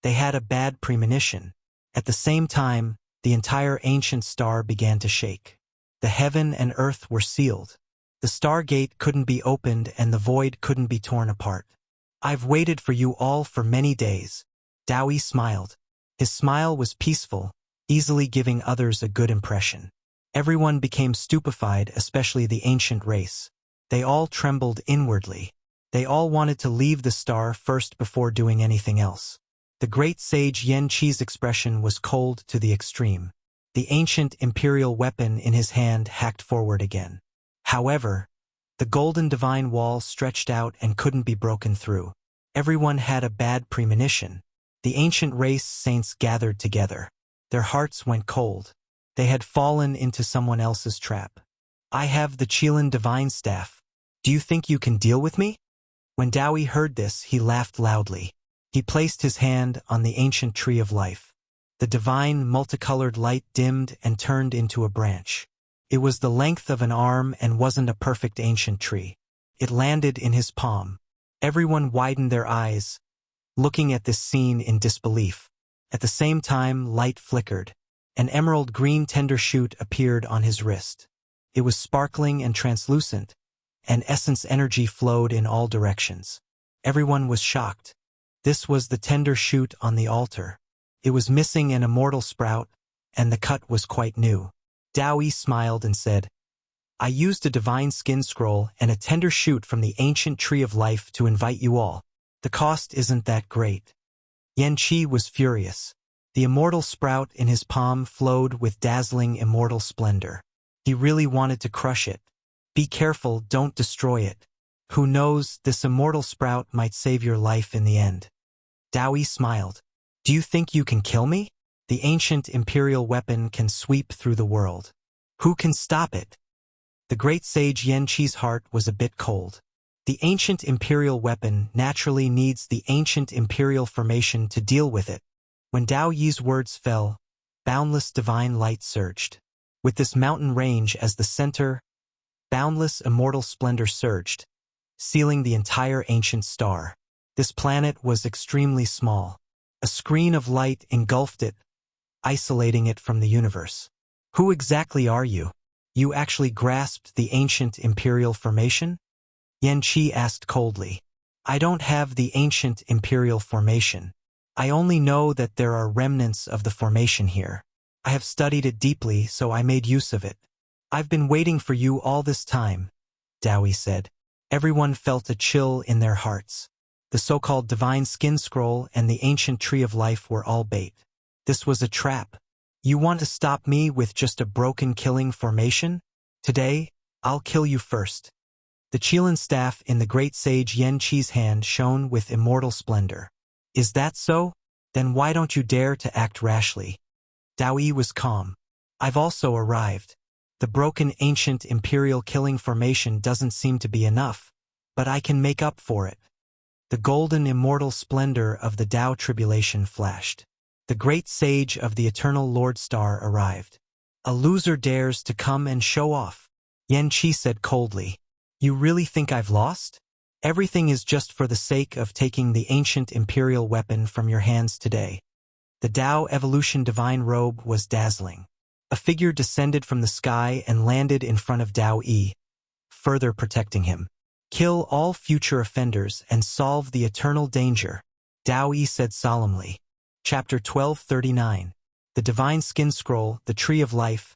They had a bad premonition. At the same time, the entire ancient star began to shake. The heaven and earth were sealed. The stargate couldn't be opened and the void couldn't be torn apart. I've waited for you all for many days. Dowie smiled. His smile was peaceful, easily giving others a good impression. Everyone became stupefied, especially the ancient race. They all trembled inwardly. They all wanted to leave the star first before doing anything else. The great sage Yen Qi's expression was cold to the extreme. The ancient imperial weapon in his hand hacked forward again. However, the golden divine wall stretched out and couldn't be broken through. Everyone had a bad premonition. The ancient race saints gathered together. Their hearts went cold. They had fallen into someone else's trap. I have the Qilin divine staff. Do you think you can deal with me? When Dowie heard this, he laughed loudly. He placed his hand on the ancient tree of life. The divine, multicolored light dimmed and turned into a branch. It was the length of an arm and wasn't a perfect ancient tree. It landed in his palm. Everyone widened their eyes, looking at this scene in disbelief. At the same time, light flickered. An emerald green tender shoot appeared on his wrist. It was sparkling and translucent, and essence energy flowed in all directions. Everyone was shocked. This was the tender shoot on the altar. It was missing an immortal sprout, and the cut was quite new. Dowie smiled and said, I used a divine skin scroll and a tender shoot from the ancient tree of life to invite you all. The cost isn't that great. Yen Qi was furious. The immortal sprout in his palm flowed with dazzling immortal splendor. He really wanted to crush it. Be careful, don't destroy it. Who knows, this immortal sprout might save your life in the end. Dowie smiled. Do you think you can kill me? The ancient imperial weapon can sweep through the world. Who can stop it? The great sage Yen Qi's heart was a bit cold. The ancient imperial weapon naturally needs the ancient imperial formation to deal with it. When Dao Yi's words fell, boundless divine light surged. With this mountain range as the center, boundless immortal splendor surged, sealing the entire ancient star. This planet was extremely small. A screen of light engulfed it, isolating it from the universe. Who exactly are you? You actually grasped the ancient imperial formation? Yen Qi asked coldly. I don't have the ancient imperial formation. I only know that there are remnants of the formation here. I have studied it deeply, so I made use of it. I've been waiting for you all this time, Dowie said. Everyone felt a chill in their hearts. The so-called divine skin scroll and the ancient tree of life were all bait. This was a trap. You want to stop me with just a broken killing formation? Today, I'll kill you first. The Qilin staff in the great sage Yen Qi's hand shone with immortal splendor. Is that so? Then why don't you dare to act rashly? Dowie was calm. I've also arrived. The broken ancient imperial killing formation doesn't seem to be enough, but I can make up for it. The golden immortal splendor of the Tao tribulation flashed. The great sage of the eternal Lord Star arrived. A loser dares to come and show off. Yen Qi said coldly. You really think I've lost? Everything is just for the sake of taking the ancient imperial weapon from your hands today. The Tao evolution divine robe was dazzling. A figure descended from the sky and landed in front of Dao Yi, further protecting him. Kill all future offenders and solve the eternal danger, Dao Yi said solemnly. Chapter 1239. The Divine Skin Scroll, the Tree of Life.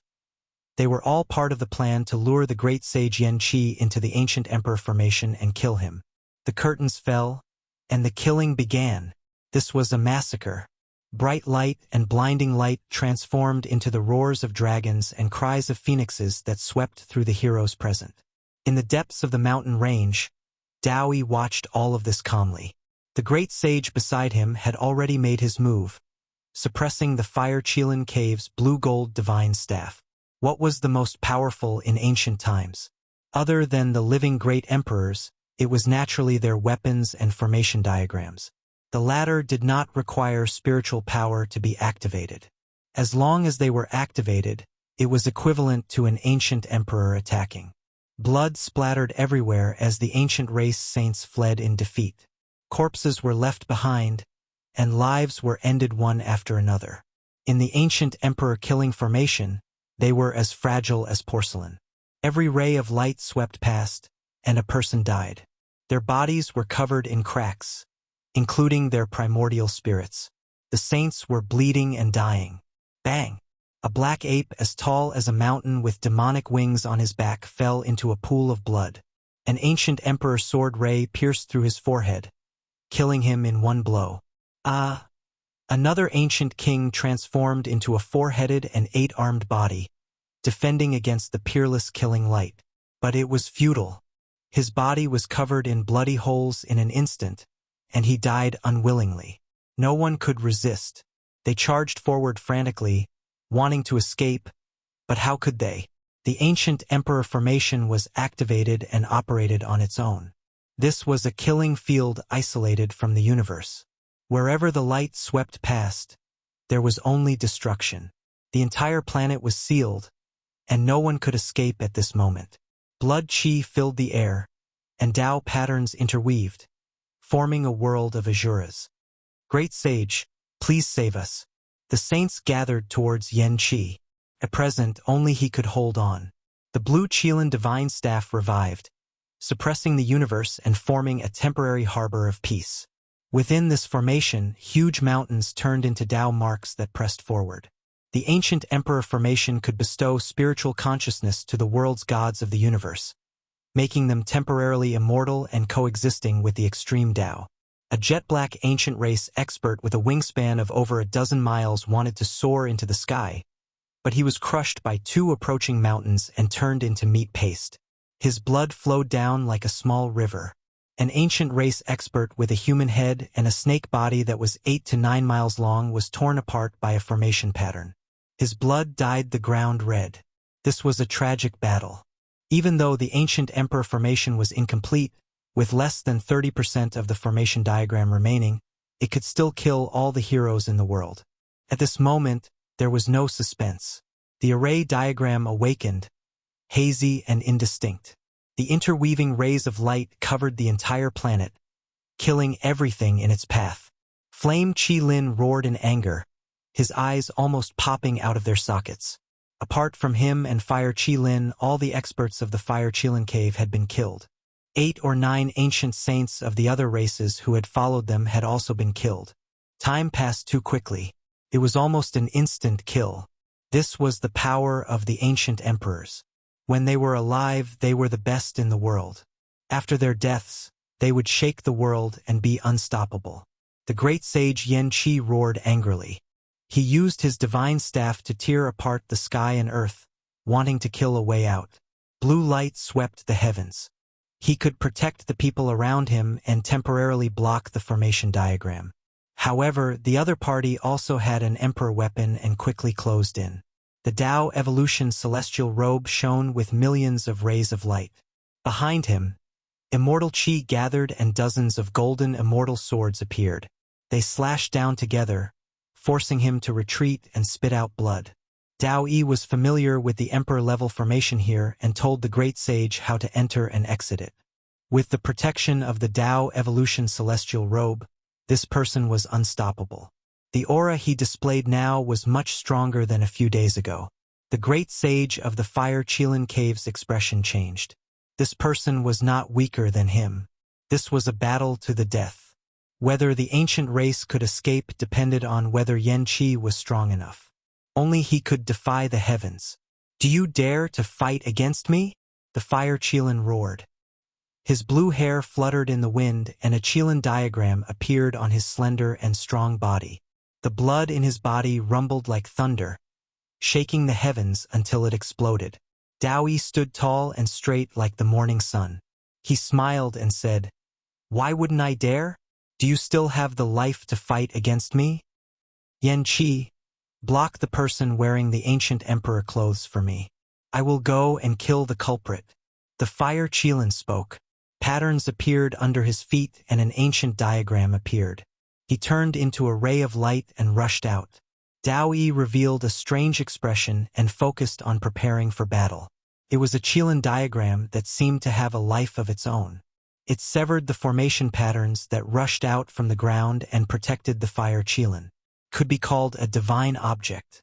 They were all part of the plan to lure the great sage Yen Qi into the ancient emperor formation and kill him. The curtains fell, and the killing began. This was a massacre. Bright light and blinding light transformed into the roars of dragons and cries of phoenixes that swept through the heroes present. In the depths of the mountain range, Dao Yi watched all of this calmly. The great sage beside him had already made his move, suppressing the Fire Qilin Cave's blue-gold divine staff. What was the most powerful in ancient times? Other than the living great emperors, it was naturally their weapons and formation diagrams. The latter did not require spiritual power to be activated. As long as they were activated, it was equivalent to an ancient emperor attacking. Blood splattered everywhere as the ancient race saints fled in defeat. Corpses were left behind, and lives were ended one after another. In the ancient emperor-killing formation, they were as fragile as porcelain. Every ray of light swept past, and a person died. Their bodies were covered in cracks, including their primordial spirits. The saints were bleeding and dying. Bang! A black ape as tall as a mountain with demonic wings on his back fell into a pool of blood. An ancient emperor's sword ray pierced through his forehead, killing him in one blow. Another ancient king transformed into a four-headed and eight-armed body, defending against the peerless killing light. But it was futile. His body was covered in bloody holes in an instant, and he died unwillingly. No one could resist. They charged forward frantically, wanting to escape, but how could they? The ancient emperor formation was activated and operated on its own. This was a killing field isolated from the universe. Wherever the light swept past, there was only destruction. The entire planet was sealed, and no one could escape at this moment. Blood chi filled the air, and Tao patterns interweaved, forming a world of Azuras. Great Sage, please save us. The saints gathered towards Yen Qi. At present, only he could hold on. The blue Qilin divine staff revived, suppressing the universe and forming a temporary harbor of peace. Within this formation, huge mountains turned into Tao marks that pressed forward. The ancient emperor formation could bestow spiritual consciousness to the world's gods of the universe, making them temporarily immortal and coexisting with the extreme Tao. A jet-black ancient race expert with a wingspan of over a dozen miles wanted to soar into the sky, but he was crushed by two approaching mountains and turned into meat paste. His blood flowed down like a small river. An ancient race expert with a human head and a snake body that was 8 to 9 miles long was torn apart by a formation pattern. His blood dyed the ground red. This was a tragic battle. Even though the ancient emperor formation was incomplete, with less than 30% of the formation diagram remaining, it could still kill all the heroes in the world. At this moment, there was no suspense. The array diagram awakened, hazy and indistinct. The interweaving rays of light covered the entire planet, killing everything in its path. Flame Qilin roared in anger, his eyes almost popping out of their sockets. Apart from him and Fire Qilin, all the experts of the Fire Qilin cave had been killed. 8 or 9 ancient saints of the other races who had followed them had also been killed. Time passed too quickly. It was almost an instant kill. This was the power of the ancient emperors. When they were alive, they were the best in the world. After their deaths, they would shake the world and be unstoppable. The great sage Yen Qi roared angrily. He used his divine staff to tear apart the sky and earth, wanting to kill a way out. Blue light swept the heavens. He could protect the people around him and temporarily block the formation diagram. However, the other party also had an emperor weapon and quickly closed in. The Tao Evolution celestial robe shone with millions of rays of light. Behind him, immortal chi gathered and dozens of golden immortal swords appeared. They slashed down together, forcing him to retreat and spit out blood. Tao Yi was familiar with the emperor-level formation here and told the great sage how to enter and exit it. With the protection of the Tao Evolution celestial robe, this person was unstoppable. The aura he displayed now was much stronger than a few days ago. The great sage of the Fire Qilin Cave's expression changed. This person was not weaker than him. This was a battle to the death. Whether the ancient race could escape depended on whether Yen Qi was strong enough. Only he could defy the heavens. "Do you dare to fight against me?" The Fire Qilin roared. His blue hair fluttered in the wind and a Qilin diagram appeared on his slender and strong body. The blood in his body rumbled like thunder, shaking the heavens until it exploded. Tao Yi stood tall and straight like the morning sun. He smiled and said, "Why wouldn't I dare? Do you still have the life to fight against me?" "Yen Qi, block the person wearing the ancient emperor clothes for me. I will go and kill the culprit." The Fire Qilin spoke. Patterns appeared under his feet and an ancient diagram appeared. He turned into a ray of light and rushed out. Tao Yi revealed a strange expression and focused on preparing for battle. It was a Qilin diagram that seemed to have a life of its own. It severed the formation patterns that rushed out from the ground and protected the fire Qilin. Could be called a divine object.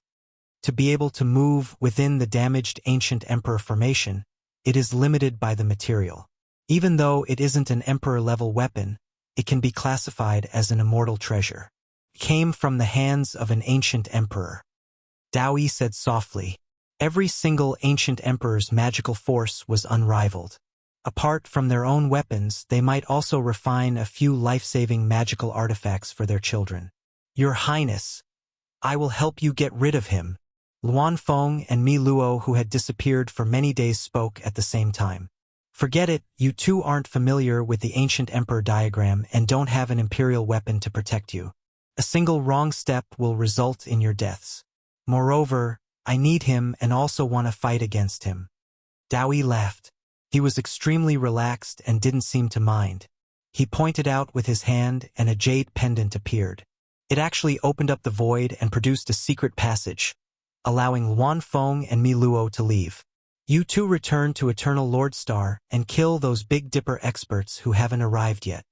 To be able to move within the damaged ancient emperor formation, it is limited by the material. Even though it isn't an emperor-level weapon, it can be classified as an immortal treasure. It came from the hands of an ancient emperor. Dao Yi said softly. Every single ancient emperor's magical force was unrivaled. Apart from their own weapons, they might also refine a few life-saving magical artifacts for their children. Your Highness, I will help you get rid of him. Luan Feng and Mi Luo, who had disappeared for many days, spoke at the same time. Forget it, you two aren't familiar with the ancient emperor diagram and don't have an imperial weapon to protect you. A single wrong step will result in your deaths. Moreover, I need him and also want to fight against him. Dao Yi laughed. He was extremely relaxed and didn't seem to mind. He pointed out with his hand and a jade pendant appeared. It actually opened up the void and produced a secret passage, allowing Luan Feng and Mi Luo to leave. You two return to Eternal Lord Star and kill those Big Dipper experts who haven't arrived yet.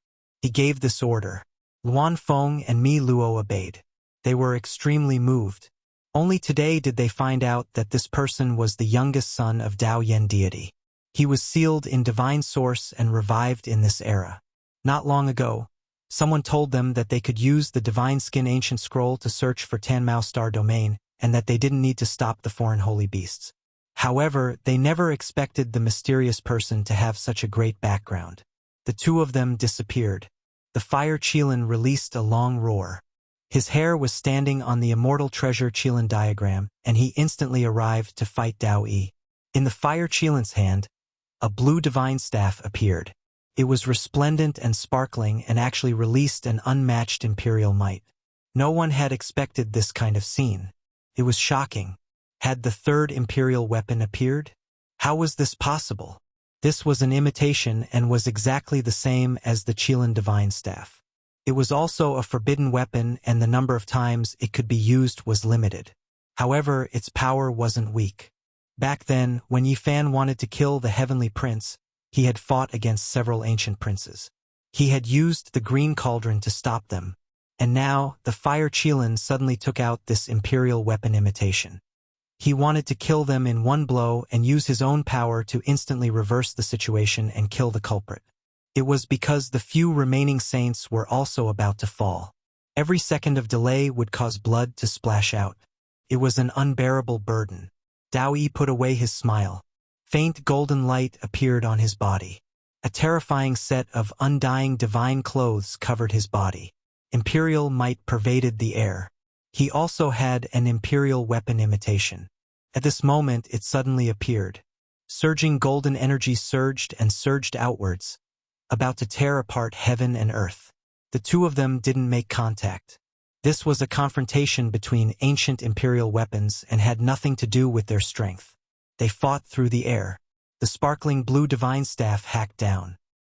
He gave this order. Luan Feng and Mi Luo obeyed. They were extremely moved. Only today did they find out that this person was the youngest son of Dao Yen deity. He was sealed in divine source and revived in this era. Not long ago, someone told them that they could use the divine skin ancient scroll to search for Tanmao star domain and that they didn't need to stop the foreign holy beasts. However, they never expected the mysterious person to have such a great background. The two of them disappeared. The fire Qilin released a long roar. His hair was standing on the immortal treasure Qilin diagram, and he instantly arrived to fight Dao Yi. In the fire Qilin's hand, a blue divine staff appeared. It was resplendent and sparkling and actually released an unmatched imperial might. No one had expected this kind of scene. It was shocking. Had the third imperial weapon appeared? How was this possible? This was an imitation and was exactly the same as the Qilin divine staff. It was also a forbidden weapon and the number of times it could be used was limited. However, its power wasn't weak. Back then, when Yifan wanted to kill the heavenly prince, he had fought against several ancient princes. He had used the green cauldron to stop them. And now, the fire Qilin suddenly took out this imperial weapon imitation. He wanted to kill them in one blow and use his own power to instantly reverse the situation and kill the culprit. It was because the few remaining saints were also about to fall. Every second of delay would cause blood to splash out. It was an unbearable burden. Dao Yi put away his smile. Faint golden light appeared on his body. A terrifying set of undying divine clothes covered his body. Imperial might pervaded the air. He also had an imperial weapon imitation. At this moment it suddenly appeared. Surging golden energy surged and surged outwards, about to tear apart heaven and earth. The two of them didn't make contact. This was a confrontation between ancient imperial weapons and had nothing to do with their strength. They fought through the air. The sparkling blue divine staff hacked down.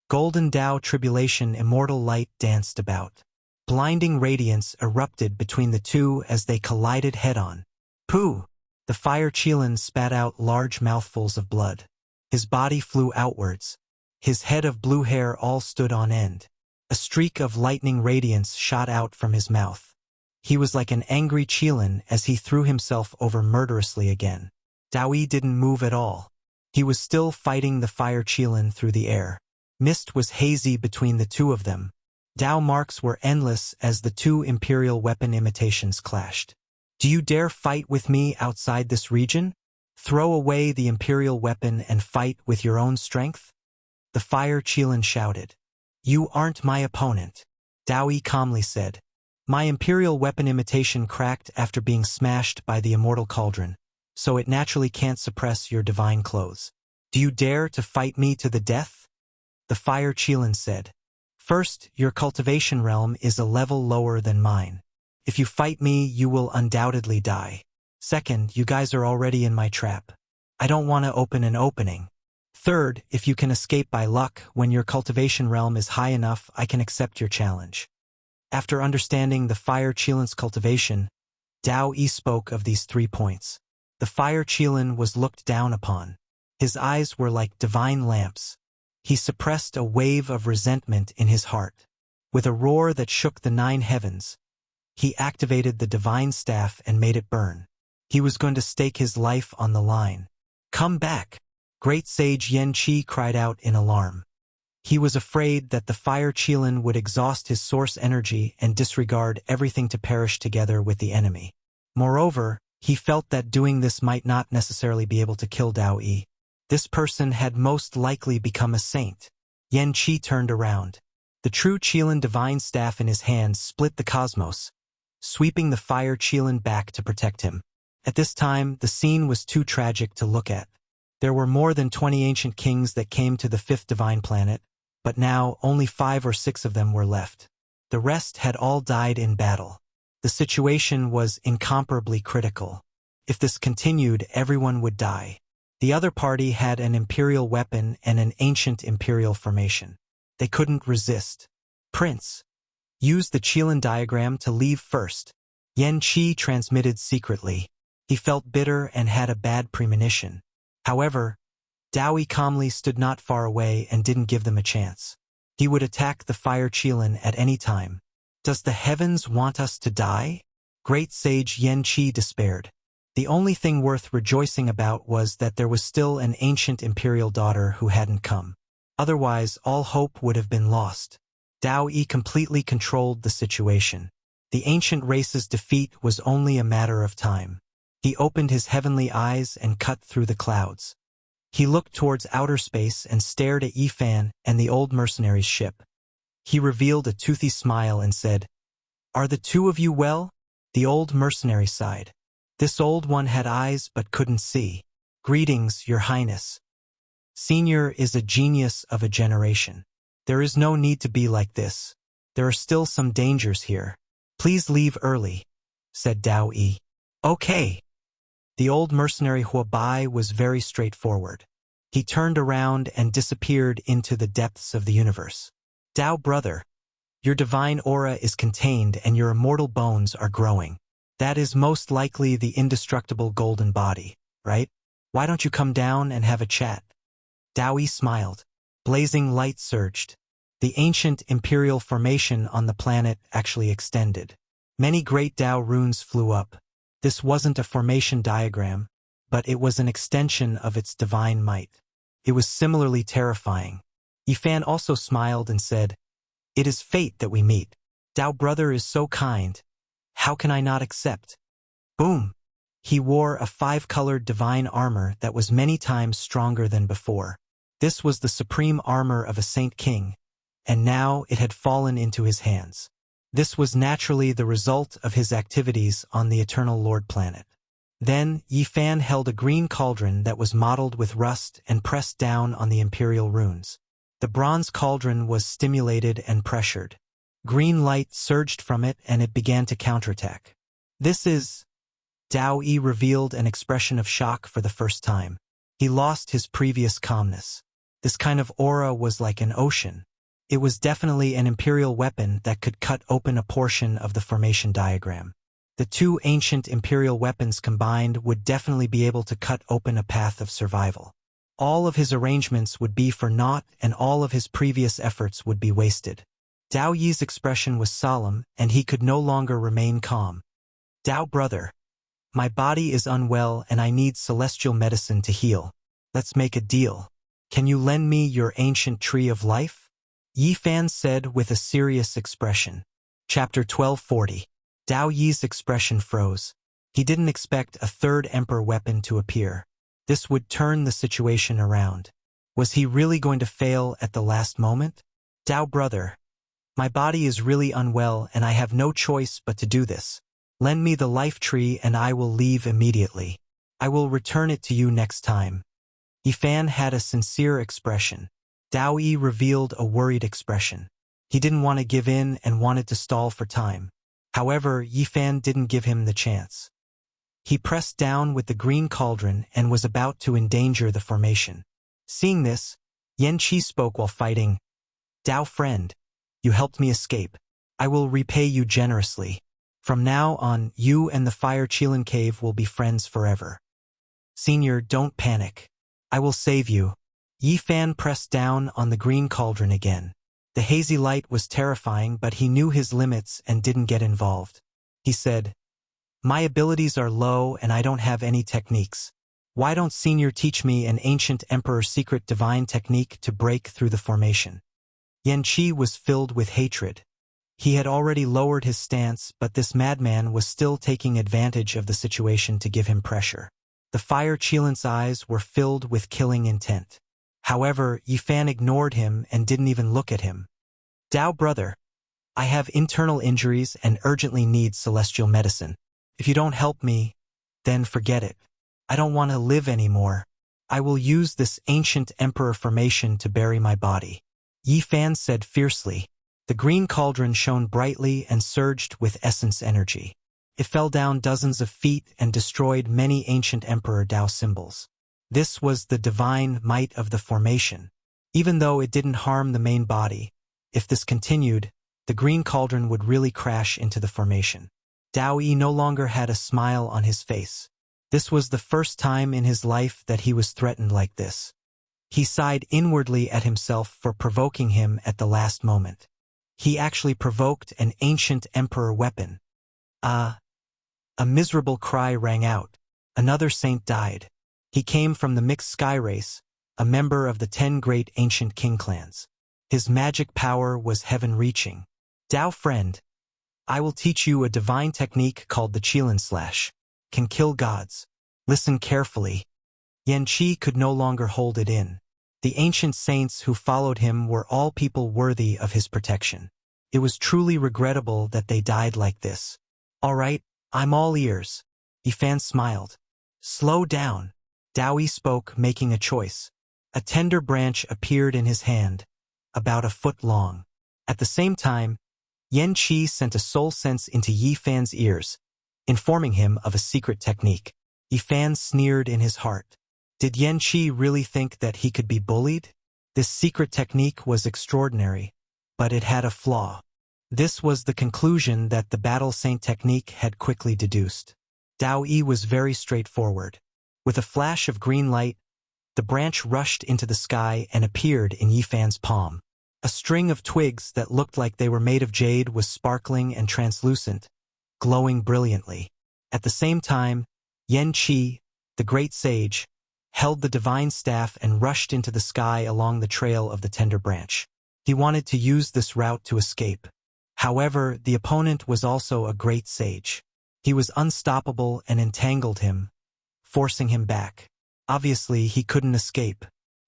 Golden Tao tribulation immortal light danced about. Blinding radiance erupted between the two as they collided head-on. Pooh! The fire Qilin spat out large mouthfuls of blood. His body flew outwards. His head of blue hair all stood on end. A streak of lightning radiance shot out from his mouth. He was like an angry Qilin as he threw himself over murderously again. Dao Yi didn't move at all. He was still fighting the fire Qilin through the air. Mist was hazy between the two of them. Dao marks were endless as the two imperial weapon imitations clashed. Do you dare fight with me outside this region? Throw away the imperial weapon and fight with your own strength? The fire Qilin shouted. You aren't my opponent. Dao Yi calmly said. My imperial weapon imitation cracked after being smashed by the immortal cauldron, so it naturally can't suppress your divine clothes. Do you dare to fight me to the death? The fire Qilin said. First, your cultivation realm is a level lower than mine. If you fight me, you will undoubtedly die. Second, you guys are already in my trap. I don't want to open an opening. Third, if you can escape by luck, when your cultivation realm is high enough, I can accept your challenge. After understanding the fire Qilin's cultivation, Dao Yi spoke of these 3 points. The fire Qilin was looked down upon. His eyes were like divine lamps. He suppressed a wave of resentment in his heart. With a roar that shook the 9 heavens, he activated the divine staff and made it burn. He was going to stake his life on the line. "Come back!" Great sage Yan Qi cried out in alarm. He was afraid that the fire Qilin would exhaust his source energy and disregard everything to perish together with the enemy. Moreover, he felt that doing this might not necessarily be able to kill Dao Yi. This person had most likely become a saint. Yan Qi turned around. The true Qilin divine staff in his hands split the cosmos, sweeping the fire Qilin back to protect him. At this time, the scene was too tragic to look at. There were more than 20 ancient kings that came to the 5th divine planet, but now only 5 or 6 of them were left. The rest had all died in battle. The situation was incomparably critical. If this continued, everyone would die. The other party had an imperial weapon and an ancient imperial formation. They couldn't resist. "Prince, use the Qilin diagram to leave first," Yan Qi transmitted secretly. He felt bitter and had a bad premonition. However, Dao Yi calmly stood not far away and didn't give them a chance. He would attack the fire Qilin at any time. "Does the heavens want us to die?" Great sage Yan Qi despaired. The only thing worth rejoicing about was that there was still an ancient imperial daughter who hadn't come. Otherwise, all hope would have been lost. Dao Yi completely controlled the situation. The ancient race's defeat was only a matter of time. He opened his heavenly eyes and cut through the clouds. He looked towards outer space and stared at Yifan and the old mercenary's ship. He revealed a toothy smile and said, "Are the 2 of you well?" The old mercenary sighed. This old one had eyes but couldn't see. "Greetings, Your Highness. Senior is a genius of a generation. There is no need to be like this. There are still some dangers here. Please leave early," said Dao Yi. "Okay." The old mercenary Huabai was very straightforward. He turned around and disappeared into the depths of the universe. "Dao brother, your divine aura is contained and your immortal bones are growing. That is most likely the indestructible golden body, right? Why don't you come down and have a chat?" Dao Yi smiled. Blazing light surged. The ancient imperial formation on the planet actually extended. Many great Dao runes flew up. This wasn't a formation diagram, but it was an extension of its divine might. It was similarly terrifying. Yifan also smiled and said, "It is fate that we meet. Dao brother is so kind. How can I not accept?" Boom! He wore a 5-colored divine armor that was many times stronger than before. This was the supreme armor of a saint king, and now it had fallen into his hands. This was naturally the result of his activities on the Eternal Lord planet. Then, Yifan held a green cauldron that was mottled with rust and pressed down on the imperial runes. The bronze cauldron was stimulated and pressured. Green light surged from it and it began to counterattack. "This is..." Dao Yi revealed an expression of shock for the first time. He lost his previous calmness. This kind of aura was like an ocean. It was definitely an imperial weapon that could cut open a portion of the formation diagram. The 2 ancient imperial weapons combined would definitely be able to cut open a path of survival. All of his arrangements would be for naught and all of his previous efforts would be wasted. Dao Yi's expression was solemn and he could no longer remain calm. "Dao brother, my body is unwell and I need celestial medicine to heal. Let's make a deal. Can you lend me your ancient tree of life?" Yifan said with a serious expression. Chapter 1240. Dao Yi's expression froze. He didn't expect a 3rd emperor weapon to appear. This would turn the situation around. Was he really going to fail at the last moment? "Dao brother, my body is really unwell and I have no choice but to do this. Lend me the life tree and I will leave immediately. I will return it to you next time." Yifan had a sincere expression. Dao Yi revealed a worried expression. He didn't want to give in and wanted to stall for time. However, Yifan didn't give him the chance. He pressed down with the green cauldron and was about to endanger the formation. Seeing this, Yan Qi spoke while fighting. "Dao friend, you helped me escape. I will repay you generously. From now on, you and the Fire Qilin Cave will be friends forever. Senior, don't panic. I will save you. Yi Fan pressed down on the green cauldron again. The hazy light was terrifying, but he knew his limits and didn't get involved. He said, "My abilities are low and I don't have any techniques. Why don't Senior teach me an ancient emperor's secret divine technique to break through the formation?" Yan Qi was filled with hatred. He had already lowered his stance, but this madman was still taking advantage of the situation to give him pressure. The Fire Qilin's eyes were filled with killing intent. However, Yi Fan ignored him and didn't even look at him. "Dao brother, I have internal injuries and urgently need celestial medicine. If you don't help me, then forget it. I don't want to live anymore. I will use this ancient emperor formation to bury my body," Yi Fan said fiercely. The green cauldron shone brightly and surged with essence energy. It fell down dozens of feet and destroyed many ancient Emperor Dao symbols. This was the divine might of the formation. Even though it didn't harm the main body, if this continued, the green cauldron would really crash into the formation. Dao Yi no longer had a smile on his face. This was the first time in his life that he was threatened like this. He sighed inwardly at himself for provoking him at the last moment. He actually provoked an ancient emperor weapon. A miserable cry rang out. Another saint died. He came from the mixed sky race, a member of the 10 great ancient king clans. His magic power was heaven-reaching. "Dao friend, I will teach you a divine technique called the Qilin Slash. Can kill gods. Listen carefully." Yan Qi could no longer hold it in. The ancient saints who followed him were all people worthy of his protection. It was truly regrettable that they died like this. "All right, I'm all ears." Yi Fan smiled. "Slow down." Dao Yi spoke, making a choice. A tender branch appeared in his hand, about a foot long. At the same time, Yan Qi sent a soul sense into Yi Fan's ears, informing him of a secret technique. Yi Fan sneered in his heart. Did Yan Qi really think that he could be bullied? This secret technique was extraordinary, but it had a flaw. This was the conclusion that the Battle Saint technique had quickly deduced. Dao Yi was very straightforward. With a flash of green light, the branch rushed into the sky and appeared in Yi Fan's palm. A string of twigs that looked like they were made of jade was sparkling and translucent, glowing brilliantly. At the same time, Yan Qi, the great sage, held the divine staff and rushed into the sky along the trail of the tender branch. He wanted to use this route to escape. However, the opponent was also a great sage. He was unstoppable and entangled him, forcing him back. Obviously, he couldn't escape.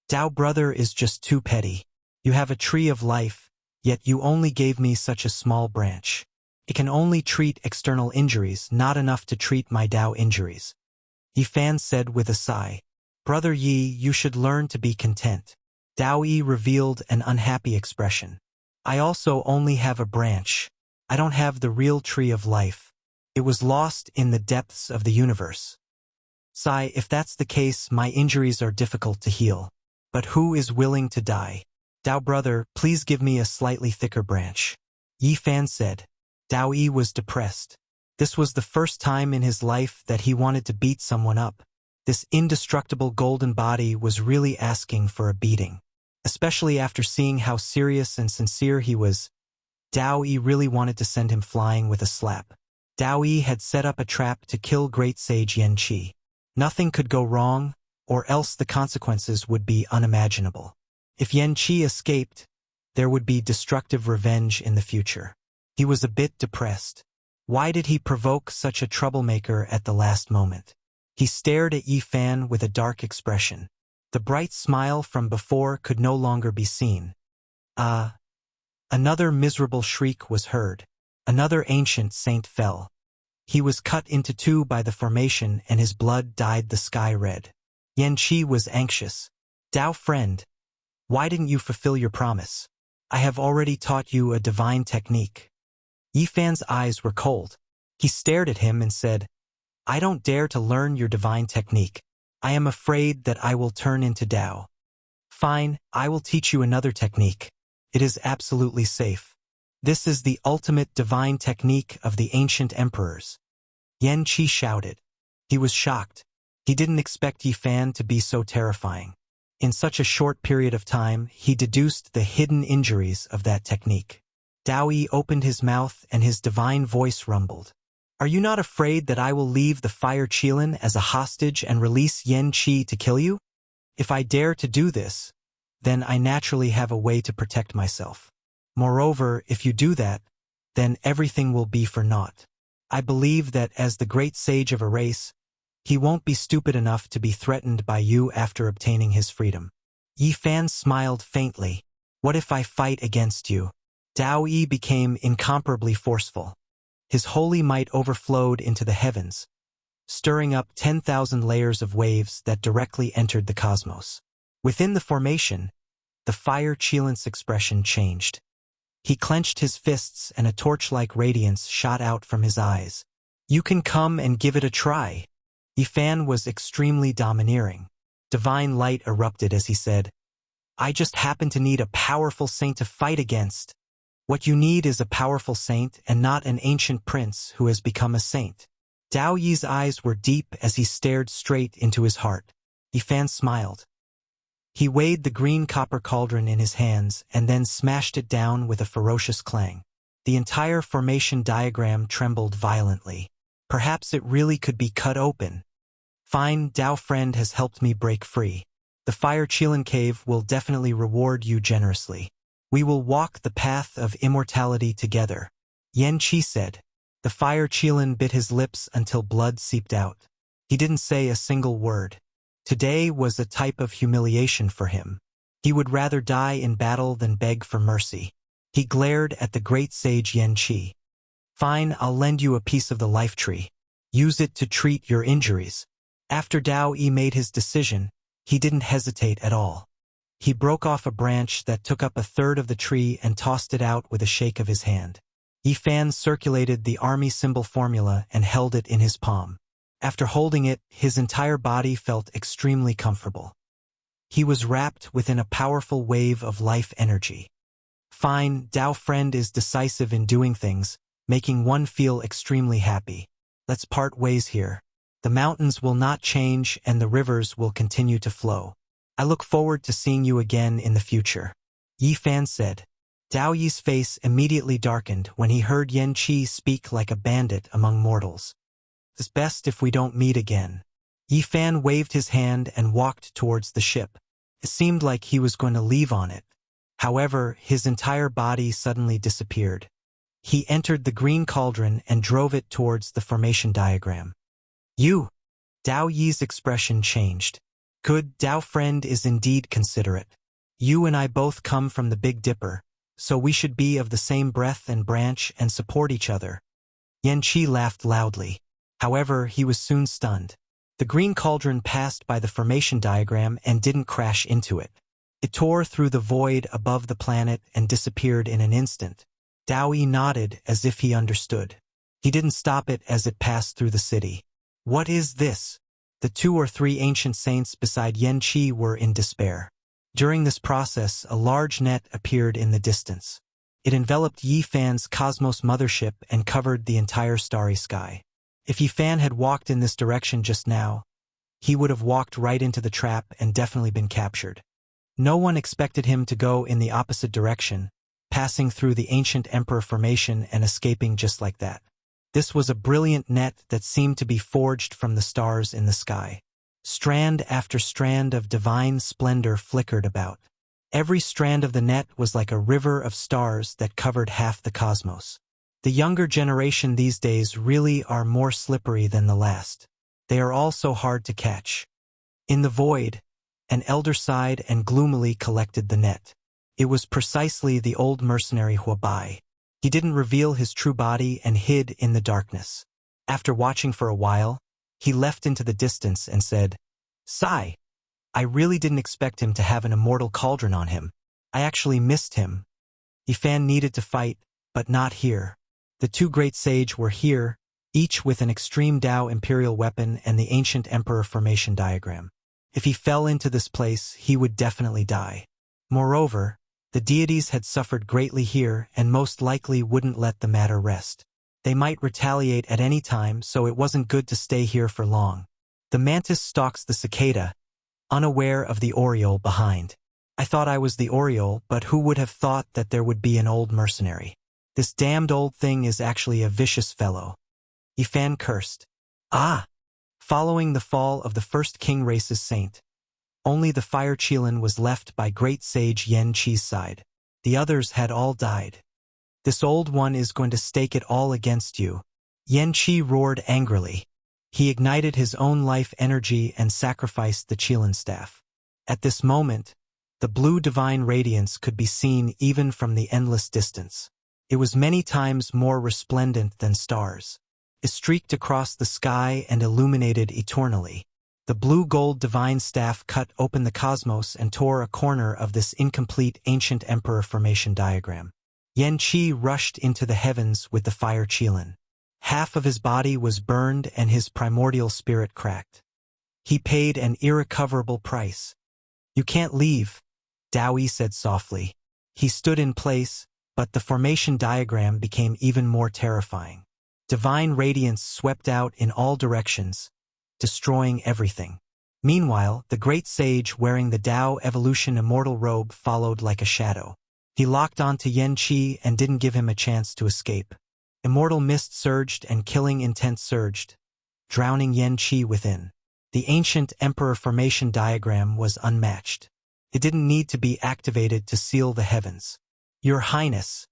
"Dao brother is just too petty. You have a tree of life, yet you only gave me such a small branch. It can only treat external injuries, not enough to treat my Dao injuries," Yi Fan said with a sigh. "Brother Yi, you should learn to be content." Dao Yi revealed an unhappy expression. "I also only have a branch. I don't have the real tree of life. It was lost in the depths of the universe. Sai, if that's the case, my injuries are difficult to heal. But who is willing to die? Dao brother, please give me a slightly thicker branch," Yi Fan said. Dao Yi was depressed. This was the first time in his life that he wanted to beat someone up. This indestructible golden body was really asking for a beating. Especially after seeing how serious and sincere he was, Dao Yi really wanted to send him flying with a slap. Dao Yi had set up a trap to kill great sage Yan Qi. Nothing could go wrong, or else the consequences would be unimaginable. If Yan Qi escaped, there would be destructive revenge in the future. He was a bit depressed. Why did he provoke such a troublemaker at the last moment? He stared at Yi Fan with a dark expression. The bright smile from before could no longer be seen. Another miserable shriek was heard. Another ancient saint fell. He was cut into two by the formation and his blood dyed the sky red. Yan Qi was anxious. "Dao friend, why didn't you fulfill your promise? I have already taught you a divine technique." Yi Fan's eyes were cold. He stared at him and said, "I don't dare to learn your divine technique. I am afraid that I will turn into Dao." "Fine, I will teach you another technique. It is absolutely safe. This is the ultimate divine technique of the ancient emperors." Yan Qi shouted. He was shocked. He didn't expect Yi Fan to be so terrifying. In such a short period of time, he deduced the hidden injuries of that technique. Dao Yi opened his mouth and his divine voice rumbled. Are you not afraid that I will leave the Fire Qilin as a hostage and release Yan Qi to kill you? If I dare to do this, then I naturally have a way to protect myself. Moreover, if you do that, then everything will be for naught. I believe that as the great sage of a race, he won't be stupid enough to be threatened by you after obtaining his freedom. Yi Fan smiled faintly. What if I fight against you? Dao Yi became incomparably forceful. His holy might overflowed into the heavens, stirring up 10,000 layers of waves that directly entered the cosmos. Within the formation, the Fire Qilin's expression changed. He clenched his fists and a torch-like radiance shot out from his eyes. You can come and give it a try. Yi Fan was extremely domineering. Divine light erupted as he said, I just happen to need a powerful saint to fight against. What you need is a powerful saint and not an ancient prince who has become a saint. Dao Yi's eyes were deep as he stared straight into his heart. Yi Fan smiled. He weighed the green copper cauldron in his hands and then smashed it down with a ferocious clang. The entire formation diagram trembled violently. Perhaps it really could be cut open. Fine, Dao friend has helped me break free. The Fire Qilin cave will definitely reward you generously. We will walk the path of immortality together. Yan Qi said. The Fire Qilin bit his lips until blood seeped out. He didn't say a single word. Today was a type of humiliation for him. He would rather die in battle than beg for mercy. He glared at the great sage Yan Qi. Fine, I'll lend you a piece of the life tree. Use it to treat your injuries. After Dao Yi made his decision, he didn't hesitate at all. He broke off a branch that took up a third of the tree and tossed it out with a shake of his hand. Yi Fan circulated the army symbol formula and held it in his palm. After holding it, his entire body felt extremely comfortable. He was wrapped within a powerful wave of life energy. Fine, Dao friend is decisive in doing things, making one feel extremely happy. Let's part ways here. The mountains will not change and the rivers will continue to flow. I look forward to seeing you again in the future. Yi Fan said. Dao Yi's face immediately darkened when he heard Yan Qi speak like a bandit among mortals. It's best if we don't meet again. Yi Fan waved his hand and walked towards the ship. It seemed like he was going to leave on it. However, his entire body suddenly disappeared. He entered the green cauldron and drove it towards the formation diagram. You! Dao Yi's expression changed. Good, Dao friend is indeed considerate. You and I both come from the Big Dipper, so we should be of the same breath and branch and support each other. Yan Qi laughed loudly. However, he was soon stunned. The green cauldron passed by the formation diagram and didn't crash into it. It tore through the void above the planet and disappeared in an instant. Dao Yi nodded as if he understood. He didn't stop it as it passed through the city. What is this? The 2 or 3 ancient saints beside Yan Qi were in despair. During this process, a large net appeared in the distance. It enveloped Yi Fan's cosmos mothership and covered the entire starry sky. If Yi Fan had walked in this direction just now, he would have walked right into the trap and definitely been captured. No one expected him to go in the opposite direction, passing through the ancient emperor formation and escaping just like that. This was a brilliant net that seemed to be forged from the stars in the sky. Strand after strand of divine splendor flickered about. Every strand of the net was like a river of stars that covered half the cosmos. The younger generation these days really are more slippery than the last. They are all so hard to catch. In the void, an elder sighed and gloomily collected the net. It was precisely the old mercenary Huabai. He didn't reveal his true body and hid in the darkness. After watching for a while, he left into the distance and said, Sigh. I really didn't expect him to have an immortal cauldron on him. I actually missed him. Yi Fan needed to fight, but not here. The 2 great sage were here, each with an extreme Dao imperial weapon and the ancient emperor formation diagram. If he fell into this place, he would definitely die. Moreover, the deities had suffered greatly here and most likely wouldn't let the matter rest. They might retaliate at any time, so it wasn't good to stay here for long. The mantis stalks the cicada, unaware of the oriole behind. I thought I was the oriole, but who would have thought that there would be an old mercenary? This damned old thing is actually a vicious fellow. Yifan cursed. Ah! Following the fall of the first king race's saint, only the fire Qilin was left by great sage Yan Qi's side. The others had all died. This old one is going to stake it all against you. Yan Qi roared angrily. He ignited his own life energy and sacrificed the Qilin staff. At this moment, the blue divine radiance could be seen even from the endless distance. It was many times more resplendent than stars. It streaked across the sky and illuminated eternally. The blue-gold divine staff cut open the cosmos and tore a corner of this incomplete ancient emperor formation diagram. Yan Qi rushed into the heavens with the fire Qilin. Half of his body was burned and his primordial spirit cracked. He paid an irrecoverable price. You can't leave, Dao Yi said softly. He stood in place, but the formation diagram became even more terrifying. Divine radiance swept out in all directions, destroying everything. Meanwhile, the great sage wearing the Tao Evolution Immortal robe followed like a shadow. He locked onto Yan Qi and didn't give him a chance to escape. Immortal mist surged and killing intent surged, drowning Yan Qi within. The ancient emperor formation diagram was unmatched. It didn't need to be activated to seal the heavens. Your Highness,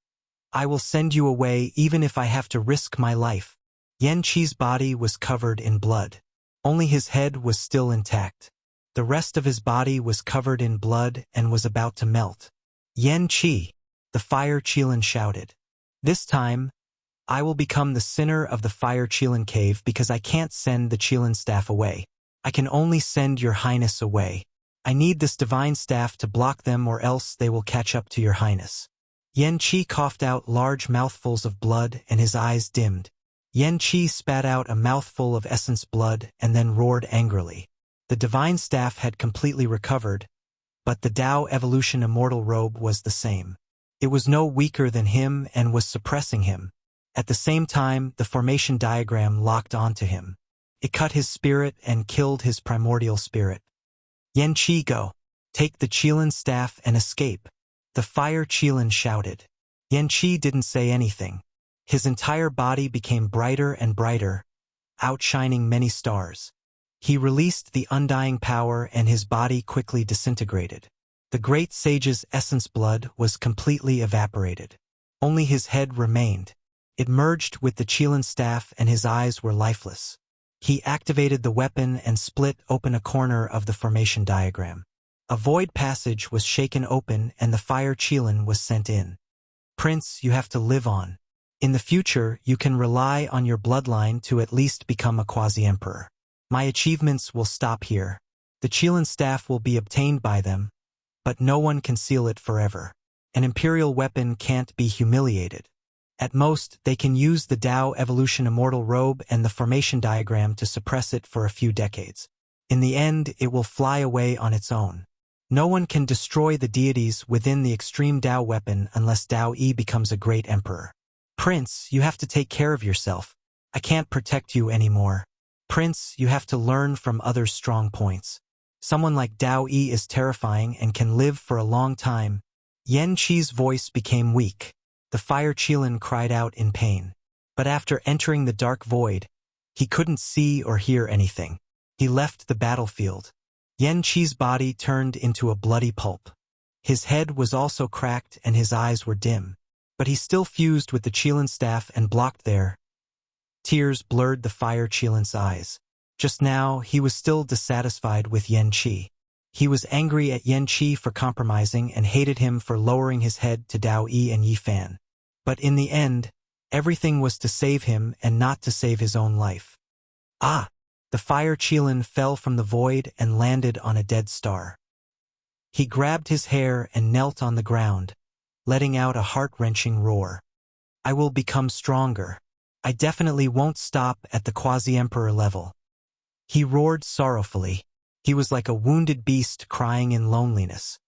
I will send you away even if I have to risk my life. Yan Qi's body was covered in blood. Only his head was still intact. The rest of his body was covered in blood and was about to melt. Yan Qi, the fire Qilin shouted. This time, I will become the sinner of the fire Qilin cave because I can't send the Qilin staff away. I can only send your Highness away. I need this divine staff to block them or else they will catch up to your Highness. Yan Qi coughed out large mouthfuls of blood and his eyes dimmed. Yan Qi spat out a mouthful of essence blood and then roared angrily. The divine staff had completely recovered, but the Tao Evolution Immortal robe was the same. It was no weaker than him and was suppressing him. At the same time, the formation diagram locked onto him. It cut his spirit and killed his primordial spirit. Yan Qi, go. Take the Qilin staff and escape. The fire Qilin shouted. Yan Qi didn't say anything. His entire body became brighter and brighter, outshining many stars. He released the undying power and his body quickly disintegrated. The great sage's essence blood was completely evaporated. Only his head remained. It merged with the Qilin staff and his eyes were lifeless. He activated the weapon and split open a corner of the formation diagram. A void passage was shaken open and the fire Qilin was sent in. Prince, you have to live on. In the future, you can rely on your bloodline to at least become a quasi-emperor. My achievements will stop here. The Qilin staff will be obtained by them, but no one can seal it forever. An imperial weapon can't be humiliated. At most, they can use the Tao Evolution Immortal robe and the formation diagram to suppress it for a few decades. In the end, it will fly away on its own. No one can destroy the deities within the extreme Tao weapon unless Tao Yi becomes a great emperor. Prince, you have to take care of yourself. I can't protect you anymore. Prince, you have to learn from others' strong points. Someone like Tao Yi is terrifying and can live for a long time. Yan Qi's voice became weak. The fire Qilin cried out in pain. But after entering the dark void, he couldn't see or hear anything. He left the battlefield. Yan Qi's body turned into a bloody pulp. His head was also cracked and his eyes were dim. But he still fused with the Qilin staff and blocked there. Tears blurred the fire Qilin's eyes. Just now, he was still dissatisfied with Yan Qi. He was angry at Yan Qi for compromising and hated him for lowering his head to Dao Yi and Yifan. But in the end, everything was to save him and not to save his own life. Ah! The fire Qilin fell from the void and landed on a dead star. He grabbed his hair and knelt on the ground, letting out a heart-wrenching roar. I will become stronger. I definitely won't stop at the quasi-emperor level. He roared sorrowfully. He was like a wounded beast crying in loneliness.